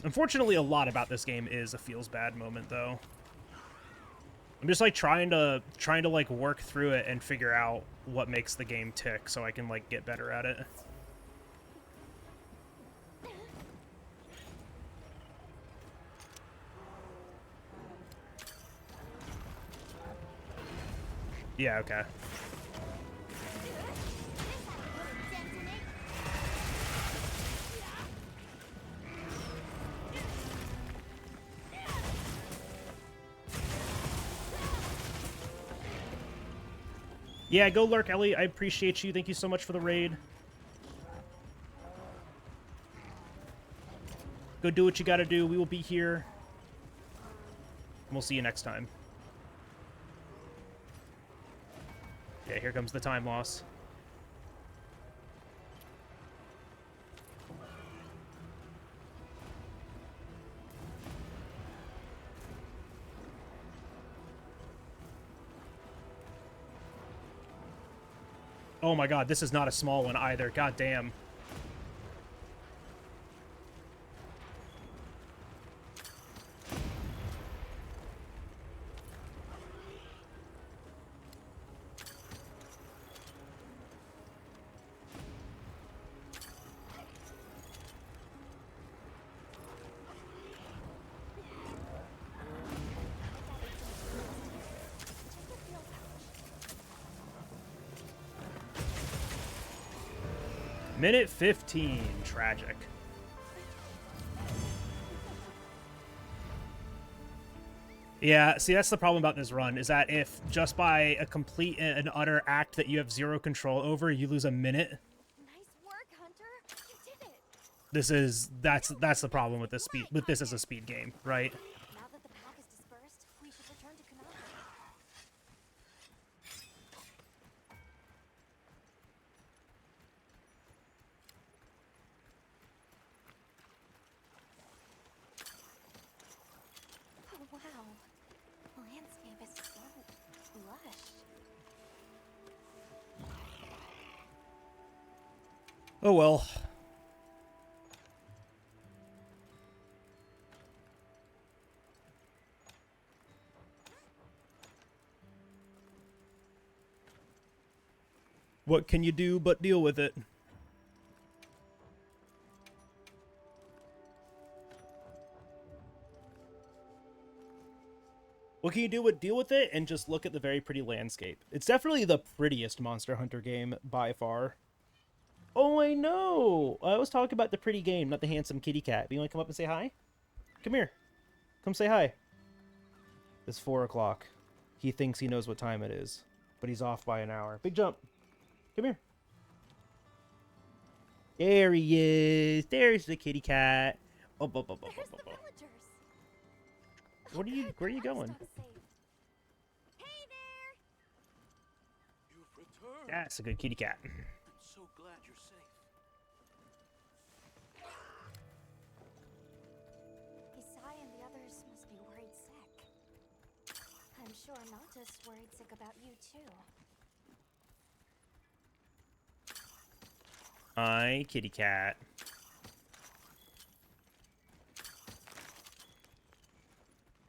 Unfortunately, a lot about this game is a feels bad moment, though. I'm just like trying to like work through it and figure out what makes the game tick so I can like get better at it. Yeah, okay. Yeah, go lurk, Ellie. I appreciate you. Thank you so much for the raid. Go do what you gotta do. We will be here. And we'll see you next time. Yeah, here comes the time loss. Oh my god, this is not a small one either. God damn. Minute 15. Tragic. Yeah, see, that's the problem about this run, is that if just by a complete and utter act that you have zero control over, you lose a minute. Nice work, Hunter. You did it. That's the problem with this as a speed game, right? Now that the pack is dispersed, we should return to Konami. Oh wow. The landscape is so lush. Oh well. What can you do but deal with it? What can you do but deal with it and just look at the very pretty landscape? It's definitely the prettiest Monster Hunter game by far. Oh, I know! I was talking about the pretty game, not the handsome kitty cat. You want to come up and say hi? Come here. Come say hi. It's 4 o'clock. He thinks he knows what time it is, but he's off by an hour. Big jump. Come here. There he is. There's the kitty cat. Oh, There's the villagers. Where are you going? Hey there. You've returned. That's a good kitty cat. I'm so glad you're safe. Isai and the others must be worried sick. I'm sure Nata's worried sick about you too. Hi, kitty cat.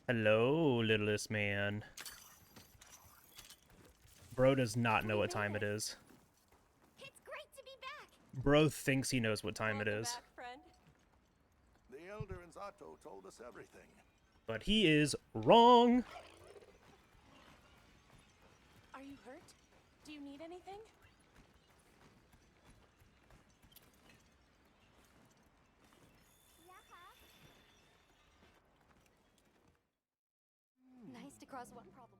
Hello, littlest man. Bro does not know what time it is. It's great to be back. Bro thinks he knows what time it is. Back, friend. The Elder and Zato told us everything. But he is wrong. Are you hurt? Do you need anything? Nice to cross one problem.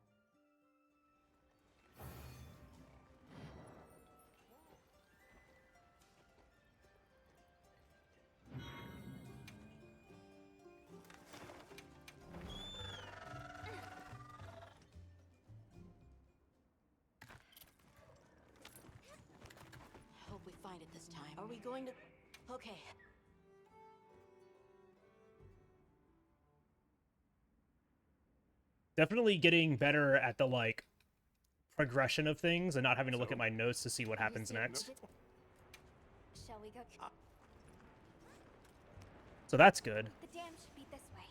Hope we find it this time. Are we going to... Okay. Definitely getting better at the, like, progression of things and not having to look at my notes to see what happens next. Shall we go? So that's good. The dam should be this way.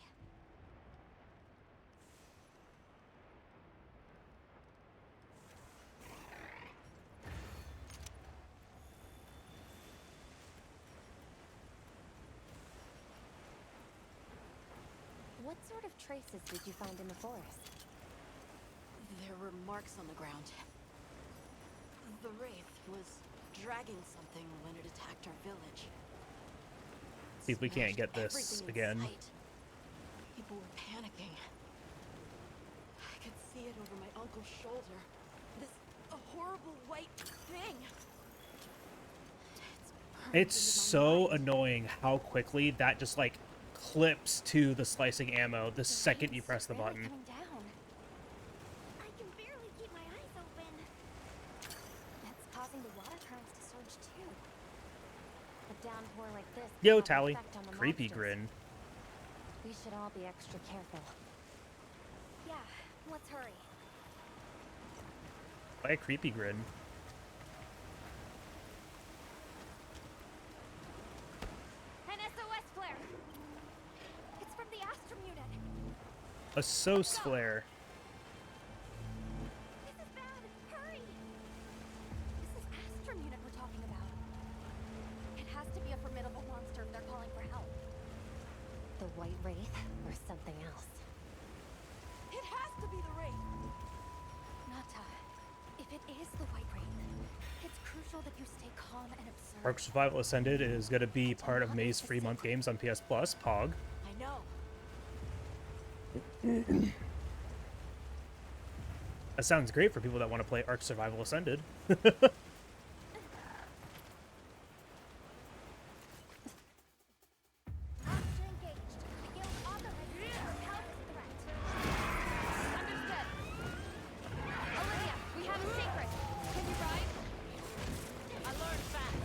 What sort of traces did you find in the forest? There were marks on the ground. The Wraith was dragging something when it attacked our village. See if we can't get this again. People were panicking. I could see it over my uncle's shoulder. This horrible white thing. It's so annoying how quickly that just, like, clips to the slicing ammo the second you press the button. I can barely keep my eyes open. That's causing the water currents to surge too. A downpour like this could Yo, have an Tally. effect on the Creepy monsters. grin. We should all be extra careful. Yeah, let's hurry. Why a creepy grin? An SOS flare! It's from the Astrum unit! A SOS flare. This is bad! Hurry! This is Astrum unit we're talking about. It has to be a formidable monster if they're calling for help. The White Wraith or something else. It has to be the Wraith! Nata, if it is the White Wraith, it's crucial that you stay calm and observe. Ark Survival Ascended is going to be part of May's free month games on PS Plus. Pog. I know. That sounds great for people that want to play Ark Survival Ascended. Monster engaged. Guild authorized repel this threat. Understood. Olivia, we have a secret. Can you ride? I learned fast.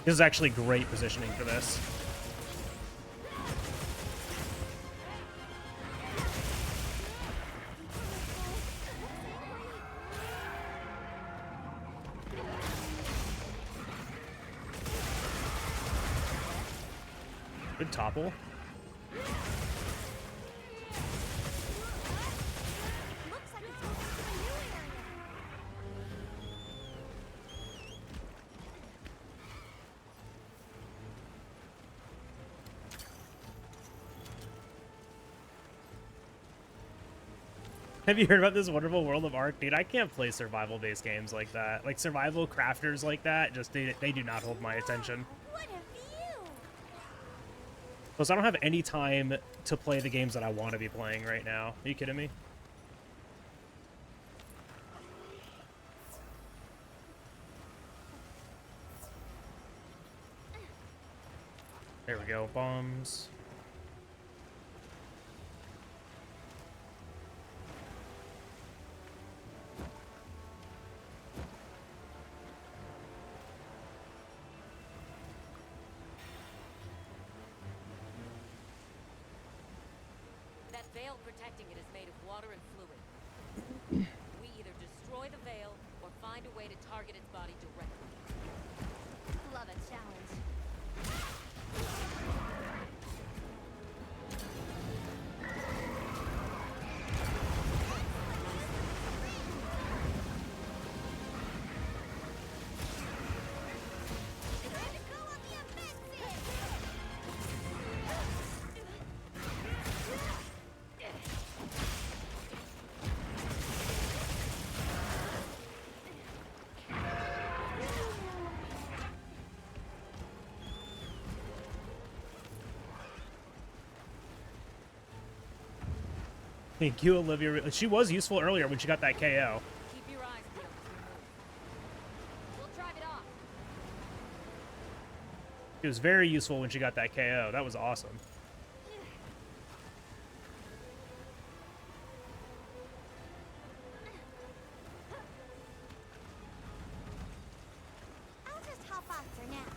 This is actually great positioning for this. Good topple. Looks like it's moving to a new area. Have you heard about this wonderful world of Ark? Dude, I can't play survival-based games like that. Like, survival crafters like that, just, they do not hold my attention. What a view! Plus, I don't have any time to play the games that I want to be playing right now. Are you kidding me? There we go. Bombs. That veil protecting it is made of water and fluid. We either destroy the veil or find a way to target its body directly. Love a challenge. Thank you, Olivia. She was useful earlier when she got that KO. Keep your eyes peeled as we move. We'll drive it off. She was very useful when she got that KO. That was awesome. I'll just hop off for now.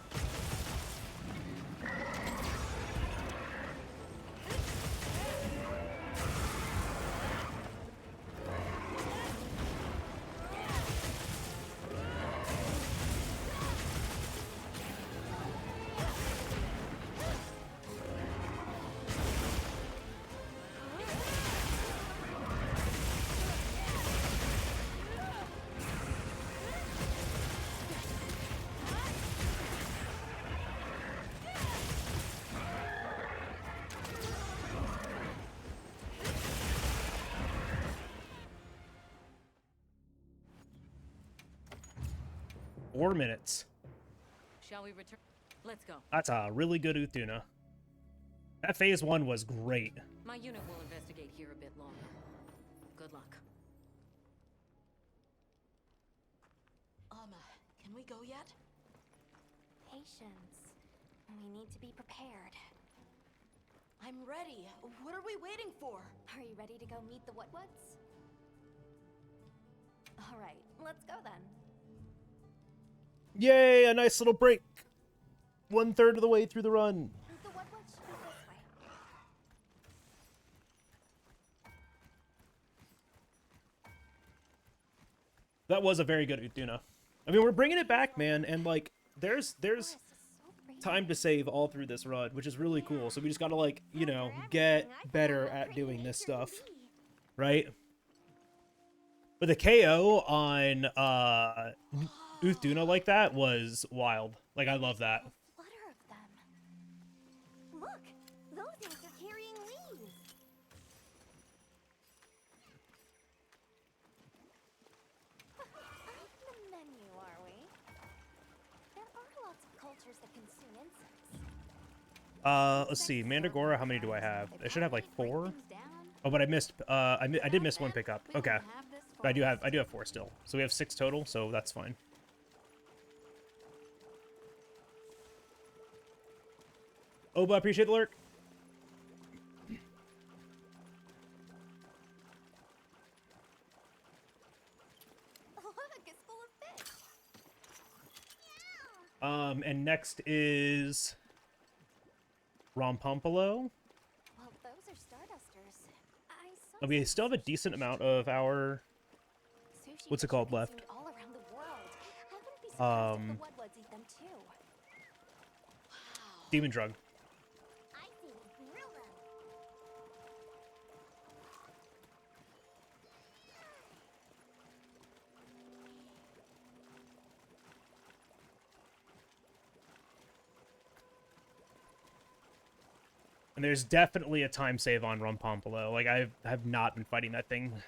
Four minutes. Shall we return? Let's go. That's a really good Uthuna. That phase 1 was great. My unit will investigate here a bit longer. Good luck. Can we go yet? Patience. We need to be prepared. I'm ready. What are we waiting for? Are you ready to go meet the Whatwoods? All right, let's go then. Yay, a nice little break. 1/3 of the way through the run. The Whatwoods should be this way. That was a very good Uthuna. I mean, we're bringing it back, man, and like, there's time to save all through this run, which is really cool. So we just gotta, like, you know, get better at doing this stuff, right? But the KO on Uthuna like that was wild. Like, I love that. Flutter of them. Look, those things are carrying leaves. Off the menu, are we? There are lots of cultures that consume insects. Let's see, Mandragora, how many do I have? I should have like 4. Oh, but I missed, I did miss one pickup. Okay. But I do have 4 still. So we have 6 total, so that's fine. Oh, but I appreciate the lurk. Look, it's full of fish. And next is Rompompolo. Well, those are Stardusters. I saw Oh, we still have a decent amount of our sushi what's it called left. all around the world. I wouldn't be surprised if the Whatwoods eat them too. Demon drug. I see. Grill them. And there's definitely a time save on Rompompolo. Like, I have not been fighting that thing,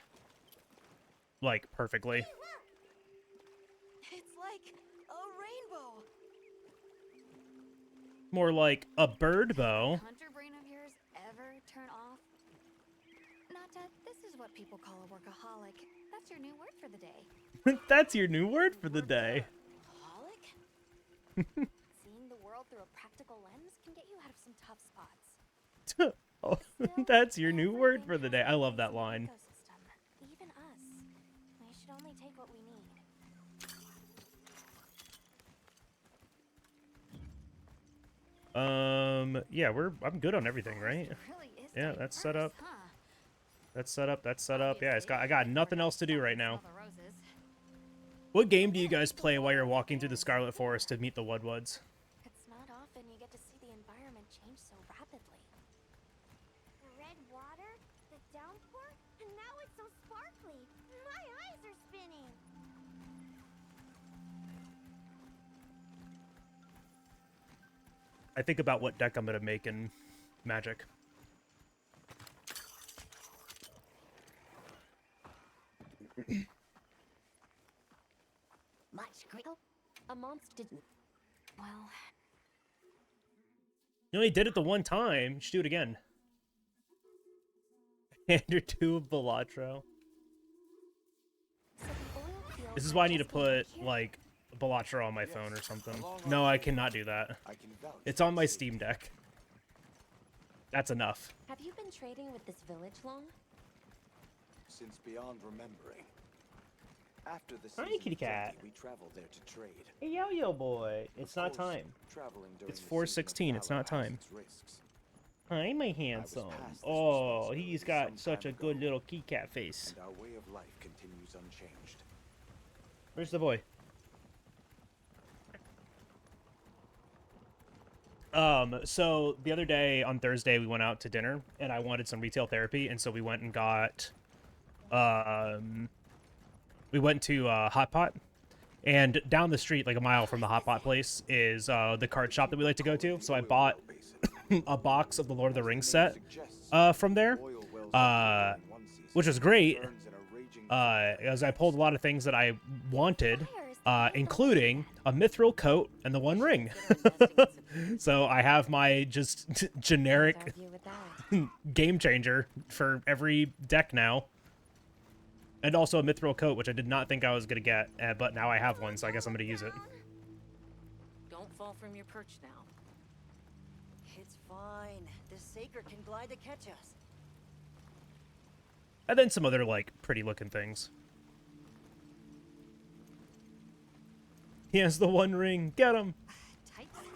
like, perfectly. It's like a rainbow. More like a bird bow. Hunter brain of yours ever turn off? Nata, this is what people call a workaholic. That's your new word for the day. That's your new word for the day. Seeing the world through a practical lens can get you out of Oh, that's your new word for the day. I love that line. Even us. We should only take what we need. Yeah, I'm good on everything, right? Yeah, that's set up. That's set up. That's set up. Yeah, I got nothing else to do right now. What game do you guys play while you're walking through the Scarlet Forest to meet the Woodwoods? It's not often you get to see the environment change so rapidly. The red water, the downpour, and now it's so sparkly. My eyes are spinning. I think about what deck I'm gonna make in Magic. Much grill? A monster didn't. Well, You only did it the one time. You should do it again. And or two of Balatro. This is why I need to put, like, Balatro on my phone or something. No, I cannot do that. It's on my Steam Deck. That's enough. have you been trading with this village long? Since beyond remembering. After the Hi, season kitty cat. we traveled there to trade. Hey, yo, boy. It's not time. It's 4:16. It's not time. Hi, my handsome. Oh, he's got such a good little kitty cat face. And our way of life continues unchanged. Where's the boy? So the other day on Thursday we went out to dinner and I wanted some retail therapy, and so we went and got we went to Hot Pot, and down the street, like a mile from the Hot Pot place, is the card shop that we like to go to. So I bought a box of the Lord of the Rings set from there, which was great, as I pulled a lot of things that I wanted, including a mithril coat and the One Ring. So I have my just generic game changer for every deck now. And also a mithril coat, which I did not think I was going to get, but now I have one, so I guess I'm going to use it. Don't fall from your perch now. It's fine. The Saker can glide to catch us. And then some other, like, pretty-looking things. He has the One Ring. Get him!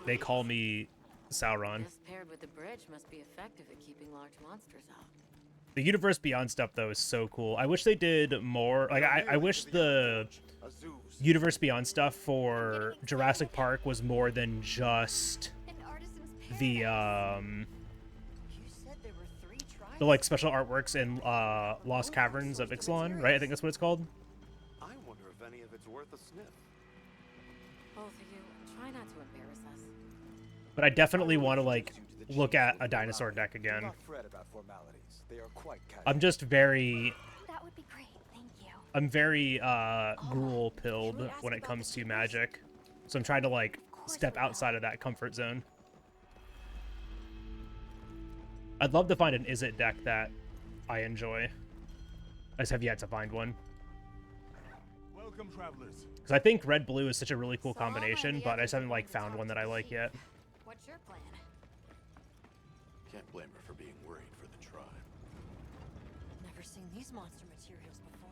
They call me Sauron. Just paired with the bridge must be effective at keeping large monsters out. The Universe Beyond stuff, though, is so cool. I wish they did more. Like, I wish the Universe Beyond stuff for Jurassic Park was more than just the like special artworks in Lost Caverns of Ixalan, right? I think that's what it's called. I wonder if any of it's worth a sniff. Both of you, try not to embarrass us. But I definitely want to, like, look at a dinosaur deck again. I'm just very... That would be great, thank you. I'm very gruel-pilled when it comes to Magic. So I'm trying to, like, step outside of that comfort zone. I'd love to find an Is It deck that I enjoy. I just have yet to find one. Welcome, travelers. Because I think red-blue is such a really cool combination, but I just haven't, like, found one that I like yet. What's your plan? Can't blame her for being worried for the tribe. Never seen these monster materials before.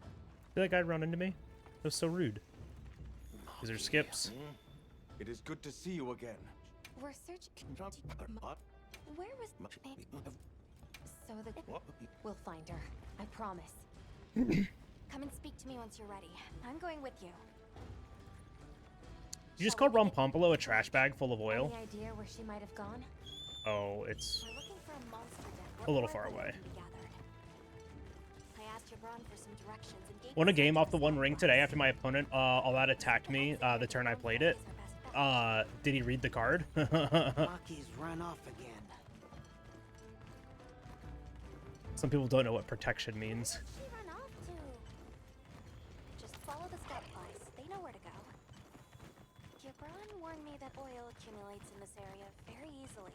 I feel like I'd run into me. That was so rude. Is there skips? It is good to see you again. We're searching. Where was so that we'll find her. I promise. Come and speak to me once you're ready. I'm going with you. You just call Rumpumpolo a trash bag full of oil? Any idea where she might have gone? Oh, it's We're looking for a monster deck. a little far away. I asked Jabron for some directions and gave Won a game off the One Ring today after my opponent all out attacked me the turn I played it. Did he read the card? Maki's run off again. Some people don't know what protection means. Where'd she run off to? Just follow the scout flies. They know where to go. Jabron warned me that oil accumulates in this area very easily.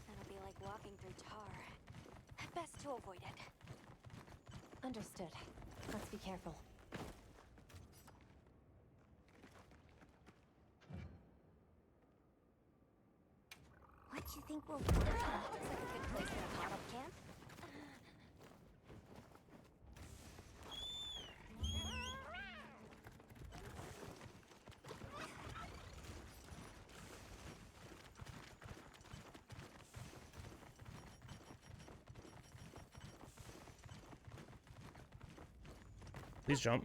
It'll be like walking through tar. Best to avoid it. Understood. Let's be careful. you think we'll... Looks like a good place for a pop-up camp. Please jump.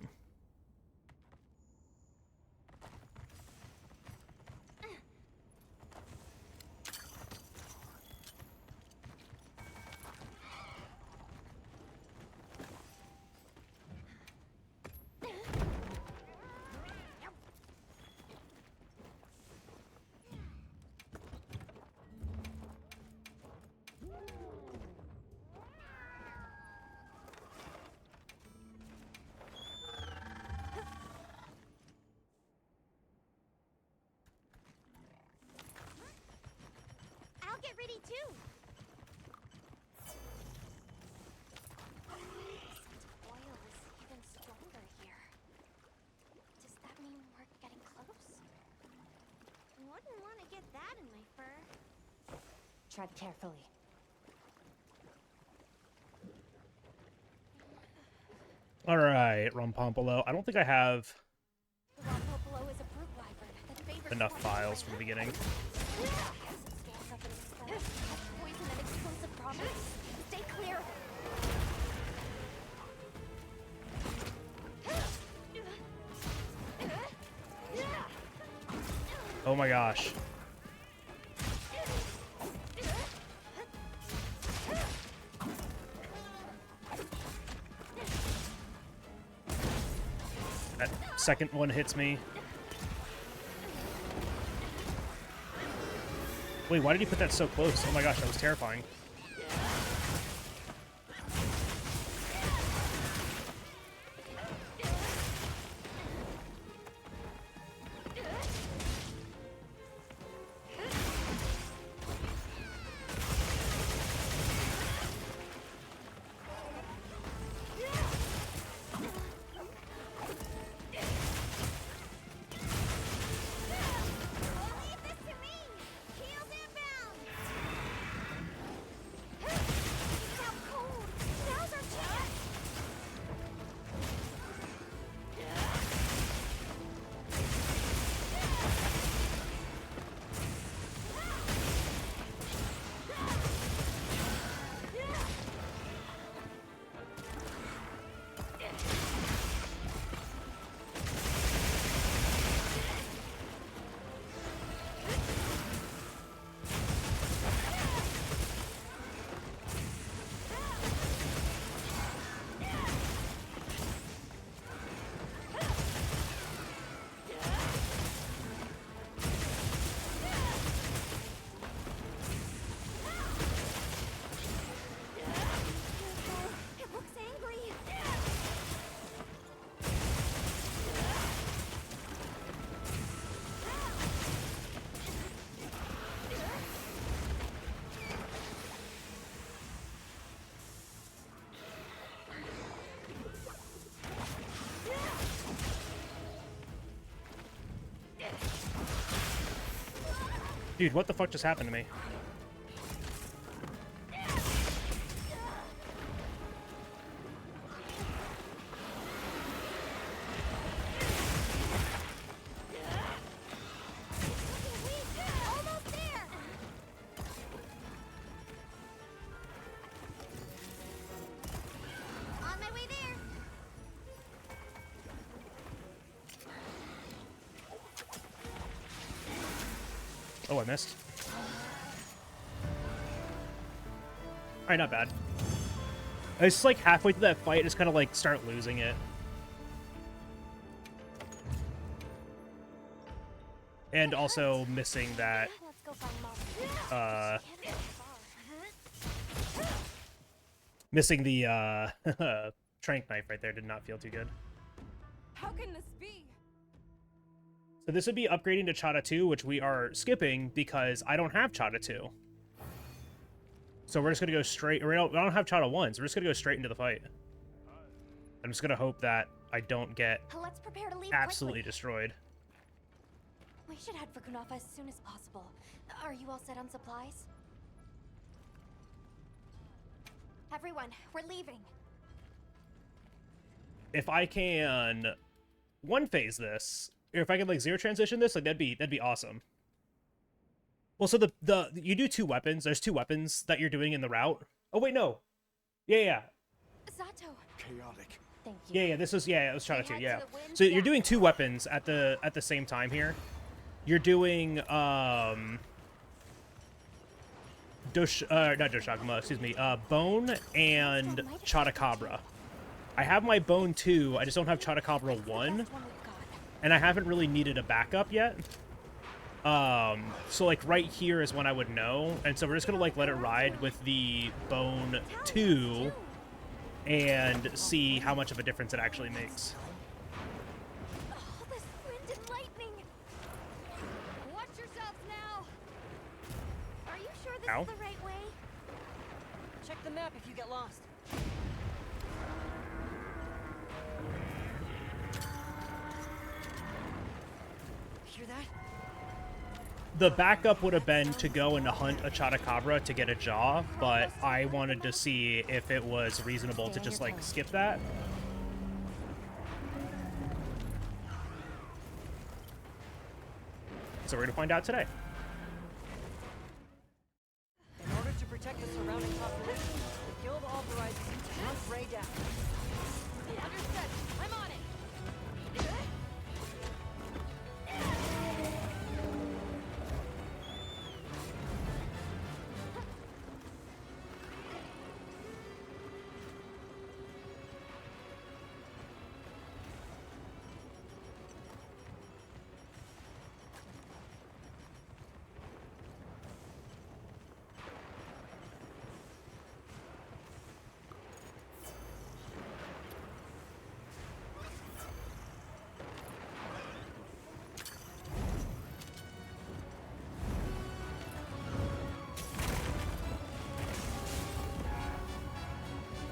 I'll get ready too. This oil is even stronger here. Does that mean we're getting close? Wouldn't want to get that in my fur. Tread carefully. All right, Rumpompolo. I don't think I have Rumpompolo is a brute wyvern that favors enough files from the beginning. Poison and explosive properties. Stay clear. Oh my gosh. That second one hits me. Wait, why did he put that so close? Oh my gosh, that was terrifying. Dude, what the fuck just happened to me? On my way there. Oh, I missed. Alright, not bad. I just like halfway through that fight, just kind of like start losing it. And also missing that, missing the, trank knife right there did not feel too good. How can this be? So this would be upgrading to Chata 2, which we are skipping because I don't have Chata 2. So we're just going to go straight... I don't have Chata 1, so we're just going to go straight into the fight. I'm just going to hope that I don't get Let's prepare to leave absolutely quickly. destroyed. We should head for Kunafa as soon as possible. Are you all set on supplies? Everyone, we're leaving. If I can one phase this, or if I can like zero transition this, like that'd be awesome. Well, so the you do 2 weapons. There's 2 weapons that you're doing in the route. Oh wait, no. Yeah. Zato. Chaotic. Thank you. Yeah, this was it was Chana 2, head yeah. to the wind So you're gap. doing 2 weapons at the same time here. You're doing not Doshaguma, excuse me, Bone and Chotacabra. I have my Bone 2, I just don't have Chotacabra 1, and I haven't really needed a backup yet. So like right here is when I would know, and so we're just gonna like let it ride with the Bone 2 and see how much of a difference it actually makes. Oh, this wind and lightning! Watch yourselves now! Are you sure this Ow. is the right way? Check the map if you get lost. Hear that? The backup would have been to go and to hunt a Chotacabra to get a jaw, but I wanted to see if it was reasonable to just, like, skip that. So we're gonna find out today. In order to protect the surrounding population, the guild authorizes you to hunt Ray down. Understood. I'm on it.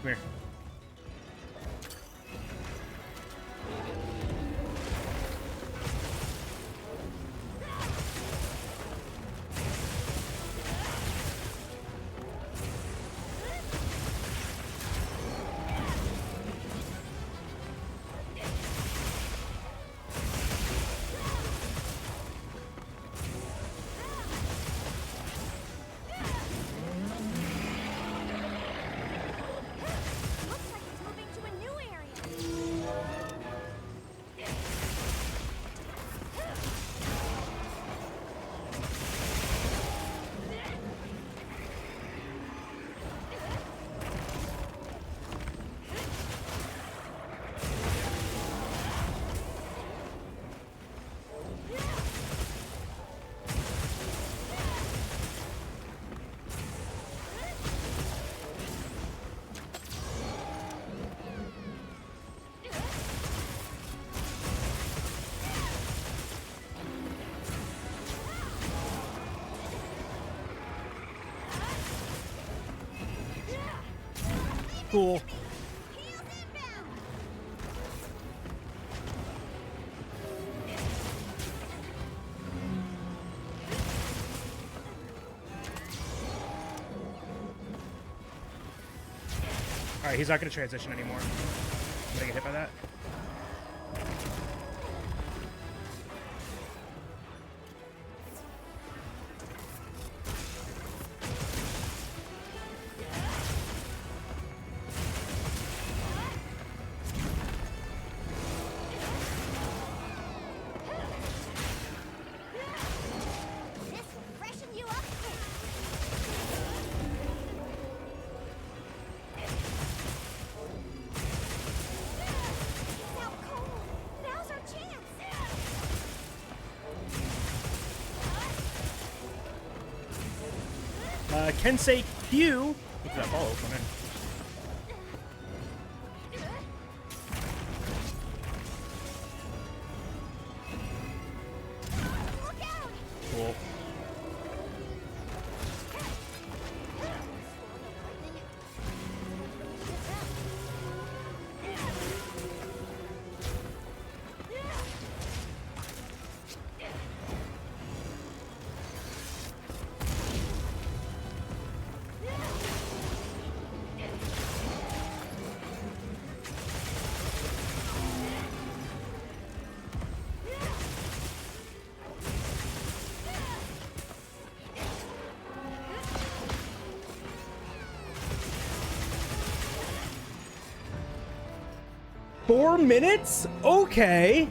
Come here. Looks like it's moving to a new area. Cool. Alright, he's not going to transition anymore. I'm going to get hit by that. This will freshen you up quick. It's out cold. Now's our chance. Kensei Q. Look at that follow coming in. Look out! Cool. 4 minutes? Okay.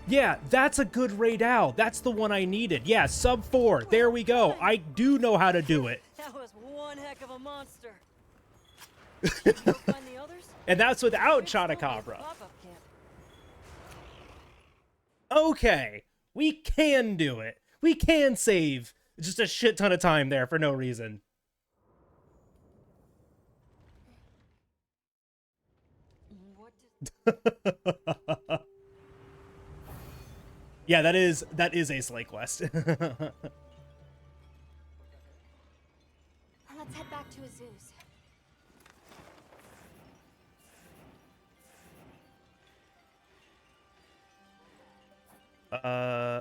Yeah, that's a good raid out. That's the one I needed. Yeah, sub 4. There we go. I do know how to do it. That was one heck of a monster. Go find the others? And that's without Chotacabra. Okay, we can do it. We can save just a shit ton of time there for no reason. Yeah, that is a Slay quest. Let's head back to Azu's.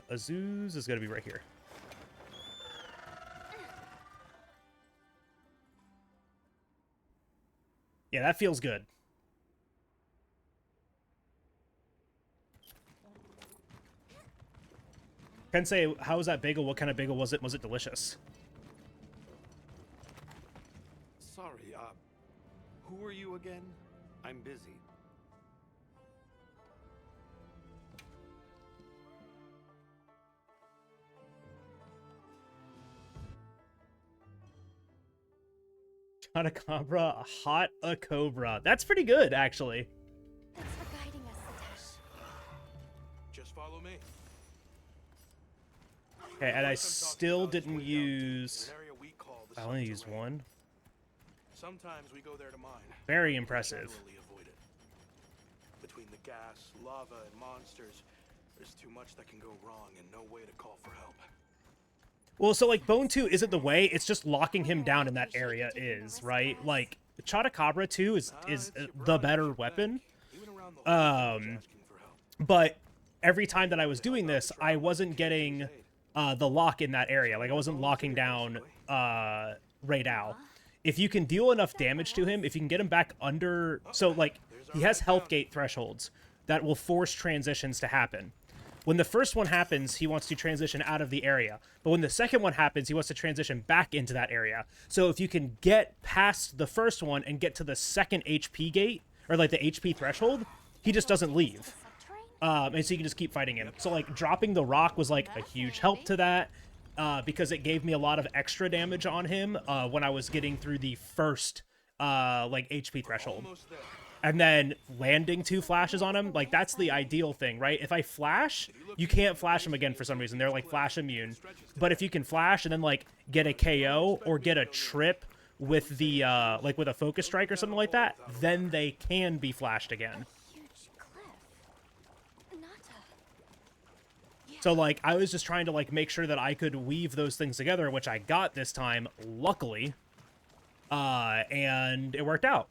Azu's is gonna be right here. Yeah, that feels good. Kensei, how was that bagel? What kind of bagel was it? Was it delicious? Sorry, who are you again? I'm busy. Chotacabra, hot a cobra. That's pretty good, actually. Thanks for guiding us, Satesh. Just follow me. Okay, and I still didn't use... I only used one. Sometimes we go there to mine. Very impressive. Generally avoid it. Between the gas, lava, and monsters, there's too much that can go wrong and no way to call for help. Well, so, like, Bone 2 isn't the way, it's just locking him down in that area is, right? Like, Chotacabra 2 is the better weapon. But every time that I was doing this, I wasn't getting the lock in that area. Like, I wasn't locking down Raidao. If you can deal enough damage to him, if you can get him back under... So, like, he has health gate thresholds that will force transitions to happen. When the first one happens, he wants to transition out of the area. But when the second one happens, he wants to transition back into that area. So if you can get past the first one and get to the second HP gate, or like the HP threshold, he just doesn't leave. And so you can just keep fighting him. So like dropping the rock was like a huge help to that, because it gave me a lot of extra damage on him when I was getting through the first like HP threshold. And then landing 2 flashes on him, like, that's the ideal thing, right? If I flash, you can't flash him again for some reason. They're, like, flash immune. But if you can flash and then, like, get a KO or get a trip with the, like, with a focus strike or something like that, then they can be flashed again. So, like, I was just trying to, like, make sure that I could weave those things together, which I got this time, luckily. And it worked out.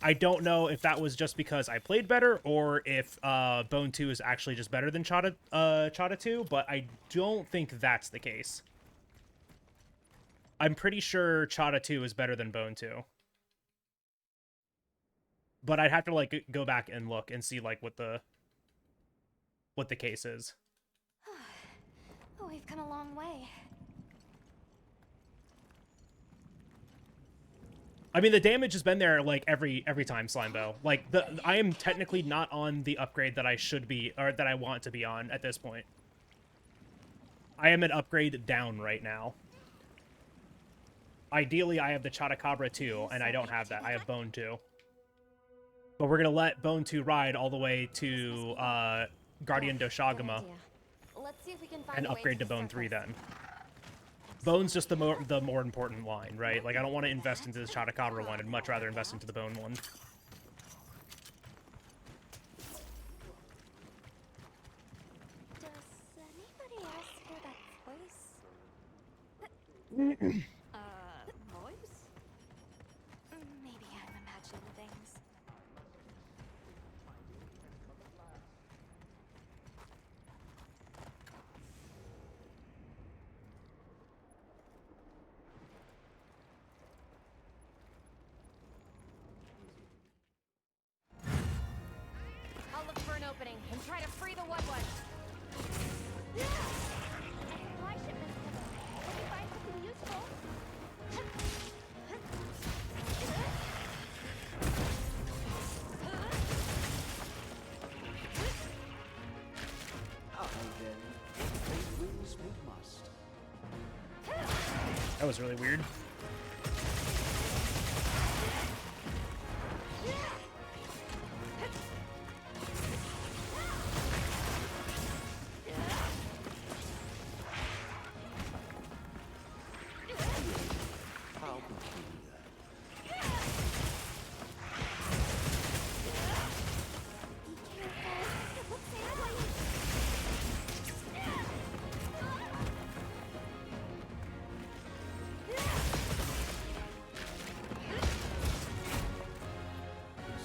I don't know if that was just because I played better or if Bone 2 is actually just better than Chota 2, but I don't think that's the case. I'm pretty sure Chota 2 is better than Bone 2. But I'd have to, like, go back and look and see, like, what the case is. Oh, we've come a long way. I mean, the damage has been there, like, every time, Slimebo. Like, I am technically not on the upgrade that I should be, or that I want to be on at this point. I am an upgrade down right now. Ideally, I have the Chotacabra 2, and I don't have that. I have Bone 2. But we're going to let Bone 2 ride all the way to Guardian Doshagama and upgrade to Bone 3 then. Bone's just the more important line, right? Like, I don't want to invest into this Chotacabra one. I'd much rather invest into the Bone one. Does anybody else hear that voice? Voice? Maybe I'm imagining things. I'll look for an opening and try to free the What. Supply shipments. Let me find something useful. That was really weird. How peculiar.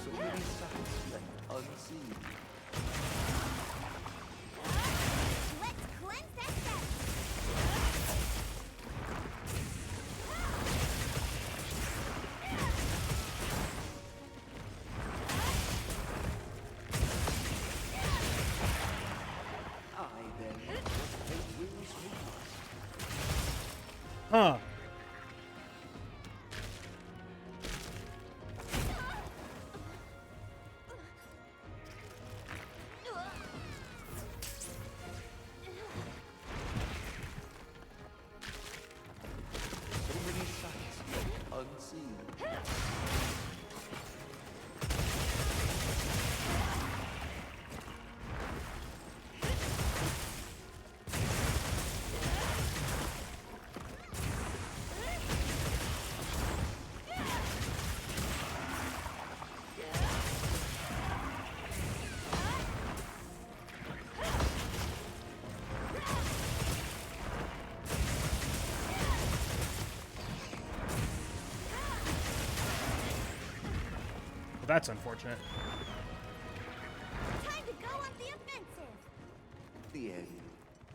So many sights left unseen. Let's cleanse that set. I then just take wings we must. Huh. So many sights left unseen. Well, that's unfortunate. Time to go on the offensive. The end.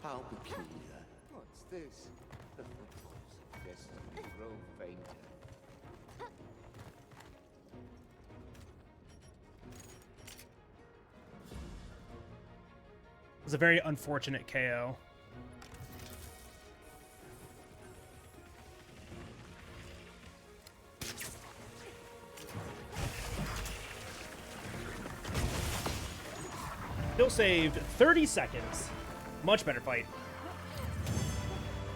How peculiar. What's this? The footfalls of destiny grow fainter. It was a very unfortunate KO. Still saved 30 seconds. Much better fight.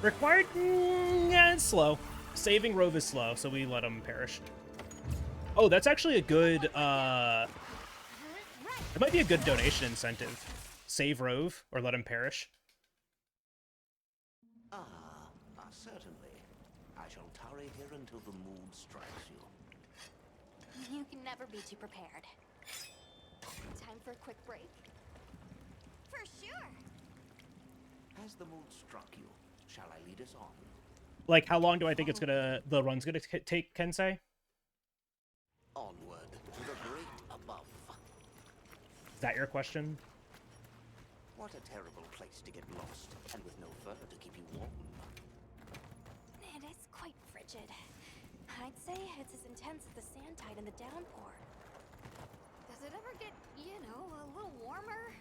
Required? Yeah, it's slow. Saving Rove is slow, so we let him perish. Oh, that's actually a good, it might be a good donation incentive. Save Rove, or let him perish. Certainly. I shall tarry here until the mood strikes you. You can never be too prepared. Time for a quick break? For sure. Has the mood struck you? Shall I lead us on? Like, how long do I think the run's gonna take, Kensei? Onward to the great above. Is that your question? What a terrible place to get lost, and with no fur to keep you warm. It is quite frigid. I'd say it's as intense as the sand tide in the downpour. Does it ever get, you know, a little warmer?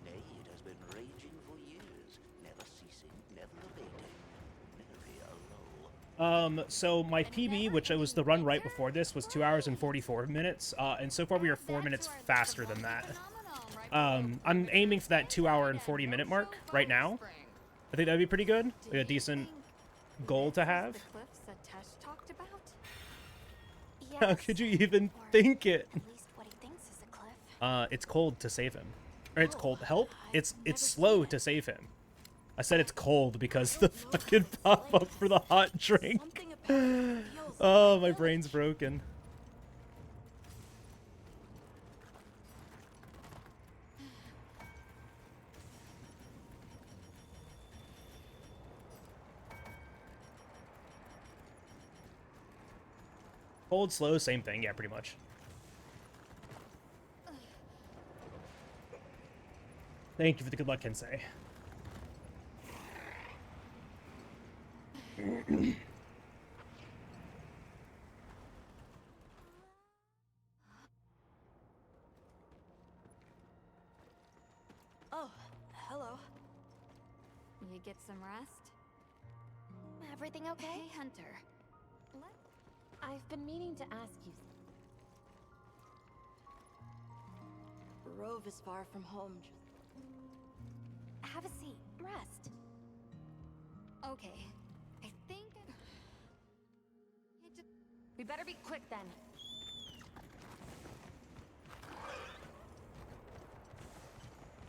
Nay, it has been raging for years, never ceasing, never abating. Nary a lull. So my PB, which was the run right before this, was 2 hours and 44 minutes, and so far we are 4 minutes faster than that. I'm aiming for that 2 hour and 40 minute mark right now. I think that'd be pretty good, like a decent goal to have. The cliffs that Tesh talked about? How could you even think it? At least what he thinks is a cliff. It's cold to save him. Or it's cold. Help? It's slow to save him. I said it's cold because the fucking pop-up for the hot drink. Oh, my brain's broken. Cold, slow, same thing. Yeah, pretty much. Thank you for the good luck, Kensei. Oh, hello. You get some rest? Everything okay? Hey, Hunter. I've been meaning to ask you. Rove is far from home. Have a seat. Rest. Okay. I think We better be quick then.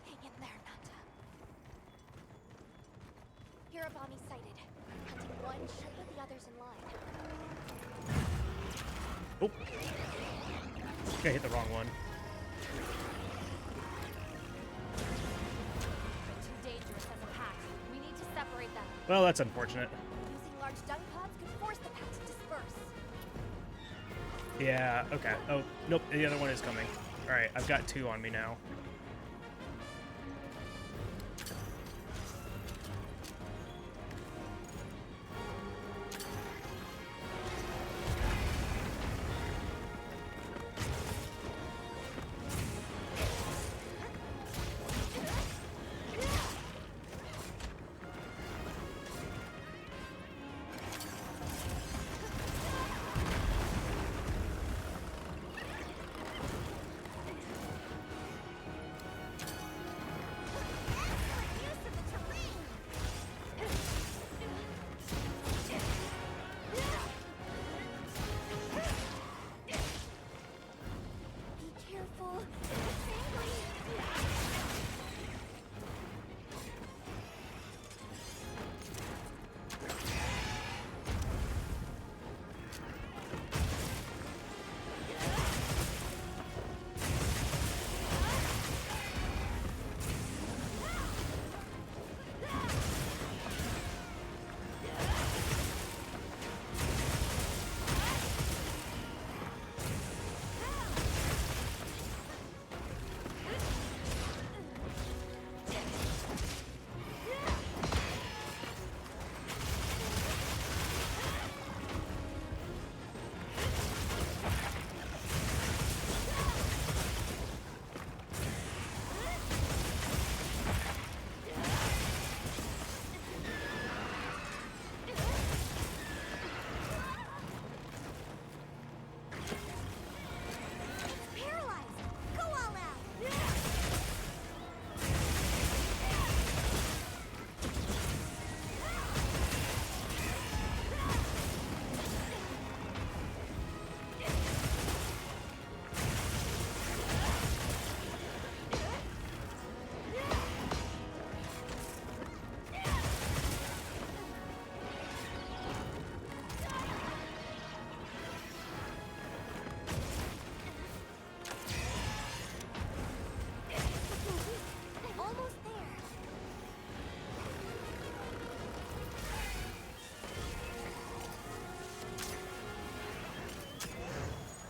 Hang in there, Nanta. Hirabami sighted. Hunting one should put the others in line. Oh. I hit the wrong one. They're too dangerous as a pack. We need to separate them. Well, that's unfortunate. Using large dung pods could force the pack to disperse. Yeah, okay. Oh, nope, the other one is coming. Alright, I've got 2 on me now.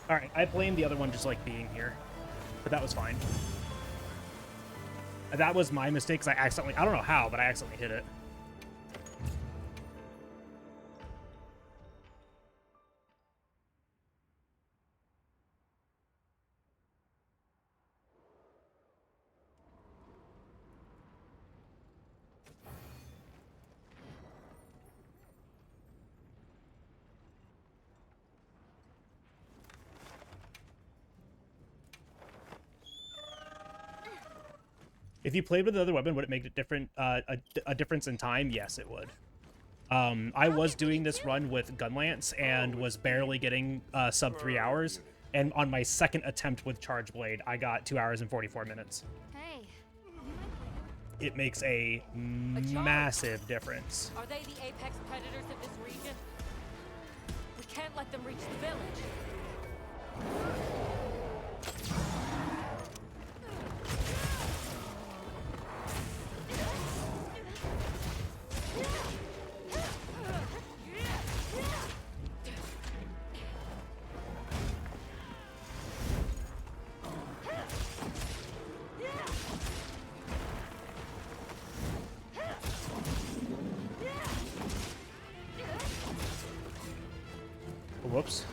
Alright, I blame the other one just like being here. But that was fine. That was my mistake because I accidentally, I don't know how, but I accidentally hit it. If you played with another weapon, would it make a different a difference in time? Yes, it would. I was doing this run with Gunlance and was barely getting sub 3 hours. And on my second attempt with Charge Blade, I got 2 hours and 44 minutes. Hey. It makes a massive difference. Are they the apex predators of this region? We can't let them reach the village. Whoops.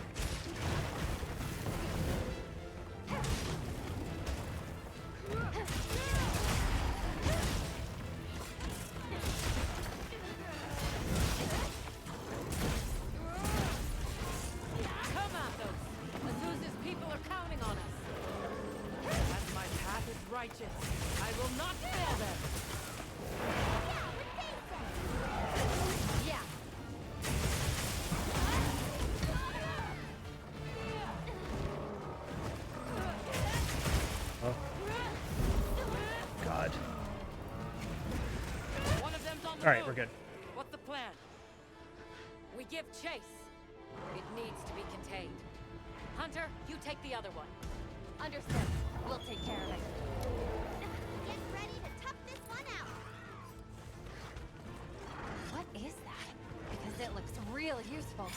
I will not fail them. Yeah. All right, we're good. What's the plan? We give chase. It needs to be contained. Hunter, you take the other one. Understood. We'll take care of it. Get ready to tough this one out. What is that? Because it looks real useful.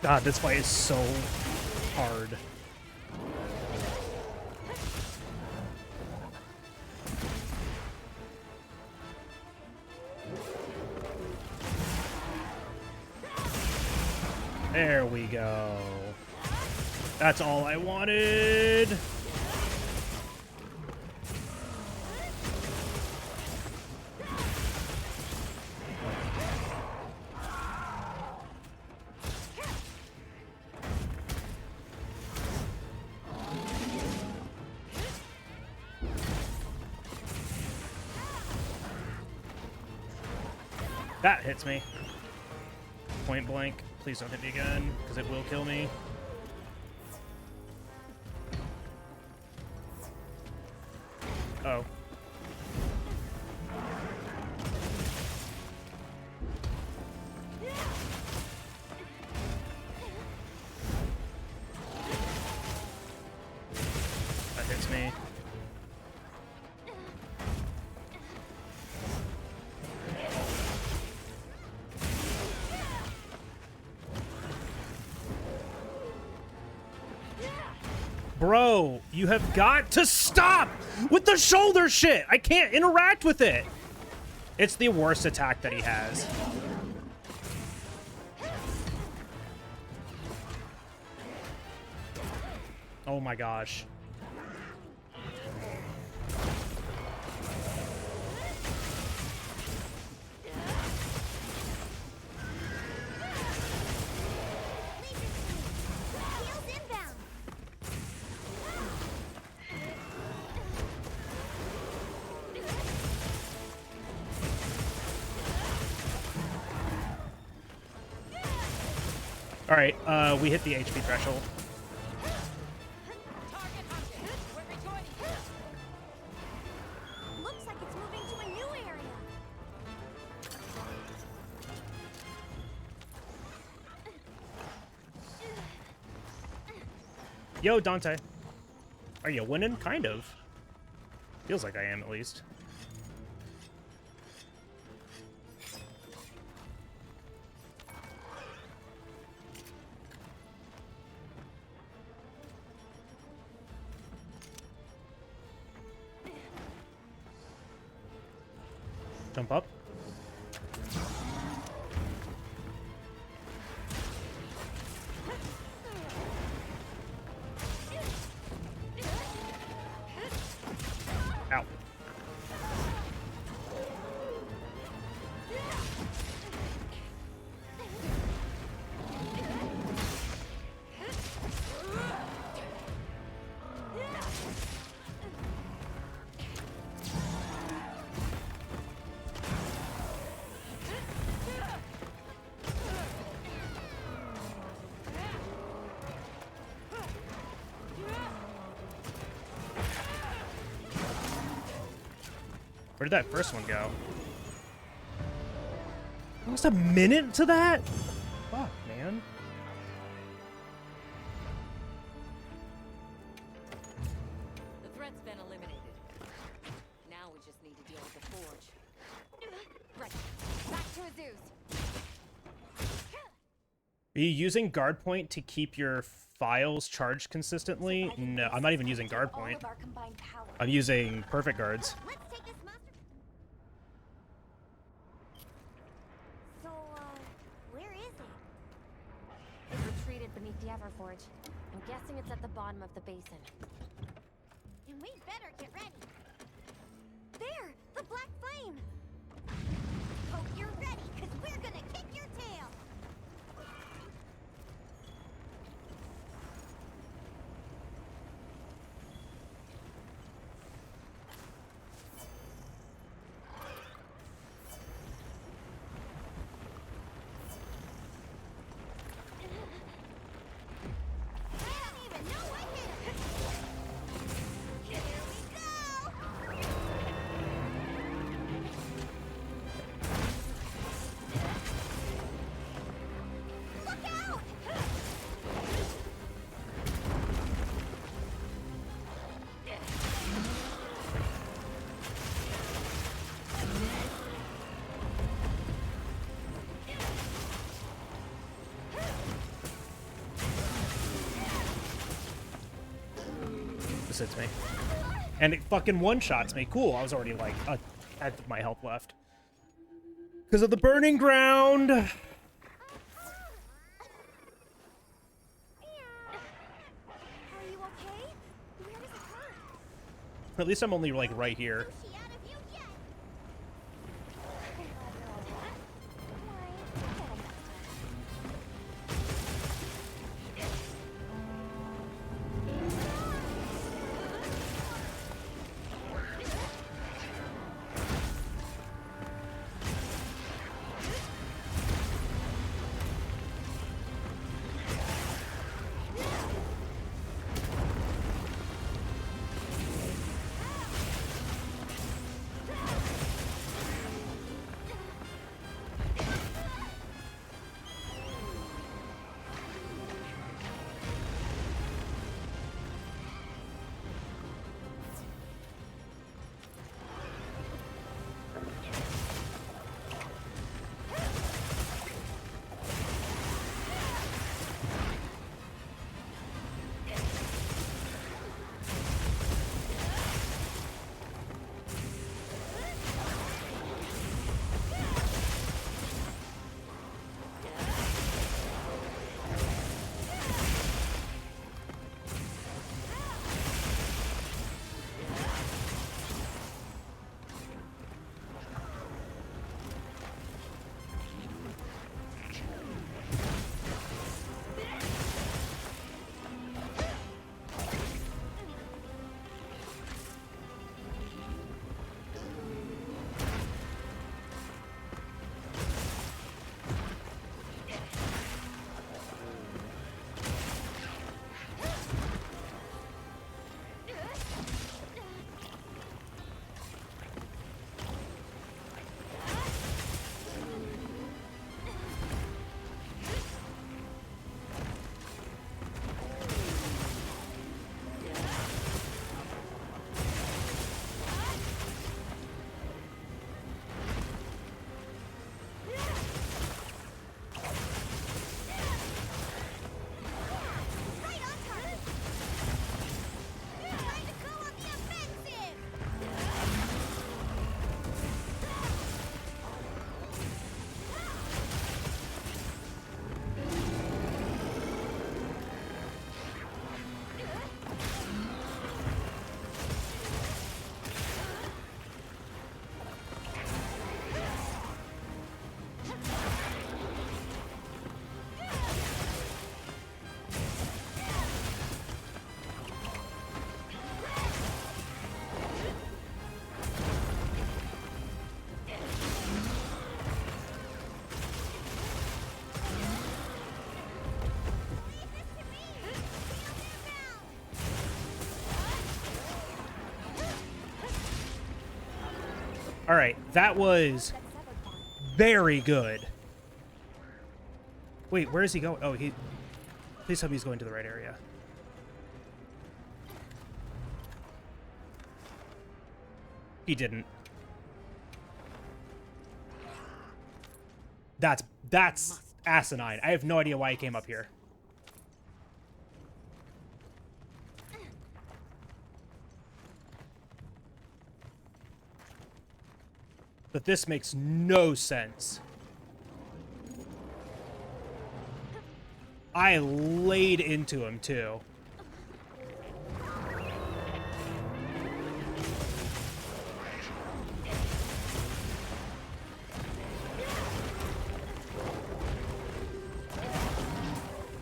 God, this fight is so hard. There we go. That's all I wanted. That hits me. Point blank. Please don't hit me again, because it will kill me. Oh. That hits me. Bro, you have got to stop with the shoulder shit. I can't interact with it. It's the worst attack that he has. Oh my gosh. All right, we hit the HP threshold. Looks like it's moving to a new area. Yo, Dante. Are you winning? Kind of. Feels like I am, at least. Jump up. Ow. Where did that first one go? Almost a minute to that? Fuck, man. The threat's been eliminated. Now we just need to deal with the forge. Right. Back to Azu's. Are you using guard point to keep your files charged consistently? No, I'm not even using guard point. I'm using perfect guards. Let's take this monster. So, where is it? It retreated beneath the Everforge. I'm guessing it's at the bottom of the basin. And we better get ready. There! The black flame! Hope you're ready, because we're gonna kick your tail! This hits me. And it fucking one-shots me. Cool, I was already like, at my health left. Because of the burning ground! Are you okay? Where does it hurt? At least I'm only like right here. All right, that was very good. Wait, where is he going? Oh, he... Please tell me he's going to the right area. He didn't. That's asinine. I have no idea why he came up here. But this makes no sense. I laid into him, too.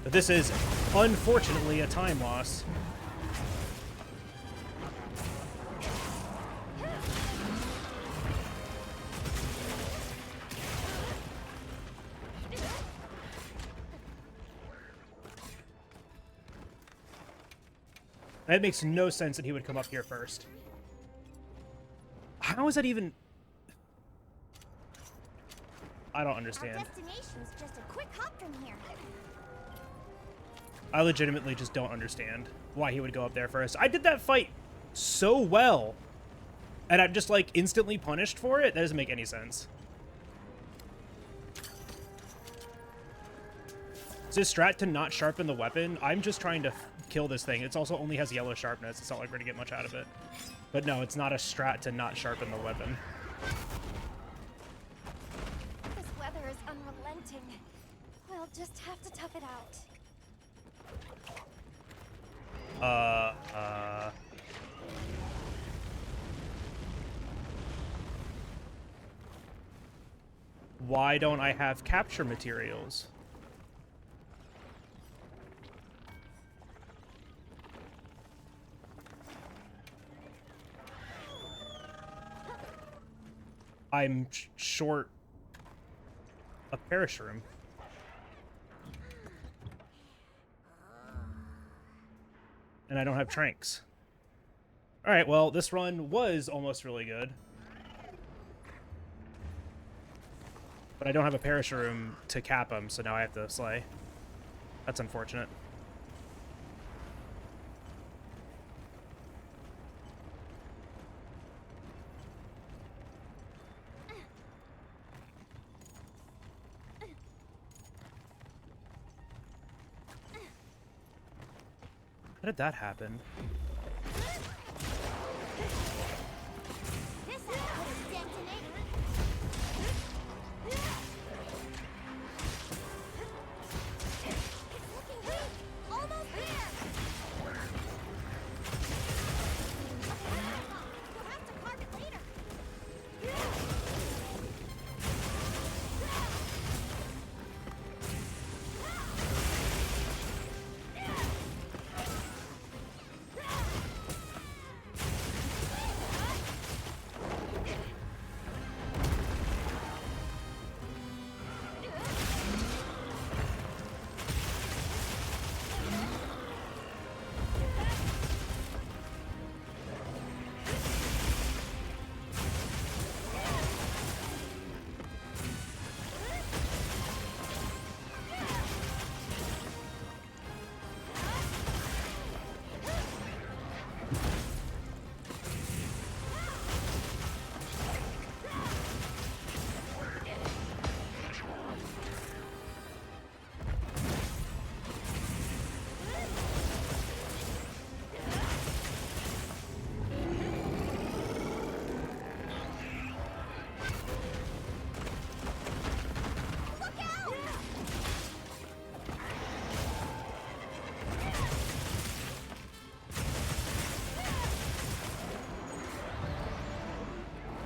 But this is, unfortunately, a time loss. That makes no sense that he would come up here first. How is that even... I don't understand. Our destination's just a quick hop from here. I legitimately just don't understand why he would go up there first. I did that fight so well, and I'm just, like, instantly punished for it? That doesn't make any sense. Is this strat to not sharpen the weapon? I'm just trying to kill this thing. It also only has yellow sharpness. It's not like we're gonna get much out of it. But no, it's not a strat to not sharpen the weapon. This weather is unrelenting. We'll just have to tough it out. Why don't I have capture materials? I'm short a perish room. And I don't have tranks. Alright, well, this run was almost really good. But I don't have a perish room to cap him, so now I have to slay. That's unfortunate. How did that happen? This outfit is detonating. It's looking weak. Almost there. You'll have to carve it later.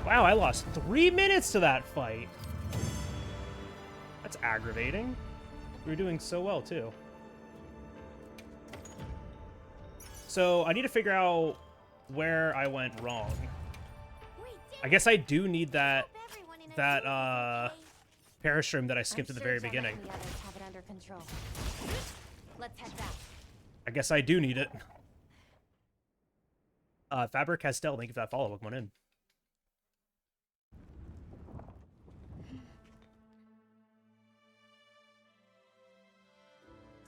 Wow, I lost 3 minutes to that fight. That's aggravating. We were doing so well, too. So, I need to figure out where I went wrong. I guess I do need that perish room that I skipped at the very beginning. The others have it under control. Let's head back. I guess I do need it. Faber Castell, thank you for that follow. Welcome on in.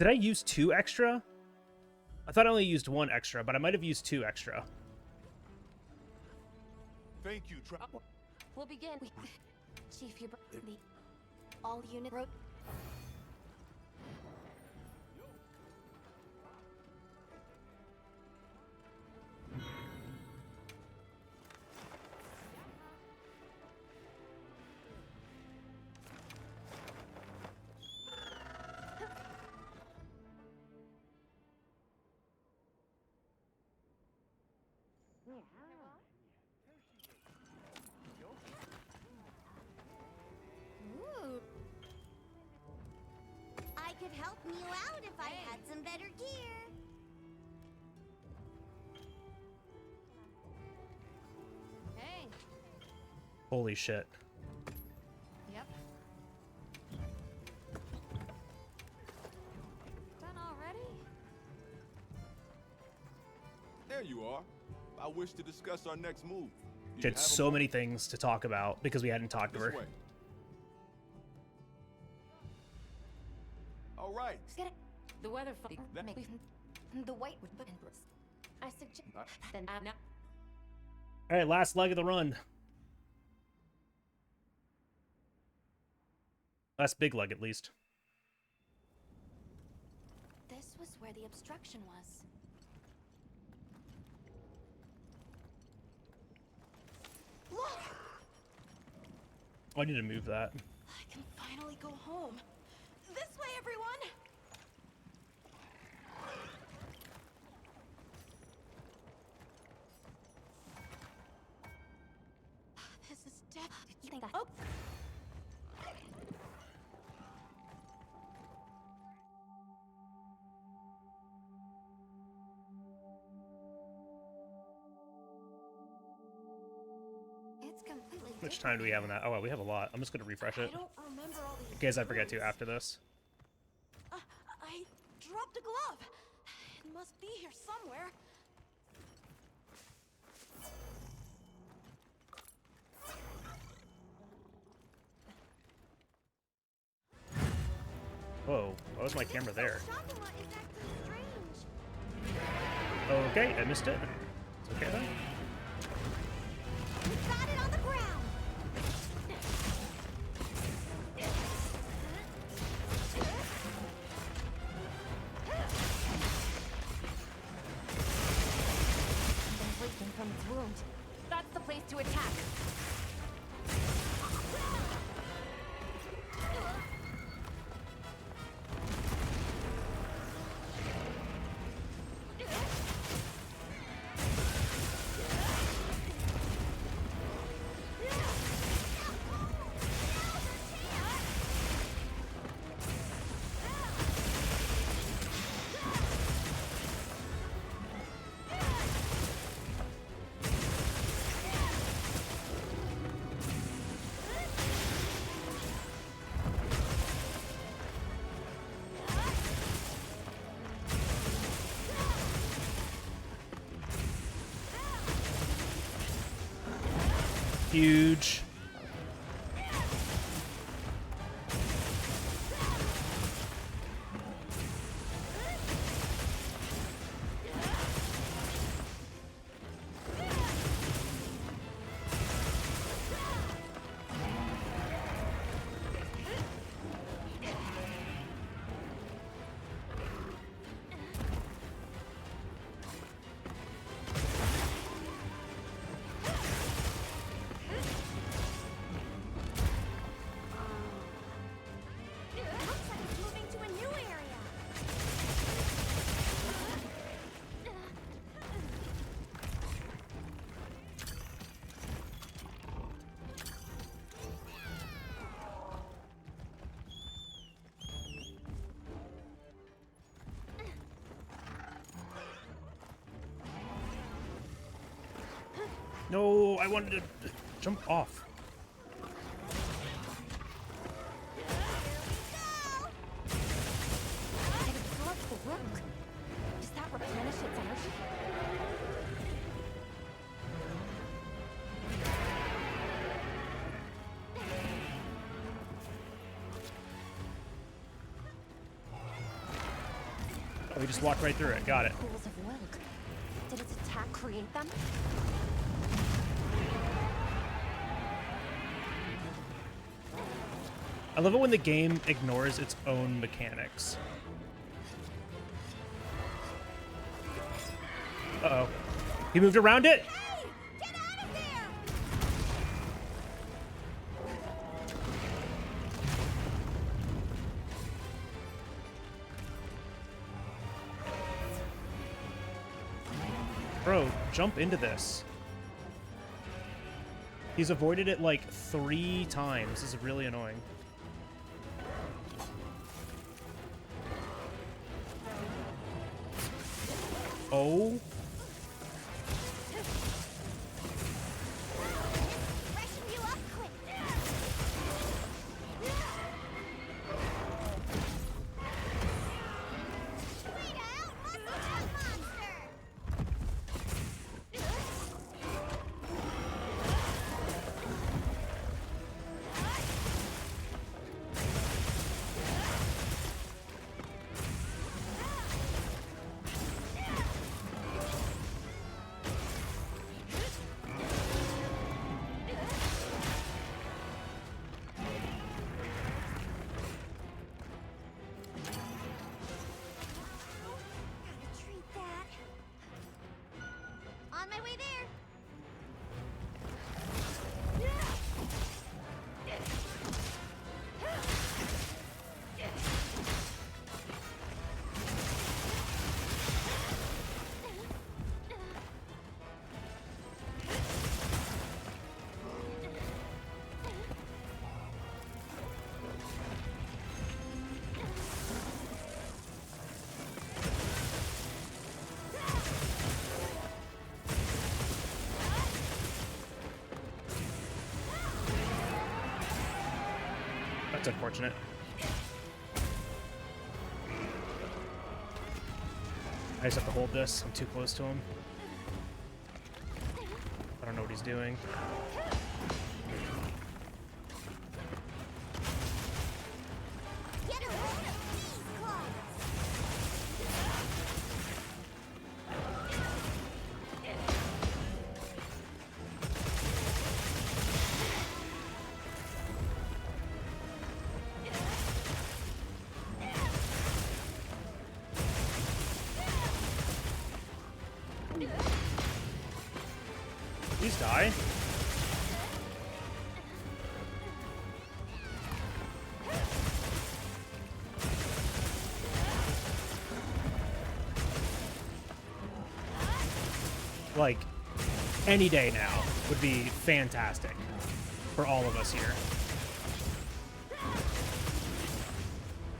Did I use 2 extra? I thought I only used 1 extra, but I might have used 2 extra. Thank you, We'll begin. Chief, you the all unit wrote. Ooh. I could help you out if I had some better gear. Hey. Holy shit. Yep. Done already? There you are. I wish to discuss our next move. She had so many things to talk about because we hadn't talked to her. All right. The weather. The white. I suggest. Then now. All right, last leg of the run. Last big leg, at least. This was where the obstruction was. Look! Oh, I need to move that. I can finally go home. This way, everyone! This is death. Oh! It's completely. How much time do we have on that? Oh, well, we have a lot. I'm just going to refresh it. I don't remember all these In case I forget to words. after this. I dropped a glove. It must be here somewhere. Whoa, why was my camera there? Shopping lot is acting strange. Okay, I missed it. It's okay then. We got it on the ground. Something's leaking from its wound. That's the place to attack. Huge. Looks like it's moving to a new area. No, I wanted to jump off. It absorbs the rook. Does that replenish its energy? We just walked right through it. Got it. Pools of Wilk. Did its attack create them? I love it when the game ignores its own mechanics. Uh-oh. He moved around it? Hey! Get out of there! Bro, jump into this. He's avoided it like 3 times. This is really annoying. Oh. Freshen you up quick. Way to outmuscle that monster! Gotta treat that. On my way there. That's unfortunate. I just have to hold this. I'm too close to him. I don't know what he's doing. Get a hold of these claws. Please die. Like, any day now would be fantastic for all of us here.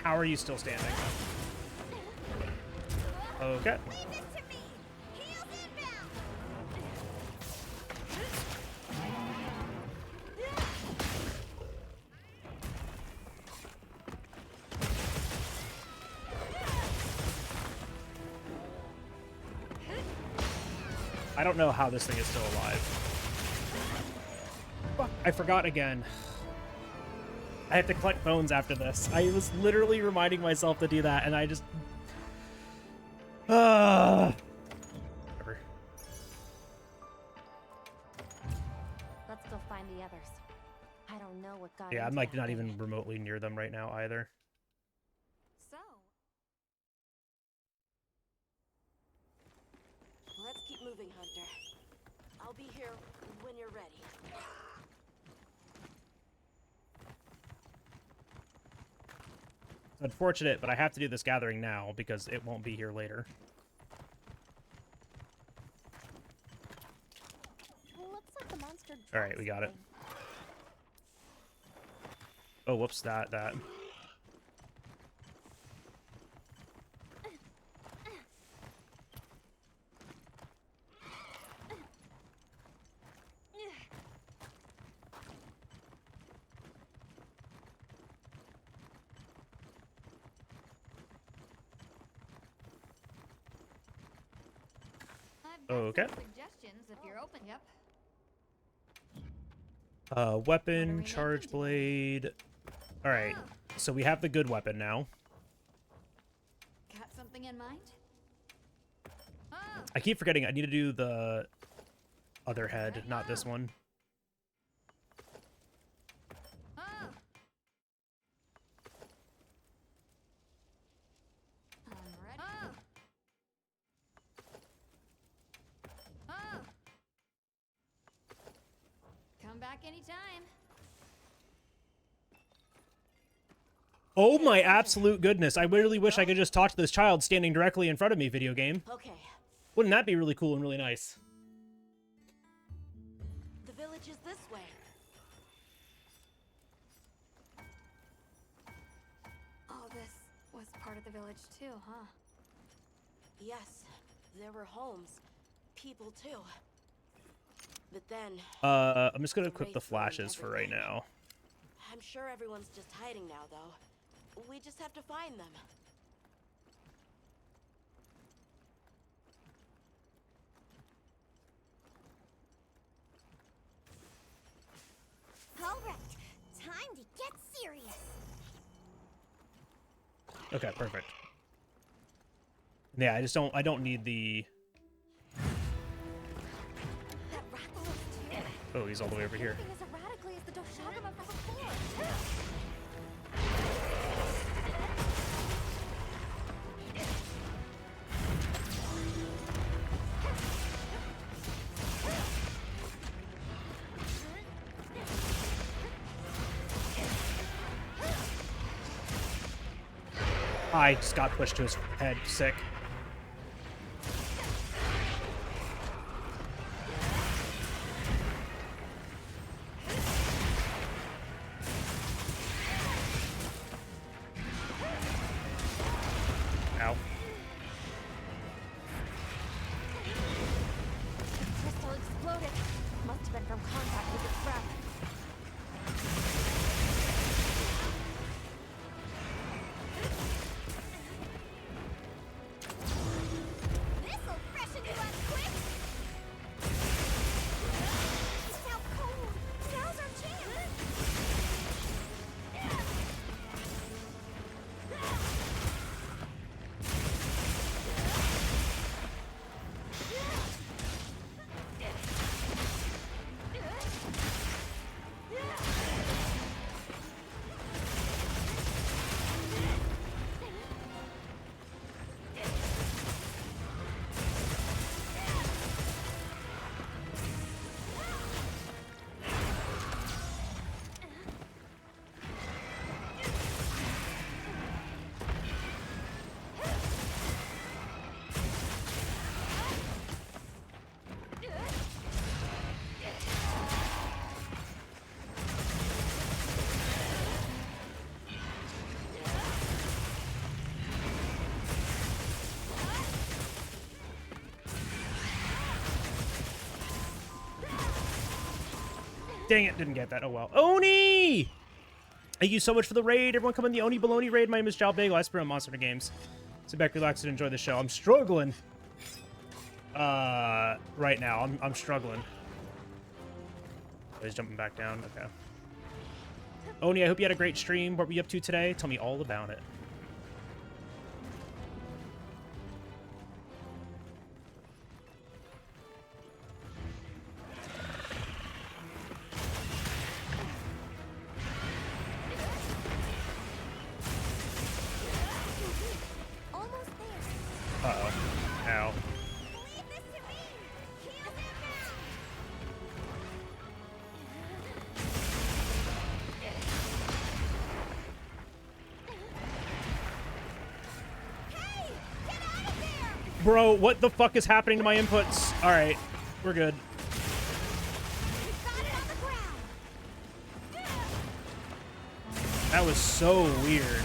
How are you still standing? Okay. Leave it to me. Heels inbound. I don't know how this thing is still alive. Fuck, I forgot again. I have to collect bones after this. I was literally reminding myself to do that, and I just... Whatever. Let's go find the others. I don't know what got Yeah, I'm into like that not thing. even remotely near them right now either. So, Let's keep moving, Hunter. I'll be here when you're ready. It's unfortunate, but I have to do this gathering now because it won't be here later. looks like the monster. All right, we got it. Oh, whoops, that. Okay. Suggestions if you're open. Yep. Weapon, charge blade. All right, so we have the good weapon now. Got something Something in mind? Oh, I keep forgetting I need to do the other head, not this one. oh. I'm ready. Oh. Oh. Come back anytime. Oh my absolute goodness. I really wish I could just talk to this child standing directly in front of me, video game. Okay. Wouldn't that be really cool and really nice? The village is this way. All this was part of the village too, huh? Yes, there were homes, people too. But then, I'm just gonna equip the flashes for right now. I'm sure everyone's just hiding now, though. We just have to find them. All right, time to get serious. Okay, perfect. Yeah, I don't need the... That Rathalos too. Oh, he's all the way over here. Moving as erratically as the Doshagama from before. I just got pushed to his head. Sick. Ow. Crystal exploded. Must have been from contact with its breath. This'll freshen you up quick. It's out cold. Now's our chance. Dang it, didn't get that. Oh well. Oni! Thank you so much for the raid. Everyone come in the Oni Baloney raid. My name is Jal Bagel. I spit on Monster Hunter Games. Sit back, relax, and enjoy the show. I'm struggling. Right now. I'm struggling. Oh, he's jumping back down. Okay. Oni, I hope you had a great stream. What were you up to today? Tell me all about it. Almost there. Uh-oh. Ow. Leave this to me. Heal them now. Hey, get out of there! Bro, what the fuck is happening to my inputs? Alright. We're good. We've got it on the ground. That was so weird.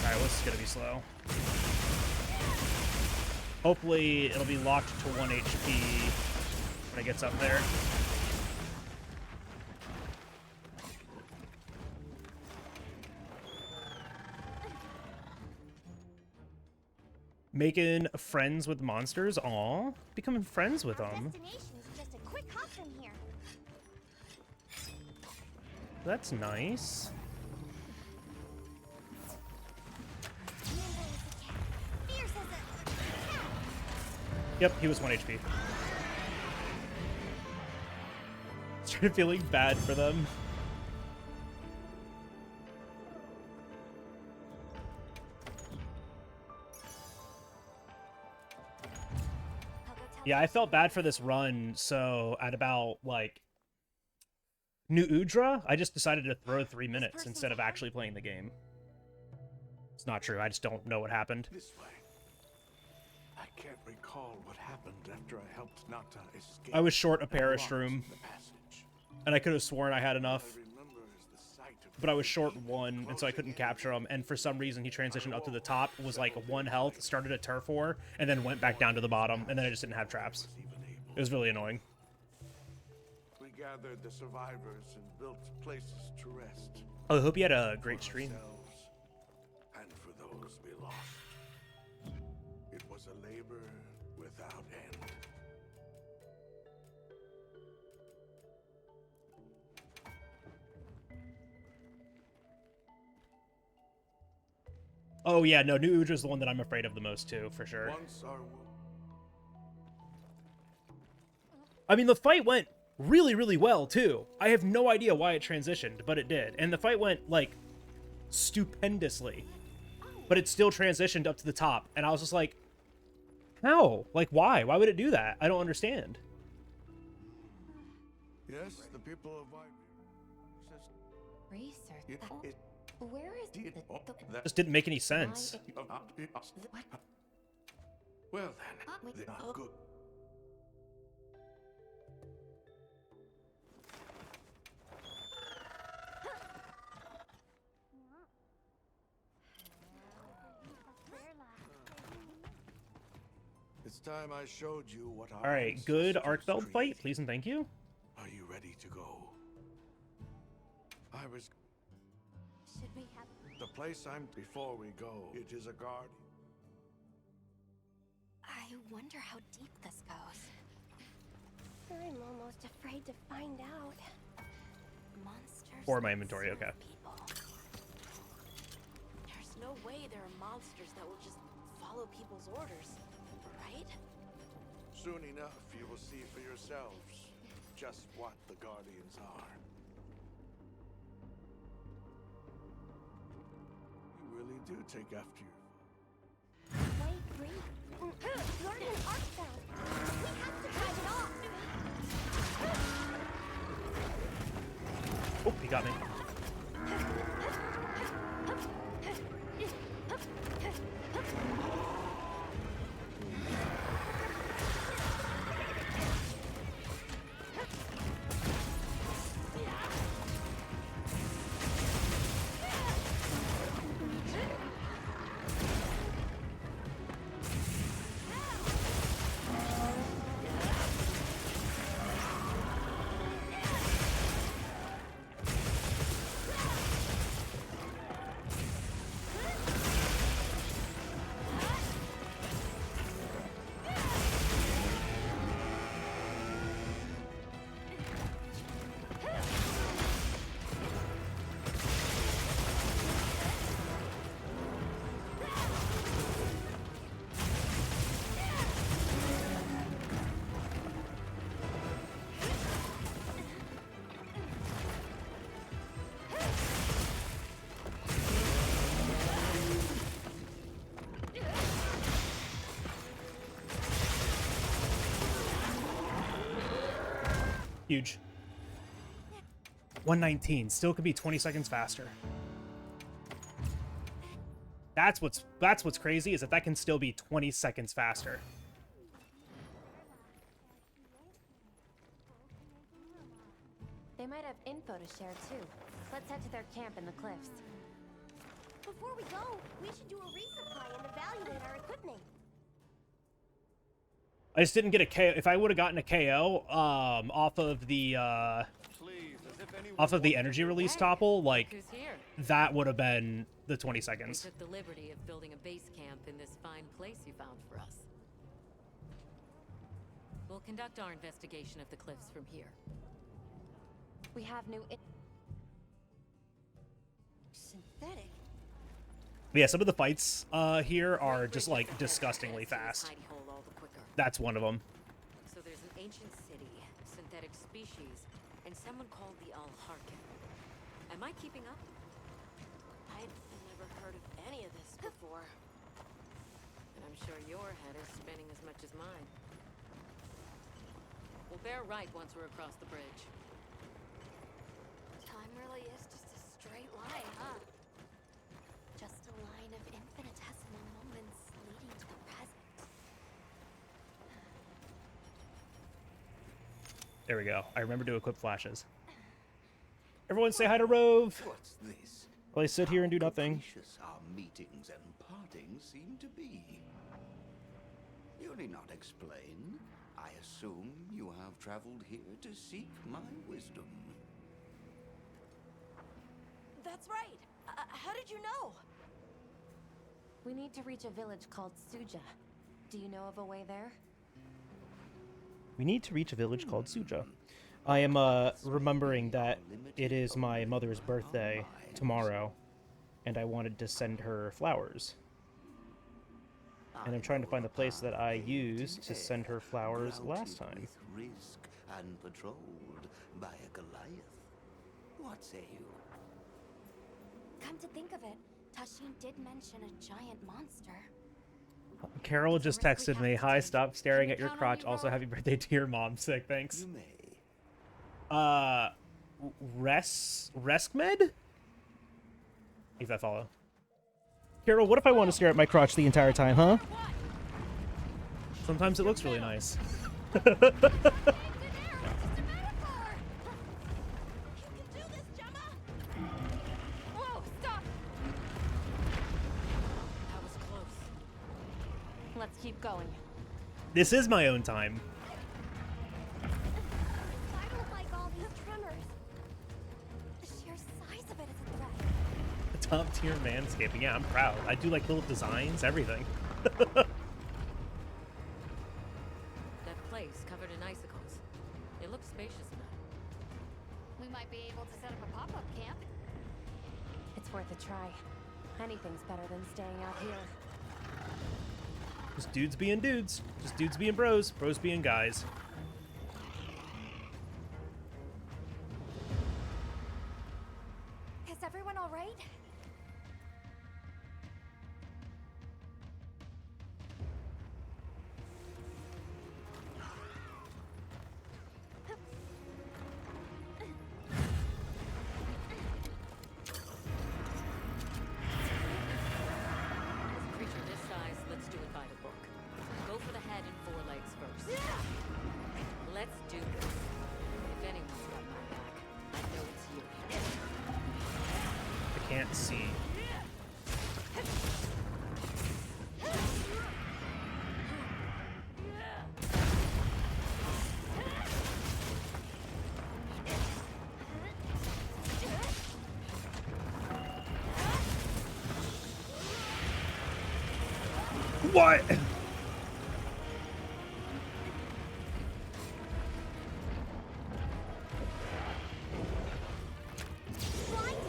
Alright, this is gonna be slow. Hopefully it'll be locked to 1 HP when it gets up there. Making friends with monsters? Aw, becoming friends with Our them. destination is just a quick hop from here. That's nice. Yep, he was 1 HP. Started feeling bad for them. Yeah, I felt bad for this run, so at about, like, New Udra, I just decided to throw 3 minutes instead of actually playing the game. It's not true, I just don't know what happened. This way. I can't recall what happened after I helped Nata escape. I was short a Parastrum, and I could have sworn I had enough, but I was short 1, and so I couldn't capture him, and for some reason he transitioned up to the top, was like 1 health, started at turf war, and then went back down to the bottom, and then I just didn't have traps. It was really annoying. We gathered the survivors and built places to rest. Oh, I hope you had a great stream. And for those we lost. It was a labor without end. Oh yeah, no, New Udra's the one that I'm afraid of the most too, for sure. Once our I mean, the fight went really, really well too. I have no idea why it transitioned, but it did. And the fight went, like, stupendously. But it still transitioned up to the top, and I was just like, how? Like, why? Why would it do that? I don't understand. Yes, the people of Research. Where is the Just didn't make any sense. what? Well then, they're not good. It's time I showed you what our Alright, good Arcbelt fight, please and thank you. Are you ready to go? I was... Should we have... The place I'm... Before we go, it is a guard. I wonder how deep this goes. I'm almost afraid to find out. Monsters... Or my inventory, okay. People. There's no way there are monsters that will just follow people's orders, right? Soon enough, you will see for yourselves just what the Guardians are. You really do take after your... Wait, Green. Guardian arc sound. We have to drive it off. Oh, he got me. Huge. 119. Still could be 20 seconds faster. That's what's crazy, is that can still be 20 seconds faster. They might have info to share too. Let's head to their camp in the cliffs. Before we go, we should do a resupply and evaluate our equipment. I just didn't get a KO. If I would have gotten a KO off of the energy release topple, like, that would have been the 20 seconds. We took the liberty of building a base camp in this fine place you found for us. We'll conduct our investigation of the cliffs from here. We have new synthetic. But yeah, some of the fights here are just, like, disgustingly fast. Hidey hole all the quicker. That's one of them. So there's an ancient city, synthetic species, and someone called the Al-Harkin. Am I keeping up? I'd never heard of any of this before. And I'm sure your head is spinning as much as mine. We'll bear right once we're across the bridge. Time really is just a straight line, huh? Just a line of infinitesimal moments leading to the present. There we go. I remember to equip flashes. Everyone say hi to Rove. What's this? While I sit here and do nothing. Capricious our meetings and partings seem to be. You need not explain. I assume you have traveled here to seek my wisdom. That's right. How did you know? We need to reach a village called Suja. Do you know of a way there? We need to reach a village called Suja. I am remembering that it is my mother's birthday tomorrow, and I wanted to send her flowers. And I'm trying to find the place that I used to send her flowers last time. With risk and patrolled by a Goliath. What say you? Come to think of it, Tashin did mention a giant monster. Carol just texted me, "Hi, stop staring at your crotch. Also, happy birthday to your mom." Sick, thanks. You may. Reskmed? If I follow. Carol, what if I want to stare at my crotch the entire time, huh? Sometimes it looks really nice. Whoa, stop! That was close. Let's keep going. This is my own time. I don't like all these tremors. The sheer size of it is a threat. Top tier manscaping. Yeah, I'm proud. I do like little designs, everything. That place covered in icicles. It looks spacious enough. We might be able to set up a pop-up camp. It's worth a try. Anything's better than staying out here. Just dudes being dudes. Just dudes being bros. Bros being guys. Is everyone all right? With a creature this size, let's do it by the book. Go for the head and forelegs first. Let's do this. If anyone's got my back, I know it's you. I can't see. What?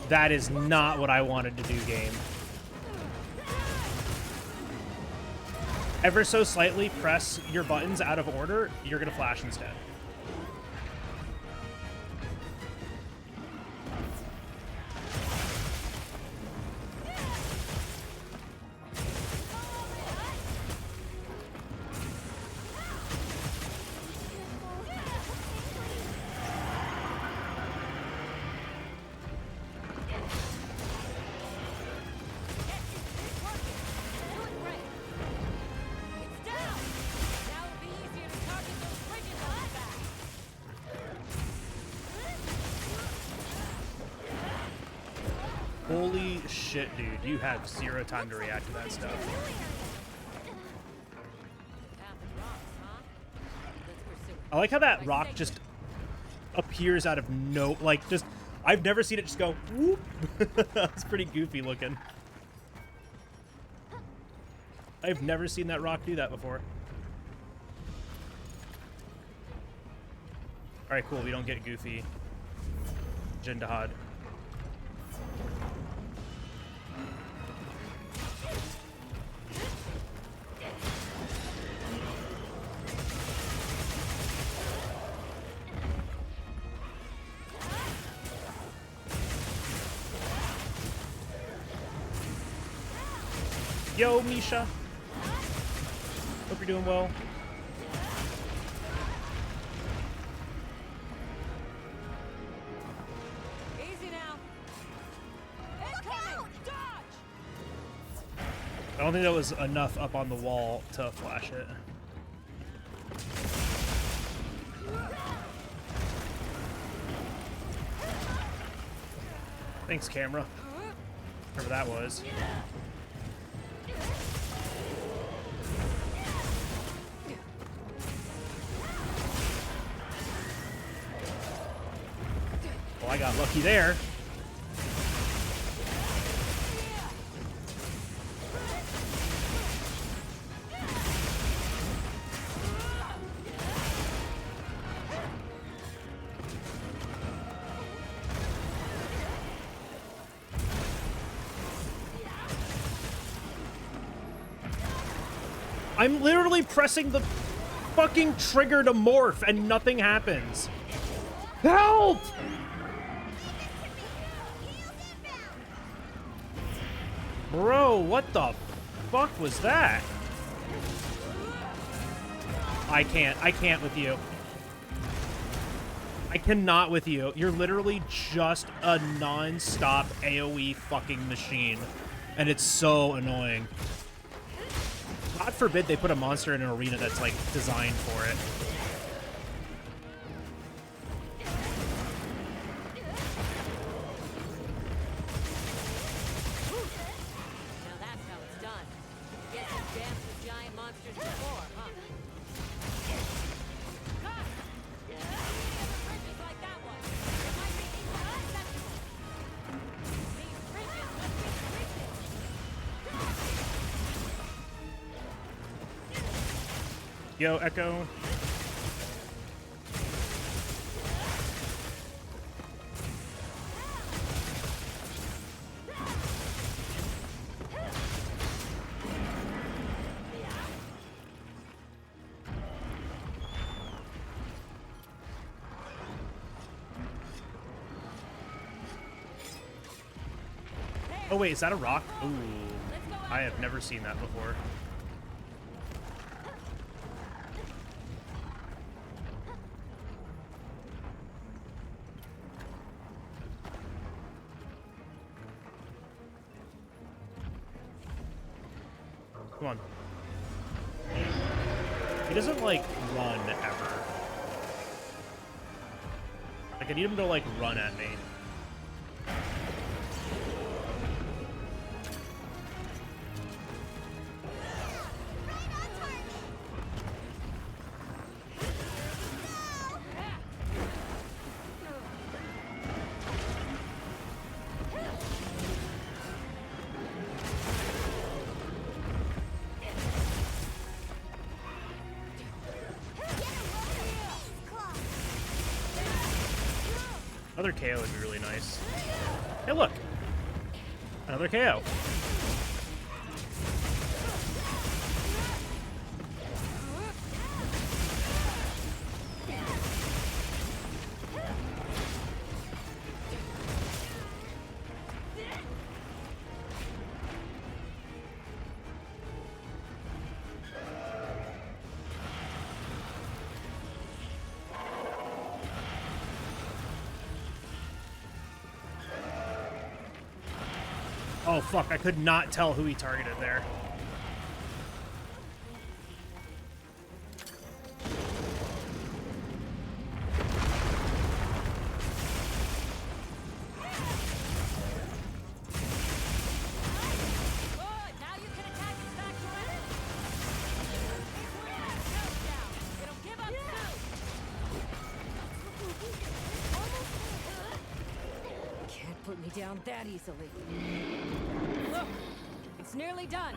That is not what I wanted to do, game. Ever so slightly press your buttons out of order, you're gonna flash instead. Holy shit, dude. You have zero time to react to that stuff. I like how that rock just appears out of no... Like, just... I've never seen it just go, whoop. That's pretty goofy looking. I've never seen that rock do that before. Alright, cool. We don't get goofy. Jindahad. Yo, Misha. Hope you're doing well. Easy now. Incoming! Dodge! I don't think that was enough up on the wall to flash it. Thanks, camera. Whatever that was. Well, I got lucky there. I'm literally pressing the fucking trigger to morph and nothing happens. Help! Bro, what the fuck was that? I can't with you. I cannot with you. You're literally just a non-stop AoE fucking machine. And it's so annoying. God forbid they put a monster in an arena that's, like, designed for it. Now that's how it's done. Guess you've danced with giant monsters before, huh? Ah! Bridges like that one. It might be equally acceptable. These bridges must be bridges. Yo, Echo. Oh wait, is that a rock? Ooh, I have never seen that before. Come on. He doesn't, like, run ever. Like, I need him to, like, run at me. Another KO would be really nice. Hey, look! Another KO. Oh fuck, I could not tell who he targeted there. Can't put me down that easily. Look, it's nearly done.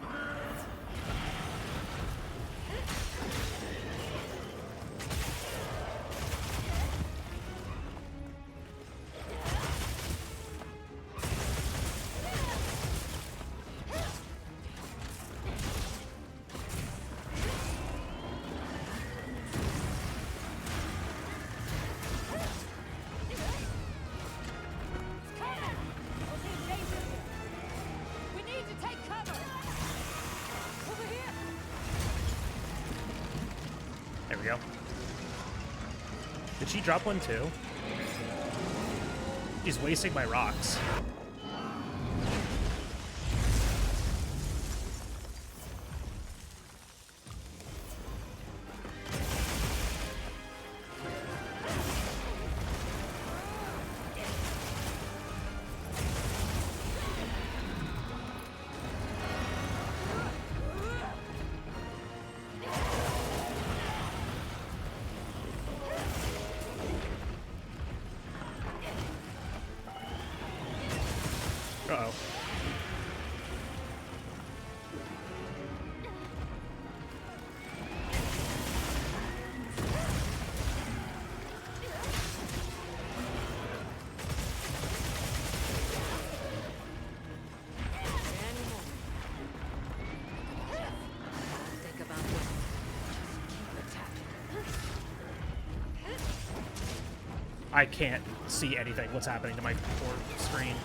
we go. Did she drop one too? She's wasting my rocks. Uh-oh. Think about this. Just keep attacking. I can't see anything. What's happening to my poor screen?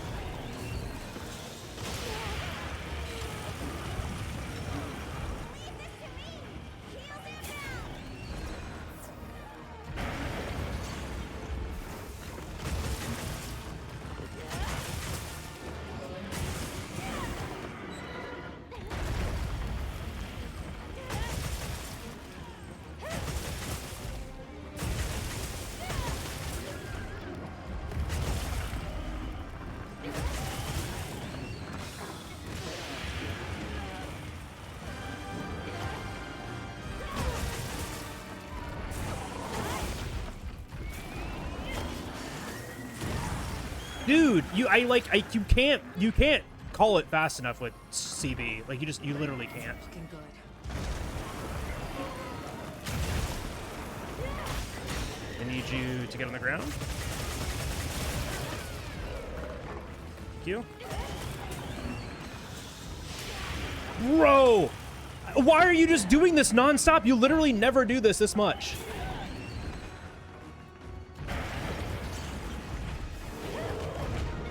Dude, you can't call it fast enough with CB. Like you literally can't. Looking good. I need you to get on the ground. Thank you. Bro! Why are you just doing this nonstop? You literally never do this much.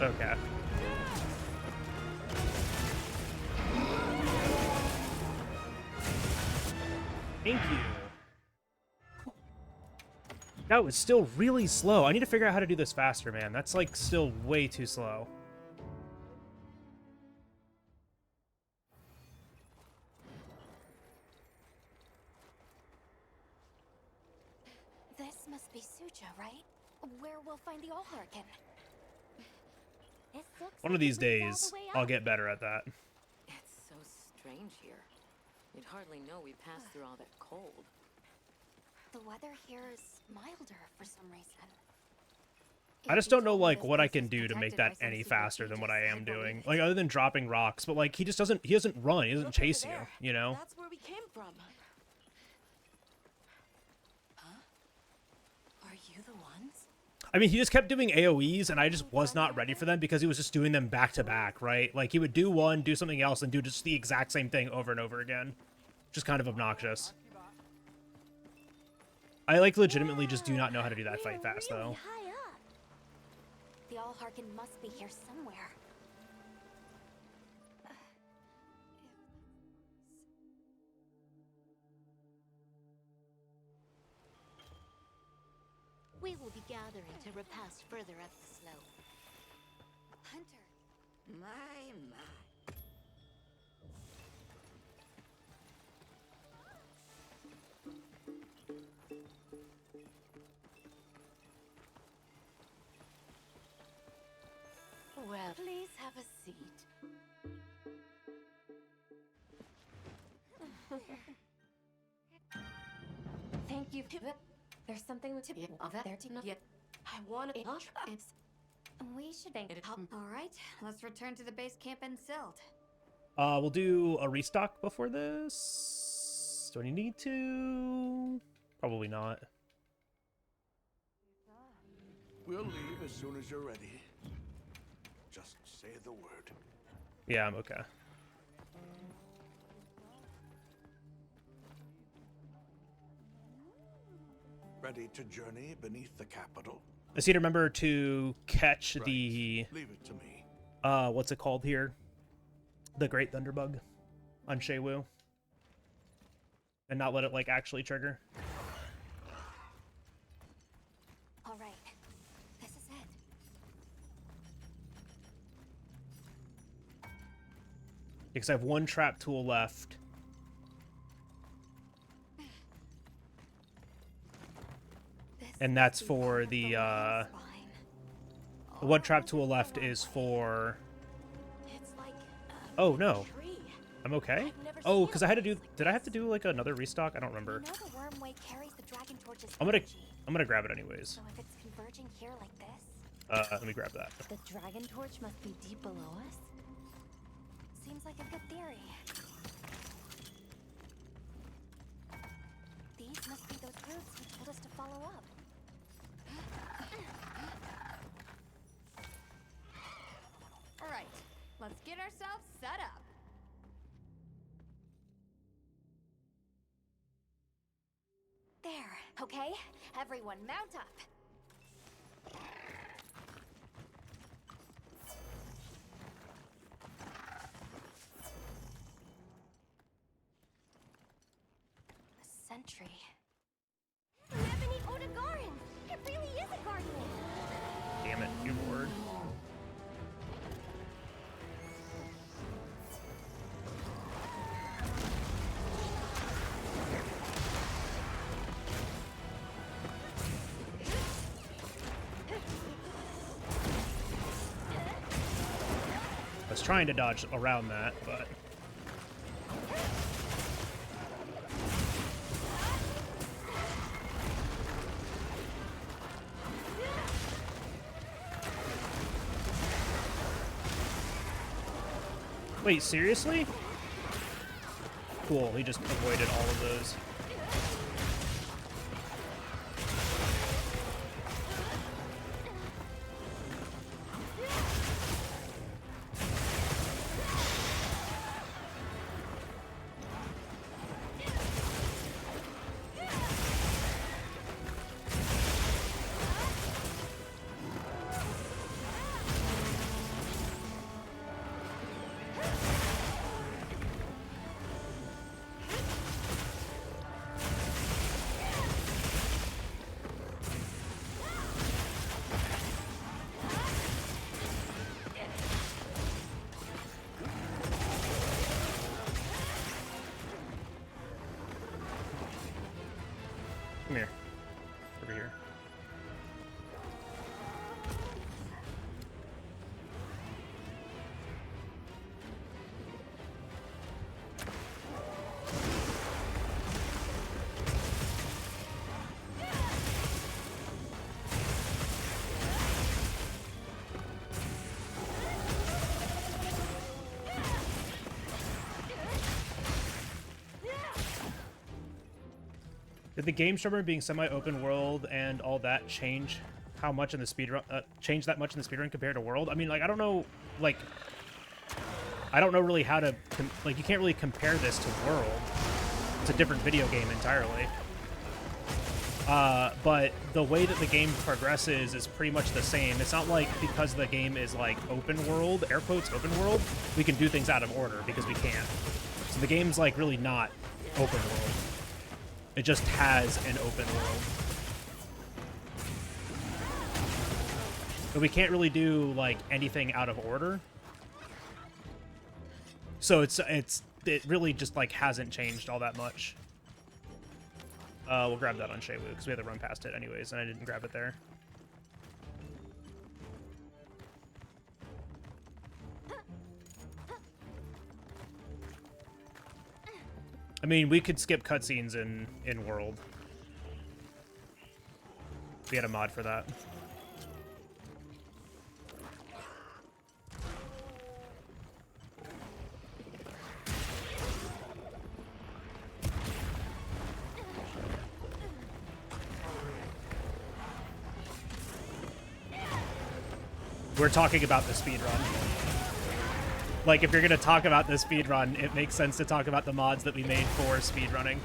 Okay. Thank you. That was still really slow. I need to figure out how to do this faster, man. That's like still way too slow. This must be Suja, right? Where we'll find the Allharkin. One of these days, I'll get better at that. It's so strange here. You'd hardly know we passed through all that cold. The weather here is milder for some reason. I just don't know, like, what I can do to make that any faster than what I am doing. Like, other than dropping rocks, but, like, he doesn't run, he doesn't chase you, you know? That's where we came from. Huh? Are you the ones? I mean, he just kept doing AoEs, and I just was not ready for them because he was just doing them back to back, right? Like, he would do one, do something else, and do just the exact same thing over and over again. Just kind of obnoxious. I, like, legitimately just do not know how to do that fight fast, though. High up. The Allharkin must be here somewhere. We will be gathering to repast further up the slope. Hunter. My. Well, please have a seat. Thank you. There's something to be of there to know. I want to. We should thank it. All right, let's return to the base camp and Silt. We'll do a restock before this. Do I need to? Probably not. We'll leave as soon as you're ready. Just say the word. Yeah, I'm okay. Ready to journey beneath the capital? I just need to remember to catch Right. the... Leave it to me. What's it called here? The Great Thunderbug on Shaywu. And not let it, like, actually trigger. Because I have one trap tool left. And that's for the, one trap tool left is for... Oh, no. I'm okay? Oh, because I had to do... Did I have to do, like, another restock? I don't remember. I'm gonna grab it anyways. So if it's converging here like this... Let me grab that. The dragon torch must be deep below us? Seems like a good theory. These must be those routes you told us to follow up. All right, let's get ourselves set up. There, okay? Everyone mount up. A sentry. Ebony Odegarin! It really is a guardian! Damn it, you lord. I was trying to dodge around that, but... Wait, seriously? Cool, he just avoided all of those. Come here. Over here. Did the game structure being semi-open world and all that change how much in the speedrun? Change that much in the speedrun compared to world? I mean, like, I don't know, like, I don't know really how to, like, you can't really compare this to world. It's a different video game entirely. But the way that the game progresses is pretty much the same. It's not like because the game is, like, open world, air quotes, open world, we can do things out of order, because we can't. So the game's, like, really not open world. It just has an open world. But we can't really do, like, anything out of order. So it really just, like, hasn't changed all that much. We'll grab that on Shewu, because we had to run past it anyways, and I didn't grab it there. I mean, we could skip cutscenes in World. We had a mod for that. We're talking about the speedrun. Like, if you're gonna talk about the speedrun, it makes sense to talk about the mods that we made for speedrunning.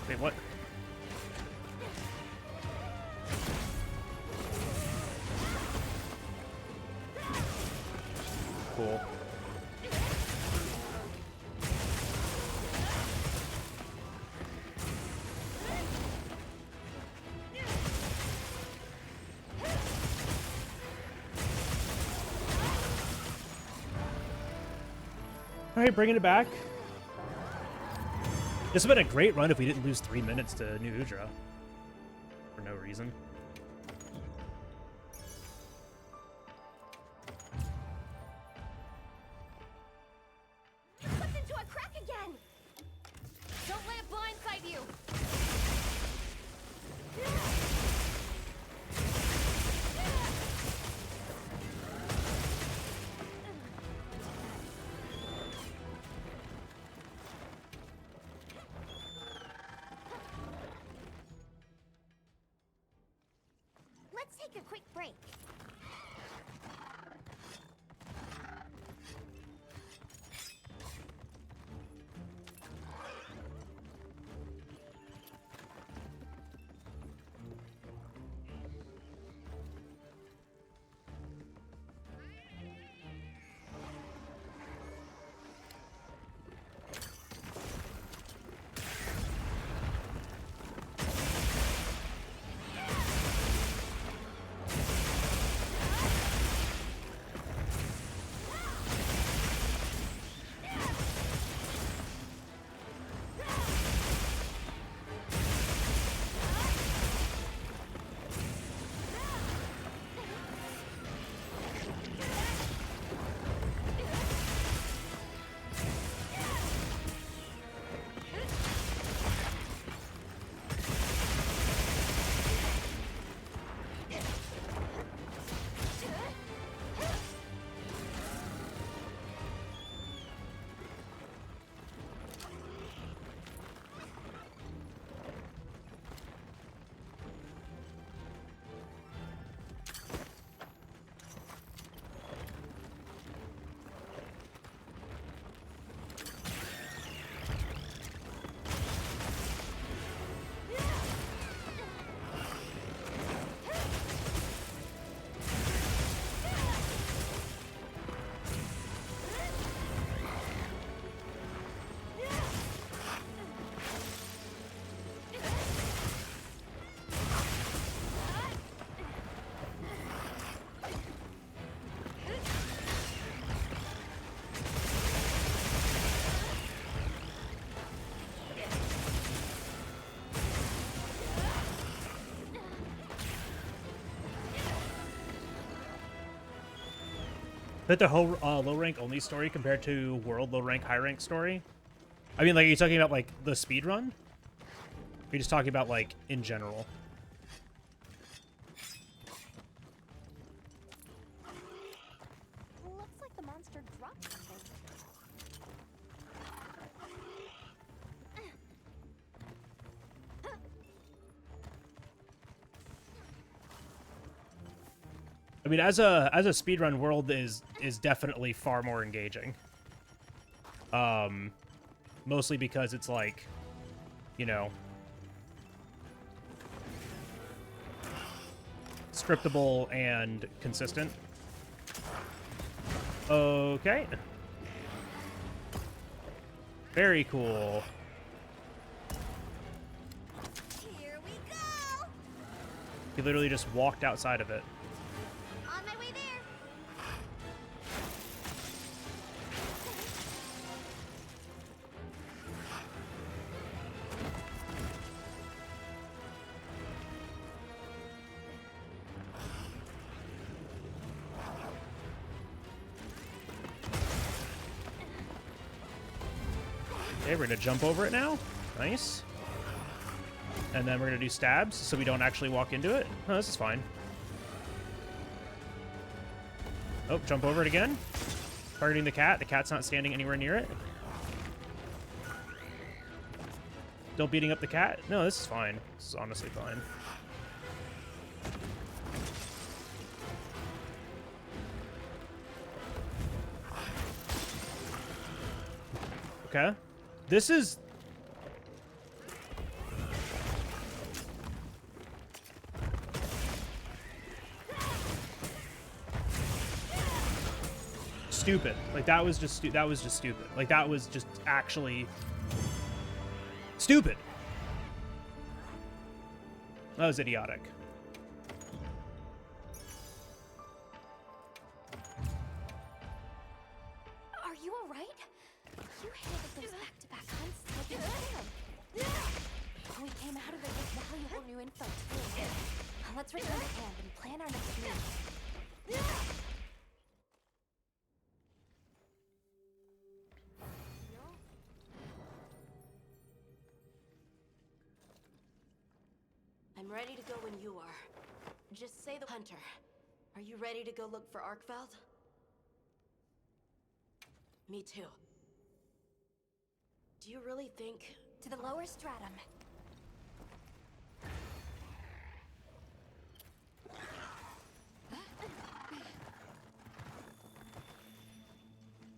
Wait, what? Cool. All right, bringing it back. This would have been a great run if we didn't lose 3 minutes to New Udra for no reason. It slipped into a crack again! Don't let it blindside you! Let's take a quick break. But the whole low rank only story compared to world low rank high rank story? I mean, like, are you talking about like the speed run? Or are you just talking about like in general? Looks like the monster dropped something. I mean, as a speedrun, world is definitely far more engaging. Mostly because it's like, you know, scriptable and consistent. Okay. Very cool. Here we go! He literally just walked outside of it. On my way there! Okay, we're gonna jump over it now. Nice. And then we're gonna do stabs so we don't actually walk into it. Oh, this is fine. Oh, jump over it again. Targeting the cat. The cat's not standing anywhere near it. Still beating up the cat? No, this is fine. This is honestly fine. Okay. This is... stupid. Like, that was just stupid. Like, that was just actually stupid. That was idiotic. Are you all right? valuable new info too. Let's return to camp and plan our next move. I'm ready to go when you are. Just say the hunter. Are you ready to go look for Arkveld? Me too. Do you really think... To the lower stratum.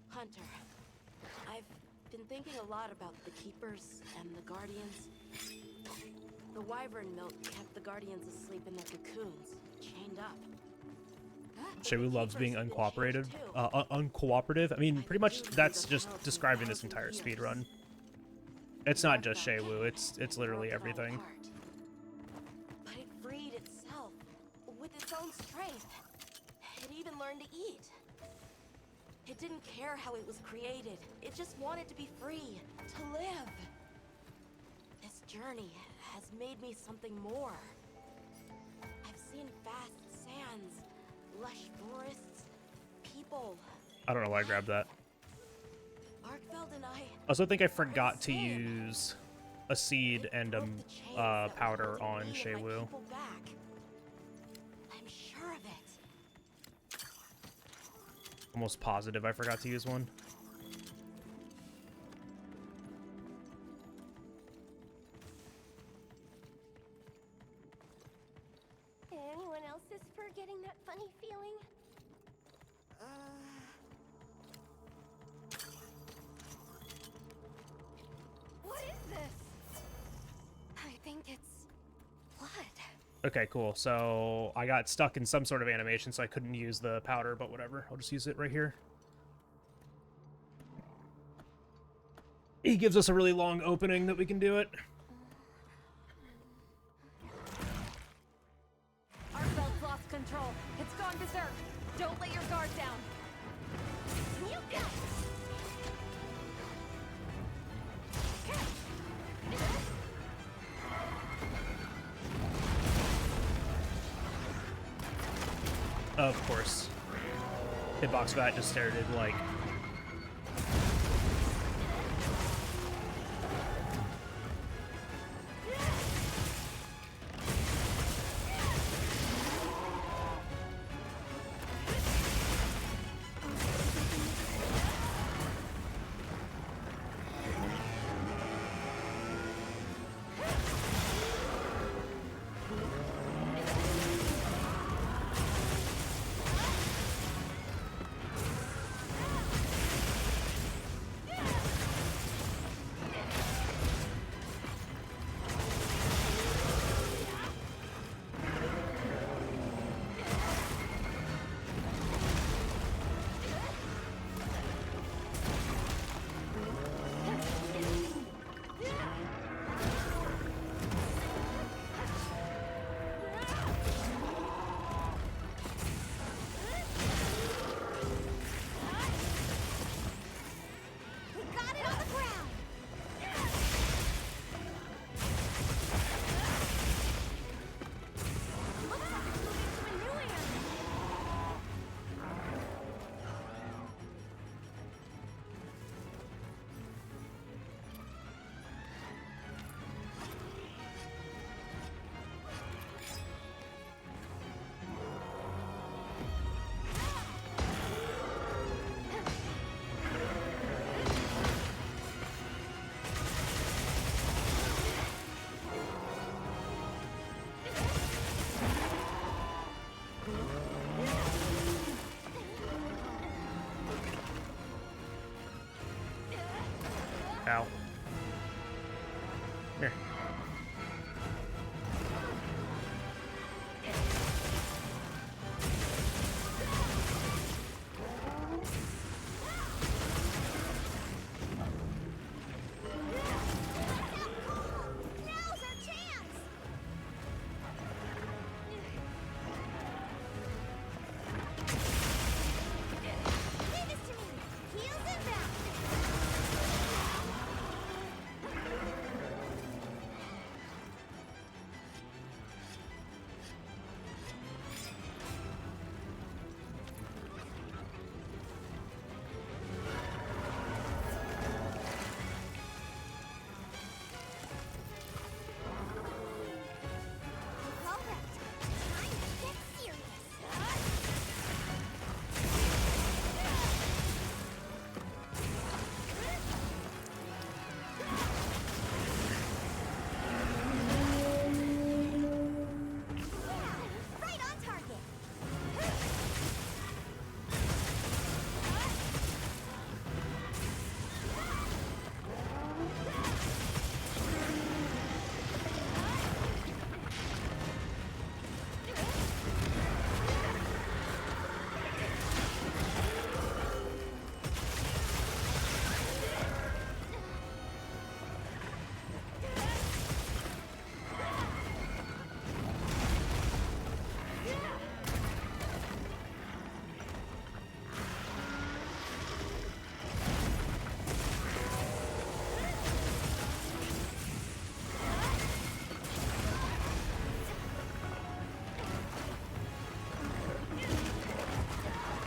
Hunter, I've been thinking a lot about the Keepers and the Guardians. The wyvern milk kept the Guardians asleep in their cocoons, chained up. Shewu loves being uncooperative. Uncooperative? I mean, pretty much that's just describing this entire speedrun. It's not just Shewu, it's literally everything. But it freed itself with its own strength. It even learned to eat. It didn't care how it was created. It just wanted to be free, to live. This journey has made me something more. I've seen vast sands, lush forests, people. I don't know why I grabbed that. Arkveld and I Also, I think I forgot to use a seed and a powder on Shewu. I'm sure of it. Almost positive I forgot to use one. Anyone else's fur getting that funny feeling? What is this? I think it's blood. Okay, cool. So I got stuck in some sort of animation, so I couldn't use the powder, but whatever. I'll just use it right here. He gives us a really long opening that we can do it. Arkveld's lost control. It's gone berserk. Don't let your guard down. You go! Of course. Hitbox Vat just started, like... Ow. Here. Now's our chance! Leave this to me! Heels inbound!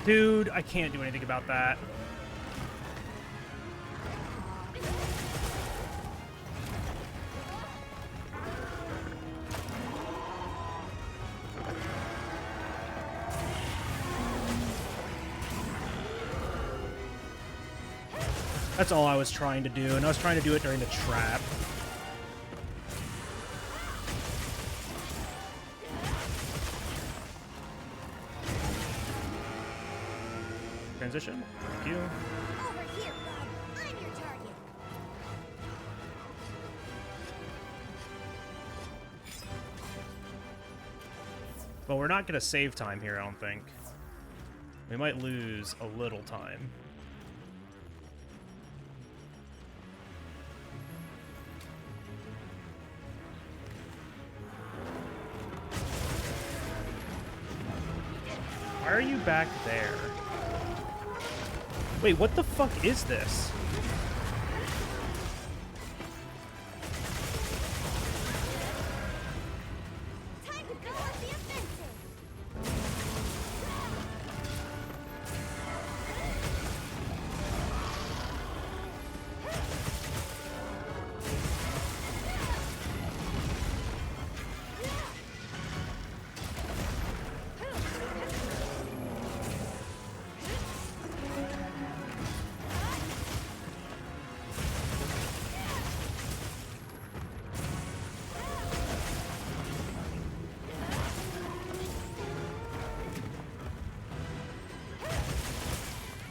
Dude, I can't do anything about that. That's all I was trying to do, and I was trying to do it during the trap. Transition. Thank you. Over here, bud. I'm your target. But we're not going to save time here, I don't think. We might lose a little time. Why are you back there? Wait, what the fuck is this? Time to go on the offensive.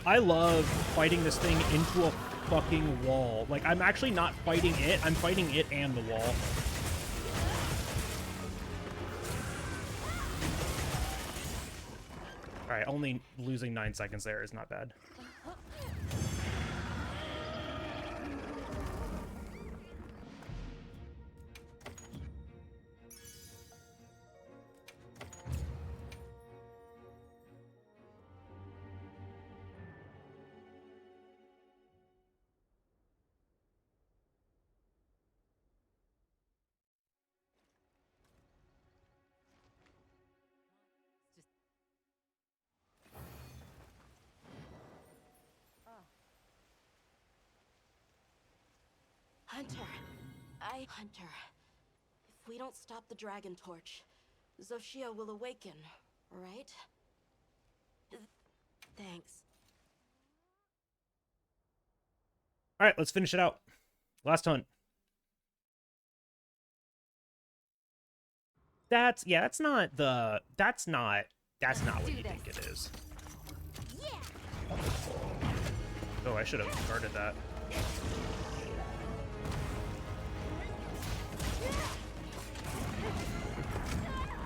I love fighting this thing into a fucking wall. Like, I'm actually not fighting it, I'm fighting it and the wall. Alright, only losing 9 seconds there is not bad. Hunter, if we don't stop the Dragon Torch, Xochitl will awaken, right? Thanks. Alright, let's finish it out. Last hunt. That's not what you think it is. Oh, I should have guarded that.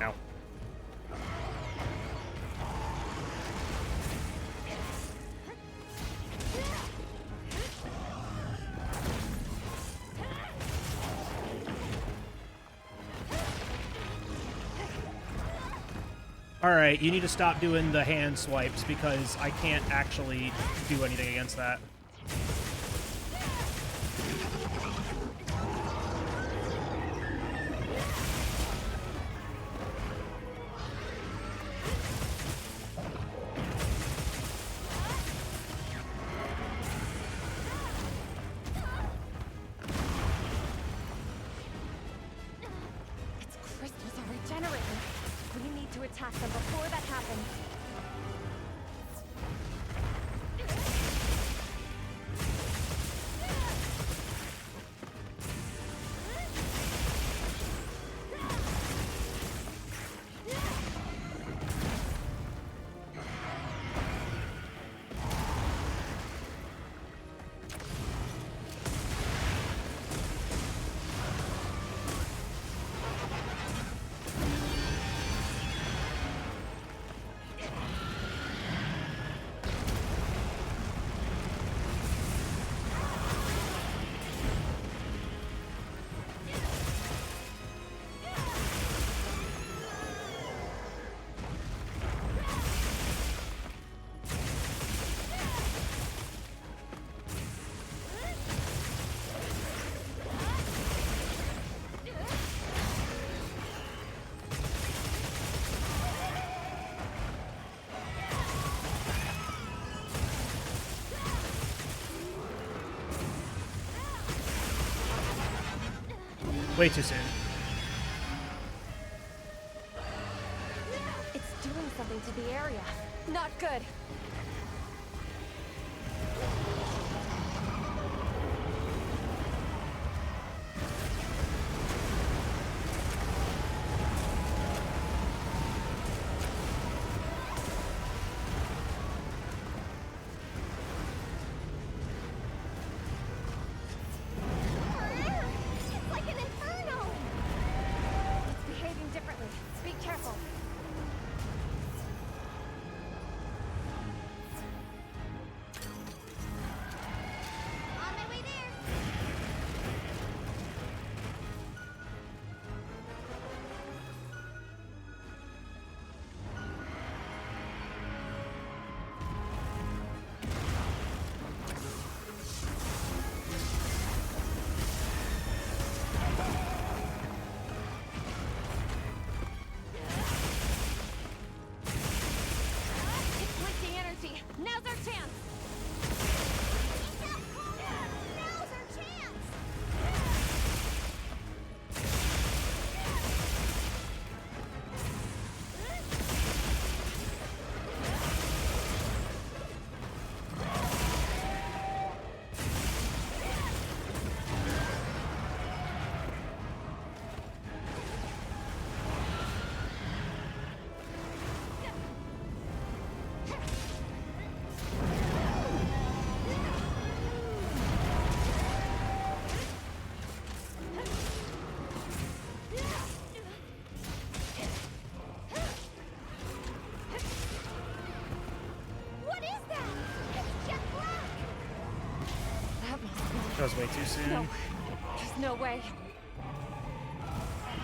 Ow. Alright, you need to stop doing the hand swipes because I can't actually do anything against that. Attack them before that happens. Way too soon. It's doing something to the area. Not good. It's like an inferno! It's behaving differently. Be careful. On my way there. It's wasting energy. Now's our chance. Now's our chance. What is that? It's jet black. That must be. That was way too soon. No, there's no way.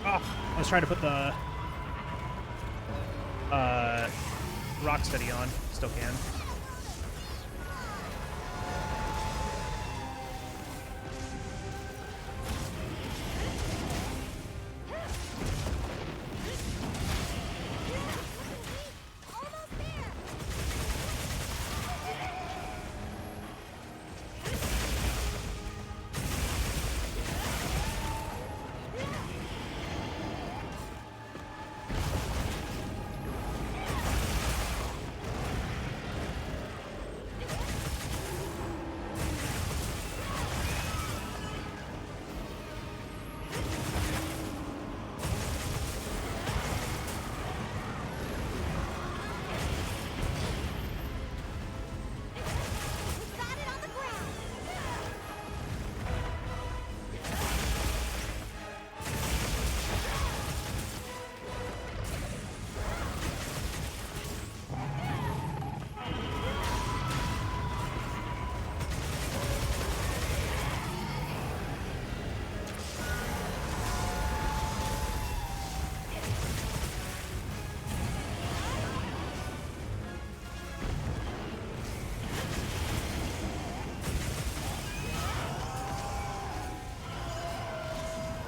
Oh, I was trying to put the rock steady on. Still can. Almost there. Got it on the ground.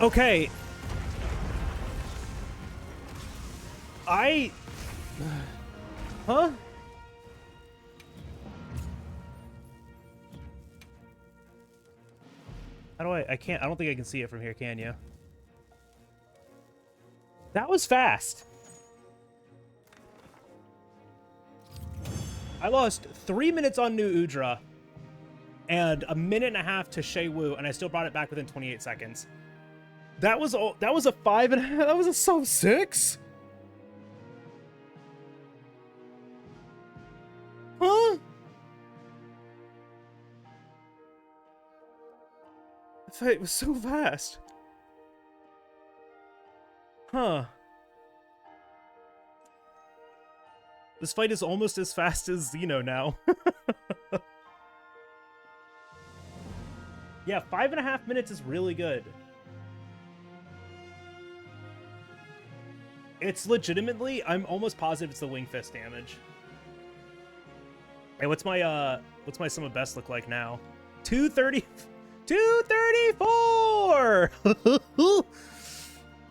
Okay. Huh? How do I can't, I don't think I can see it from here, can you? That was fast. I lost 3 minutes on New Udra and a minute and a half to Shei Wu, and I still brought it back within 28 seconds. That was all. That was a 5.5. That was a sub 6. Huh? The fight was so fast. Huh. This fight is almost as fast as Xeno now. Yeah, 5.5 minutes is really good. It's legitimately, I'm almost positive it's the wing fist damage. Hey, what's my sum of best look like now? 230, 234!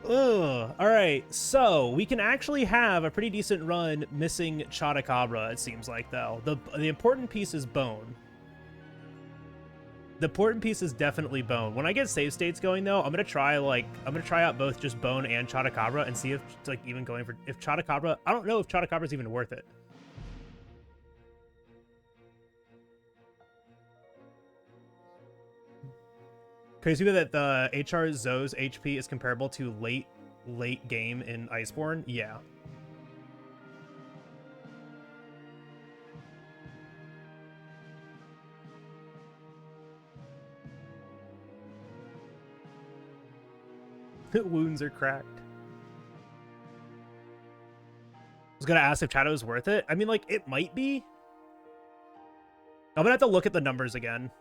Ugh. All right, so we can actually have a pretty decent run missing Chotacabra, it seems like, though. The important piece is Bone. The important piece is definitely bone. When I get save states going though, I'm gonna try out both just bone and Chotacabra and see if like even going for if Chotacabra. I don't know if Chotacabra is even worth it. Crazy that the HR Zoe's HP is comparable to late game in Iceborne. Yeah. Wounds are cracked. I was gonna ask if Shadow's worth it. I mean, like, it might be. I'm gonna have to look at the numbers again.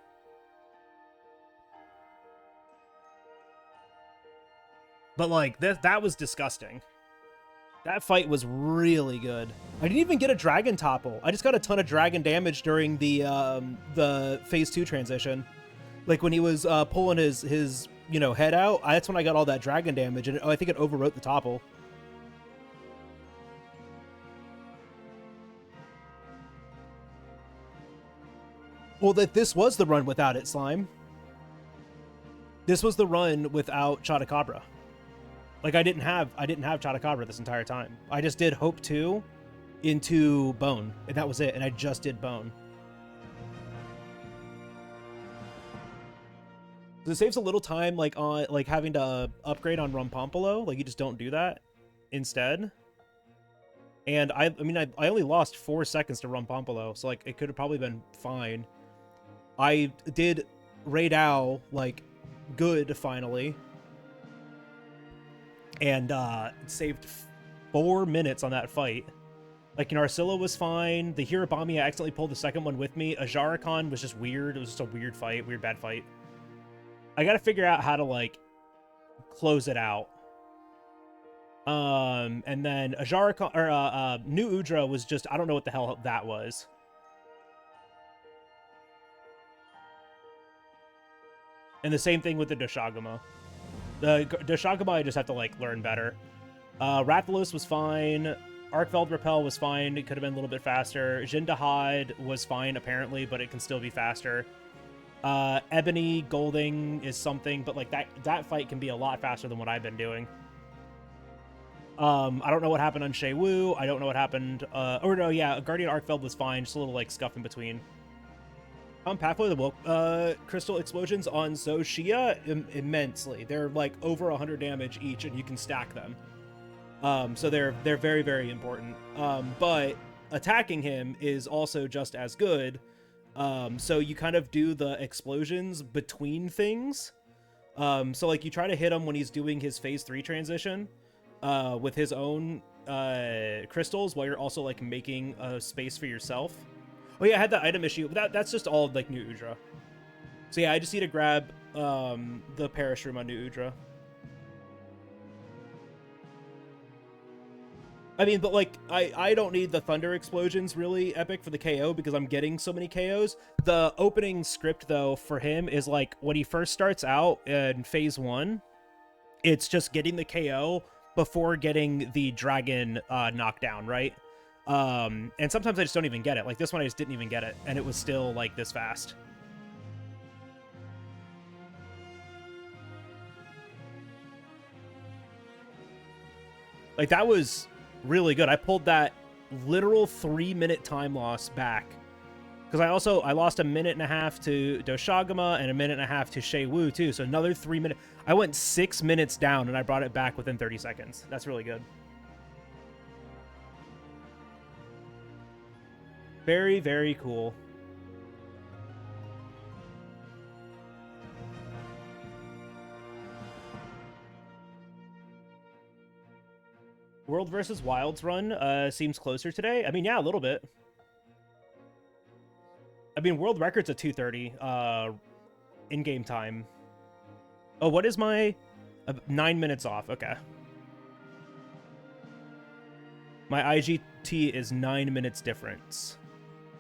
But, like, that was disgusting. That fight was really good. I didn't even get a dragon topple. I just got a ton of dragon damage during the phase 2 transition. Like, when he was pulling his you know, head out, that's when I got all that dragon damage, and I think it overwrote the topple. Well, this was the run without it, Slime. This was the run without Chotacabra. Like, I didn't have Chotacabra this entire time. I just did Hope 2 into Bone, and that was it, and I just did Bone. So it saves a little time, like, on having to upgrade on Rumpompolo. Like, you just don't do that instead. And I mean, I only lost 4 seconds to Rumpompolo, so, like, it could have probably been fine. I did Raid Owl, like, good, finally. And saved 4 minutes on that fight. Like, Narcilla was fine. The Hirabami, I accidentally pulled the second one with me. Ajarikon was just weird. It was just a weird fight. Weird, bad fight. I gotta figure out how to, like, close it out. And then Ajarikon, or, New Udra was just, I don't know what the hell that was. And the same thing with the Doshagama. The Doshagama, I just have to, like, learn better. Rathalos was fine. Arkfeld Repel was fine. It could have been a little bit faster. Jindahad was fine, apparently, but it can still be faster. Ebony Golding is something, but, like, that fight can be a lot faster than what I've been doing. I don't know what happened on Shei Wu. I don't know what happened. Or no, yeah, Guardian Arkfeld was fine. Just a little, like, scuff in between. On Pathway of the Woke, crystal explosions on Zoshia immensely. They're like over 100 damage each, and you can stack them. So they're very, very important. But attacking him is also just as good. So you kind of do the explosions between things. So like you try to hit him when he's doing his phase 3 transition with his own crystals, while you're also like making a space for yourself. Oh yeah, I had that item issue. That's just all like New Udra. So yeah, I just need to grab the Parish Room on New Udra. I mean, but like, I don't need the Thunder Explosions really epic for the KO because I'm getting so many KOs. The opening script though for him is like when he first starts out in phase 1, it's just getting the KO before getting the dragon knockdown, right? And sometimes I just don't even get it. Like this one, I just didn't even get it, and it was still like this fast. Like that was really good. I pulled that literal 3-minute time loss back because I lost a minute and a half to Doshagama and a minute and a half to Shei Wu too. So another 3 minutes. I went 6 minutes down and I brought it back within 30 seconds. That's really good. Very, very cool. World versus Wilds run seems closer today. I mean, yeah, a little bit. I mean, world record's at 2:30 in-game time. Oh, what is my 9 minutes off? Okay. My IGT is 9 minutes difference.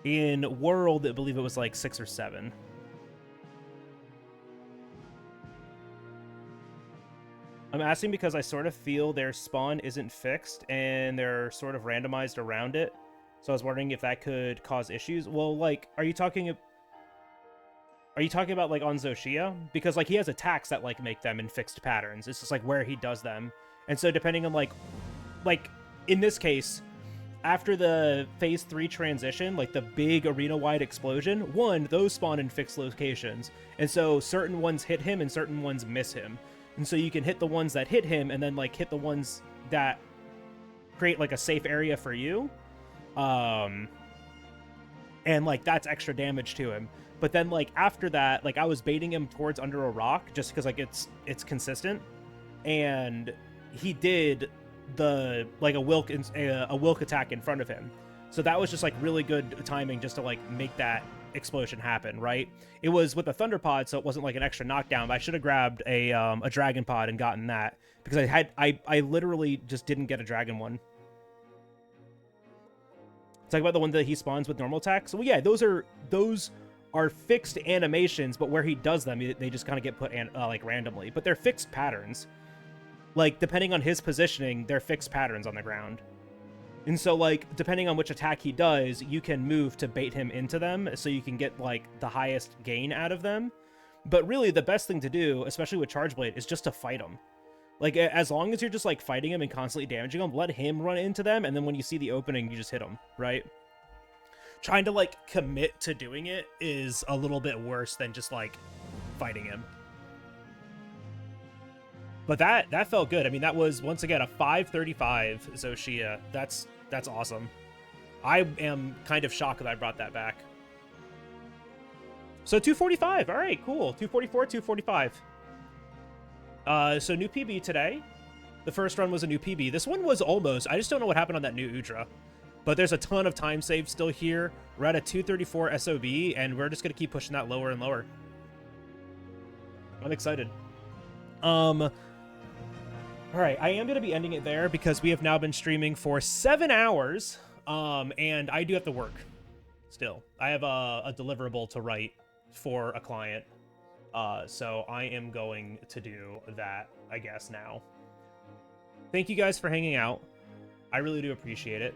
In World, I believe it was like 6 or 7. I'm asking because I sort of feel their spawn isn't fixed and they're sort of randomized around it. So I was wondering if that could cause issues. Well, like, are you talking Are you talking about like on Zoshia? Because like he has attacks that like make them in fixed patterns. It's just like where he does them. And so depending on like in this case, after the phase 3 transition, like the big arena-wide explosion, those spawn in fixed locations. And so certain ones hit him and certain ones miss him. And so you can hit the ones that hit him and then like hit the ones that create like a safe area for you. And like that's extra damage to him. But then like after that, like I was baiting him towards under a rock just because like it's consistent. And he did the like a Wilk attack in front of him, so that was just like really good timing just to like make that explosion happen, right? It was with a thunder pod, so it wasn't like an extra knockdown, but I should have grabbed a dragon pod and gotten that, because I literally just didn't get a dragon one. Talk about the one that he spawns with normal attacks. Well, yeah, those are fixed animations, but where he does them, they just kind of get put like randomly, but they're fixed patterns. Like, depending on his positioning, they're fixed patterns on the ground. And so, like, depending on which attack he does, you can move to bait him into them, so you can get, like, the highest gain out of them. But really, the best thing to do, especially with Charge Blade, is just to fight him. Like, as long as you're just, like, fighting him and constantly damaging him, let him run into them, and then when you see the opening, you just hit him, right? Trying to, like, commit to doing it is a little bit worse than just, like, fighting him. But that felt good. I mean, that was, once again, a 535 Zoshia. That's awesome. I am kind of shocked that I brought that back. So 245. All right, cool. 244, 245. So new PB today. The first run was a new PB. This one was almost. I just don't know what happened on that new Udra. But there's a ton of time save still here. We're at a 234 SOB, and we're just going to keep pushing that lower and lower. I'm excited. All right, I am going to be ending it there because we have now been streaming for 7 hours, and I do have to work still. I have a deliverable to write for a client, so I am going to do that, I guess, now. Thank you guys for hanging out. I really do appreciate it.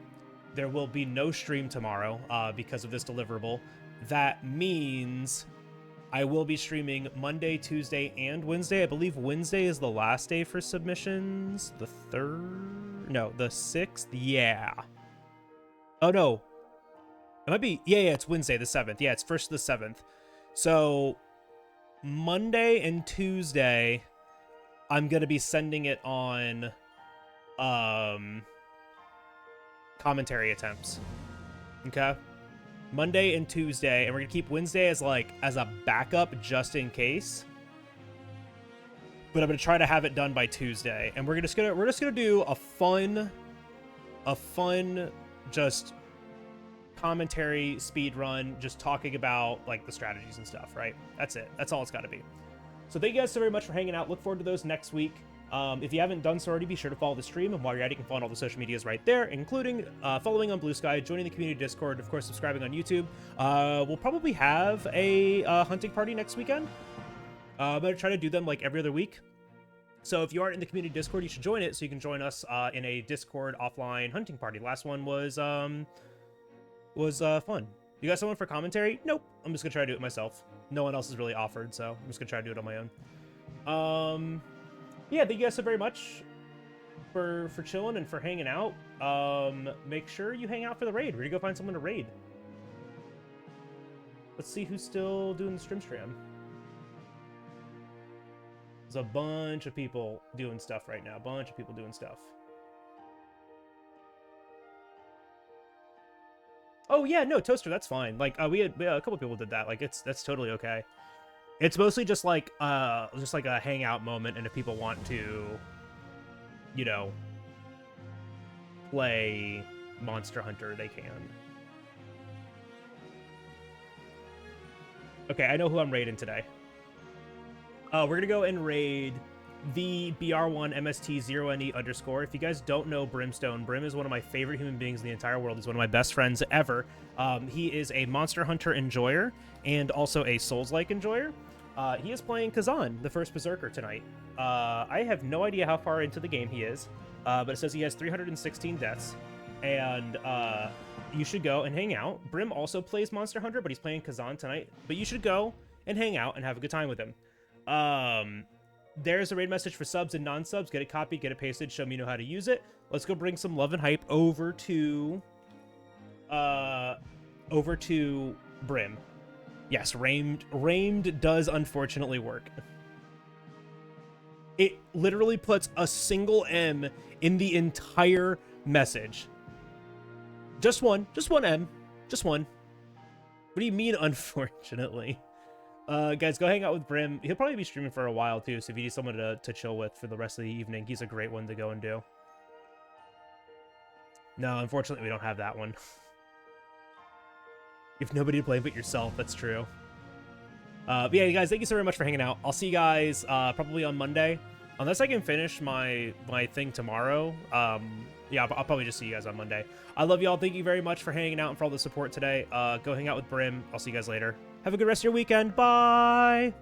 There will be no stream tomorrow because of this deliverable. That means I will be streaming Monday, Tuesday, and Wednesday. I believe Wednesday is the last day for submissions. The 3rd? No, the 6th? Yeah. Oh, no. It might be... Yeah, it's Wednesday, the 7th. Yeah, it's 1st to the 7th. So, Monday and Tuesday, I'm going to be sending it on commentary attempts. Okay? Monday and Tuesday, and we're gonna keep Wednesday as a backup just in case. But I'm gonna try to have it done by Tuesday, and we're just gonna do a fun just commentary speed run, just talking about like the strategies and stuff. Right? That's it. That's all it's got to be. So thank you guys so very much for hanging out. Look forward to those next week. If you haven't done so already, be sure to follow the stream, and while you're at it, you can follow all the social medias right there, including following on Blue Sky, joining the community Discord, of course, subscribing on YouTube. We'll probably have a hunting party next weekend. I'm going to try to do them like every other week. So if you aren't in the community Discord, you should join it so you can join us in a Discord offline hunting party. Last one was fun. You got someone for commentary? Nope. I'm just going to try to do it myself. No one else has really offered, so I'm just going to try to do it on my own. Yeah, thank you guys so very much for chilling and for hanging out. Make sure you hang out for the raid. We're gonna go find someone to raid. Let's see who's still doing the stream. There's a bunch of people doing stuff right now. Bunch of people doing stuff. Oh yeah, no, Toaster, that's fine. Like we had a couple people did that. Like that's totally okay. It's mostly just like a hangout moment, and if people want to, you know, play Monster Hunter, they can. Okay, I know who I'm raiding today. We're gonna go and raid the BR1 MST0NE_. If you guys don't know Brimstone, Brim is one of my favorite human beings in the entire world. He's one of my best friends ever. He is a Monster Hunter enjoyer and also a Souls-like enjoyer. He is playing Kazan, the first Berserker, tonight. I have no idea how far into the game he is, but it says he has 316 deaths, and you should go and hang out. Brim also plays Monster Hunter, but he's playing Kazan tonight. But you should go and hang out and have a good time with him. There's a raid message for subs and non-subs. Get it copied, get it pasted, show me you know how to use it. Let's go bring some love and hype over to Brim. Yes, Ramed does unfortunately work. It literally puts a single M in the entire message. Just one M. Just one. What do you mean, unfortunately? Guys, go hang out with Brim. He'll probably be streaming for a while, too, so if you need someone to chill with for the rest of the evening, he's a great one to go and do. No, unfortunately, we don't have that one. You have nobody to play but yourself, that's true. But yeah, guys, thank you so very much for hanging out. I'll see you guys probably on Monday. Unless I can finish my thing tomorrow. Yeah, I'll probably just see you guys on Monday. I love y'all. Thank you very much for hanging out and for all the support today. Go hang out with Brim. I'll see you guys later. Have a good rest of your weekend. Bye!